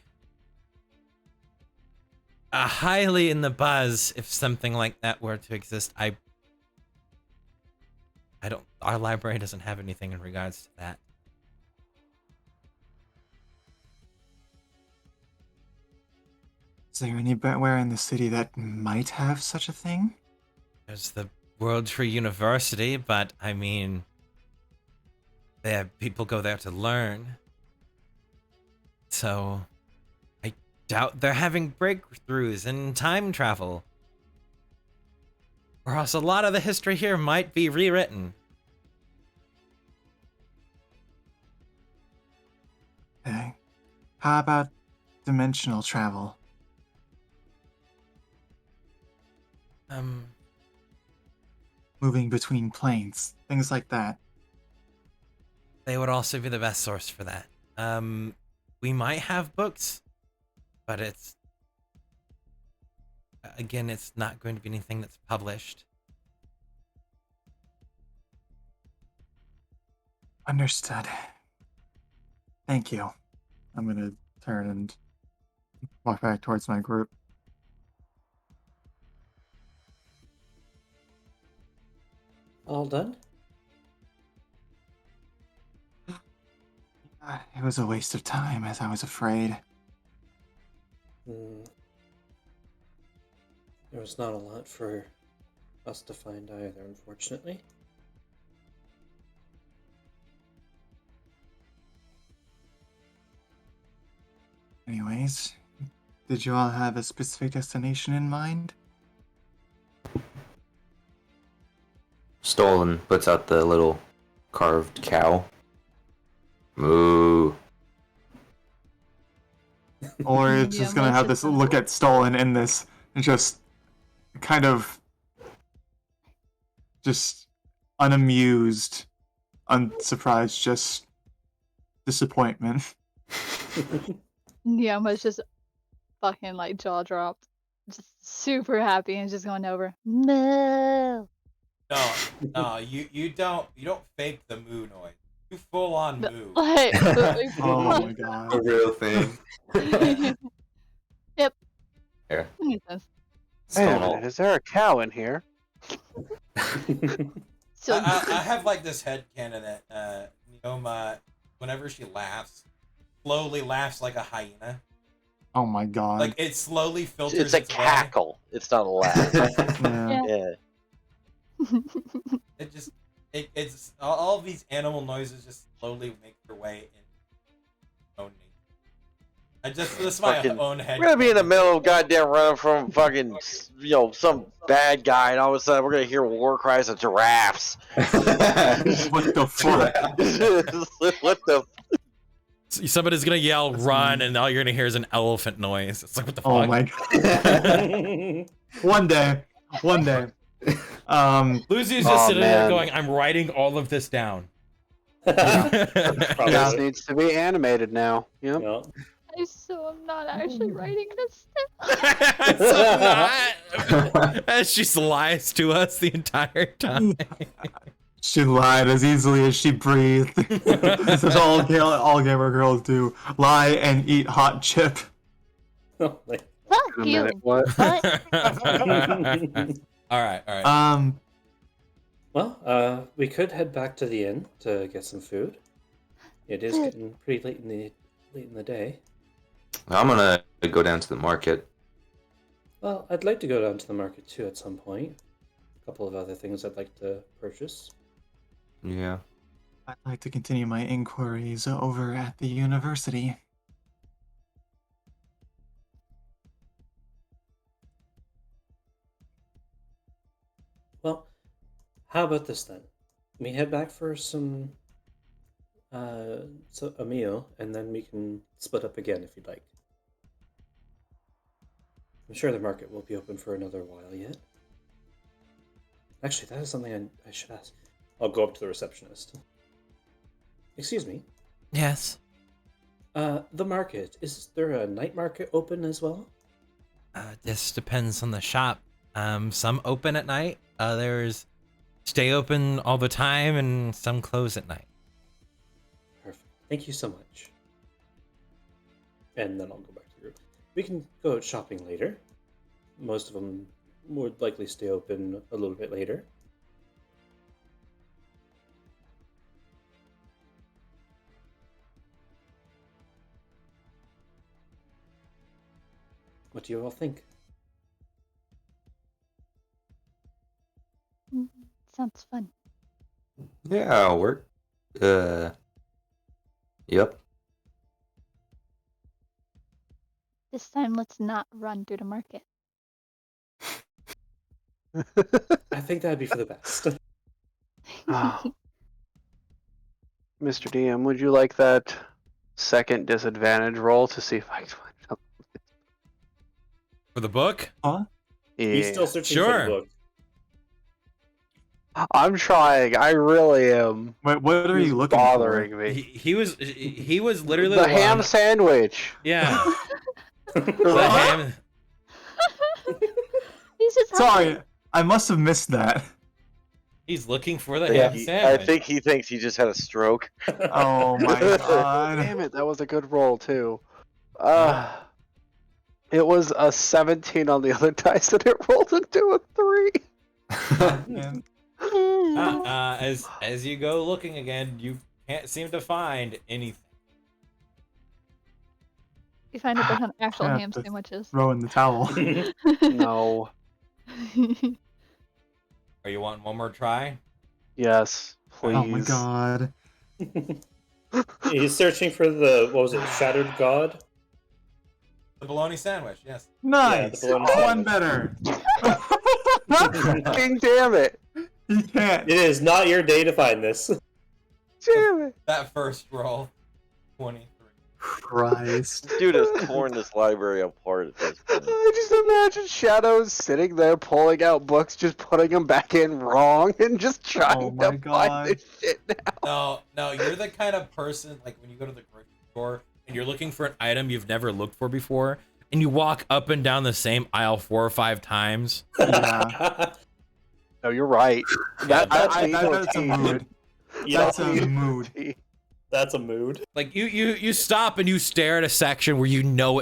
highly in the buzz if something like that were to exist. I don't. Our library doesn't have anything in regards to that. Is there anywhere in the city that might have such a thing? There's the World Tree University, but I mean, people go there to learn. So, I doubt they're having breakthroughs in time travel. Or else a lot of the history here might be rewritten. Okay. How about dimensional travel? Moving between planes, things like that. They would also be the best source for that. We might have books, but again, it's not going to be anything that's published. Understood. Thank you. I'm gonna turn and walk back towards my group. All done? It was a waste of time, as I was afraid. There was not a lot for us to find either, unfortunately. Anyways, did you all have a specific destination in mind? Stolen puts out the little carved cow. Moo. Or it's Yeah, just gonna most have of this them. look at Stolen in this and just kind of just unamused, unsurprised, just disappointment. Nyamu's just fucking like jaw dropped. Just super happy and just going over. No. No, you don't fake the moo noise. You full on moo. Like, Oh my god. A real thing. Yep. Here. That makes sense. Wait a Stone minute, is there a cow in here? So I have like this headcanon that Neoma, whenever she laughs, slowly laughs like a hyena. Oh my god. Like it slowly filters It's a its way. cackle. It's not a laugh. Yeah. Yeah. It just it's all these animal noises just slowly make their way in own nature. That's my Fucking- own head. We're gonna be in the middle of goddamn running from fucking, some bad guy, and all of a sudden we're gonna hear war cries of giraffes. What the fuck? What the? Somebody's gonna yell "run" and all you're gonna hear is an elephant noise. It's like what the fuck? Oh my god. One day. Lucy's just Oh, sitting there man. going, "I'm writing all of this down." Probably. Yeah. This needs to be animated now. Yep. Well, I'm not actually writing this So not. As she lies to us the entire time. She lied as easily as she breathed. This is all gamer girls do. Lie and eat hot chip. oh, like, Fuck In a you. minute, what? All right. well, we could head back to the inn to get some food. It is getting pretty late in the day. I'm gonna go down to the market. Well, I'd like to go down to the market too at some point. A couple of other things I'd like to purchase. Yeah. I'd like to continue my inquiries over at the university. Well, how about this then? We head back for a meal, and then we can split up again if you'd like. I'm sure the market won't be open for another while yet. Actually, that is something I should ask. I'll go up to the receptionist. Excuse me. Yes. The market. Is there a night market open as well? This depends on the shop. Some open at night. Others stay open all the time, and some close at night. Perfect. Thank you so much. And then I'll go back to the group. We can go out shopping later. Most of them would likely stay open a little bit later. What do you all think? Sounds fun. Yeah, I'll work. Yep. This time, let's not run through the market. I think that'd be for the best. Oh. Mr. DM, would you like that second disadvantage roll to see if I can find something? For the book? Huh? He's Yeah. still searching for Sure. the book. I'm trying. I really am. Wait, what are It's you looking bothering for? me. He was literally The ham one. sandwich. Yeah. The ham. He's just Sorry, hungry. I must have missed that. He's looking for the Yeah, ham I sandwich. think he thinks he just had a stroke. Oh my god. Damn it, that was a good roll too. It was a 17 on the other dice, and it rolled into a 3. Man. As you go looking again, you can't seem to find anything. You find a bunch of actual Yeah, ham the- sandwiches. Throw in the towel. No. Are you wanting one more try? Yes, please. Oh my god. He's searching for the, what was it, Shattered God? The bologna sandwich, yes. Nice. Yeah, the bologna One sandwich. better. Fucking damn it. You can't. It is not your day to find this. Damn it. That first roll, 23. Christ. Dude has torn this library apart at this point. I just imagine Shadows sitting there pulling out books, just putting them back in wrong, and just trying Oh my to God. find this shit now. No, you're the kind of person, like when you go to the grocery store and you're looking for an item you've never looked for before, and you walk up and down the same aisle 4 or 5 times. Yeah. No, you're right. That's me to a That's a T. mood. Yeah, That's a mood. that's a mood. Like you stop and you stare at a section where you know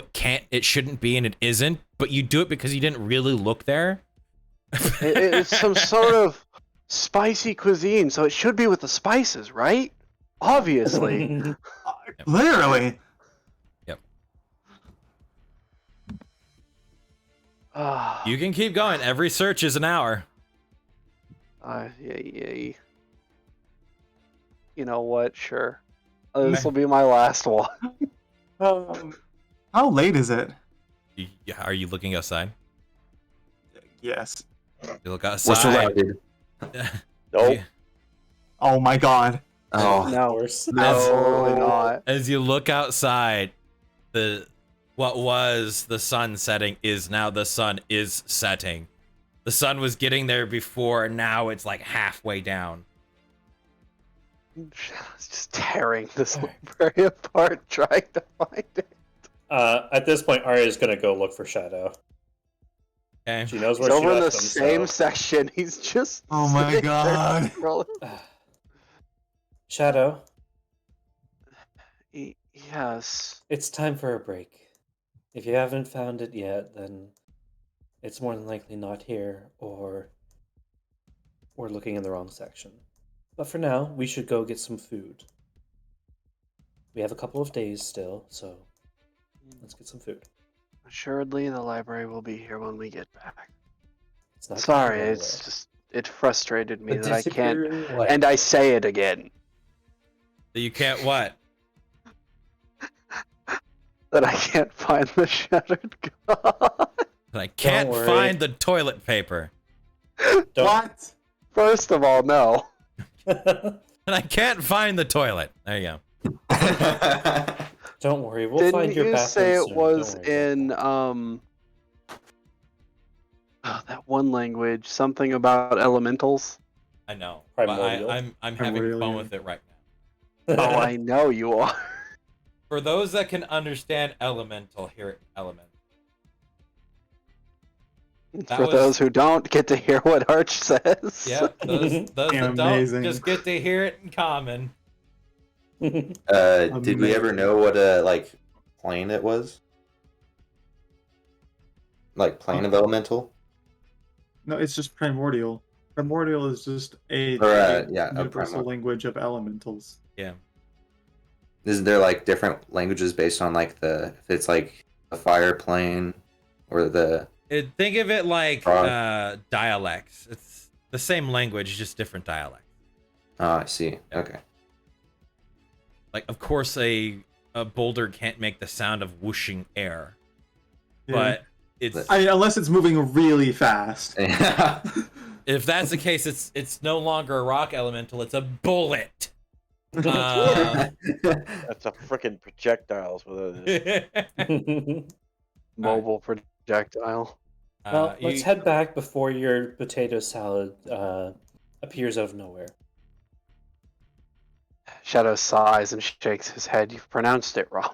it shouldn't be and it isn't, but you do it because you didn't really look there. It's some sort of spicy cuisine, so it should be with the spices, right? Obviously. Literally. You can keep going. Every search is an hour. Yeah. You know what? Sure. This will be my last one. How late is it? Are you looking outside? Yes. You look What's your outside. dude? Nope. Oh my god. Oh, No, Worse. absolutely not. As you look outside, what was the sun setting is now the sun is setting. The sun was getting there before, and now it's like halfway down. It's just tearing this library apart, trying to find it. At this point, Arya is gonna go look for Shadow. Okay. She knows He's where she over in the left him. same So. section. He's just. Oh my sitting there God. scrolling. Shadow, Yes. it's time for a break. If you haven't found it yet, then it's more than likely not here, or we're looking in the wrong section. But for now, we should go get some food. We have a couple of days still, so let's get some food. Assuredly, the library will be here when we get back. It's not Sorry, going it's anywhere. just. It frustrated me The that I can't. disappearing light. And I say it again. So you can't what? That I can't find the Shattered God. And I can't worry. find the toilet paper. Don't- What? First of all, no. And I can't find the toilet. There you go. Don't worry, we'll Didn't find your you bathroom say it soon. was Don't worry. in that one language, something about elementals? I know. But Primordial. I'm having fun Primordial. with it right now. Oh, I know you are. For those that can understand elemental, hear it element. That For was- those who don't, get to hear what Arch says. Yep, those that Amazing. don't just get to hear it in common. did we ever know what like plane it was? Like plane of elemental? No, it's just primordial. Primordial is just a Or, yeah, a universal primordial. language of elementals. Yeah. Isn't there like different languages based on like if it's like a fire plane or the Think of it like Right. dialects. It's the same language, just different dialects. Oh, I see. Okay. like, of course, a boulder can't make the sound of whooshing air, Yeah. but it's Unless it's moving really fast. Yeah. if that's the case, it's no longer a rock elemental; it's a bullet. That's a freaking projectile. Is what it is. Mobile projectile. Well, let's you- head back before your potato salad appears out of nowhere. Shadow sighs and shakes his head. You've pronounced it wrong.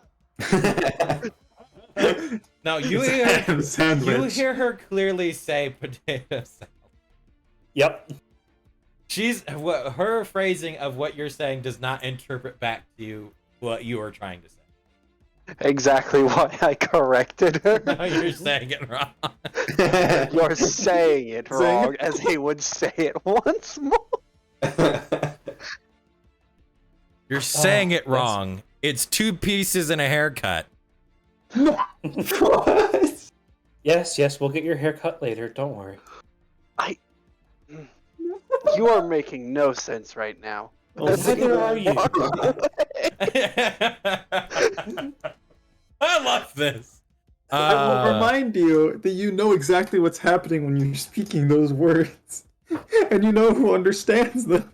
Now you It's hear ham sandwich. you hear her clearly say potato salad. Yep. Her phrasing of what you're saying does not interpret back to you what you are trying to say. Exactly why I corrected her. No, you're saying it wrong. You're saying it wrong, as he would say it once more. You're saying it that's- wrong. It's 2 pieces and a haircut. What? Yes, we'll get your hair cut later. Don't worry. You are making no sense right now. Well, neither are you. I love this. I will remind you that you know exactly what's happening when you're speaking those words. And you know who understands them.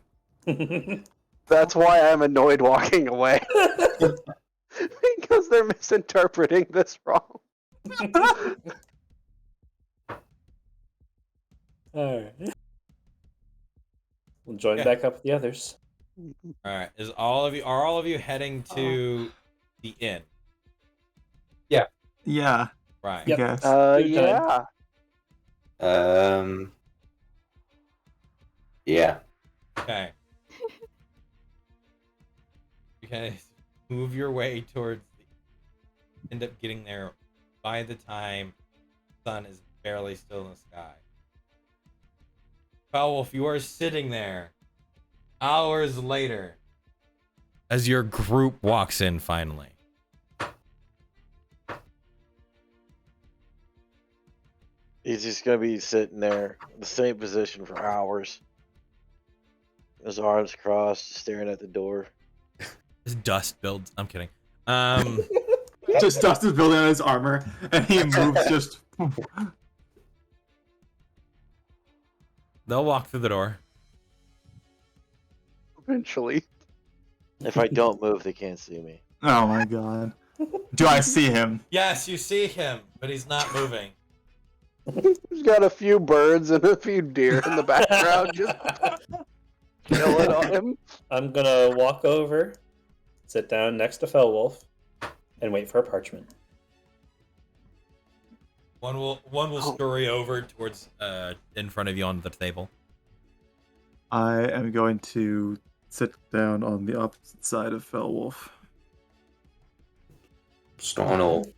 That's why I'm annoyed walking away. Because they're misinterpreting this wrong. Alright. We'll join back up with the others. All right. Are all of you heading to the inn? Yeah, Right. I Yep. guess. Good Yeah. Yeah. Okay. You guys move your way towards end up getting there by the time the sun is barely still in the sky. Foulwolf, you are sitting there hours later as your group walks in finally. He's just gonna be sitting there in the same position for hours. His arms crossed, staring at the door. This dust builds. I'm kidding. Just dust is building on his armor, and he moves just. They'll walk through the door. Eventually. If I don't move, they can't see me. Oh my god. Do I see him? Yes, you see him, but he's not moving. He's got a few birds and a few deer in the background just chilling on him. I'm gonna walk over, sit down next to Fellwolf, and wait for a parchment. One will scurry over towards in front of you on the table. I am going to sit down on the opposite side of Fellwolf. Stornel.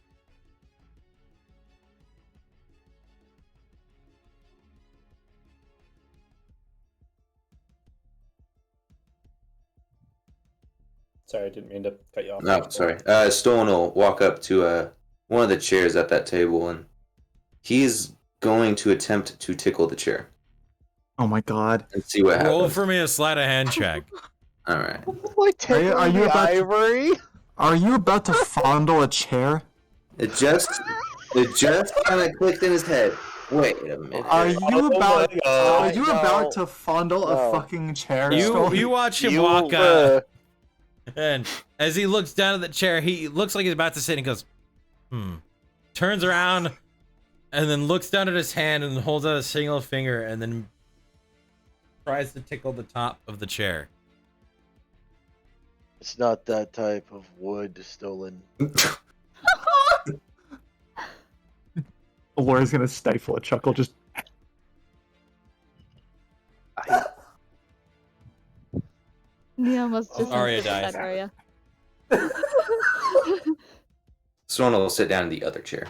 Sorry, I didn't mean to cut you off. No, sorry. Stone will walk up to one of the chairs at that table, and he's going to attempt to tickle the chair Oh my god. and see what Roll happens. for me a sleight of hand check. All right. Like tickling are you the about to- ivory? Are you about to fondle a chair? It just kind of clicked in his head. Wait a minute. Are you Oh about? my God. Are you No. about to fondle No. a fucking chair? You Stone? you watch him You, walk uh, and as he looks down at the chair, he looks like he's about to sit and goes, turns around, and then looks down at his hand and holds out a single finger and then tries to tickle the top of the chair. It's not that type of wood stolen. Laura's gonna stifle a chuckle. Just Yeah, almost just Arya instead dies. of that Arya. Stornel will sit down in the other chair.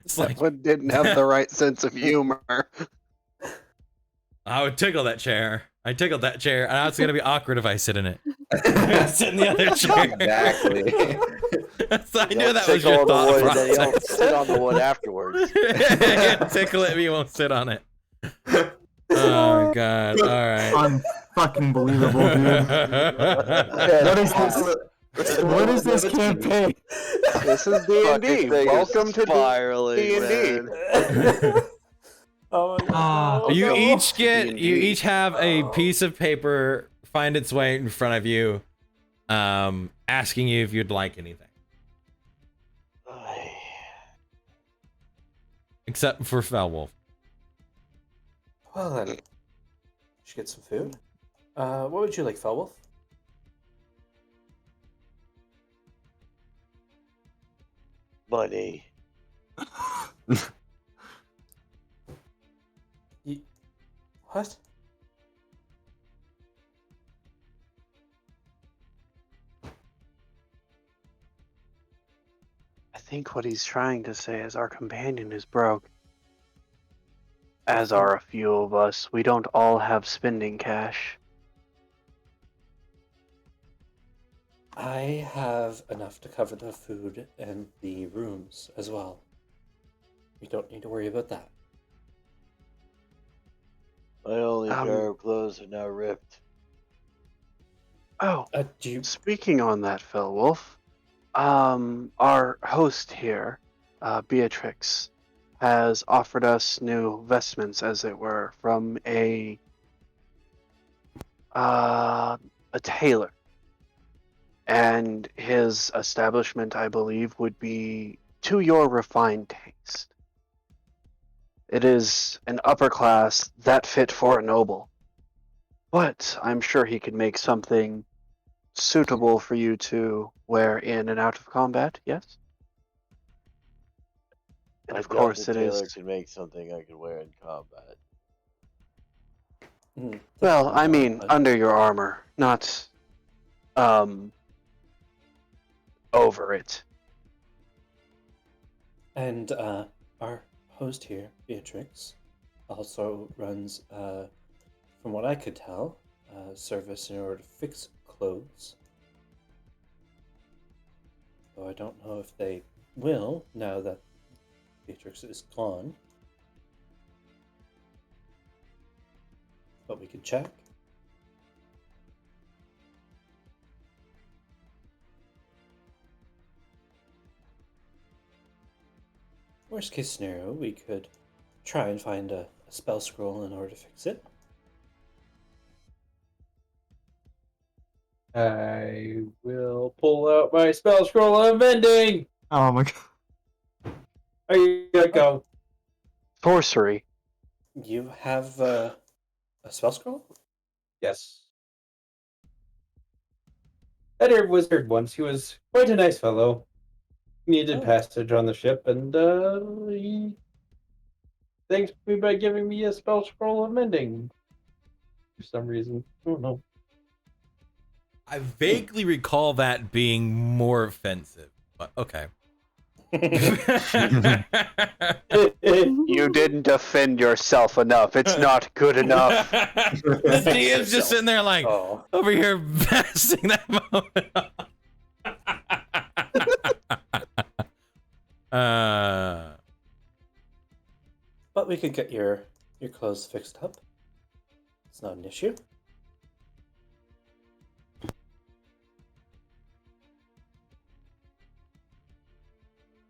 It's like, Someone didn't have the right sense of humor. I would tickle that chair. I tickled that chair, and now it's gonna be awkward if I sit in it. Sit in the other chair. Exactly. So I You knew don't that was tickle your on the thought wood, and then you don't process. sit on the wood afterwards. Tickle it, but you won't sit on it. Oh god! All right. fucking believable, dude. What is this? What is this campaign? This is D&D. Fucking thing is Welcome to spiraling, D&D. man. Oh my Ah. god. You no. each get, you D&D. each have a piece of paper find its way in front of you, asking you if you'd like anything, except for Felwolf. Well then, we should get some food. What would you like, Felwolf? Money. What? I think what he's trying to say is our companion is broke. As are a few of us. We don't all have spending cash. I have enough to cover the food and the rooms as well. We don't need to worry about that. My only Um, pair of clothes are now ripped. Oh, Do you? speaking on that, Felwolf, our host here, Beatrix, has offered us new vestments, as it were, from a tailor. And his establishment, I believe, would be to your refined taste. It is an upper class that fit for a noble. But I'm sure he could make something suitable for you to wear in and out of combat, yes? And of I doubt course the it tailor is. could make something I could wear in combat. Well, I mean, But- under your armor, not over it. And our host here, Beatrix, also runs, from what I could tell, service in order to fix clothes. Though I don't know if they will now that Beatrix is gone. But we could check. Worst case scenario, we could try and find a spell scroll in order to fix it. I will pull out my spell scroll of vending. Oh my god. There you go. Sorcery. You have a spell scroll? Yes. Better wizard once. He was quite a nice fellow. Needed Oh. passage on the ship, and he thanked me by giving me a spell scroll of mending. For some reason. I don't know. I vaguely recall that being more offensive, but okay. You didn't defend yourself enough. It's not good enough. The DM's just sitting there like, Oh. over here passing that moment off. But we could get your clothes fixed up. It's not an issue.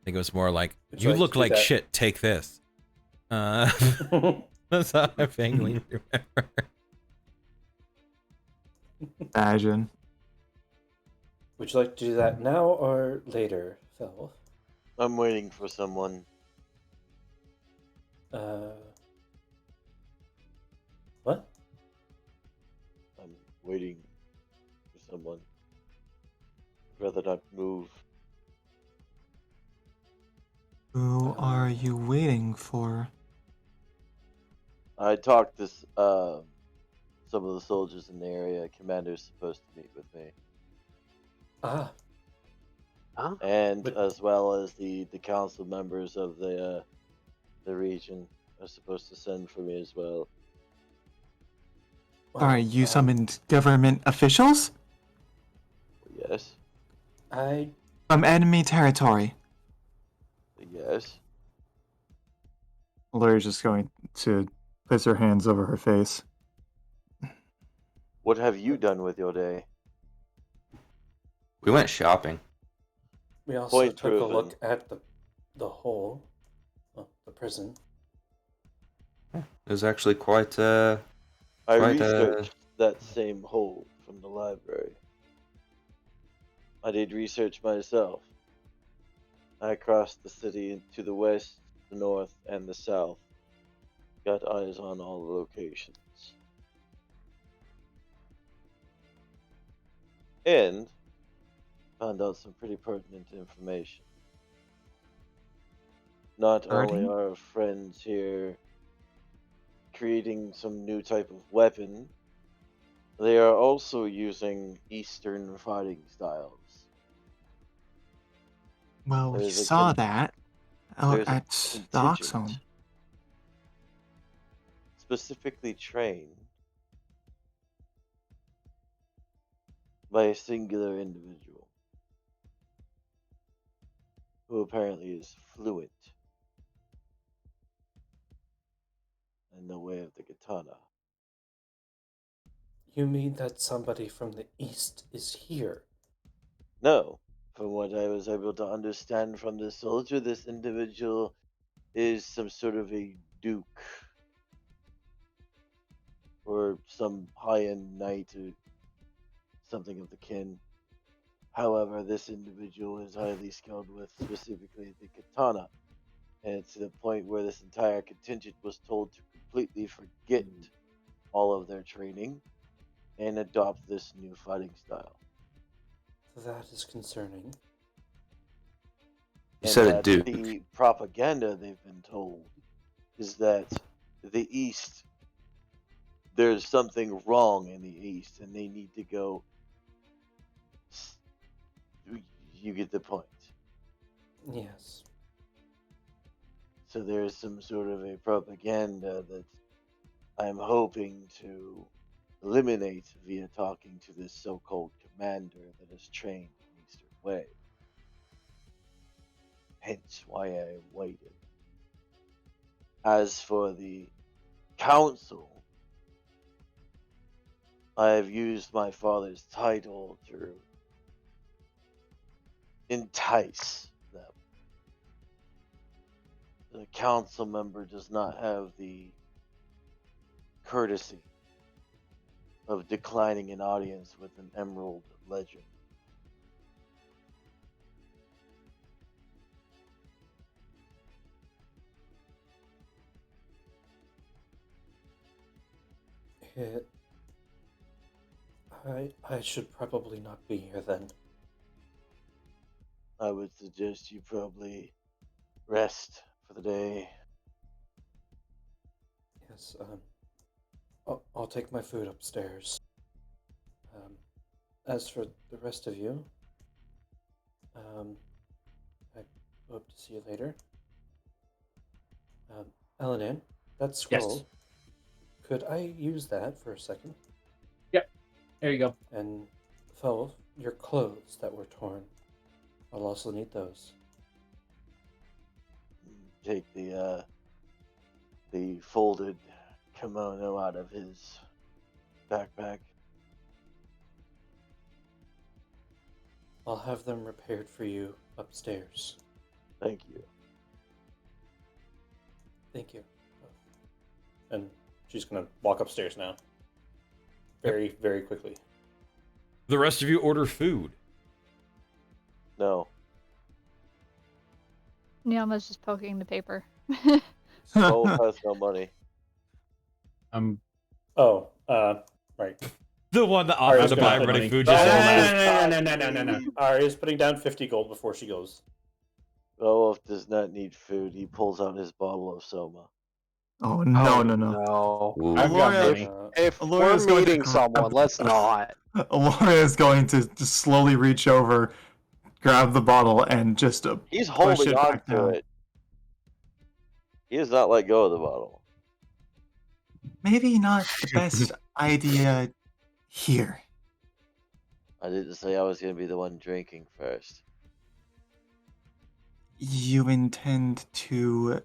I think it was more like, Would you you like look to do like that? shit, take this. That's how I vaguely remember. Imagine. Would you like to do that now or later, Felwolf? I'm waiting for someone. What? I'm waiting for someone. I'd rather not move. Who are you waiting for? I talked to some of the soldiers in the area. Commander's supposed to meet with me, Ah, and But- as well as the council members of the region are supposed to send for me as well. well, Alright, you summoned government officials? Yes, I From enemy territory. yes. Luri's just going to place her hands over her face. What have you done with your day? We went shopping. We also Point took a proven. look at the hole, the prison. It was actually quite I Quite, researched that same hole from the library. I did research myself. I crossed the city to the west, the north, and the south. Got eyes on all the locations. And found out some pretty pertinent information. Not only Pertinent? are our friends here creating some new type of weapon, they are also using Eastern fighting styles. Well, we There's a saw con- that There's a at the contingent Oxhome. specifically trained by a singular individual who apparently is fluent in the way of the katana. You mean that somebody from the east is here? No, from what I was able to understand from the soldier, this individual is some sort of a duke or some high-end knight or something of the kin. However, this individual is highly skilled with specifically the katana, and it's to the point where this entire contingent was told to completely forget all of their training and adopt this new fighting style. That is concerning. You And said a that duke. the propaganda they've been told is that the East, there's something wrong in the East, and they need to go. You get the point. Yes. So there's some sort of a propaganda that I'm hoping to eliminate via talking to this so-called commander that is trained in Eastern way. Hence why I waited. As for the council, I have used my father's title to entice them. The council member does not have the courtesy of declining an audience with an emerald legend. It... I should probably not be here then. I would suggest you probably rest for the day. Yes, I'll take my food upstairs. As for the rest of you, I hope to see you later. Elanin, that scroll, Yes. could I use that for a second? There you go. And Felv, your clothes that were torn, I'll also need those. Take the folded kimono out of his backpack. I'll have them repaired for you upstairs. Thank you. Thank you. And she's gonna walk upstairs now. Very, very quickly. The rest of you order food. No. Niama's just poking the paper. Soul has no money. Oh, right. The one that Ari's offered to gonna buy put ready money. food No, just no, yelled out. no. Ari's putting down 50 gold before she goes. Beowulf does not need food. He pulls out his bottle of Soma. Oh no, no, no. No. Ooh. I've got Aloria- money. If Aloria's we're going to meeting grab someone, let's not. Aloria is going to just slowly reach over, grab the bottle, and just He's push holding it on back to down. it. He has not let go of the bottle. Maybe not the best idea here. I didn't say I was going to be the one drinking first. You intend to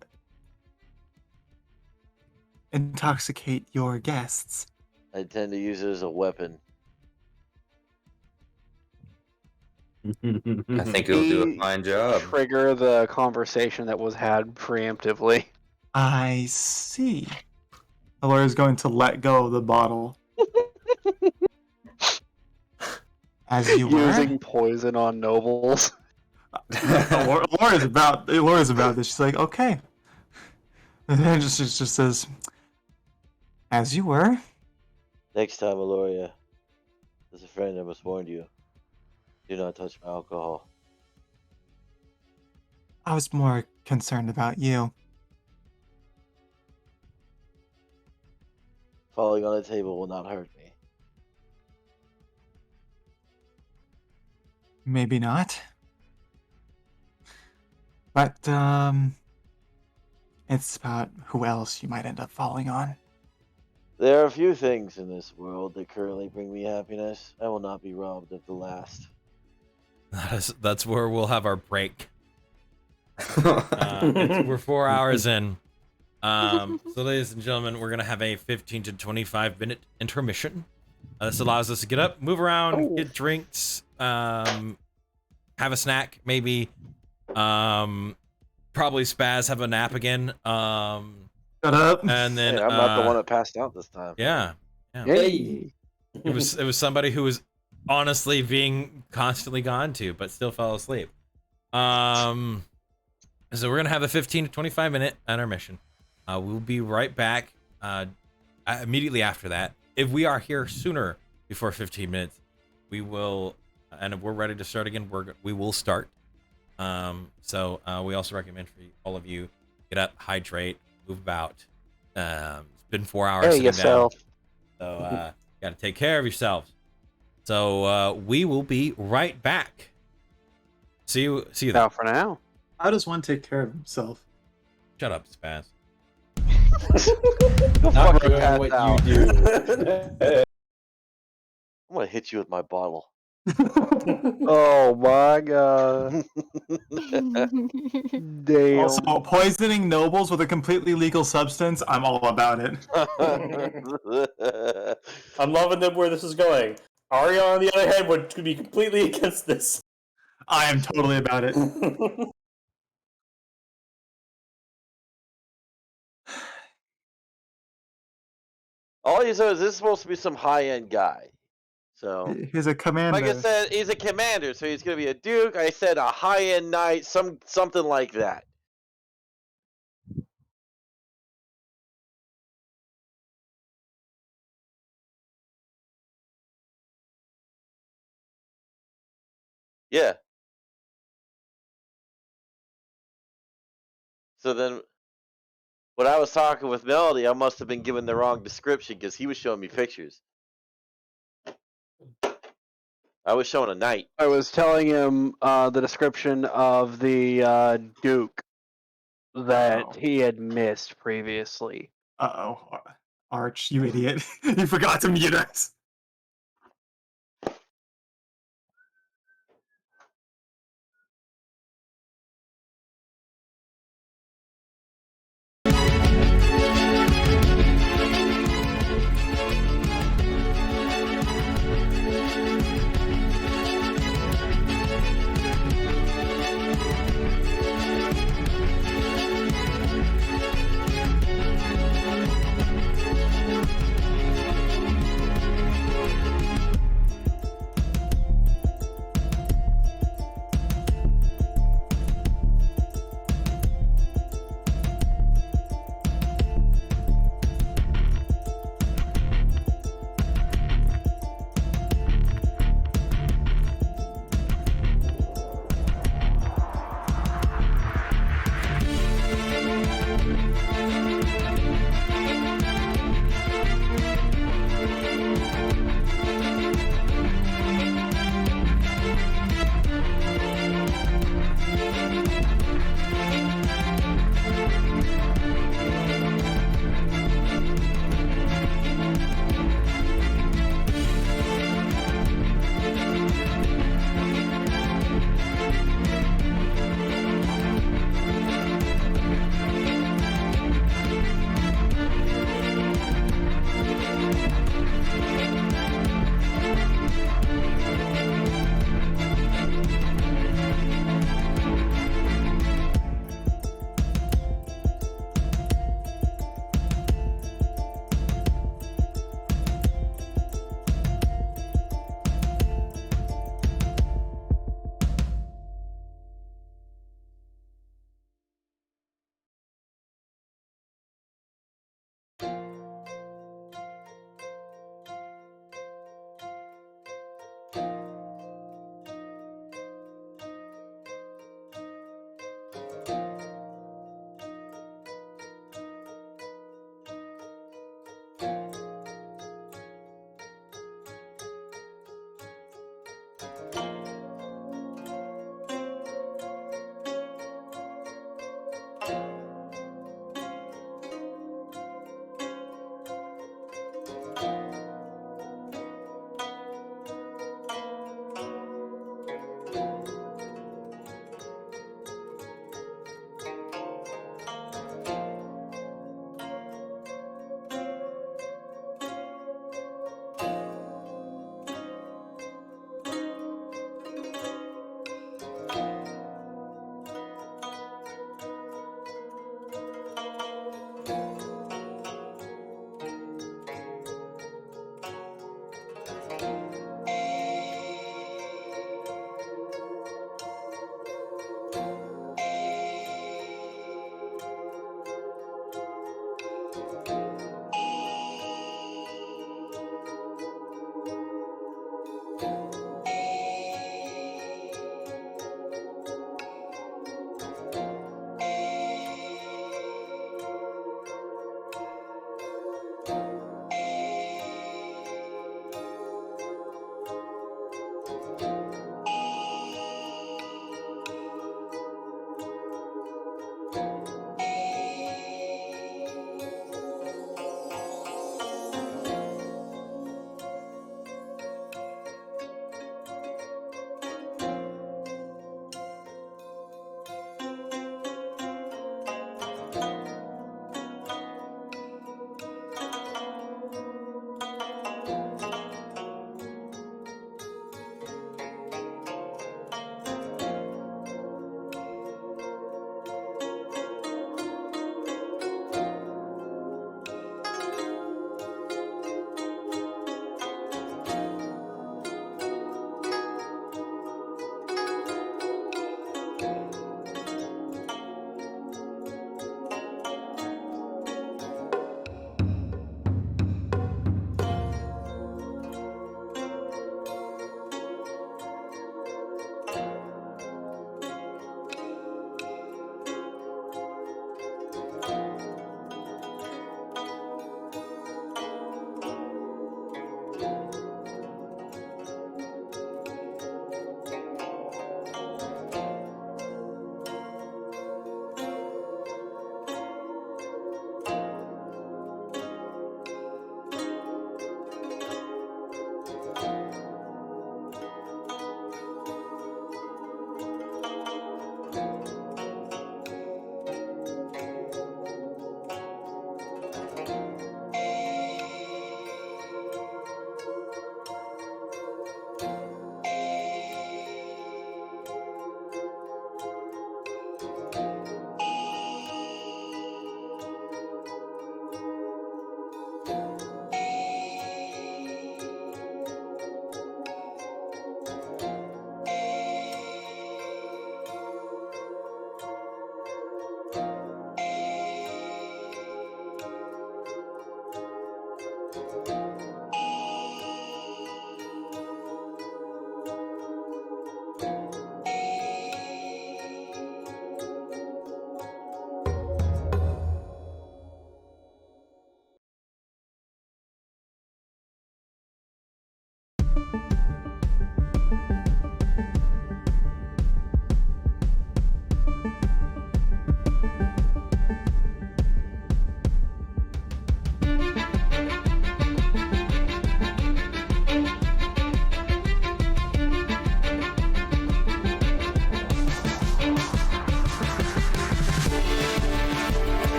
intoxicate your guests. I tend to use it as a weapon. I think it'll do a fine job. Trigger the conversation that was had preemptively. I see. The lawyer's going to let go of the bottle. As you were. Using poison on nobles. Laura's about this. She's like, okay. And then just says, as you were. Next time, Aloria, as a friend, I must warn you: do not touch my alcohol. I was more concerned about you. Falling on a table will not hurt me. Maybe not. But, it's about who else you might end up falling on. There are a few things in this world that currently bring me happiness. I will not be robbed of the last. That's where we'll have our break. We're 4 hours in. So, ladies and gentlemen, we're gonna have a 15 to 25 minute intermission. This allows us to get up, move around, get drinks, have a snack, maybe. Probably Spaz have a nap again. Shut up. And then Hey, I'm not the one that passed out this time. Yeah. Hey. It was somebody who was honestly being constantly gone to, but still fell asleep. So we're gonna have a 15 to 25 minute intermission. We'll be right back immediately after that. If we are here sooner before 15 minutes, we will, and if we're ready to start again, we will start. So we also recommend for all of you, get up, hydrate, move about. It's been 4 hours Hey, sitting yourself. down, so got to take care of yourselves. So we will be right back. See you then. Now for now. How does one take care of himself? Shut up, Spaz. Go Not fucking doing pass what out. you do. I'm gonna hit you with my bottle. Oh my god. Damn. Also, poisoning nobles with a completely legal substance, I'm all about it. I'm loving where this is going. Arya, on the other hand, would be completely against this. I am totally about it. All you said is this is supposed to be some high-end guy. So, He's a commander. like I said, he's a commander, so he's gonna be a duke. I said a high-end knight, something like that. Yeah. So then, when I was talking with Melody, I must have been given the wrong description because he was showing me pictures. I was showing a knight. I was telling him the description of the Duke that Oh. he had missed previously. Uh-oh. Arch, you idiot. You forgot to mute us.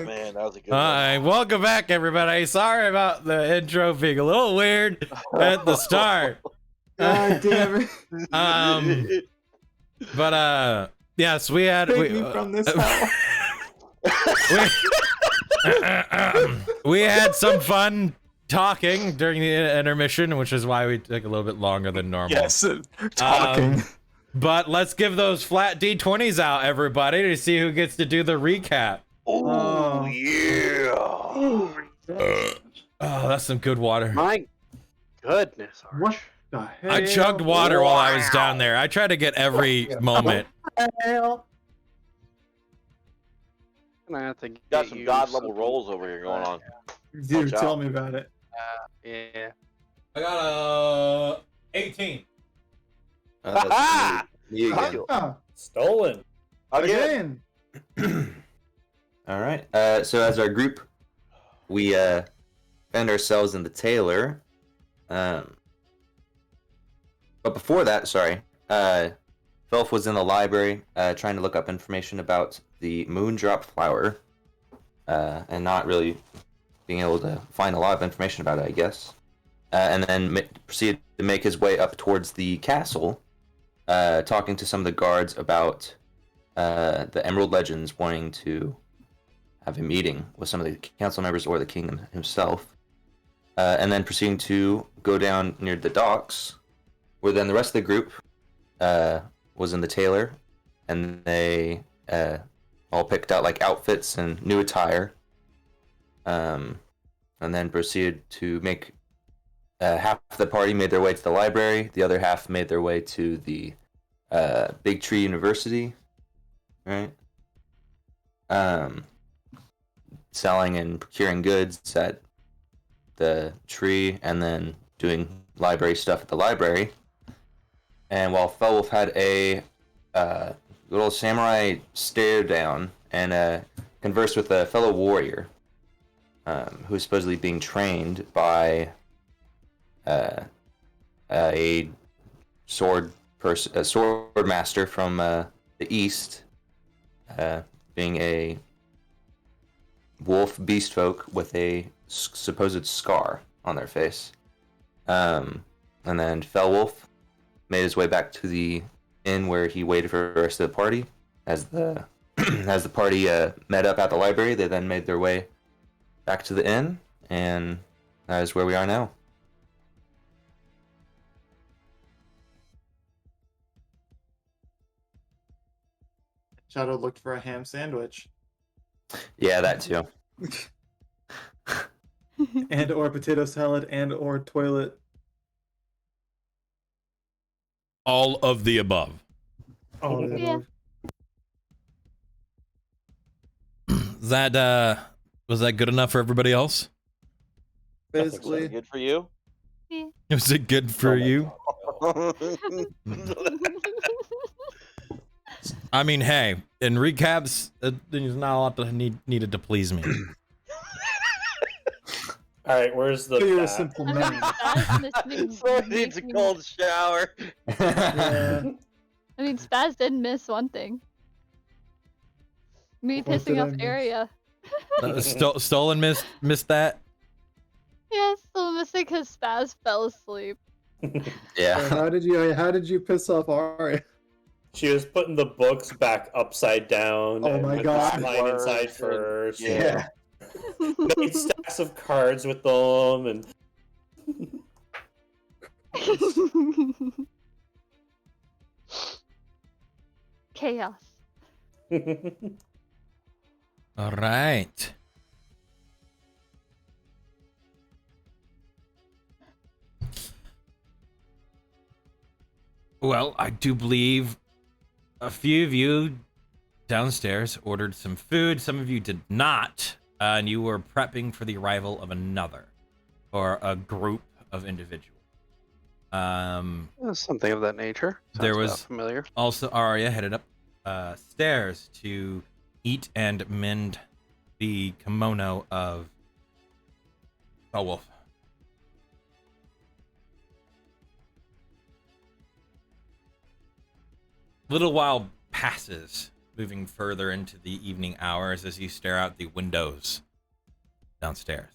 Man, that was a good Hi, one. welcome back, everybody. Sorry about the intro being a little weird at the start. God damn it. But yes, we had Take me from this hell. we had some fun talking during the intermission, which is why we took a little bit longer than normal. Yes, talking. But let's give those flat D20s out, everybody, to see who gets to do the recap. Oh, yeah. Oh, that's some good water. My goodness, Arch. What the hell? I chugged water while I was down there. I tried to get every moment. Hell. Gonna have to Got get some you god level some- rolls over here going on. Dude, Watch out. tell me about it. Yeah. I got 18. That's me again. Ah, Stolen. Again. All right. So as our group, we found ourselves in the Taylor. But before that, sorry, Felf was in the library trying to look up information about the Moondrop flower, and not really being able to find a lot of information about it, I guess. And then proceeded to make his way up towards the castle, talking to some of the guards about the Emerald Legends wanting to have a meeting with some of the council members or the king himself. And then proceeding to go down near the docks, where then the rest of the group was in the Taylor, and they all picked out like outfits and new attire, and then proceeded to make half of the party made their way to the library, the other half made their way to the Big Tree University, right? Selling and procuring goods at the tree, and then doing library stuff at the library. And while Felwolf had a little samurai stare down and conversed with a fellow warrior who was supposedly being trained by a sword master from the east, being a wolf beast folk with a supposed scar on their face. And then Felwolf made his way back to the inn where he waited for the rest of the party. As the as the party met up at the library, they then made their way back to the inn, and that is where we are now. Shadow looked for a ham sandwich. Yeah, that too. And or potato salad and or toilet. All of the above. All of the Yeah. above. That was that good enough for everybody else? Basically. Good for you. Was it good for you? I mean, hey, in recaps, there's not a lot that needed to please me. All right, where's the You're a bat? simple I mean, man. Spaz missed- Someone needs a making- cold shower. Yeah. I mean, Spaz did miss one thing. Me What pissing did I off miss? Area. Stolen missed that. Yeah, still missing because Spaz fell asleep. Yeah. How did you piss off Arya? She was putting the books back upside down. Oh and my with God. the spine inside first. Yeah. Made stacks of cards with them, and Chaos. All right. Well, I do believe a few of you downstairs ordered some food. Some of you did not, and you were prepping for the arrival of another, or a group of individuals. Something of that nature. Sounds There about was- familiar. Also, Arya headed up stairs to eat and mend the kimono of Beowulf. Little while passes moving further into the evening hours as you stare out the windows downstairs.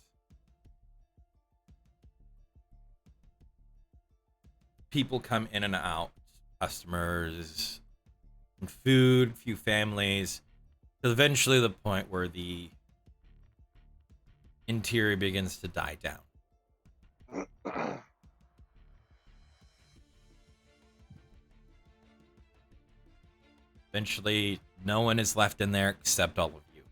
People come in and out, customers, and food, few families, till eventually the point where the interior begins to die down. Eventually, no one is left in there except all of you.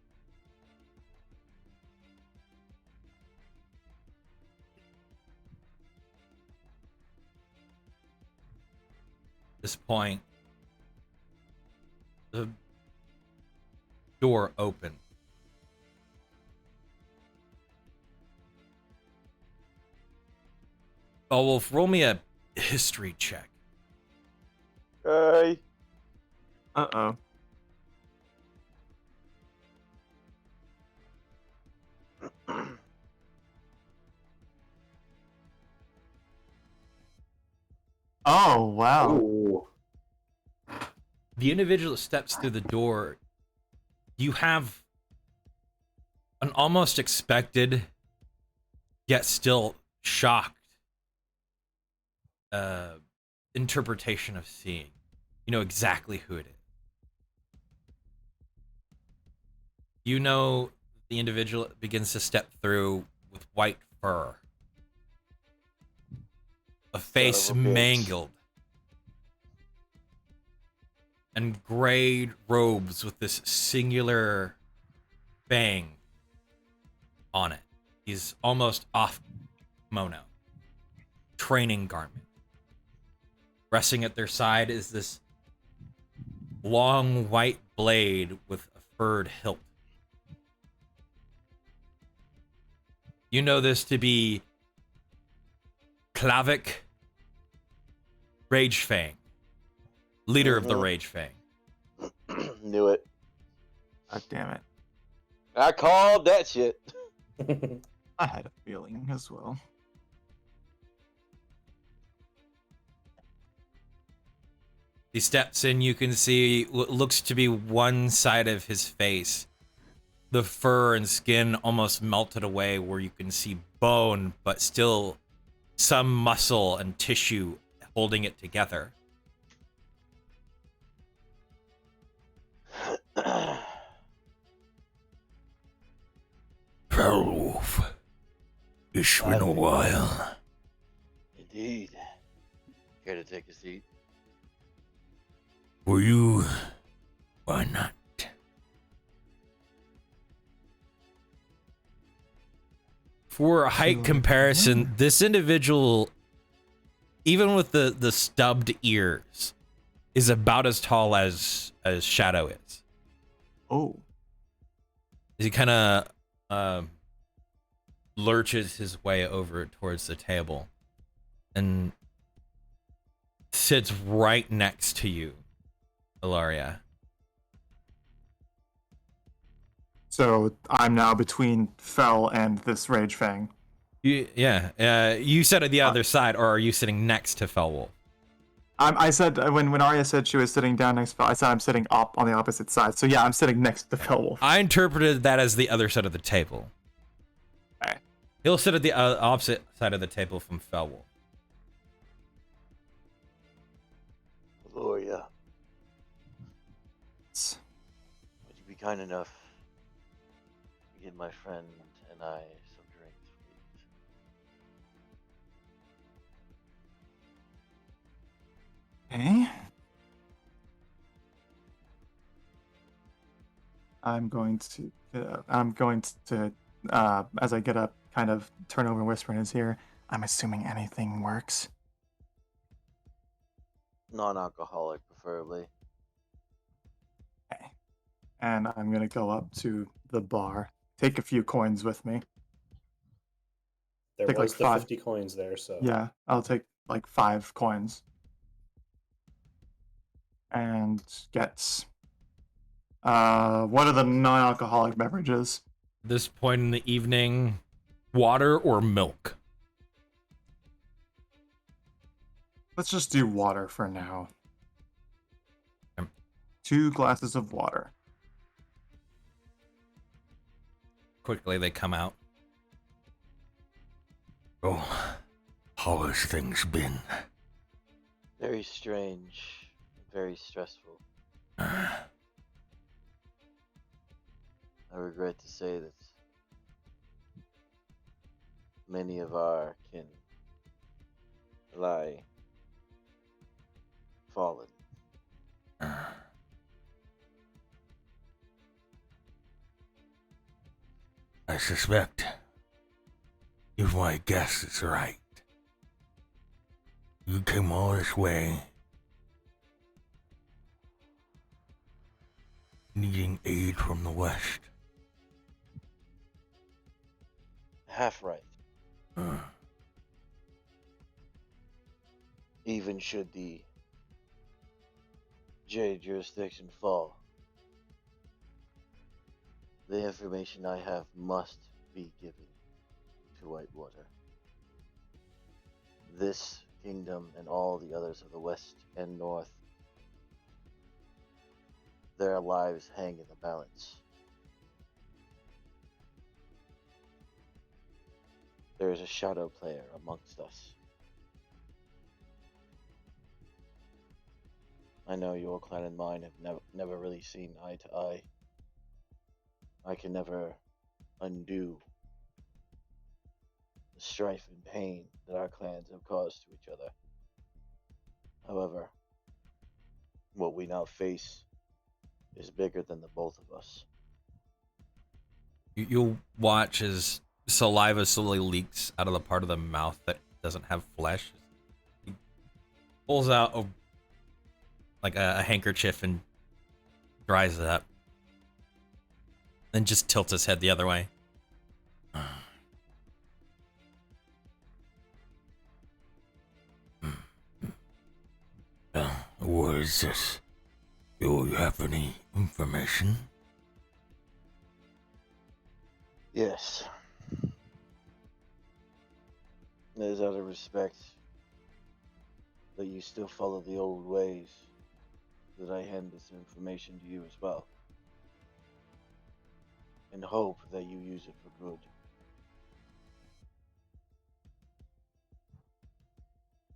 At this point, the door opened. Oh, Wolf, roll me a history check. Hey. Uh-oh. Oh, wow. Ooh. The individual that steps through the door, you have an almost expected, yet still shocked interpretation of seeing. You know exactly who it is. You know the individual begins to step through with white fur, a face of a bitch. mangled, and gray robes with this singular bang on it. He's almost off kimono. Training garment. Resting at their side is this long white blade with a furred hilt. You know this to be Klavik Ragefang, leader of the Ragefang. Knew it. God damn it. I called that shit. I had a feeling as well. He steps in, you can see what looks to be one side of his face. The fur and skin almost melted away where you can see bone, but still some muscle and tissue holding it together. Wolf. It's been a while. Indeed. Care to take a seat? Were you? Why not? For a height comparison, this individual, even with the stubbed ears, is about as tall as Shadow is. Oh. He kind of lurches his way over towards the table and sits right next to you, Ilaria. So I'm now between Fell and this Rage Fang. You said at the other side, or are you sitting next to Felwolf? I said when Arya said she was sitting down next to Fell, I said I'm sitting up on the opposite side. So yeah, I'm sitting next to Fellwolf. I interpreted that as the other side of the table. Okay. He'll sit at the opposite side of the table from Felwolf. Gloria, would you be kind enough to give my friend and I some drinks, please? Okay. I'm going to as I get up, kind of turn over and whisper in his ear. I'm assuming anything works. Non-alcoholic, preferably. Okay. And I'm gonna go up to the bar, take a few coins with me. There Take, was like, the 5. 50 coins there, so Yeah, I'll take like 5 coins. And get what are the non-alcoholic beverages? This point in the evening, water or milk? Let's just do water for now. Okay. 2 glasses of water. Quickly, they come out. Oh, how has things been? Very strange, very stressful. Uh, I regret to say that many of our kin lie fallen. I suspect if my guess is right, you came all this way needing aid from the West. Half right. Uh, Even should the J jurisdiction fall, the information I have must be given to Whitewater. This kingdom and all the others of the West and North, their lives hang in the balance. There is a shadow player amongst us. I know your clan and mine have never really seen eye to eye. I can never undo the strife and pain that our clans have caused to each other. However, what we now face is bigger than the both of us. You'll watch as saliva slowly leaks out of the part of the mouth that doesn't have flesh. He pulls out a handkerchief and dries it up. Then just tilts his head the other way. What is this? Do you have any information? Yes. It is out of respect that you still follow the old ways that I hand this information to you as well. And hope that you use it for good.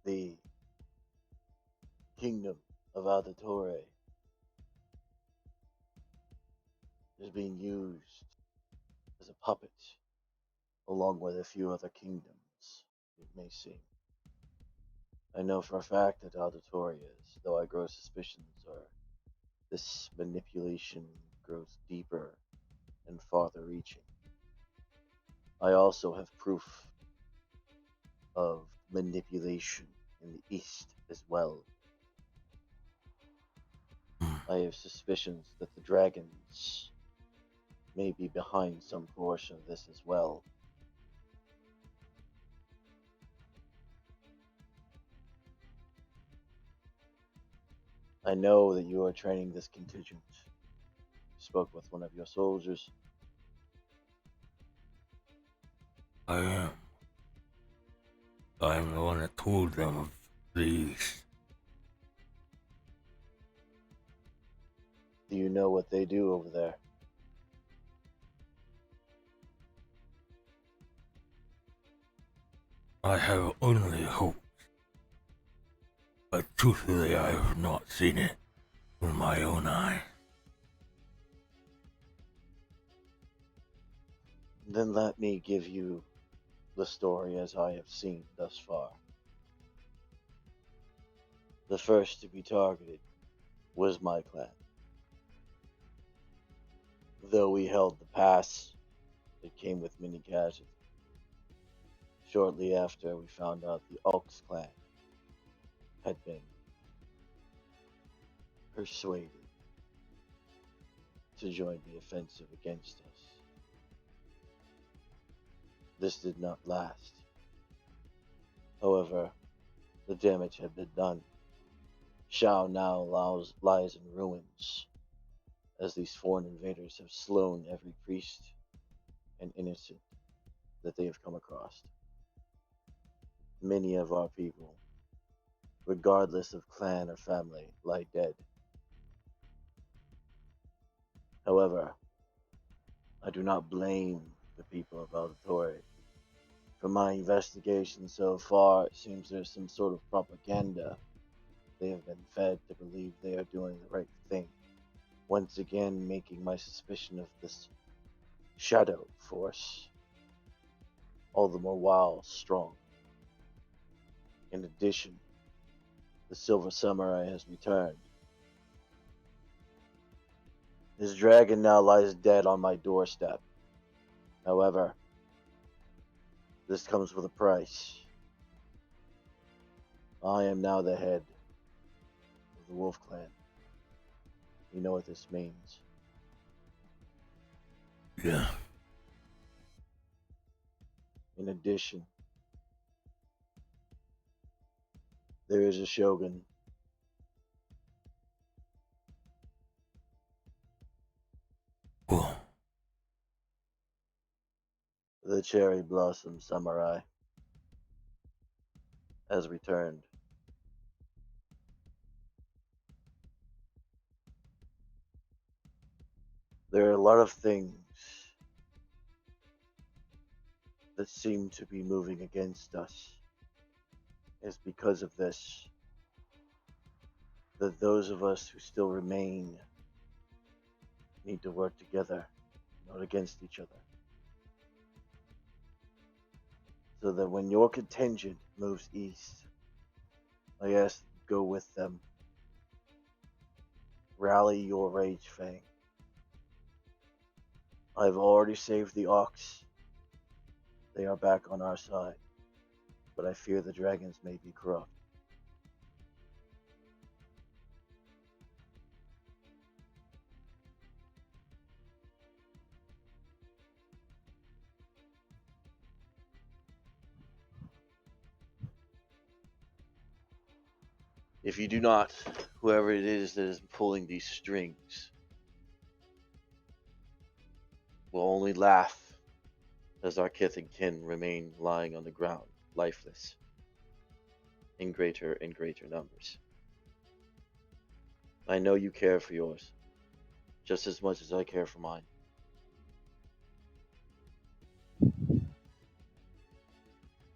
The kingdom of Aldatore is being used as a puppet, along with a few other kingdoms, it may seem. I know for a fact that Aldatore is, though I grow suspicions are this manipulation grows deeper and farther reaching. I also have proof of manipulation in the East as well. I have suspicions that the dragons may be behind some portion of this as well. I know that you are training this contingent. Spoke with one of your soldiers. I am. I'm the one that told them of these. Do you know what they do over there? I have only hope. But truthfully, I have not seen it with my own eye. Then let me give you the story as I have seen thus far. The first to be targeted was my clan. Though we held the pass, it came with many casualties. Shortly after, we found out the Oaks clan had been persuaded to join the offensive against us. This did not last. However, the damage had been done. Shao now lies in ruins, as these foreign invaders have slain every priest and innocent that they have come across. Many of our people, regardless of clan or family, lie dead. However, I do not blame the people of Aldatori. From my investigation so far, it seems there's some sort of propaganda they have been fed to believe they are doing the right thing, once again making my suspicion of this shadow force all the more wild strong. In addition, the Silver Samurai has returned. His dragon now lies dead on my doorstep. However, this comes with a price. I am now the head of the Wolf Clan. You know what this means. Yeah. In addition, there is a shogun. Well, The Cherry Blossom Samurai has returned. There are a lot of things that seem to be moving against us. It's because of this that those of us who still remain need to work together, not against each other. So that when your contingent moves east, I ask that you go with them. Rally your Rage Fang. I've already saved the Ox. They are back on our side, but I fear the dragons may be corrupt. If you do not, whoever it is that is pulling these strings will only laugh as our kith and kin remain lying on the ground, lifeless, in greater and greater numbers. I know you care for yours, just as much as I care for mine.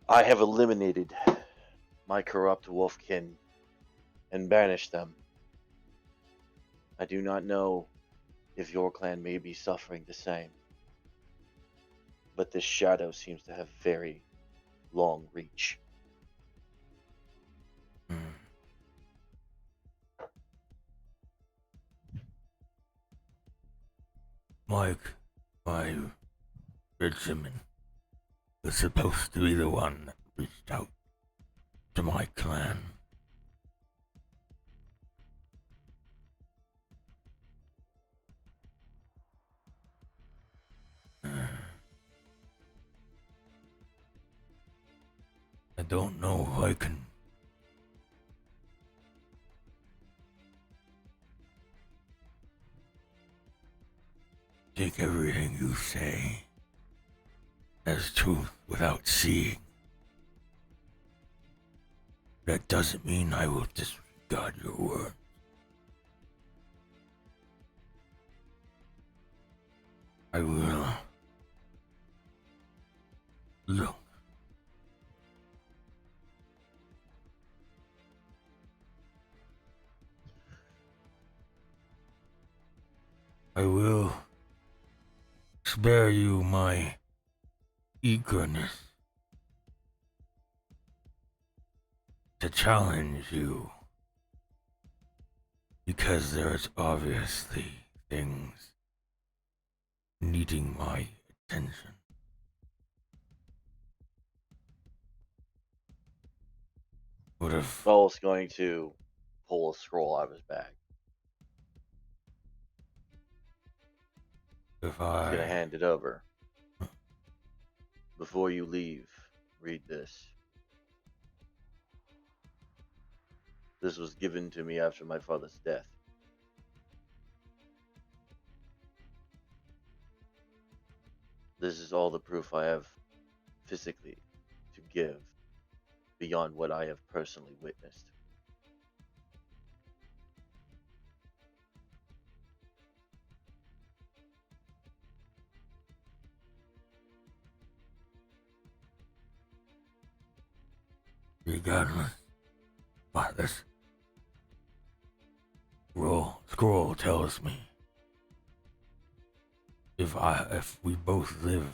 I have eliminated my corrupt wolfkin and banished them. I do not know if your clan may be suffering the same, but this shadow seems to have very long reach. Mike, my regiment, was supposed to be the one that reached out to my clan. I don't know if I can take everything you say as truth without seeing. That doesn't mean I will disregard your word. I will look. I will spare you my eagerness to challenge you, because there's obviously things needing my attention. What if Bell's going to pull a scroll out of his bag. if He's going to I hand it over. Before you leave, read this. This was given to me after my father's death. This is all the proof I have physically to give beyond what I have personally witnessed. regardless. What this scroll tells me, if we both live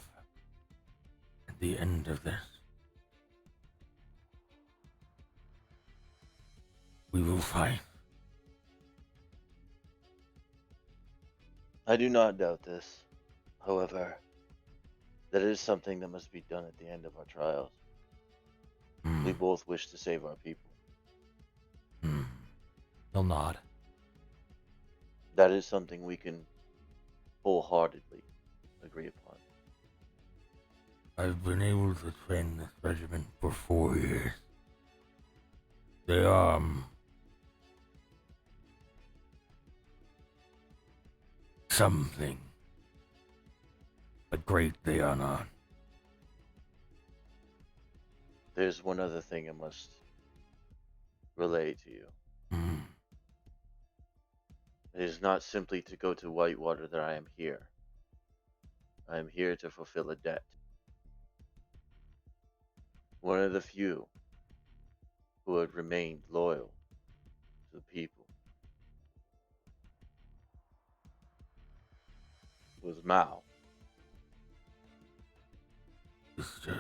at the end of this, we will fight. I do not doubt this. However, that is something that must be done at the end of our trials. We both wish to save our people. He'll nod. That is something we can wholeheartedly agree upon. I've been able to train this regiment for 4 years. They are something, but great they are not. There's one other thing I must relay to you. It is not simply to go to Whitewater that I am here. I am here to fulfill a debt. One of the few who had remained loyal to the people was Mao. Sister,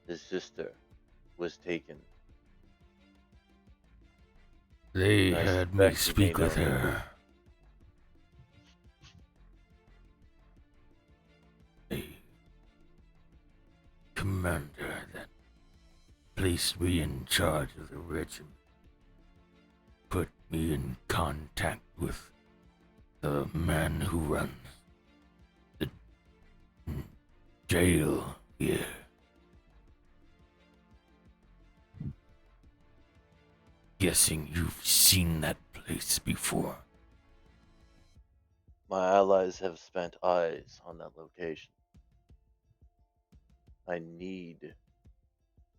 His sister was taken. they I had me suspect you speak may with know him. her. A commander that placed me in charge of the regiment put me in contact with the man who runs the jail here. Guessing you've seen that place before. My allies have spent eyes on that location. I need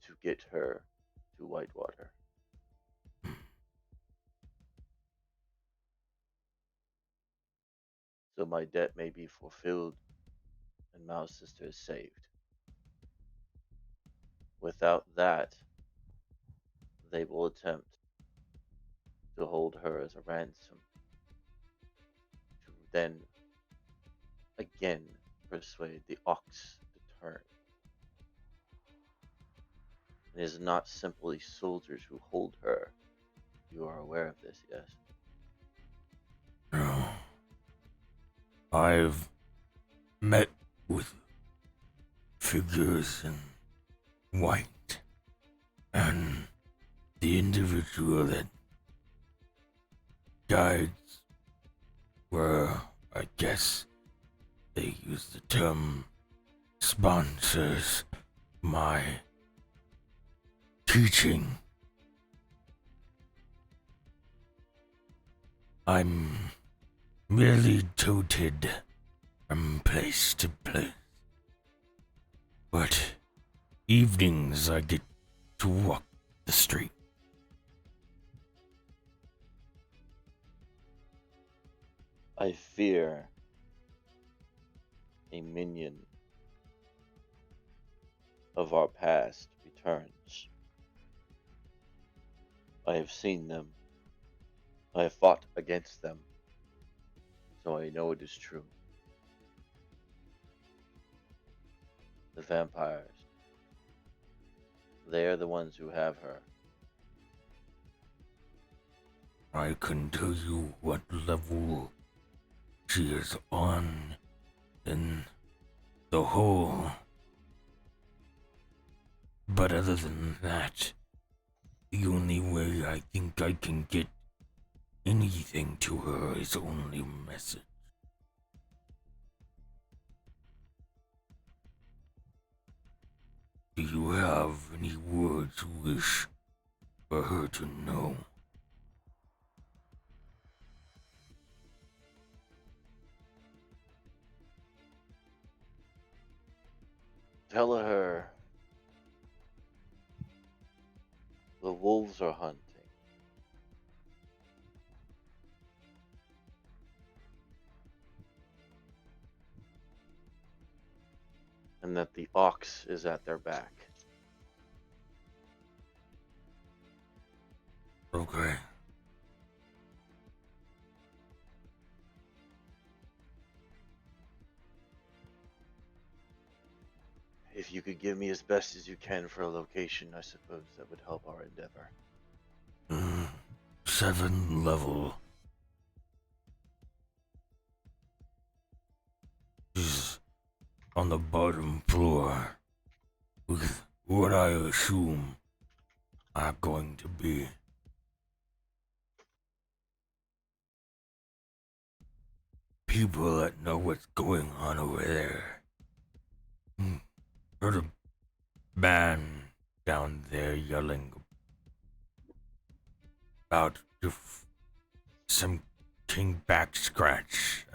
to get her to Whitewater. So my debt may be fulfilled and Mao's sister is saved. Without that, they will attempt to hold her as a ransom, to then again persuade the Ox to turn. It is not simply soldiers who hold her. You are aware of this, yes? No. I've met with figures in white, and the individual that guides were, I guess, they use the term sponsors my teaching. I'm merely toted from place to place. But evenings I get to walk the street. I fear a minion of our past returns. I have seen them. I have fought against them. So I know it is true. The vampires. They are the ones who have her. I can tell you what level she is on in the hole. But other than that, the only way I think I can get anything to her is only message. Do you have any words you wish for her to know? Tell her the wolves are hunting. And that the ox is at their back. Okay. If you could give me as best as you can for a location, I suppose that would help our endeavor. 7 level. Is on the bottom floor with what I assume are going to be people that know what's going on over there. Heard a man down there yelling about some king back scratch.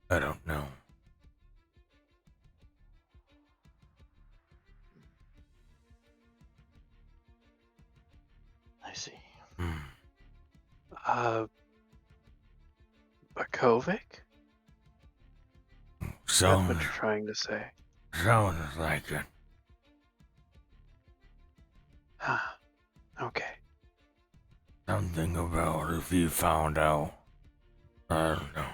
I don't know. I see. Bakovic? That's what Sounds you're trying to say. like it. Okay. Something about if he found out. I don't know.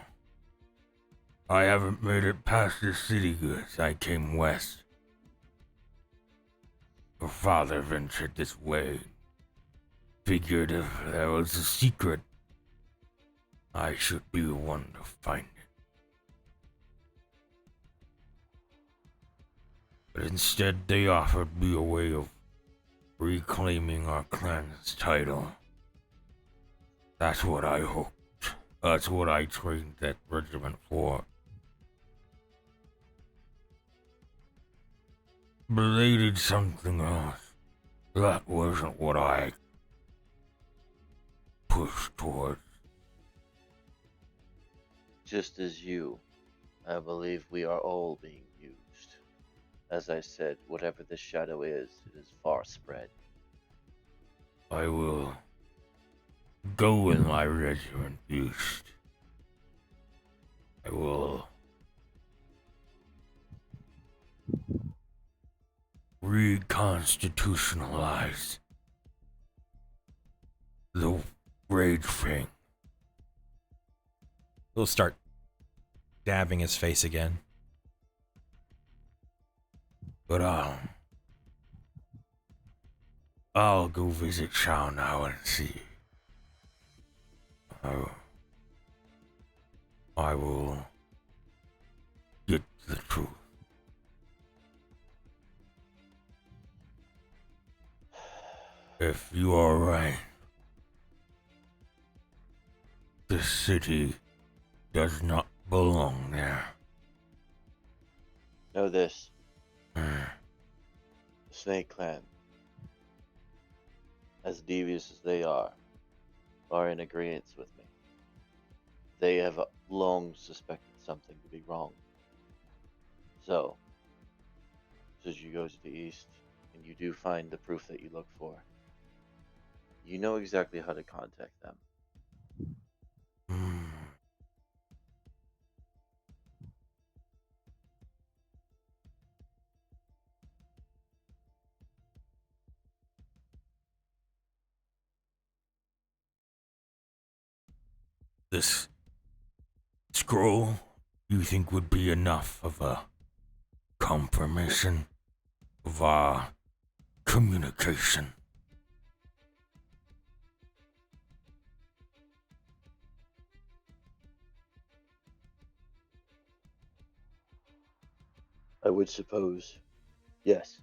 I haven't made it past the city goods. I came west. Your father ventured this way. Figured if there was a secret, I should be the one to find it. But instead, they offered me a way of reclaiming our clan's title. That's what I hoped. That's what I trained that regiment for. But they did something else. That wasn't what I pushed towards. Just as you, I believe we are all being used. As I said, whatever this shadow is, it is far spread. I will go with my regiment east. I will reconstitutionalize the rage thing. He'll start dabbing his face again. But I'll go visit Chow now and see. I will get the truth. If you are right, this city does not belong there. Know this. The Snake Clan, as devious as they are in agreement with me. They have long suspected something to be wrong. So, as you go to the east, and you do find the proof that you look for, you know exactly how to contact them. This scroll, you think would be enough of a confirmation of our communication? I would suppose, yes.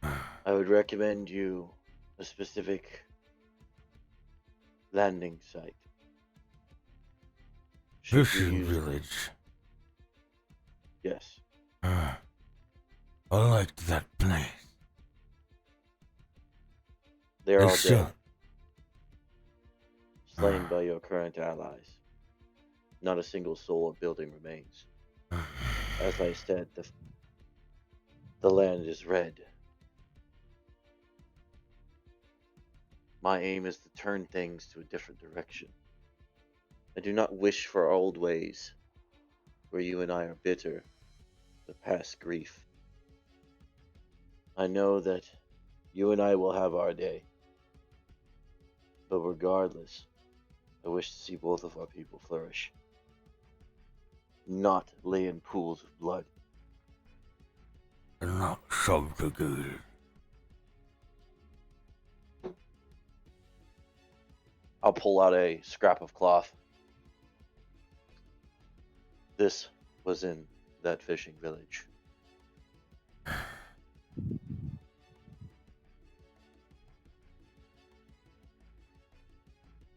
I would recommend you a specific landing site. Should you Fishing use- village. Yes. I liked that place. They're all It's dead. Slain by your current allies. Not a single soul or building remains. As I said, the land is red. My aim is to turn things to a different direction. I do not wish for our old ways, where you and I are bitter, the past grief. I know that you and I will have our day. But regardless, I wish to see both of our people flourish. Not lay in pools of blood. And not subjugated. I'll pull out a scrap of cloth. This was in that fishing village.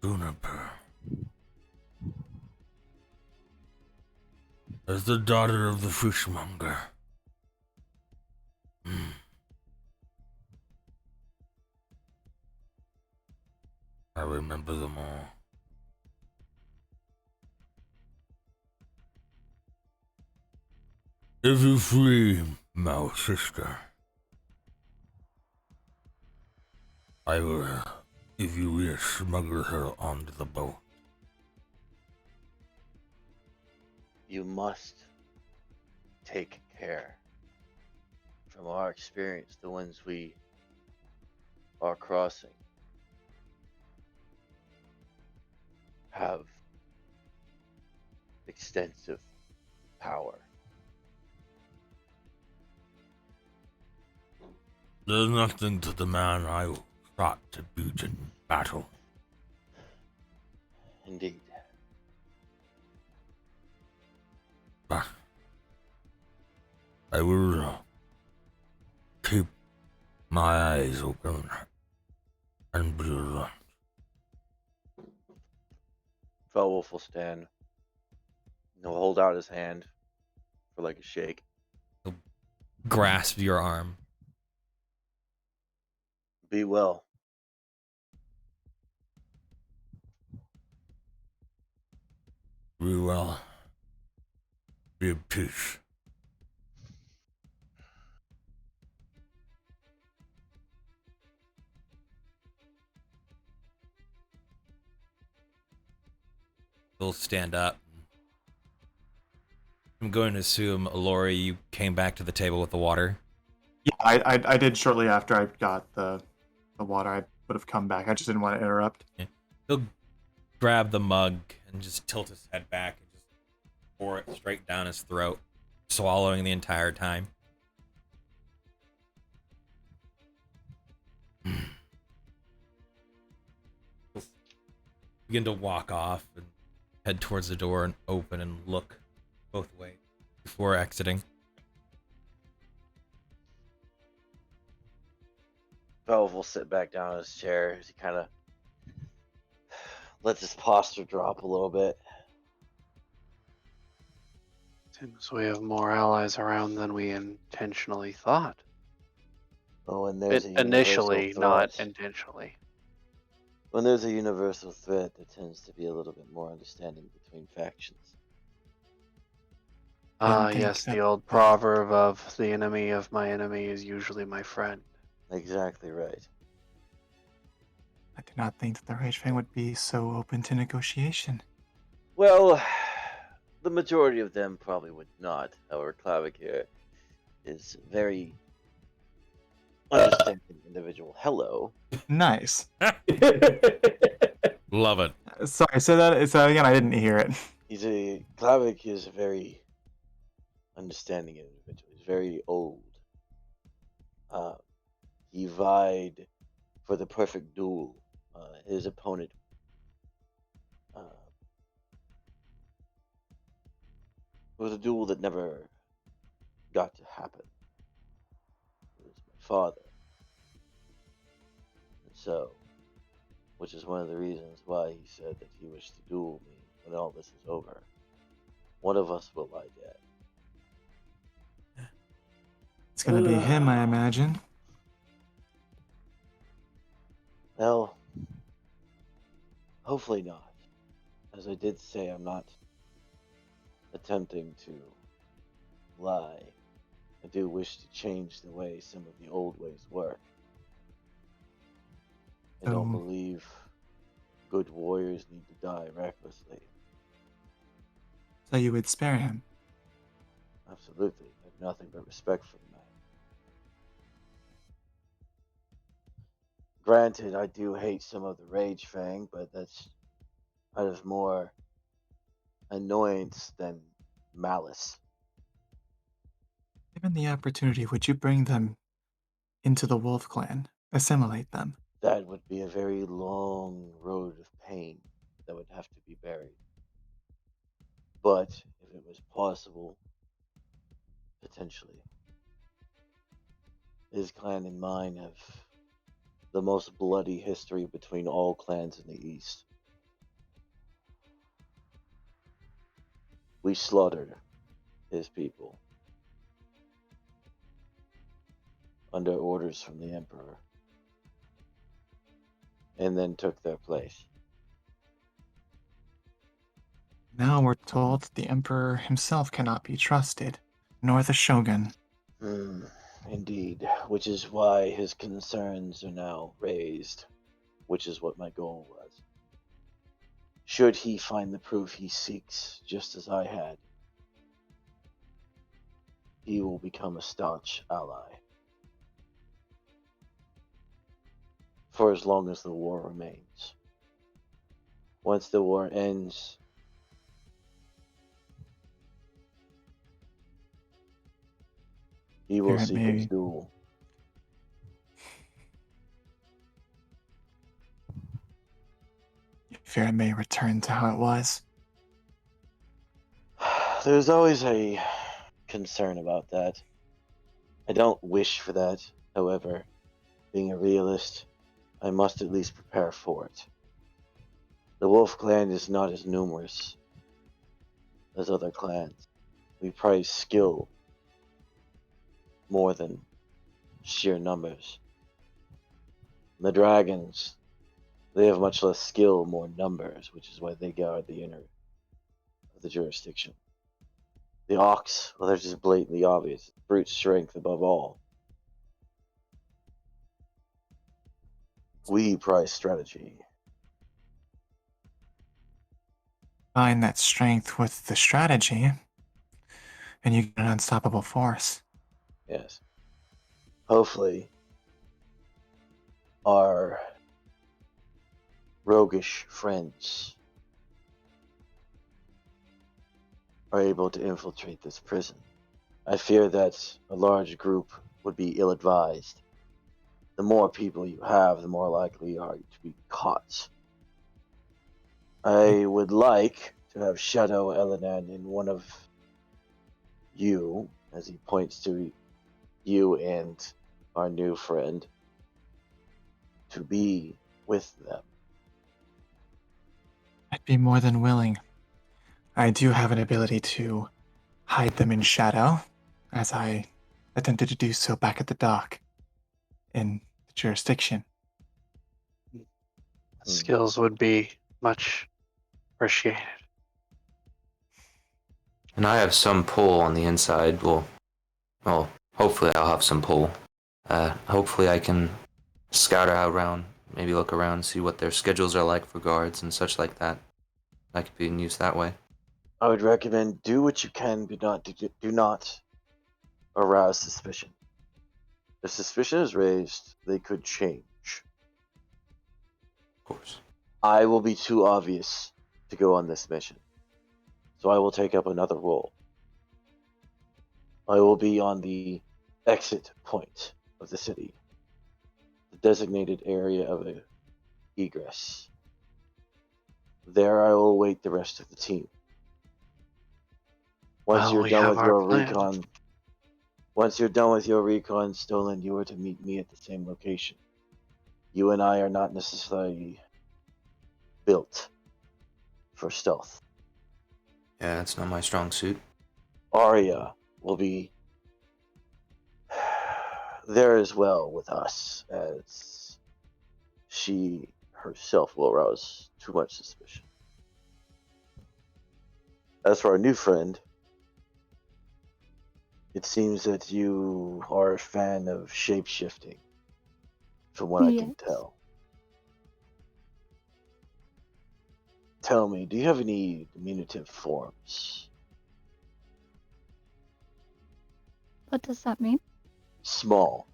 Juniper. As the daughter of the fishmonger. I remember them all. If you free my sister, I will, if you will smuggle her onto the boat. You must take care. From our experience, the ones we are crossing have extensive power. There's nothing to the man I sought to beat in battle. Indeed. But I will keep my eyes open and be alert. Felwolf will stand. He'll hold out his hand for like a shake. Grasp your arm. Be well. Be well. Be at peace. He'll stand up. I'm going to assume, Lori, you came back to the table with the water. Yeah, I did shortly after I got the water. I would have come back. I just didn't want to interrupt. Yeah. He'll grab the mug and just tilt his head back and just pour it straight down his throat, swallowing the entire time. He'll begin to walk off and head towards the door and open and look both ways before exiting. Felwolf will sit back down in his chair as he kind of lets his posture drop a little bit. Seems we have more allies around than we intentionally thought. Oh, and there's a Initially, universal not threat. intentionally. When there's a universal threat, there tends to be a little bit more understanding between factions. Ah, think yes, that- the old proverb of the enemy of my enemy is usually my friend. Exactly right. I did not think that the Rage Fang would be so open to negotiation. Well, the majority of them probably would not. However, Klavik here is very understanding individual. Hello. Nice. Love it. Sorry, say that again. I didn't hear it. Klavik is a very understanding individual. He's very old. He vied for the perfect duel. His opponent was a duel that never got to happen. It was my father. And so, which is one of the reasons why he said that he wished to duel me when all this is over. One of us will lie dead. It's gonna be him, I imagine. Well, hopefully not. As I did say, I'm not attempting to lie. I do wish to change the way some of the old ways work. I don't believe good warriors need to die recklessly. So you would spare him. Absolutely. I have nothing but respect for the man. Granted, I do hate some of the Rage Fang, but that's out of more annoyance than malice. Given the opportunity, would you bring them into the Wolf Clan? Assimilate them? That would be a very long road of pain that would have to be buried. But if it was possible, potentially. His clan and mine have the most bloody history between all clans in the East. We slaughtered his people under orders from the Emperor, and then took their place. Now we're told the Emperor himself cannot be trusted, nor the Shogun. Indeed, which is why his concerns are now raised, which is what my goal was. Should he find the proof he seeks, just as I had, he will become a staunch ally. For as long as the war remains. Once the war ends, he will Fear it seek his may duel. return to how it was. There's always a concern about that. I don't wish for that, however, being a realist, I must at least prepare for it. The Wolf Clan is not as numerous as other clans. We prize skill more than sheer numbers. The dragons, they have much less skill, more numbers, which is why they guard the inner of the jurisdiction. The Ox, well, they're just blatantly obvious. Brute strength above all. We prize strategy. Combine that strength with the strategy, and you get an unstoppable force. Yes. Hopefully, our roguish friends are able to infiltrate this prison. I fear that a large group would be ill-advised. The more people you have, the more likely you are to be caught. I would like to have Shadow Elenan in one of you, as he points to you and our new friend, to be with them. I'd be more than willing. I do have an ability to hide them in shadow, as I attempted to do so back at the dock in the jurisdiction. Skills would be much appreciated. And I have some pull on the inside. Well, hopefully I'll have some pull. Hopefully I can scout out around, maybe look around, see what their schedules are like for guards and such like that. That could be used that way. I would recommend do what you can, but do not arouse suspicion. If suspicion is raised, they could change. Of course. I will be too obvious to go on this mission, so I will take up another role. I will be on the exit point of the city, the designated area of egress. There I will await the rest of the team. Once you're done with your recon, Stolen, you are to meet me at the same location. You and I are not necessarily built for stealth. Yeah, that's not my strong suit. Arya will be there as well with us, as she herself will arouse too much suspicion. As for our new friend, it seems that you are a fan of shape-shifting, from what I can tell. Tell me, do you have any diminutive forms? What does that mean? Small.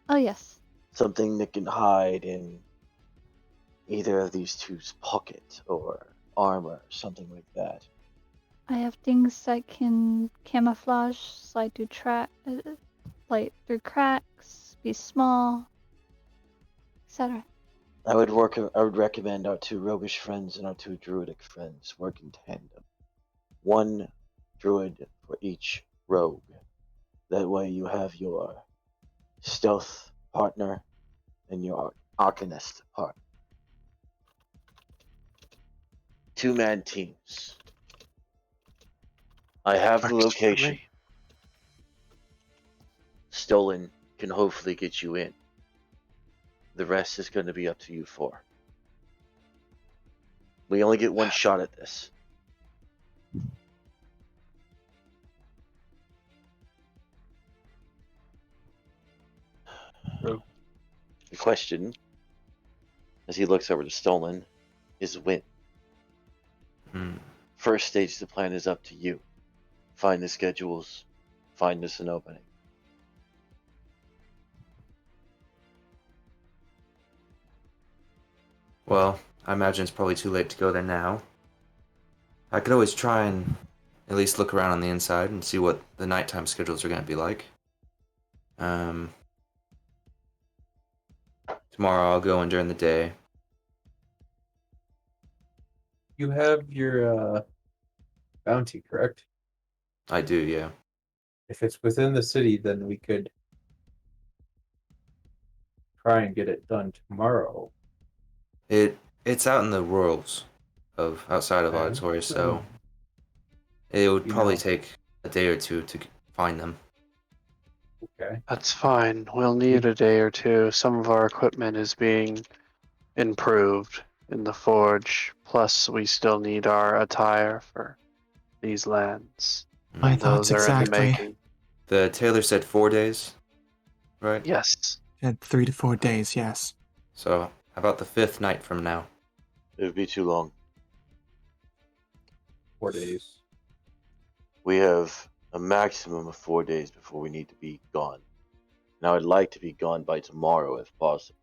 Oh, yes. something that can hide in either of these two's pocket or armor, something like that. I have things that can camouflage, slide through cracks, be small, etc. I would recommend our two roguish friends and our two druidic friends work in tandem. One druid for each rogue. That way you have your stealth partner and your arcanist partner. 2-man teams. I have the Works for location. me. Stolen can hopefully get you in. The rest is going to be up to you four. We only get one shot at this. True. The question, as he looks over to Stolen, is when. First stage of the plan is up to you. Find the schedules, find us an opening. Well, I imagine it's probably too late to go there now. I could always try and at least look around on the inside and see what the nighttime schedules are going to be like. Tomorrow I'll go in during the day. You have your bounty, correct? I do, yeah. If it's within the city, then we could try and get it done tomorrow. It's out in the rurals of outside of Auditory, so it would probably take a day or two to find them. Okay. That's fine. We'll need a day or two. Some of our equipment is being improved in the forge. Plus, we still need our attire for these lands. My And thoughts those are in the exactly. making. The tailor said 4 days, right? Yes. At 3 to 4 days, yes. So, how about the 5th night from now? It would be too long. 4 days. We have a maximum of 4 days before we need to be gone. And I would like to be gone by tomorrow if possible.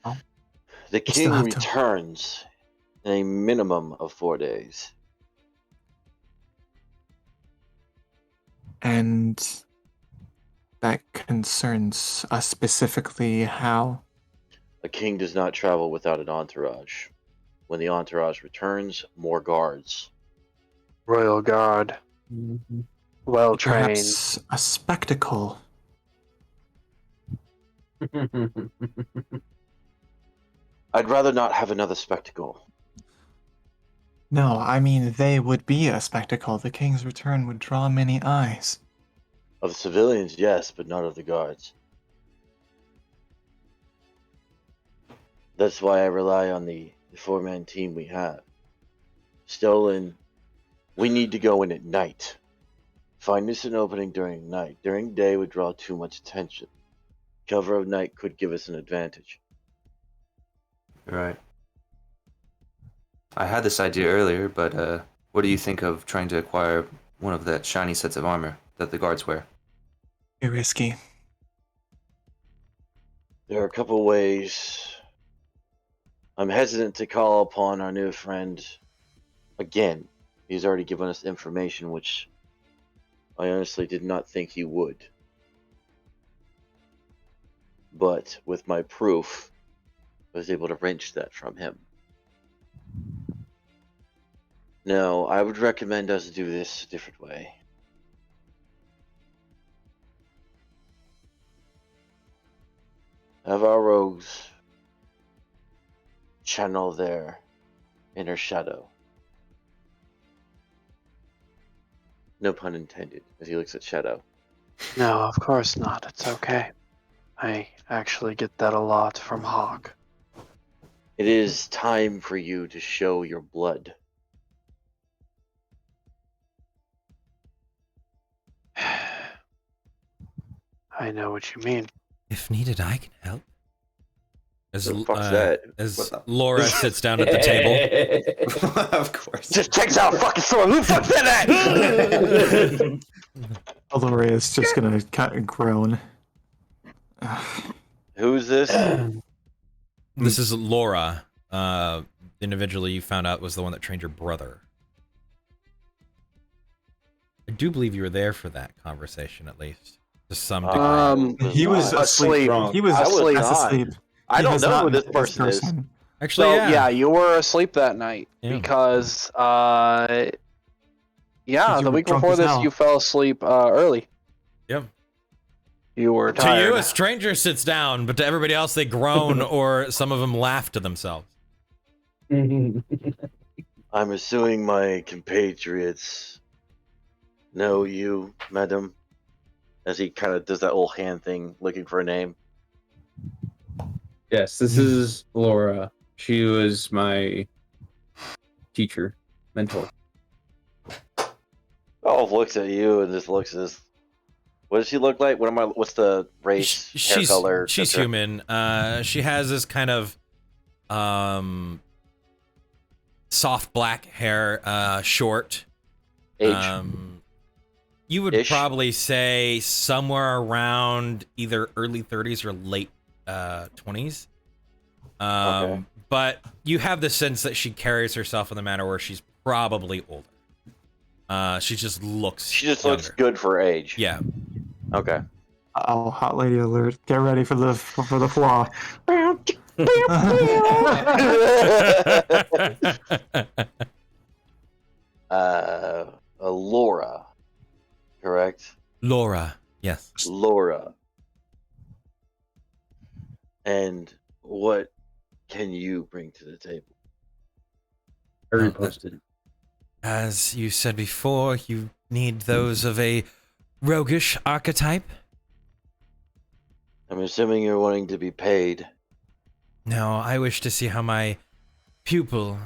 Oh. The We still king have to- returns in a minimum of 4 days. And that concerns us specifically how? A king does not travel without an entourage. When the entourage returns, more guards. Royal Guard. Well trained. Perhaps a spectacle. I'd rather not have another spectacle. No, I mean they would be a spectacle. The king's return would draw many eyes. Of the civilians, yes, but not of the guards. That's why I rely on the 4-man team we have. Stolen, we need to go in at night. Find us an opening during night. During day would draw too much attention. Cover of night could give us an advantage. Right. I had this idea earlier, but what do you think of trying to acquire one of that shiny sets of armor that the guards wear? Too risky. There are a couple ways. I'm hesitant to call upon our new friend again. He's already given us information which I honestly did not think he would. But with my proof, I was able to wrench that from him. No, I would recommend us do this a different way. Have our rogues channel their inner shadow. No pun intended, as he looks at Shadow. No, of course not. It's okay. I actually get that a lot from Hawk. It is time for you to show your blood. I know what you mean. If needed, I can help. As, The fuck's that? as What the- Laura sits down at the table. Of course. Just takes out a fucking sword. Who the fuck said that? Alora is just gonna kind of groan. Who's this? This is Laura. The individual you found out was the one that trained your brother. I do believe you were there for that conversation, at least to some degree. He was asleep. Asleep. He was I was asleep. not. I He don't has know not who this met person is. Actually, So yeah. you were asleep that night Yeah. because Because you the were week drunk before as this hell. you fell asleep early. Yep. You were To tired. you, a stranger sits down, but to everybody else, they groan or some of them laugh to themselves. I'm assuming my compatriots know you, madam. As he kind of does that old hand thing, looking for a name. Yes, this is Laura. She was my teacher, mentor. Olaf looks at you and just looks at this. What does she look like? What's the race, hair color? She's etc.? human. She has this kind of soft black hair, short. Age. You would Ish? probably say somewhere around either early 30s or late 20s. Okay. But you have the sense that she carries herself in the manner where she's probably older. She just looks. She looks younger. good for her age. Yeah. Okay. Oh, hot lady alert! Get ready for the flaw. Laura, correct? Laura. Yes. Laura. And what can you bring to the table? I reposted. As you said before, you need those of a roguish archetype. I'm assuming you're wanting to be paid. No, I wish to see how my pupil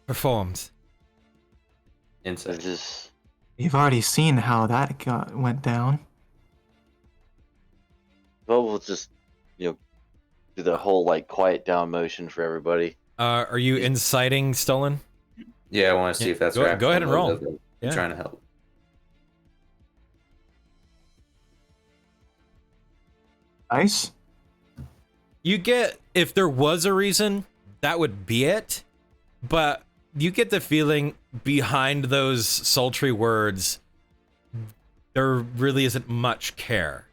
performs. Insight. It's just You've already seen how that went down. well, we'll just do the whole like quiet down motion for everybody. Are you inciting Stolen? Yeah, I want to see Yeah, if that's go- right. go ahead and roll. I'm Yeah. trying to help. Nice. You get, if there was a reason, that would be it. But you get the feeling behind those sultry words, there really isn't much care.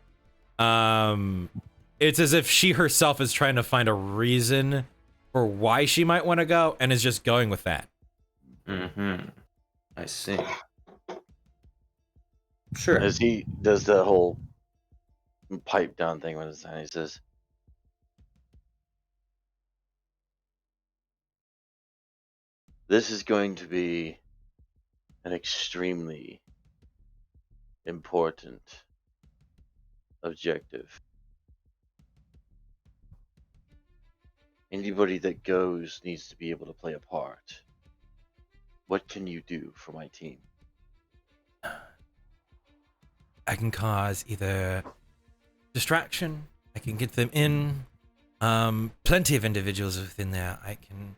It's as if she herself is trying to find a reason for why she might want to go and is just going with that. Mm-hmm. I see. Sure. As he does the whole pipe down thing with his hand, he says, "This is going to be an extremely important objective. Anybody that goes needs to be able to play a part. What can you do for my team?" I can cause either distraction, I can get them in, plenty of individuals within there. I can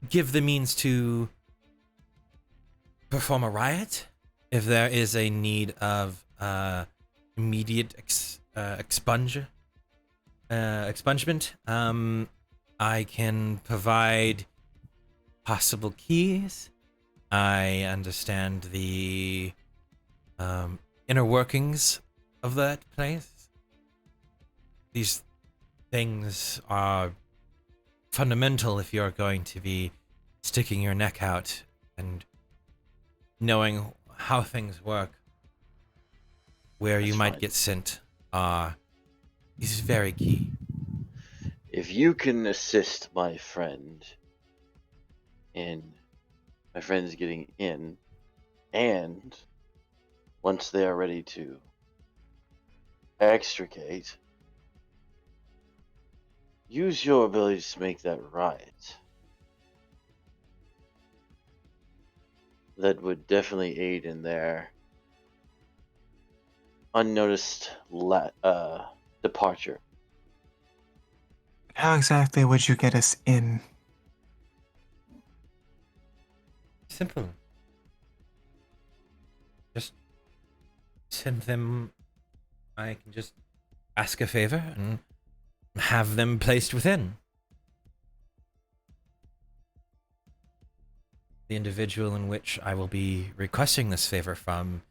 give the means to perform a riot if there is a need of immediate expungement. I can provide possible keys. I understand the inner workings of that place. These things are fundamental if you're going to be sticking your neck out and knowing how things work, where you That's might fine. get sent is very key. If you can assist my friend in my friends getting in, and once they are ready to extricate, use your abilities to make that right. That would definitely aid in their unnoticed departure. How exactly would you get us in? Simple. Just send them. I can just ask a favor and have them placed within. The individual in which I will be requesting this favor from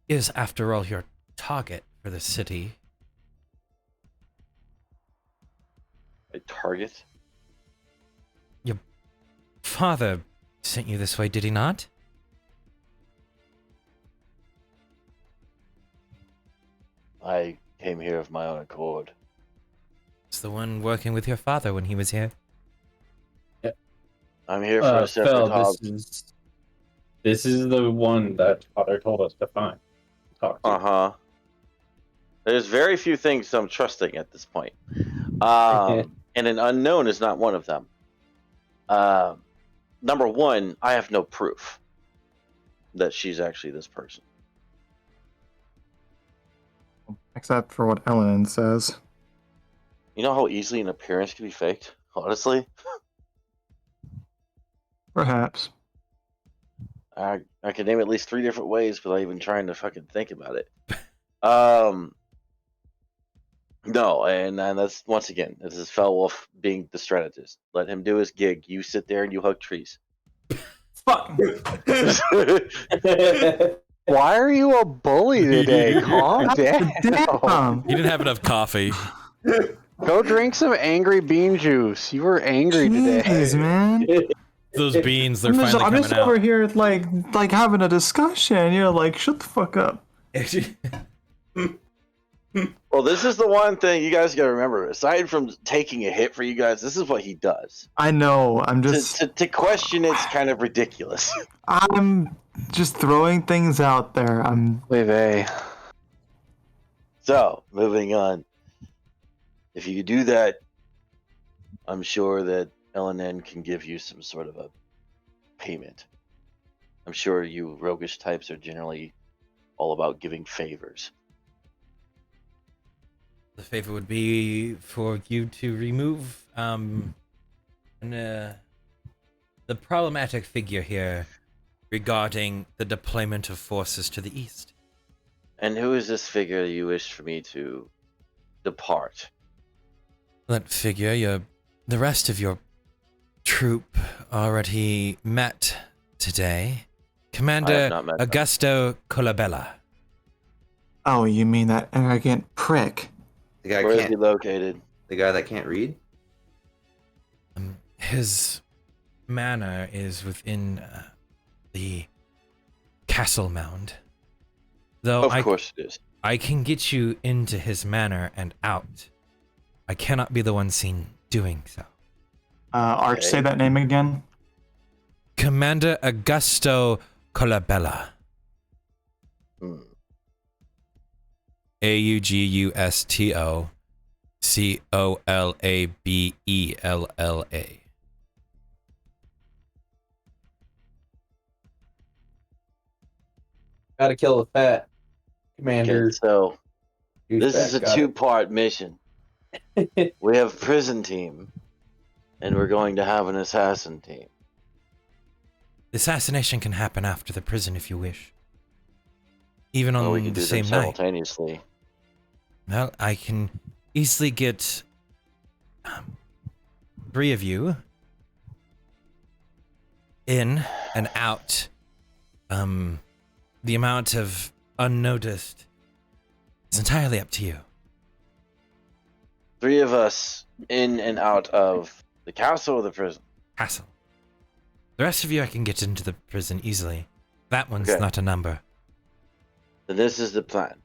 is, after all, your target for the city. A target? Your father sent you this way, did he not? I came here of my own accord. It's the one working with your father when he was here. I'm here for a separate Phil, job. this is the one that Father told us to find. Talk to. Uh-huh. There's very few things I'm trusting at this point. And an unknown is not one of them. Number one, I have no proof that she's actually this person. Except for what Ellen says. You know how easily an appearance can be faked? Honestly, Perhaps. I could name at least 3 different ways without even trying to fucking think about it. No, and that's once again, this is Felwolf being the strategist. Let him do his gig. You sit there and you hug trees. Fuck. Why are you a bully today? Calm down. Damn. You didn't have enough coffee. Go drink some angry bean juice. You were angry today. Jeez, man. Those beans, they're I'm just, finally I'm coming just out. over here like having a discussion. You're like, shut the fuck up. Well, this is the one thing you guys got to remember. Aside from taking a hit for you guys, this is what he does. I know. I'm just To question it's kind of ridiculous. I'm just throwing things out there. I'm Wait, So, moving on. If you do that, I'm sure that LNN can give you some sort of a payment. I'm sure you roguish types are generally all about giving favors. The favor would be for you to remove the problematic figure here regarding the deployment of forces to the east. And who is this figure you wish for me to depart? That figure, the rest of your troop already met today. I have Commander not met them. Augusto Colabella. Oh, you mean that arrogant prick? The guy Where is he can't. located? The guy that can't read. His manor is within the castle mound. Though Of course it is. I can get you into his manor and out. I cannot be the one seen doing so. Arch, Okay. say that name again. Commander Augusto Colabella. Hmm. Augusto Colabella. Gotta kill the fat commander. Okay, so this is a douchebag, got it. 2-part mission. We have prison team, and we're going to have an assassin team. The assassination can happen after the prison if you wish. Even on Or we can the do them same night. simultaneously. Well, I can easily get 3 of you in and out. The amount of unnoticed is entirely up to you. 3 of us in and out of the castle or the prison. Castle. The rest of you I can get into the prison easily. That one's Okay. not a number. Then this is the plan.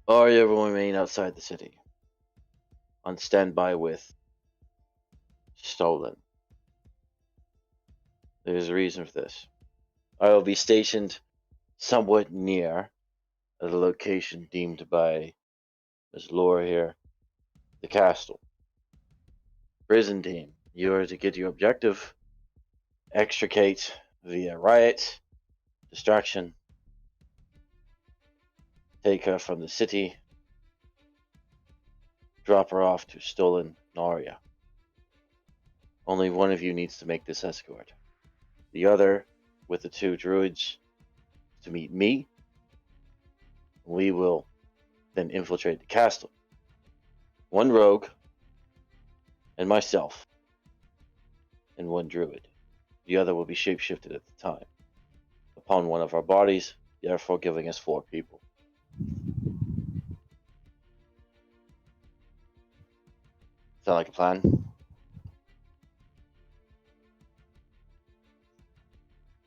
Arya will remain outside the city, on standby with Stolen. There's a reason for this. I will be stationed somewhat near the location deemed by Ms. Laura here, the castle. Prison team, you are to get your objective, extricate via riot, distraction, take her from the city drop her off to stolen Naria. Only one of you needs to make this escort. The other, with the 2 druids, to meet me. We will then infiltrate the castle. 1 rogue, and myself, and 1 druid. The other will be shapeshifted at the time, upon one of our bodies, therefore giving us 4 people. Sound like a plan?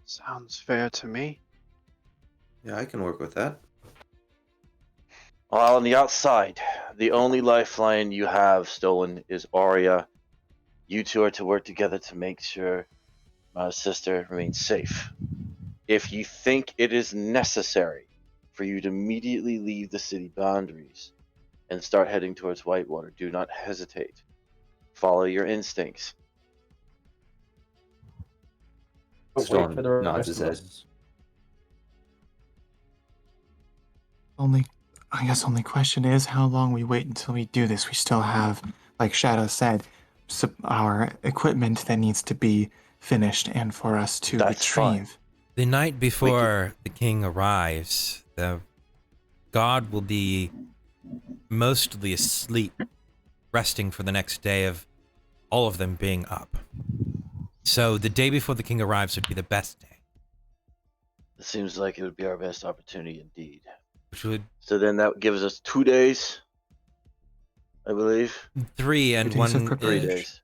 Sounds fair to me. Yeah, I can work with that. While on the outside, the only lifeline you have stolen is Arya. You 2 are to work together to make sure my sister remains safe. If you think it is necessary for you to immediately leave the city boundaries and start heading towards Whitewater, do not hesitate. Follow your instincts. But wait Storm for the nods rest his of head. us. Only question is how long we wait until we do this. We still have, like Shadow said, our equipment that needs to be finished and for us to That's fine. retrieve. The night before the king arrives, the god will be mostly asleep, resting for the next day of all of them being up. So the day before the king arrives would be the best day, It seems like it would be our best opportunity indeed. which would So then that gives us 2 days, I believe. 3 and 2 days of 1 3 preparation. days.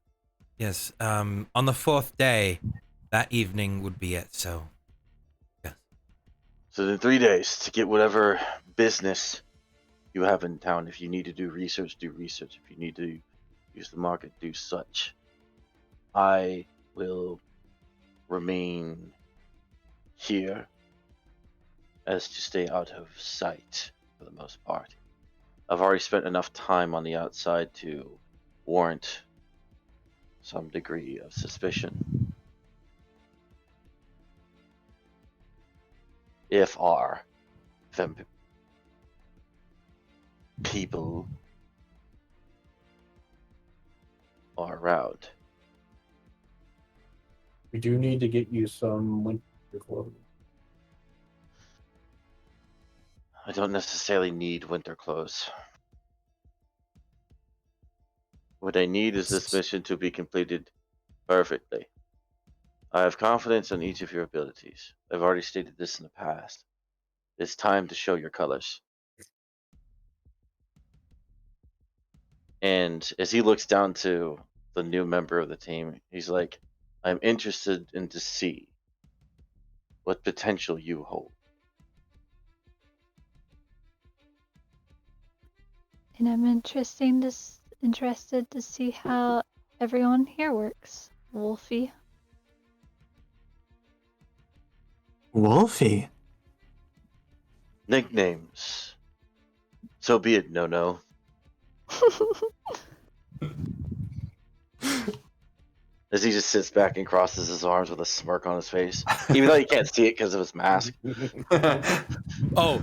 Yes, on the 4th day, that evening would be it, so yes. So then 3 days to get whatever business you have in town. If you need to do research, do research. If you need to use the market, do such. I will remain here as to stay out of sight for the most part. I've already spent enough time on the outside to warrant some degree of suspicion. If our people are around. We do need to get you some winter clothes. I don't necessarily need winter clothes. What I need is this mission to be completed perfectly. I have confidence in each of your abilities. I've already stated this in the past. It's time to show your colors. And as he looks down to the new member of the team, he's like, I'm interested in to see what potential you hold. And I'm interested to see how everyone here works. Wolfie. Wolfie. Nicknames. So be it, no. As he just sits back and crosses his arms with a smirk on his face, even though you can't see it because of his mask. Oh,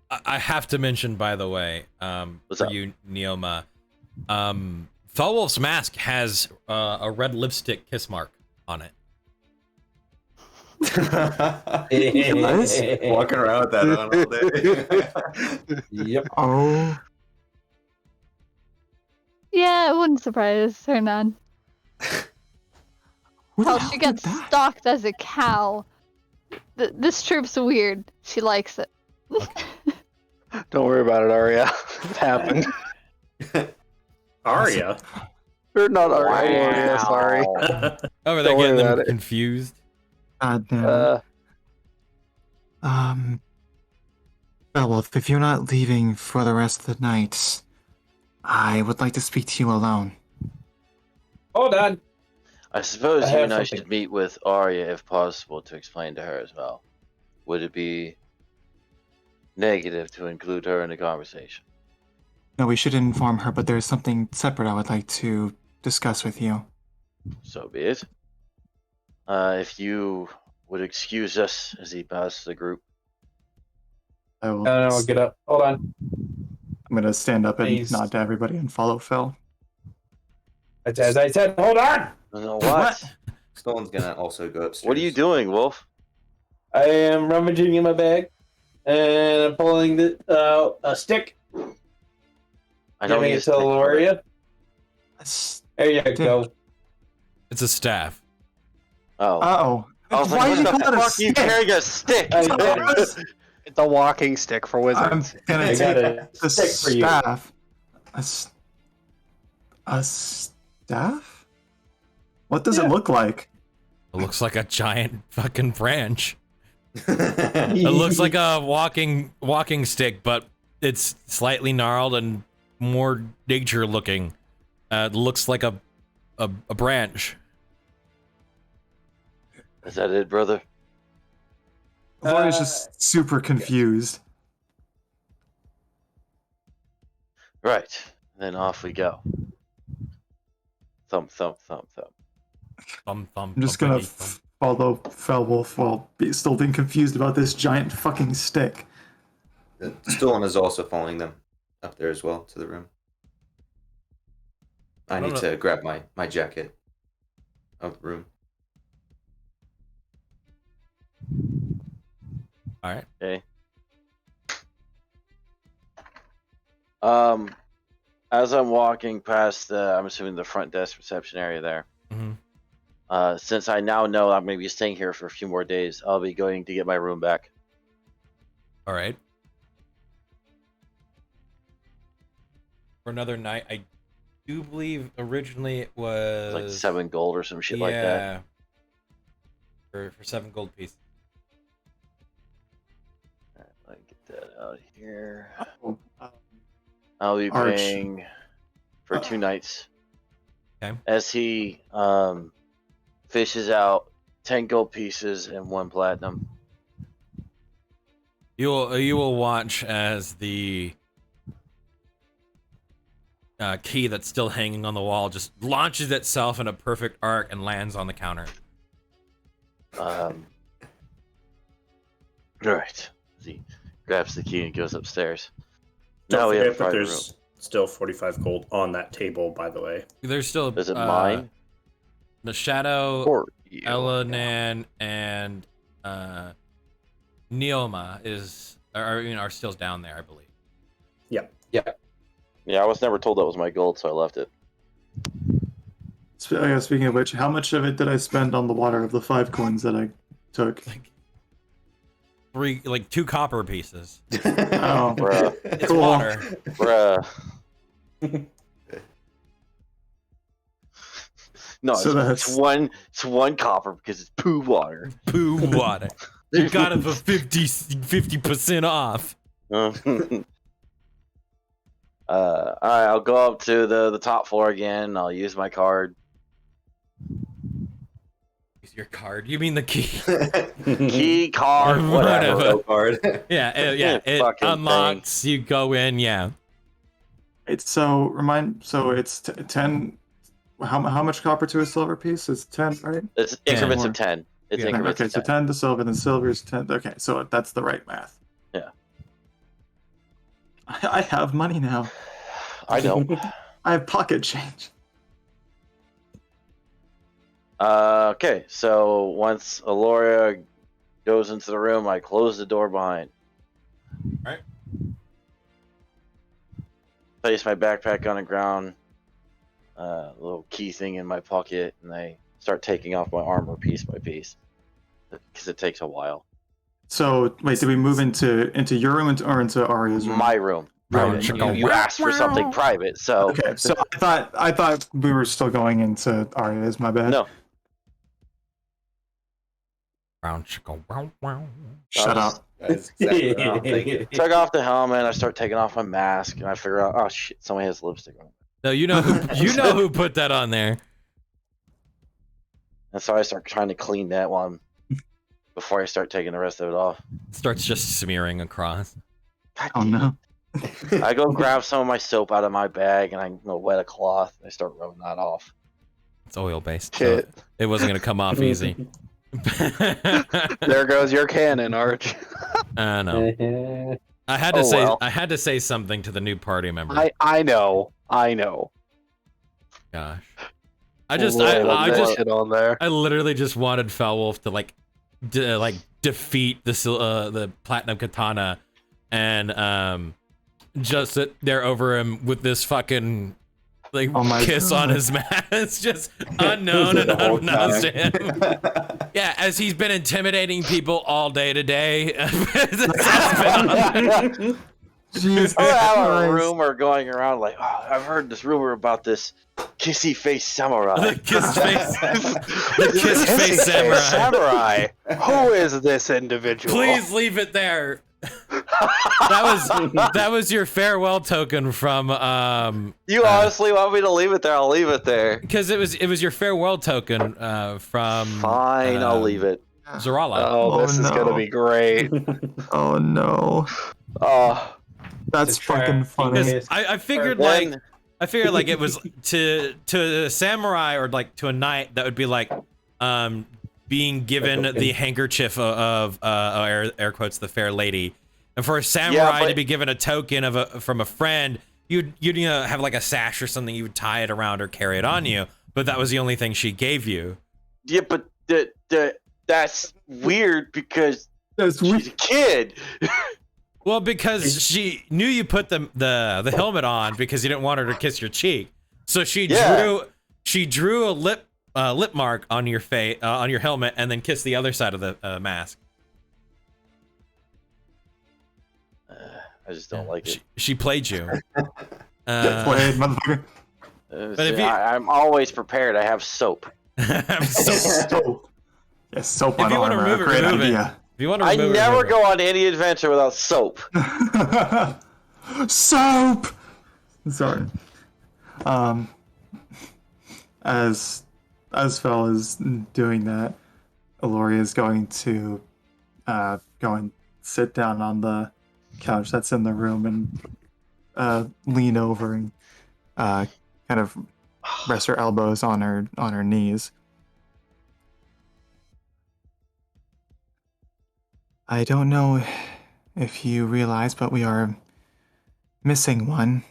I have to mention, by the way, What's for up? you, Neoma, Thalwolf's mask has a red lipstick kiss mark on it. does? Walking around with that on all day. Yep. Oh. Yeah, it wouldn't surprise her none. Who the Hell, hell she did gets that? stalked as a cow. This troop's weird. She likes it. Don't worry about it, Arya. It happened. Arya. Or not Arya. Arya, sorry. Oh, are they Don't worry getting them about it. confused? God damn it. Uh, Well, if you're not leaving for the rest of the night, I would like to speak to you alone. Hold on. I suppose I you have and I something. should meet with Arya if possible to explain to her as well. Would it be negative to include her in the conversation? No, we should inform her, but there's something separate I would like to discuss with you. So be it. If you would excuse us as he bows to the group. I will. No, get up. Hold on. I'm gonna stand up and Nice. nod to everybody and follow Phil. As I said, hold on! What? Stone's gonna also go upstairs. What are you doing, Wolf? I am rummaging in my bag, and I'm pulling a stick. I don't Giving need it a to stick. Loria. There you go. It's a staff. Oh. Oh. I was Why like, did what you the call it a fuck are you stick? carrying a stick? It's a walking stick for I'm wizards. gonna I take got a the stick for you. staff. A staff? What does it look like? It looks like a giant fucking branch. It looks like a walking stick, but it's slightly gnarled and more nature looking. It looks like a branch. Is that it, brother? Lori's just super confused. Right. Then off we go. Thump, thump, thump, thump. Thump, thump, I'm just gonna thumpity thump. follow Felwolf while still being confused about this giant fucking stick. Stolen is also following them up there as well to the room. I need to grab my jacket out of the room. All right. Okay. As I'm walking past I'm assuming the front desk reception area there. Mm-hmm. Since I now know I'm going to be staying here for a few more days, I'll be going to get my room back. All right. For another night, I do believe originally it was Like 7 gold or some shit like that. For 7 gold pieces. Let me get that out of here. Oh, I'll be Arch. paying for 2 nights. Okay. As he fishes out 10 gold pieces and 1 platinum. You will watch as the key that's still hanging on the wall just launches itself in a perfect arc and lands on the counter. Right. He grabs the key and goes upstairs. Don't Now we have a forget that private room. there's still 45 gold on that table, by the way. There's still Is it mine? The Shadow, For you. Elanan, and Neoma are still down there, I believe. Yeah, I was never told that was my gold, so I left it. Speaking of which, how much of it did I spend on the water of the 5 coins that I took? Like 2 copper pieces. Oh, Bruh. It's Cool. water. Bruh. No, So it's one copper because it's poo water. Poo water. You got it for 50% off. Alright, I'll go up to the top floor again. I'll use my card. Use your card. You mean the key? Key card, whatever. Card. Yeah, it Fucking unlocks. You go in, yeah. it's it's 10. How much copper to a silver piece? It's 10, right? It's increments More. of 10. It's Yeah. increments Okay, of so 10. 10 to silver, then silver is 10. Okay, so that's the right math. Yeah. I have money now. I know. I have pocket change. Okay, so once Aloria goes into the room, I close the door behind. Alright. Place my backpack on the ground, little key thing in my pocket, and I start taking off my armor piece by piece because it takes a while. So wait, did we move into your room or into Arya's room? My room. Private. You asked for something private, so Okay, so I thought we were still going into Arya's. My bad. no. Round chicka, wow, wow. Shut up. That's exactly what I'm thinking. Took off the helmet. I start taking off my mask, and I figure out, oh shit, somebody has lipstick on. No, you know who put that on there. And so I start trying to clean that one before I start taking the rest of it off. Starts just smearing across. God Oh damn it. no. I go grab some of my soap out of my bag, and I wet a cloth. And I start rubbing that off. It's oil based. Shit. So it wasn't gonna come off easy. There goes your cannon, Arch. I know. I had to Oh, say well. I had to say something to the new party member. I know. Gosh. We'll put that just shit on there. I literally just wanted Foulwolf to like defeat the platinum katana and just sit there over him with this fucking like kiss on his mouth. It's just unknown and unannounced to him. Yeah, as he's been intimidating people all day today. Jesus I have a Christ. rumor going around like, oh, I've heard this rumor about this kissy face samurai. The kiss face, the kiss face samurai. Samurai. Who is this individual? Please leave it there. That was your farewell token from You honestly want me to leave it there? I'll leave it there. because it was your farewell token from Fine, I'll leave it. Zorala. Oh, this is gonna be great. Oh no. That's fucking funny. Because I figured Then- like it was to a samurai or like to a knight that would be like being given the handkerchief of air quotes the fair lady, and for a samurai to be given a token from a friend, you'd have like a sash or something, you would tie it around or carry it on you, but that was the only thing she gave you. Yeah, but that's weird because That's she's a kid. Well, because she knew you put the helmet on because you didn't want her to kiss your cheek, so she drew a lip mark on your face on your helmet and then kissed the other side of the mask. I just don't like it. She played you. Played, motherfucker. But I'm always prepared. I have soap. Soap. Yeah, soap If on you want to armor. remove it, Great remove idea. If you want to I remove it, never remove it. go on any adventure without soap. Soap. Sorry. As Fel is doing that, Aloria is going to go and sit down on the couch that's in the room and lean over and kind of rest her elbows on her knees. I don't know if you realize, but we are missing one.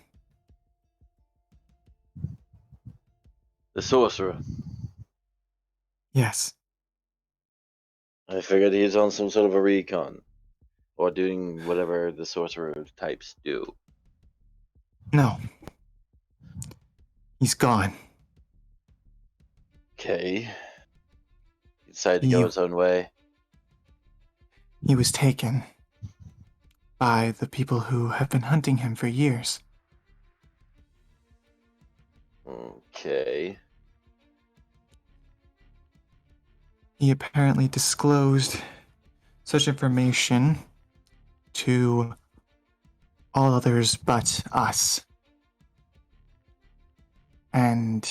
The sorcerer. Yes. I figured he's on some sort of a recon. Or doing whatever the sorcerer types do. No. He's gone. Okay. He decided to go his own way. He was taken by the people who have been hunting him for years. Okay. He apparently disclosed such information to all others but us. And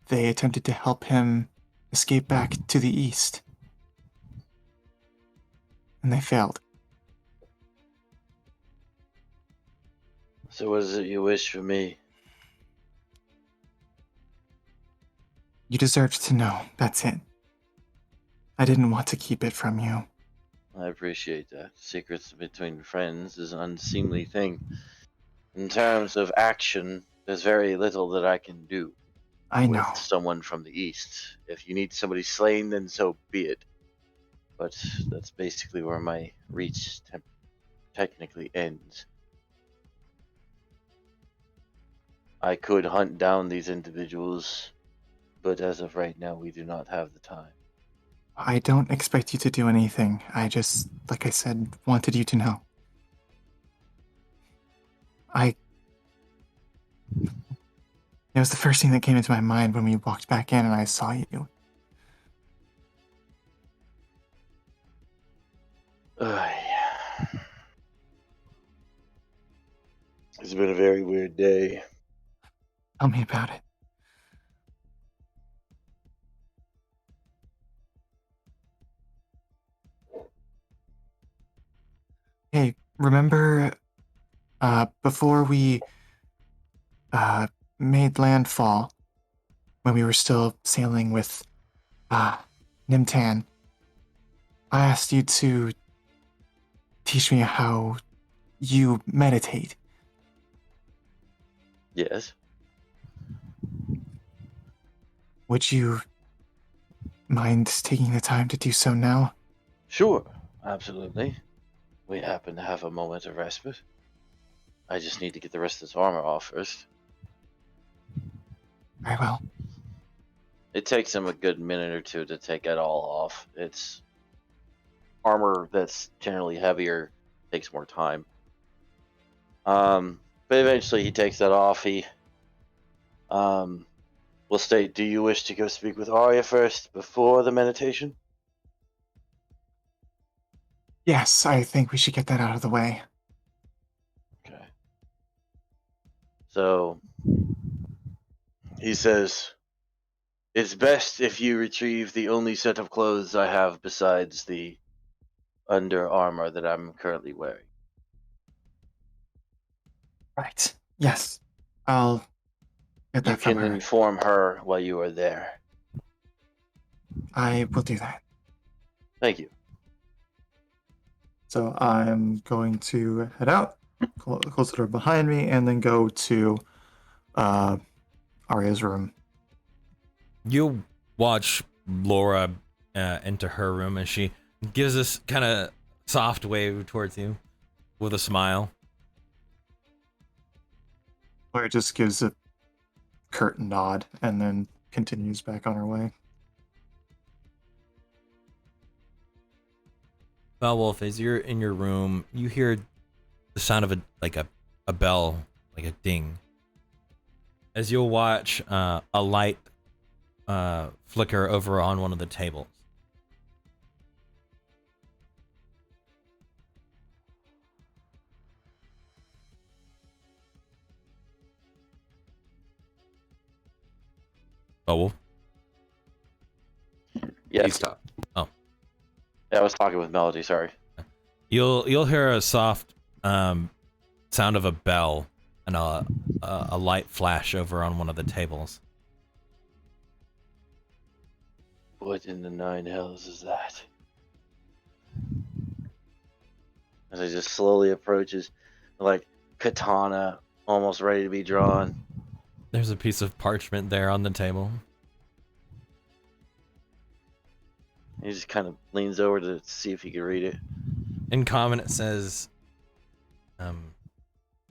they attempted to help him escape back to the east. And they failed. So what is it you wish for me? You deserved to know. That's it. I didn't want to keep it from you. I appreciate that. Secrets between friends is an unseemly thing. In terms of action, there's very little that I can do. I know. With someone from the east. If you need somebody slain, then so be it. But that's basically where my reach technically ends. I could hunt down these individuals, but as of right now, we do not have the time. I don't expect you to do anything. I just, like I said, wanted you to know. It was the first thing that came into my mind when we walked back in and I saw you. It's been a very weird day. Tell me about it. Hey, remember before we made landfall, when we were still sailing with Nimtan, I asked you to teach me how you meditate. Yes. Would you mind taking the time to do so now? Sure. Absolutely. We happen to have a moment of respite. I just need to get the rest of this armor off first. Very well. It takes him a good minute or two to take it all off. It's armor that's generally heavier, takes more time. But eventually he takes that off. He will state, do you wish to go speak with Arya first before the meditation? Yes, I think we should get that out of the way. Okay. So he says, it's best if you retrieve the only set of clothes I have besides the under armor that I'm currently wearing. Right. Yes. I'll get You that from can her. inform her while you are there. I will do that. Thank you. So I'm going to head out, close the door behind me, and then go to Arya's room. You watch Laura enter her room as she gives this kind of soft wave towards you with a smile. Laura just gives a curt nod and then continues back on her way. Well, Wolf, as you're in your room, you hear the sound of a bell, like a ding. As you'll watch a light flicker over on one of the tables. Oh, Wolf? Yes. He stopped. Oh. Yeah, I was talking with Melody, sorry. You'll hear a soft sound of a bell and a light flash over on one of the tables. What in the nine hells is that? As he just slowly approaches, like katana almost ready to be drawn. There's a piece of parchment there on the table. He just kind of leans over to see if he can read it. In common, it says,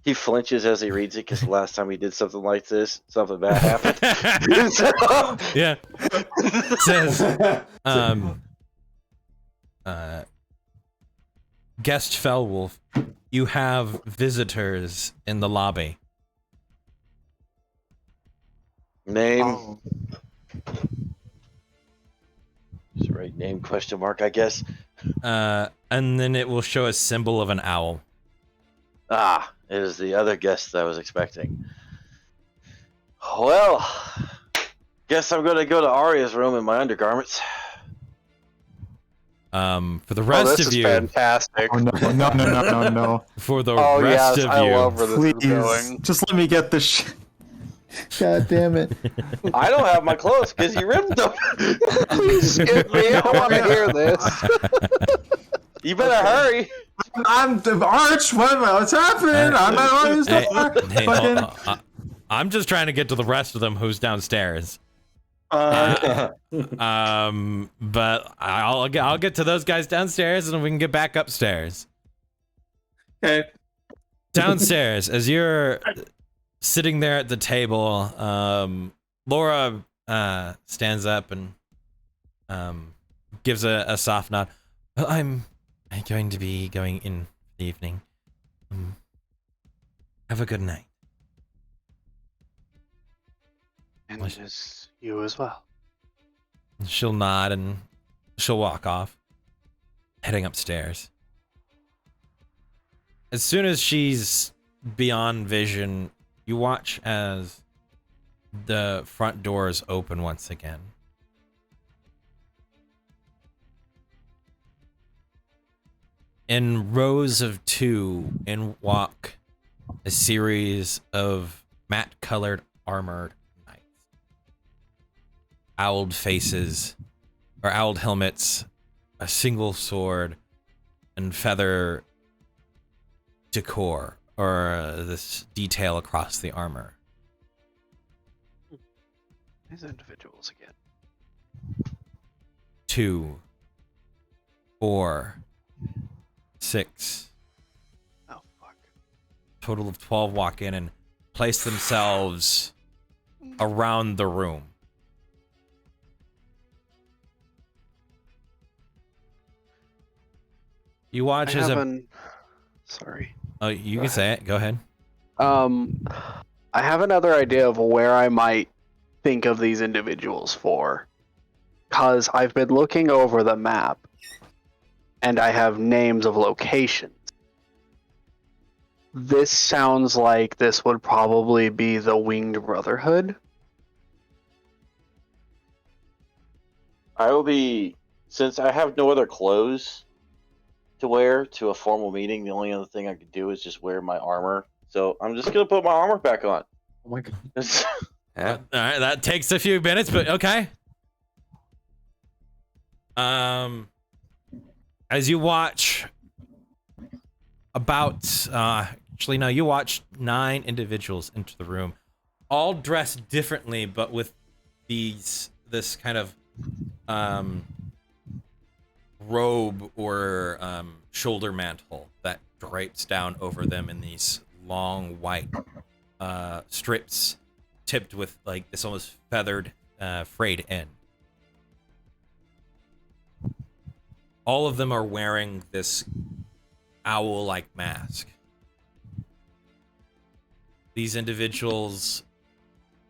He flinches as he reads it because the last time he did something like this, something bad happened. So- yeah. It says, Guest Fellwolf, you have visitors in the lobby. Name. Oh, Just right name question mark, I guess. And then it will show a symbol of an owl. Ah, it is the other guest I was expecting. Well, guess I'm gonna go to Arya's room in my undergarments. For the rest this of is you, fantastic. oh no. for the Oh rest yes, of I you, love where this is Please, going. just let me get this God damn it. I don't have my clothes because you ripped them. Please skip me. I want to hear this. You better hurry. I'm the Arch. What's happening? I'm not on this door. Fucking. I'm just trying to get to the rest of them who's downstairs. But I'll get to those guys downstairs and we can get back upstairs. Okay. Downstairs, as you're sitting there at the table, Laura stands up and gives a soft nod. Well, I'm going to be going in for the evening. Have a good night. And just you as well. She'll nod and she'll walk off, heading upstairs. As soon as she's beyond vision, you watch as the front doors open once again. In rows of two, in walk a series of matte-colored armored knights. Owled faces, or owled helmets, a single sword, and feather decor or this detail across the armor. These individuals again. 2, 4, 6. Oh fuck. Total of 12 walk in and place themselves around the room. You watch as Sorry. Oh, you can say it. Go ahead. I have another idea of where I might think of these individuals for. Because I've been looking over the map, and I have names of locations. This sounds like this would probably be the Winged Brotherhood. I will be, since I have no other clothes to wear to a formal meeting, the only other thing I could do is just wear my armor. So I'm just gonna put my armor back on. Oh my god. Yeah. All right, that takes a few minutes, but okay. As you watch you watch 9 individuals into the room, all dressed differently, but with this kind of robe or shoulder mantle that drapes down over them in these long white strips tipped with like this almost feathered frayed end. All of them are wearing this owl-like mask. These individuals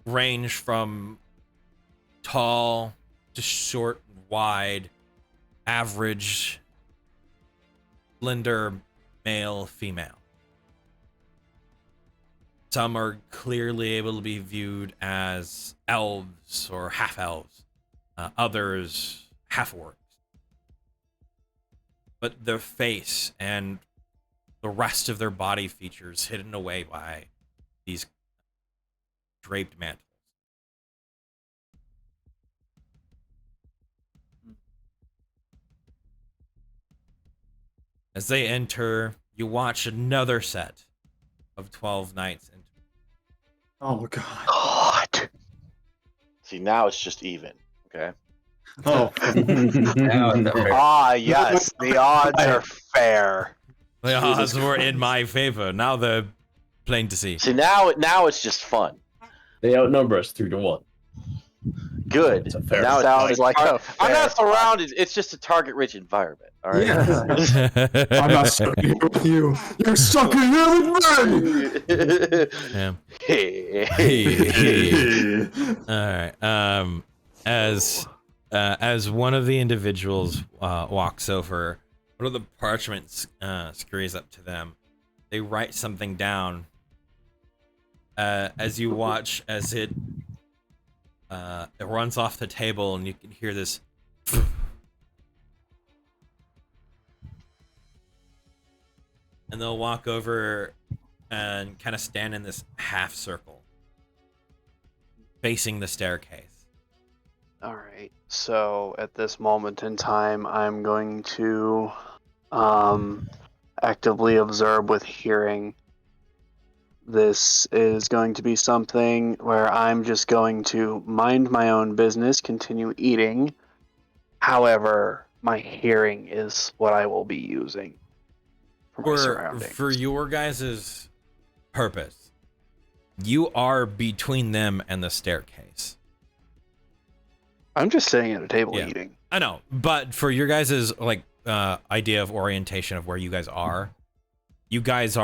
range from tall to short and wide, average, slender, male, female. Some are clearly able to be viewed as elves or half-elves, others half-orcs. But their face and the rest of their body features hidden away by these draped mantles. As they enter, you watch another set of 12 knights enter. Oh god. God. See, now it's just even. Okay. Oh. Ah, yes, the odds are fair. The odds were in my favor. Now they're plain to see. See, now it's just fun. They outnumber us 3-1. Good. It's a fair Now Sounds it's like a I'm not fair surrounded. It's just a target-rich environment. All right. Yeah. I'm not stuck here with you. You're stuck in here with me. Yeah. Hey. All right. As one of the individuals walks over, one of the parchments scurries up to them. They write something down. As you watch as it runs off the table, and you can hear this. And they'll walk over and kind of stand in this half circle, facing the staircase. All right. So at this moment in time, I'm going to actively observe with hearing. This is going to be something where I'm just going to mind my own business, continue eating. However, my hearing is what I will be using for my surroundings. For your guys' purpose, you are between them and the staircase. I'm just sitting at a table eating. I know, but for your guys' like idea of orientation of where you guys are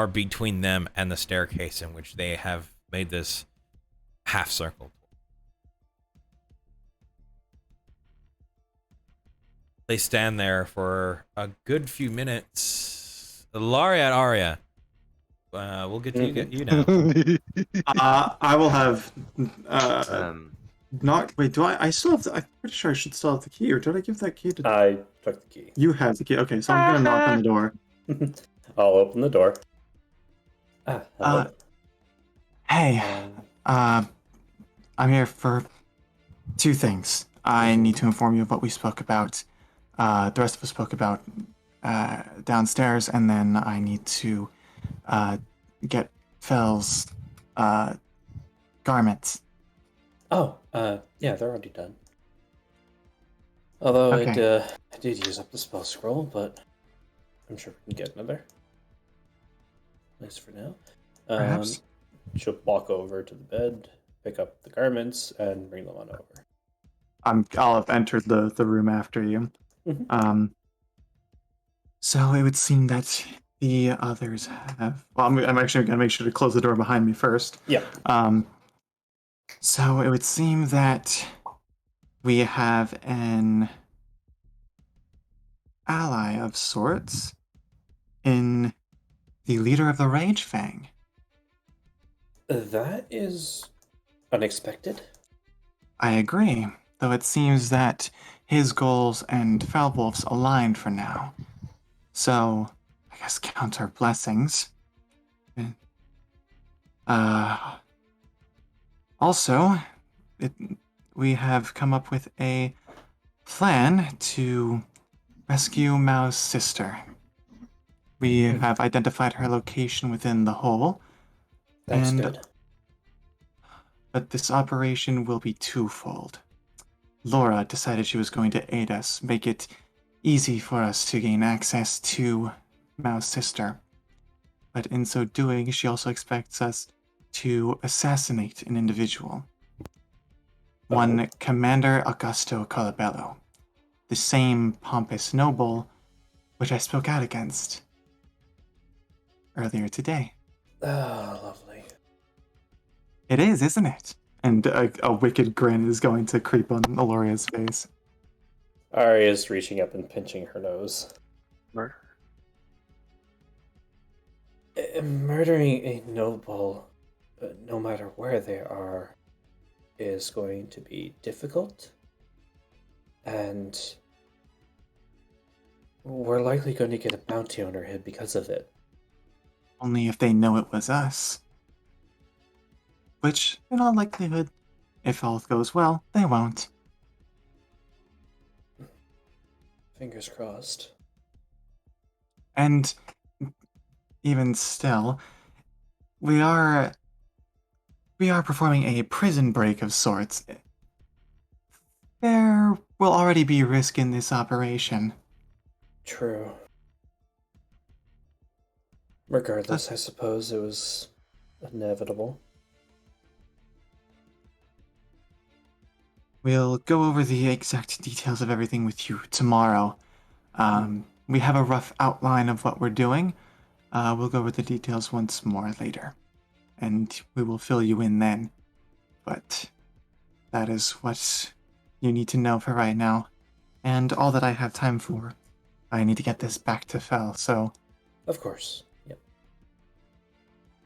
between them and the staircase in which they have made this half circle. They stand there for a good few minutes. Laria, Aria, we'll get to you now. I will have not wait. Do I still have? I'm pretty sure I should still have the key, or did I give that key to? I took the key. You have the key. Okay, so I'm gonna knock on the door. I'll open the door. Hello. Hey, I'm here for 2 things. I need to inform you of what we spoke about. The rest of us spoke about downstairs, and then I need to get Fel's garments. Oh, yeah, they're already done. Although Okay. I did use up the spell scroll, but I'm sure we can get another. At least for now. Perhaps. She'll walk over to the bed, pick up the garments, and bring them on over. I'll have entered the room after you. Mhm. So it would seem that the others have. Well, I'm actually gonna make sure to close the door behind me first. Yeah. So it would seem that we have an ally of sorts in the leader of the Rage Fang. That is unexpected. I agree, though it seems that his goals and Foulwolf's aligned for now. So, I guess count our blessings. Also, we have come up with a plan to rescue Mao's sister. We have identified her location within the hole. That's good. But this operation will be twofold. Laura decided she was going to aid us, make it easy for us to gain access to Mao's sister. But in so doing, she also expects us to assassinate an individual. One Commander Augusto Colabello, the same pompous noble which I spoke out against earlier today. Oh, lovely. It is, isn't it? And a wicked grin is going to creep on Aloria's face. Arya's reaching up and pinching her nose. Murder. Murdering a noble, no matter where they are, is going to be difficult. And we're likely going to get a bounty on our head because of it. Only if they know it was us. Which, in all likelihood, if all goes well, they won't. Fingers crossed. And even still, we are performing a prison break of sorts. There will already be risk in this operation. True. Regardless, I suppose it was inevitable. We'll go over the exact details of everything with you tomorrow. We have a rough outline of what we're doing. We'll go over the details once more later, and we will fill you in then. But that is what you need to know for right now, and all that I have time for. I need to get this back to Fel, so Of course. Yep.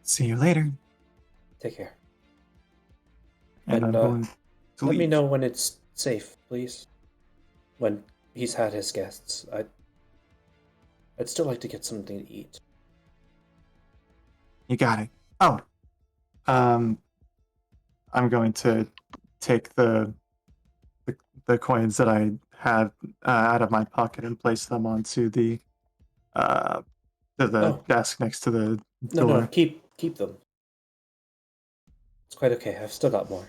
see you later. Take care. And I'm going to let leave. me know when it's safe, please. When he's had his guests. I'd still like to get something to eat. You got it. Oh, I'm going to take the coins that I had out of my pocket and place them onto the desk next to the door. No, keep them. It's quite okay. I've still got more.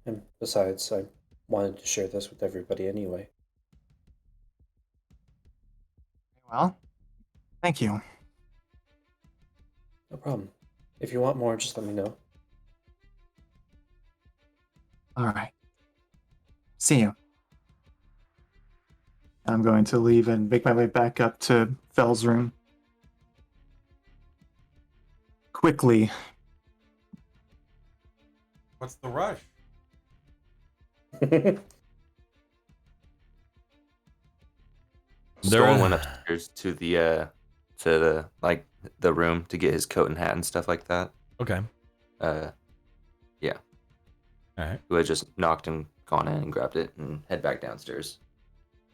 And besides, I wanted to share this with everybody anyway. Well, thank you. No problem. If you want more, just let me know. All right. See you. I'm going to leave and make my way back up to Fel's room. Quickly. What's the rush? Stolen went upstairs to the room to get his coat and hat and stuff like that. Okay. Yeah. All right. Who had just knocked and gone in and grabbed it and head back downstairs.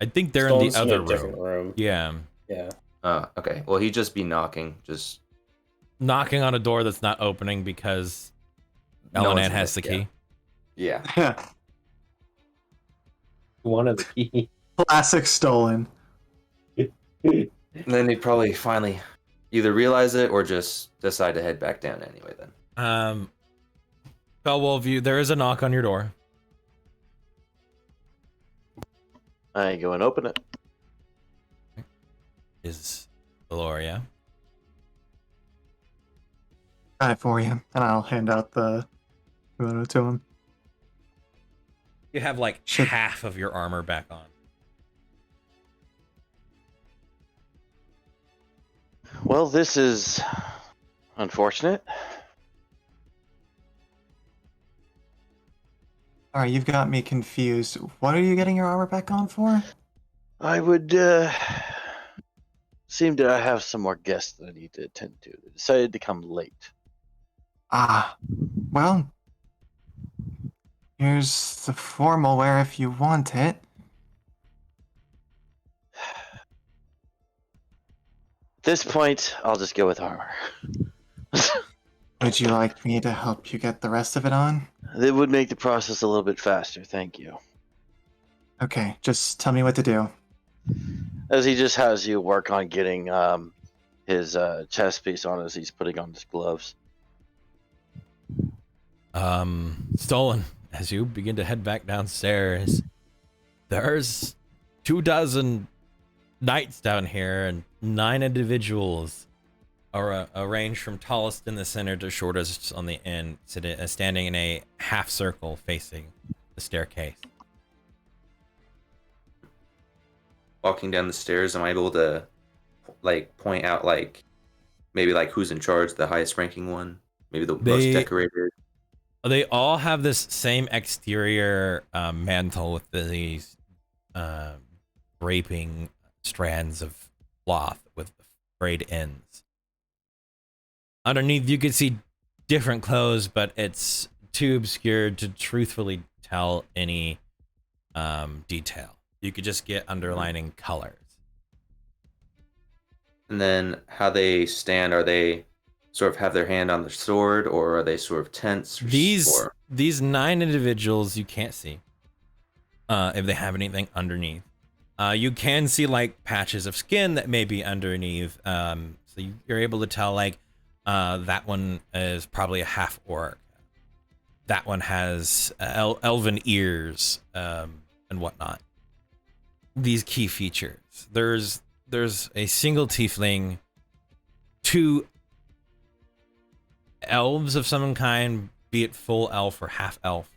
I think they're Stone's in the other a different room. Yeah. Yeah. Okay. Well, he'd just be knocking, just knocking on a door that's not opening because Elanan has the key. Yeah. Yeah. One of the key. Classic Stolen. And then he'd probably finally either realize it or just decide to head back down anyway. Then. Felwolf, there is a knock on your door. I go and open it. Is Valoria? Got it for you, and I'll hand out the kimono to him. You have like half of your armor back on. Well, this is unfortunate. All right, you've got me confused. What are you getting your armor back on for? I would seem to have some more guests that I need to attend to. They decided to come late. Ah, well, here's the formal wear if you want it. At this point, I'll just go with armor. Would you like me to help you get the rest of it on? It would make the process a little bit faster, thank you. Okay, just tell me what to do. As he just has you work on getting his chest piece on as he's putting on his gloves. Stolen. As you begin to head back downstairs, there's 24 knights down here, and 9 individuals are arranged from tallest in the center to shortest on the end, standing in a half circle facing the staircase. Walking down the stairs, am I able to like point out like maybe like who's in charge, the highest ranking one, maybe the most decorated? They all have this same exterior mantle with these draping strands of cloth with frayed ends. Underneath, you can see different clothes, but it's too obscure to truthfully tell any detail. You could just get underlining colors. And then how they stand, are they sort of have their hand on the sword, or are they sort of tense? These 9 individuals you can't see if they have anything underneath. You can see like patches of skin that may be underneath. So you're able to tell like that one is probably a half orc. That one has elven ears and whatnot. These key features. There's a single tiefling, 2 elves of some kind, be it full elf or half elf.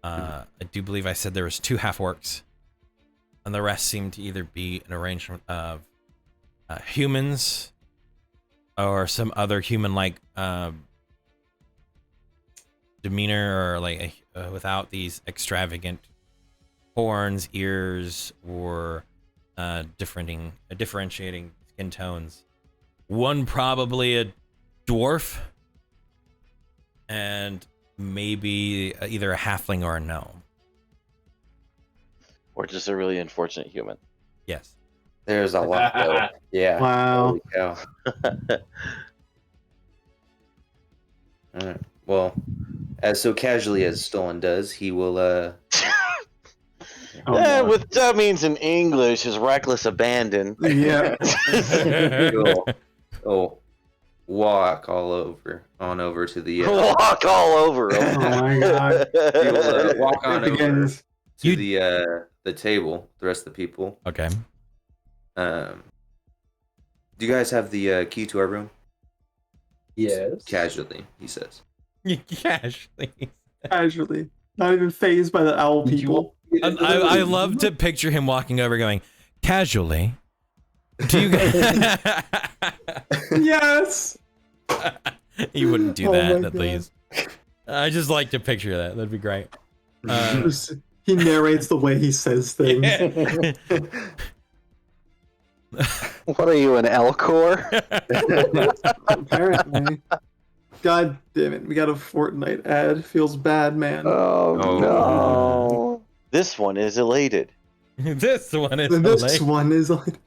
I do believe I said there was 2 half orcs, and the rest seem to either be an arrangement of humans or some other human-like demeanor, or like without these extravagant horns, ears, or differentiating skin tones. One probably a dwarf, and maybe either a halfling or a gnome. Or just a really unfortunate human. Yes. There's a lot though. Yeah. Wow. Holy cow. All right. Well, as so casually as Stolen does, he will With that means in English is reckless abandon. Yeah. he'll walk on over to the Walk all over him. Oh my god. he'll walk on It over begins. to the table, the rest of the people. Okay. Do you guys have the key to our room? Yes. Casually, he says. Casually. Not even phased by the owl people. I love to picture him walking over going, casually. Do you Yes. You wouldn't do Oh that, my at God. least. I just like to picture that. That'd be great. He narrates the way he says things. What are you, an Elcor? Apparently. God damn it. We got a Fortnite ad. Feels bad, man. Oh, Oh. no. This one is elated. This one is This like, one is like.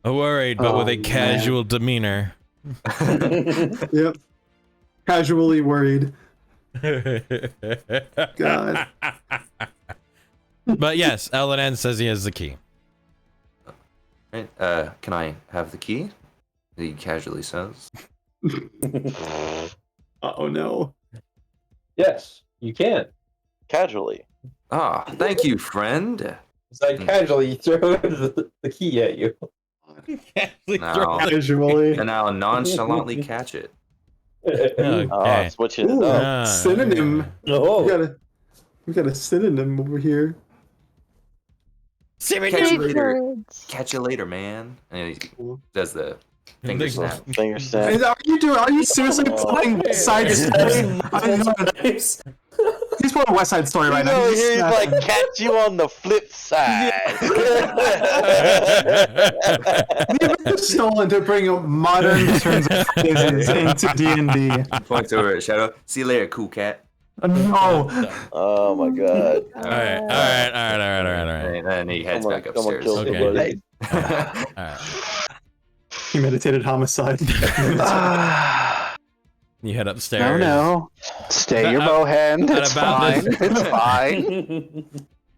worried, but with a Oh, casual demeanor. Yep. Casually worried. God. But yes, LNN says he has the key. Right. Can I have the key? he casually says. Oh no. Yes, you can. Casually. Ah, thank you, friend. So I casually throw the key at you. Now, Casually. and I'll nonchalantly catch it. Okay. Oh, switching it Ooh, up. synonym. Oh, We got a synonym over here. Catch you Great later. words. Catch you later, man. And he does the finger snap. Finger snap. Are you seriously pulling Side Story? He's pulling West Side Story right He's now. over He's here, he's like, snapping. catch you on the flip side. Leave it stolen to bring modern turns of phrases into D&D. Points over at Shadow. See you later, cool cat. No. Oh my god. All right. And then he heads back Someone upstairs. killed Okay. somebody. All right. Premeditated homicide. You head upstairs. No. Stay your bow hand. at It's about fine. this- It's fine.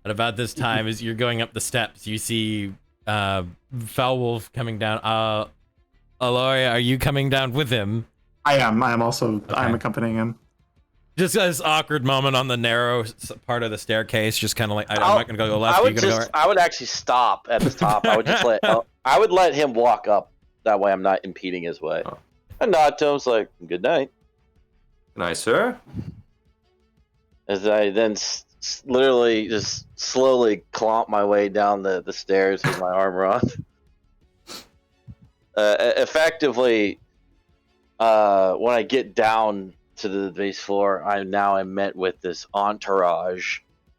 At about this time, as you're going up the steps, you see Foul Wolf coming down. Aloria, are you coming down with him? I am also. Okay. I'm accompanying him. Just this awkward moment on the narrow part of the staircase, just kind of like, I'm not gonna go left. I You're would gonna just, go I would actually stop at the top. I would just I would let him walk up. That way, I'm not impeding his way. Oh. And nod to him, it's like, "Good night." Nice, sir. As I then literally just slowly clomp my way down the stairs with my armor on. Effectively, when I get down to the base floor, I now am met with this entourage,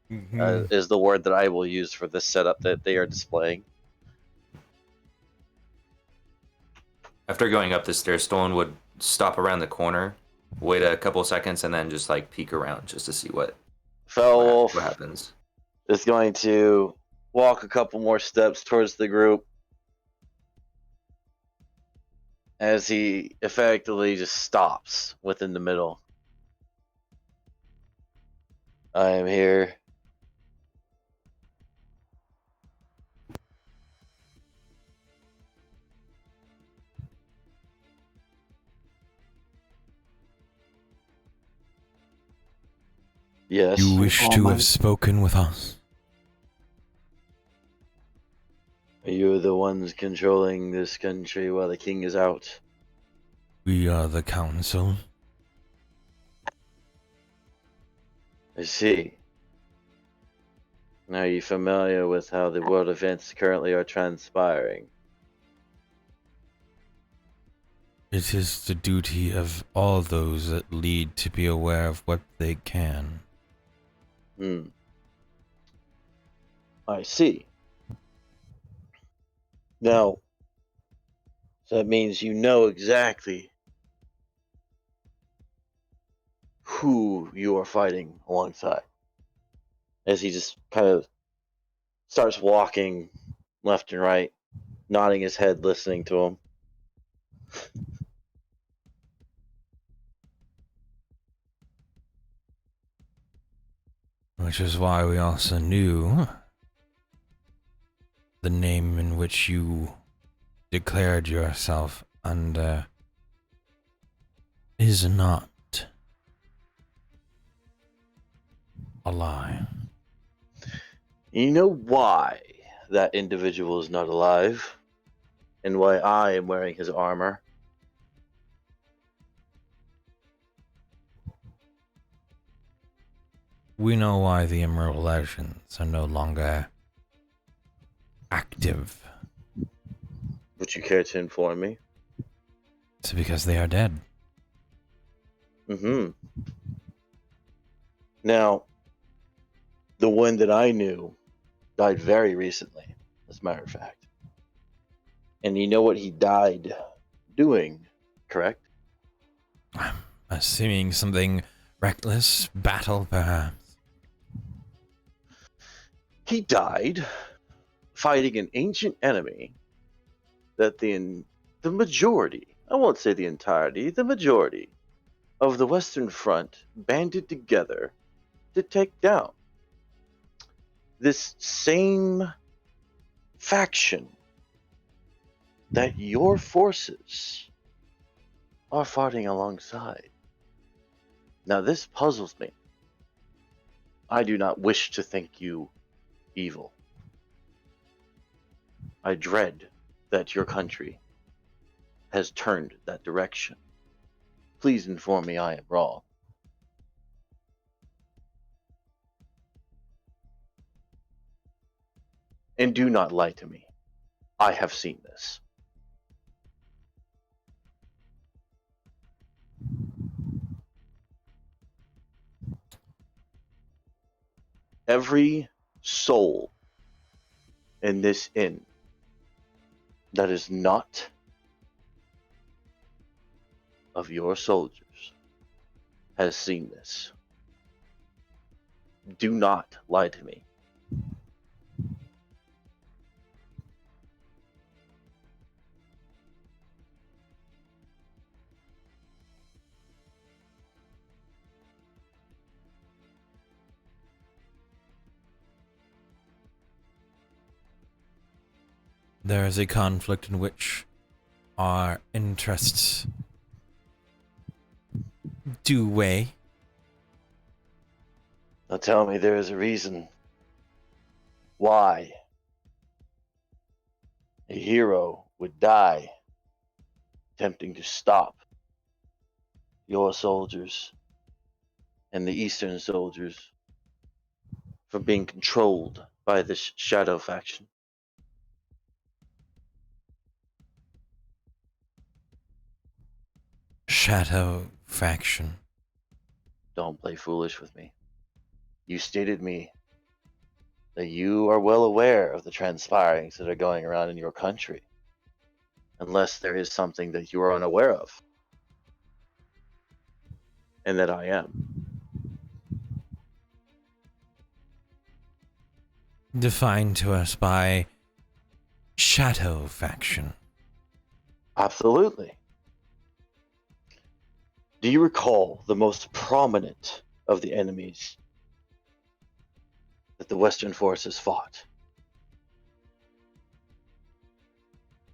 is the word that I will use for this setup that they are displaying. After going up the stairs, Stolen would stop around the corner, wait a couple seconds, and then just like peek around just to see what Felwolf happens. is going to walk a couple more steps towards the group as he effectively just stops within the middle. I am here. Yes. You wish Oh to my- have spoken with us? You're the ones controlling this country while the king is out. We are the council. I see. Are you familiar with how the world events currently are transpiring? It is the duty of all those that lead to be aware of what they can. I see. Now, so that means you know exactly who you are fighting alongside. As he just kind of starts walking left and right, nodding his head, listening to him. Which is why we also knew the name in which you declared yourself under is not a lie. You know why that individual is not alive? And why I am wearing his armor? We know why the Emerald Legends are no longer active. Would you care to inform me? It's because they are dead. Now, the one that I knew died very recently, as a matter of fact. And you know what he died doing, correct? I'm assuming something reckless, battle perhaps. He died fighting an ancient enemy that the majority, I won't say the entirety, the majority of the Western Front banded together to take down. This same faction that your forces are fighting alongside. Now, this puzzles me. I do not wish to think you evil. I dread that your country has turned that direction. Please inform me I am wrong. And do not lie to me. I have seen this. Every soul in this inn that is not of your soldiers has seen this. Do not lie to me. There is a conflict in which our interests do weigh. Now tell me there is a reason why a hero would die attempting to stop your soldiers and the Eastern soldiers from being controlled by this shadow faction. Shadow faction. Don't play foolish with me. You stated me that you are well aware of the transpirings that are going around in your country, unless there is something that you are unaware of, and that I am. Defined to us by shadow faction. Absolutely. Do you recall the most prominent of the enemies that the Western forces fought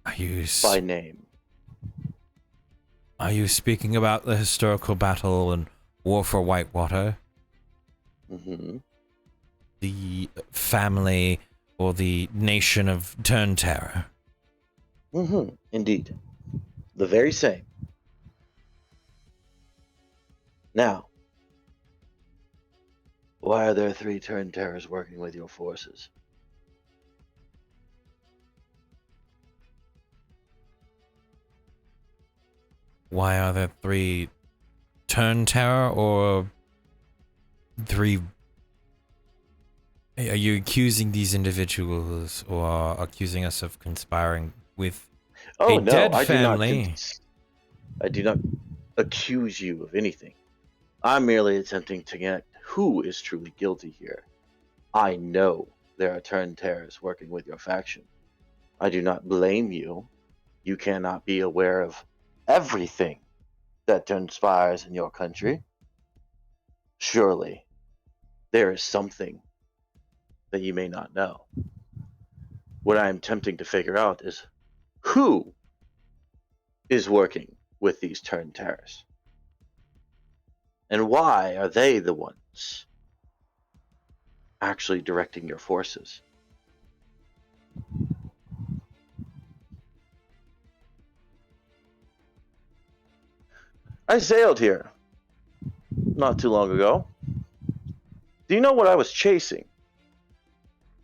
by name? Are you speaking about the historical battle and War for Whitewater? Mm-hmm. The family or the nation of Turn Terror? Mm-hmm. Indeed. The very same. Now, why are there 3 Turn Terrors working with your forces? Why are there 3 Turn Terror or 3... Are you accusing these individuals or accusing us of conspiring with Oh a no, dead I family? I do not accuse you of anything. I'm merely attempting to get who is truly guilty here. I know there are Turn Terrors working with your faction. I do not blame you. You cannot be aware of everything that transpires in your country. Surely, there is something that you may not know. What I am attempting to figure out is who is working with these Turn Terrors? And why are they the ones actually directing your forces? I sailed here not too long ago. Do you know what I was chasing?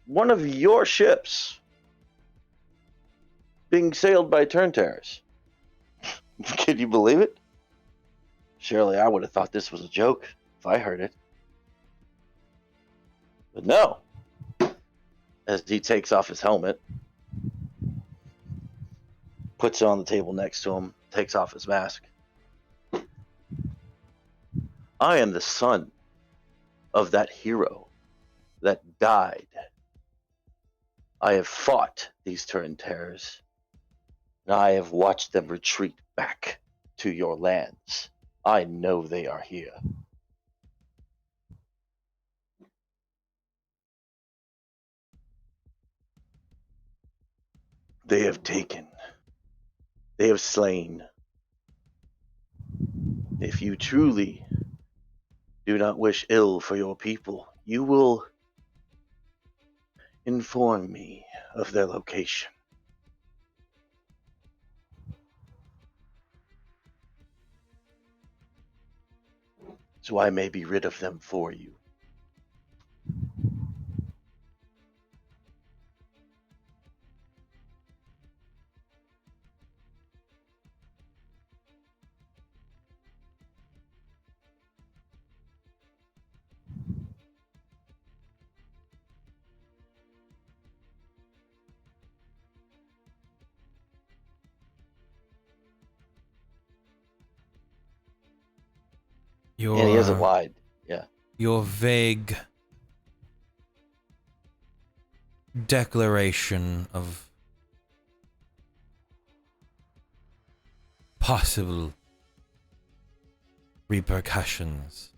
One of your ships being sailed by Turn Terrors. Can you believe it? Surely I would have thought this was a joke if I heard it. But no. As he takes off his helmet, puts it on the table next to him, takes off his mask. I am the son of that hero that died. I have fought these Turn Terrors, and I have watched them retreat back to your lands. I know they are here. They have taken they have slain. If you truly do not wish ill for your people, you will inform me of their location, so I may be rid of them for you. And he hasn't lied. Yeah. Your vague declaration of possible repercussions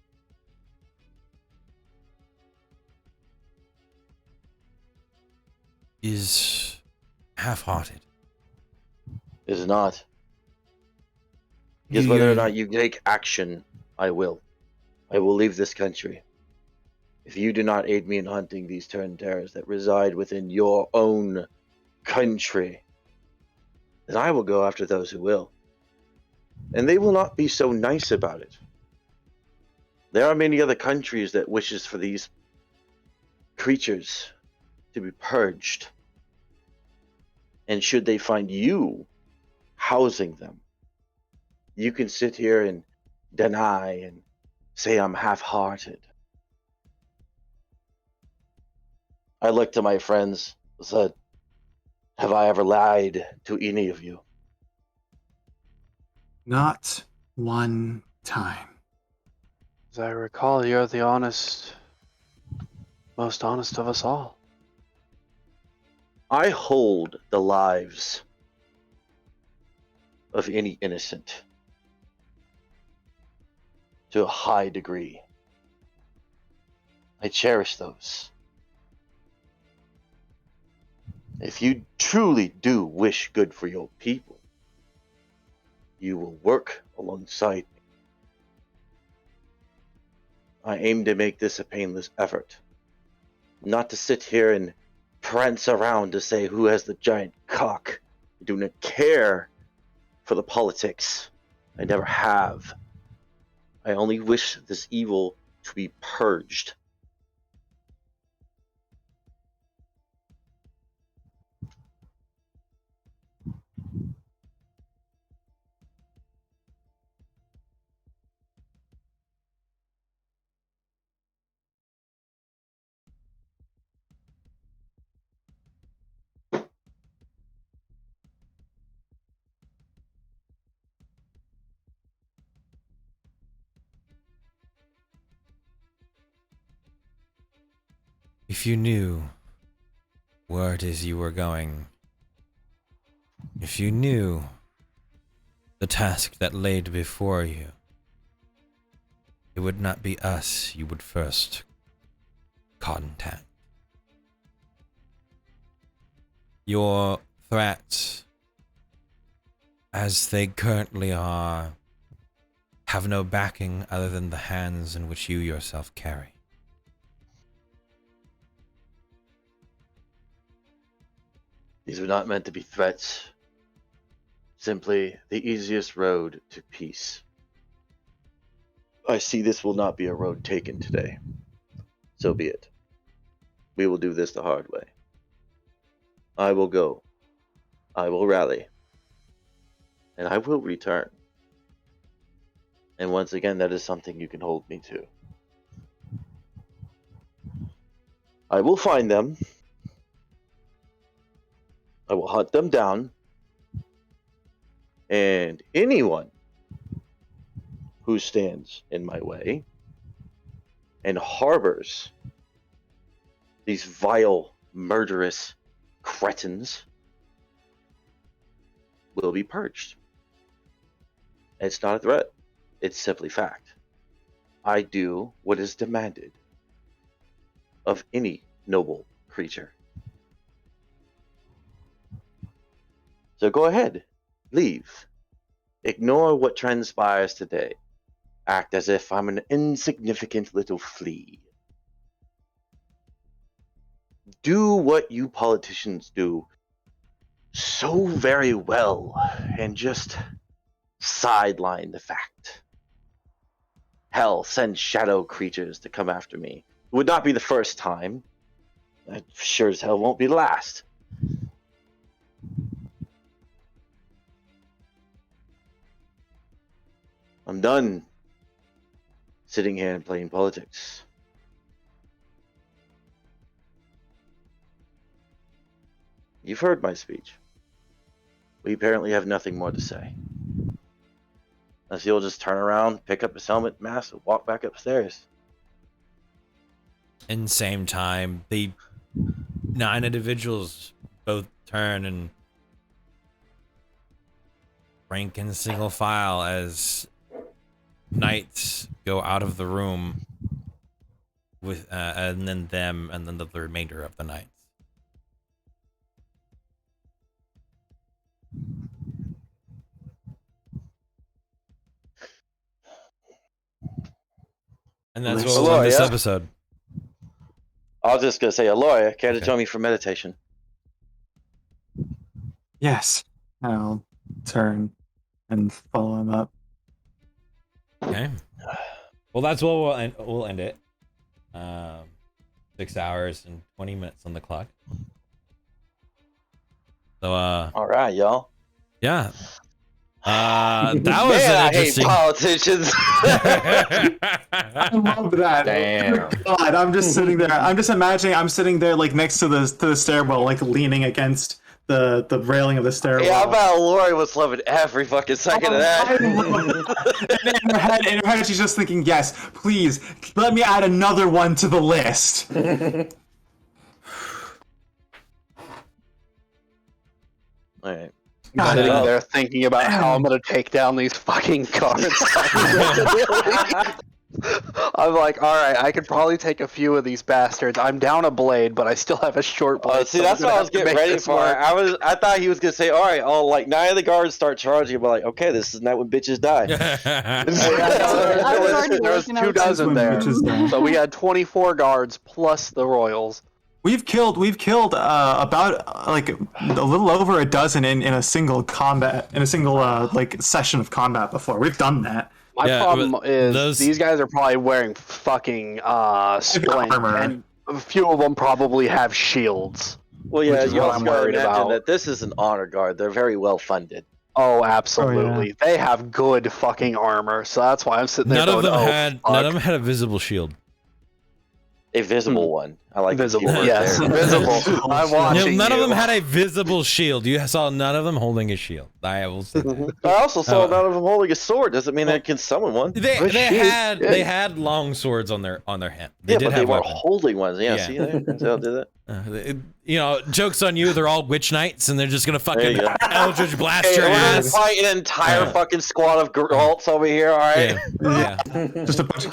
is half-hearted. Is not. Because whether or not you take action, I will. I will leave this country. If you do not aid me in hunting these terrors that reside within your own country, then I will go after those who will. And they will not be so nice about it. There are many other countries that wishes for these creatures to be purged. And should they find you housing them, you can sit here and deny and say I'm half-hearted. I looked to my friends and said, have I ever lied to any of you? Not one time. As I recall, you're the most honest of us all. I hold the lives of any innocent to a high degree. I cherish those. If you truly do wish good for your people, you will work alongside me. I aim to make this a painless effort, not to sit here and prance around to say who has the giant cock. I do not care for the politics. I never have. I only wish this evil to be purged. If you knew where it is you were going, if you knew the task that laid before you, it would not be us you would first contact. Your threats, as they currently are, have no backing other than the hands in which you yourself carry. These were not meant to be threats. Simply the easiest road to peace. I see this will not be a road taken today. So be it. We will do this the hard way. I will go. I will rally. And I will return. And once again, that is something you can hold me to. I will find them. I will hunt them down. And anyone who stands in my way and harbors these vile, murderous cretins will be purged. It's not a threat. It's simply fact. I do what is demanded of any noble creature. So go ahead. Leave. Ignore what transpires today. Act as if I'm an insignificant little flea. Do what you politicians do so very well and just sideline the fact. Hell, send shadow creatures to come after me. It would not be the first time. That sure as hell won't be the last. I'm done sitting here and playing politics. You've heard my speech. We apparently have nothing more to say. Unless you'll just turn around, pick up his helmet, mask, and walk back upstairs. In the same time, the 9 individuals both turn and rank in single file as knights go out of the room with, and then them, and then the remainder of the knights. And that's what we'll end this episode. I was just gonna say, Aloy, care to join me for meditation? Yes. I'll turn and follow him up. Okay. Well, that's what we'll end it. 6 hours and 20 minutes on the clock. So, all right, y'all. Yeah. That was Man, an I interesting. hate politicians. I love that. Damn. God, I'm just sitting there. I'm just imagining I'm sitting there like next to the stairwell, like leaning against the railing of the stairwell. Yeah, I bet Lori was loving every fucking second of that. And in her head, she's just thinking, "Yes, please let me add another one to the list." All right. I'm sitting there thinking about how I'm gonna take down these fucking guards. I'm like, all right, I could probably take a few of these bastards. I'm down a blade, but I still have a short blade. See, that's what I was getting ready for. Work. I thought he was gonna say, all right, all like 9 of the guards start charging. But like, okay, this is not when bitches die. There was 2 dozen there, so we had 24 guards plus the royals. We've killed about like a little over a dozen in a single combat, in a single like session of combat before. We've done that. My problem is these guys are probably wearing fucking splint, armor. and a few of them probably have shields. Well, yeah, Which is you what also I'm gotta worried imagine about. that this is an honor guard. They're very well funded. Oh, absolutely. They have good fucking armor, so that's why I'm sitting there. None of them going, none of them had a visible shield. A visible one. I like Visible, the keyword yes, there. visible. I'm watching None of you. them had a visible shield. You saw none of them holding a shield. I will say that. I also saw none of them holding a sword. Doesn't mean they can summon one. They had long swords on their hand. They Yeah, did but have they weren't weapons. holding ones. Yeah, Yeah. see, that's how they did that. You know, jokes on you. They're all witch knights, and they're just gonna There fucking you go. Eldritch blast Hey, your we're gonna ass. fight an entire fucking squad of Geralts over here. All right. Yeah. Just a bunch of.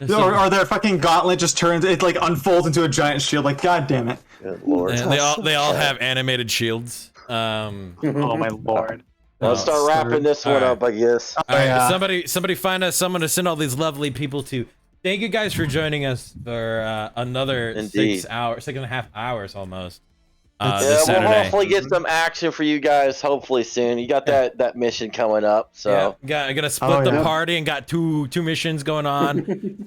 Or their fucking gauntlet just turns, it like unfolds into a giant shield. Like, god damn it! Good lord. And they all have animated shields. Oh my lord! Let's start wrapping this one up, I guess. All right, somebody find us someone to send all these lovely people to. Thank you guys for joining us for another Indeed. 6.5 hours almost. Yeah, This we'll Saturday. hopefully get some action for you guys. Hopefully soon. You got that mission coming up, so I gotta split the party and got two missions going on.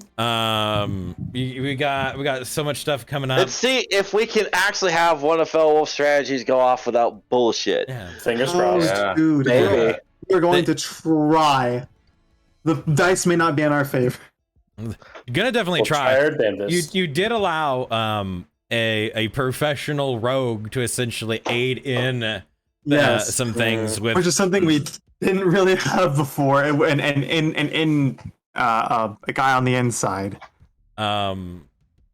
We got so much stuff coming up. let's see if we can actually have one of Fellow Wolf strategies go off without bullshit. Yeah. Fingers crossed. Yeah. Dude, Maybe. we're going to try. The dice may not be in our favor. You're gonna definitely We'll try. our damnedest. You did allow a professional rogue to essentially aid in Yes. some things with Which is something we didn't really have before, and a guy on the inside.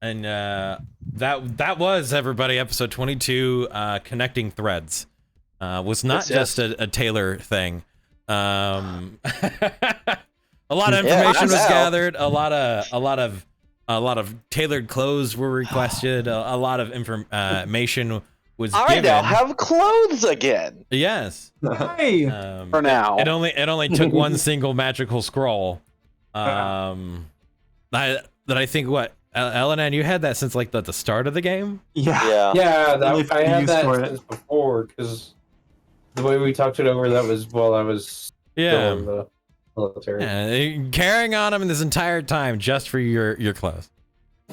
that was everybody episode 22 connecting threads was not Yes, just a Taylor thing. A lot of information was gathered, a lot of tailored clothes were requested, a lot of information was I given. now have clothes again. Yes. Hey. For now. It only took one single magical scroll. I think what Elenan, you had that since like the start of the game. Yeah. Yeah, Really I had used that for it. since before because the way we talked it over, that was while I was still in the military. Yeah, carrying on him this entire time just for your clothes.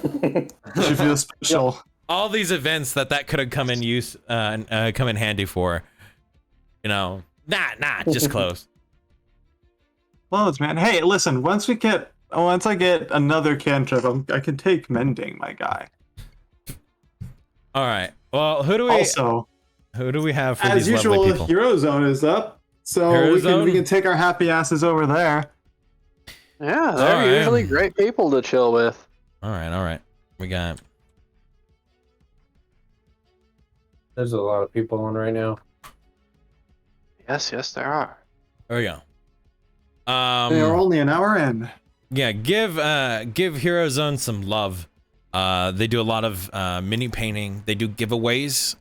She feels special. All these events that could have come in use come in handy for. You know, just clothes. Clothes, man. Hey, listen. Once I get another cantrip, I can take mending, my guy. All right. Well, who do we have for as these usual, lovely people? Hero Zone is up, so Hero we Zone? can take our happy asses over there. Yeah, they're usually great people to chill with. All right. We got. There's a lot of people on right now. Yes, there are. There we go. They are only an hour in. Yeah, give Hero Zone some love. They do a lot of mini painting. They do giveaways,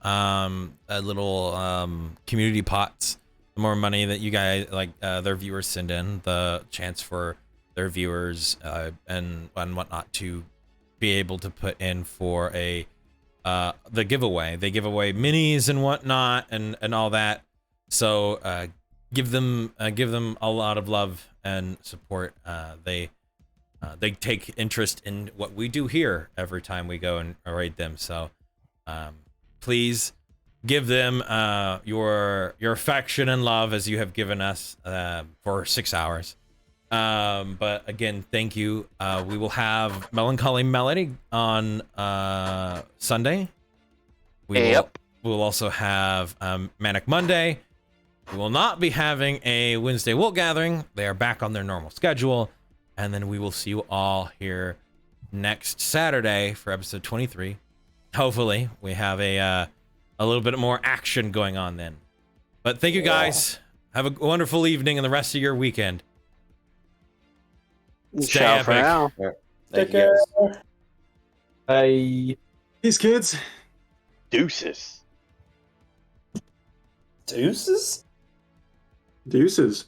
little community pots. The more money that you guys their viewers send in, the chance for their viewers and whatnot to be able to put in for the giveaway. They give away minis and whatnot and all that. So give them a lot of love and support. They take interest in what we do here every time we go and raid them. So please give them your affection and love as you have given us for 6 hours. But again, thank you. We will have Melancholy Melody on Sunday. We will also have Manic Monday. We will not be having a Wednesday Wool Gathering. They are back on their normal schedule. And then we will see you all here next Saturday for episode 23. Hopefully, we have a little bit more action going on then. But thank you guys. Have a wonderful evening and the rest of your weekend. Stay Ciao for epic. now. Thank you guys. Bye. Peace, kids. Deuces. Deuces? Deuces.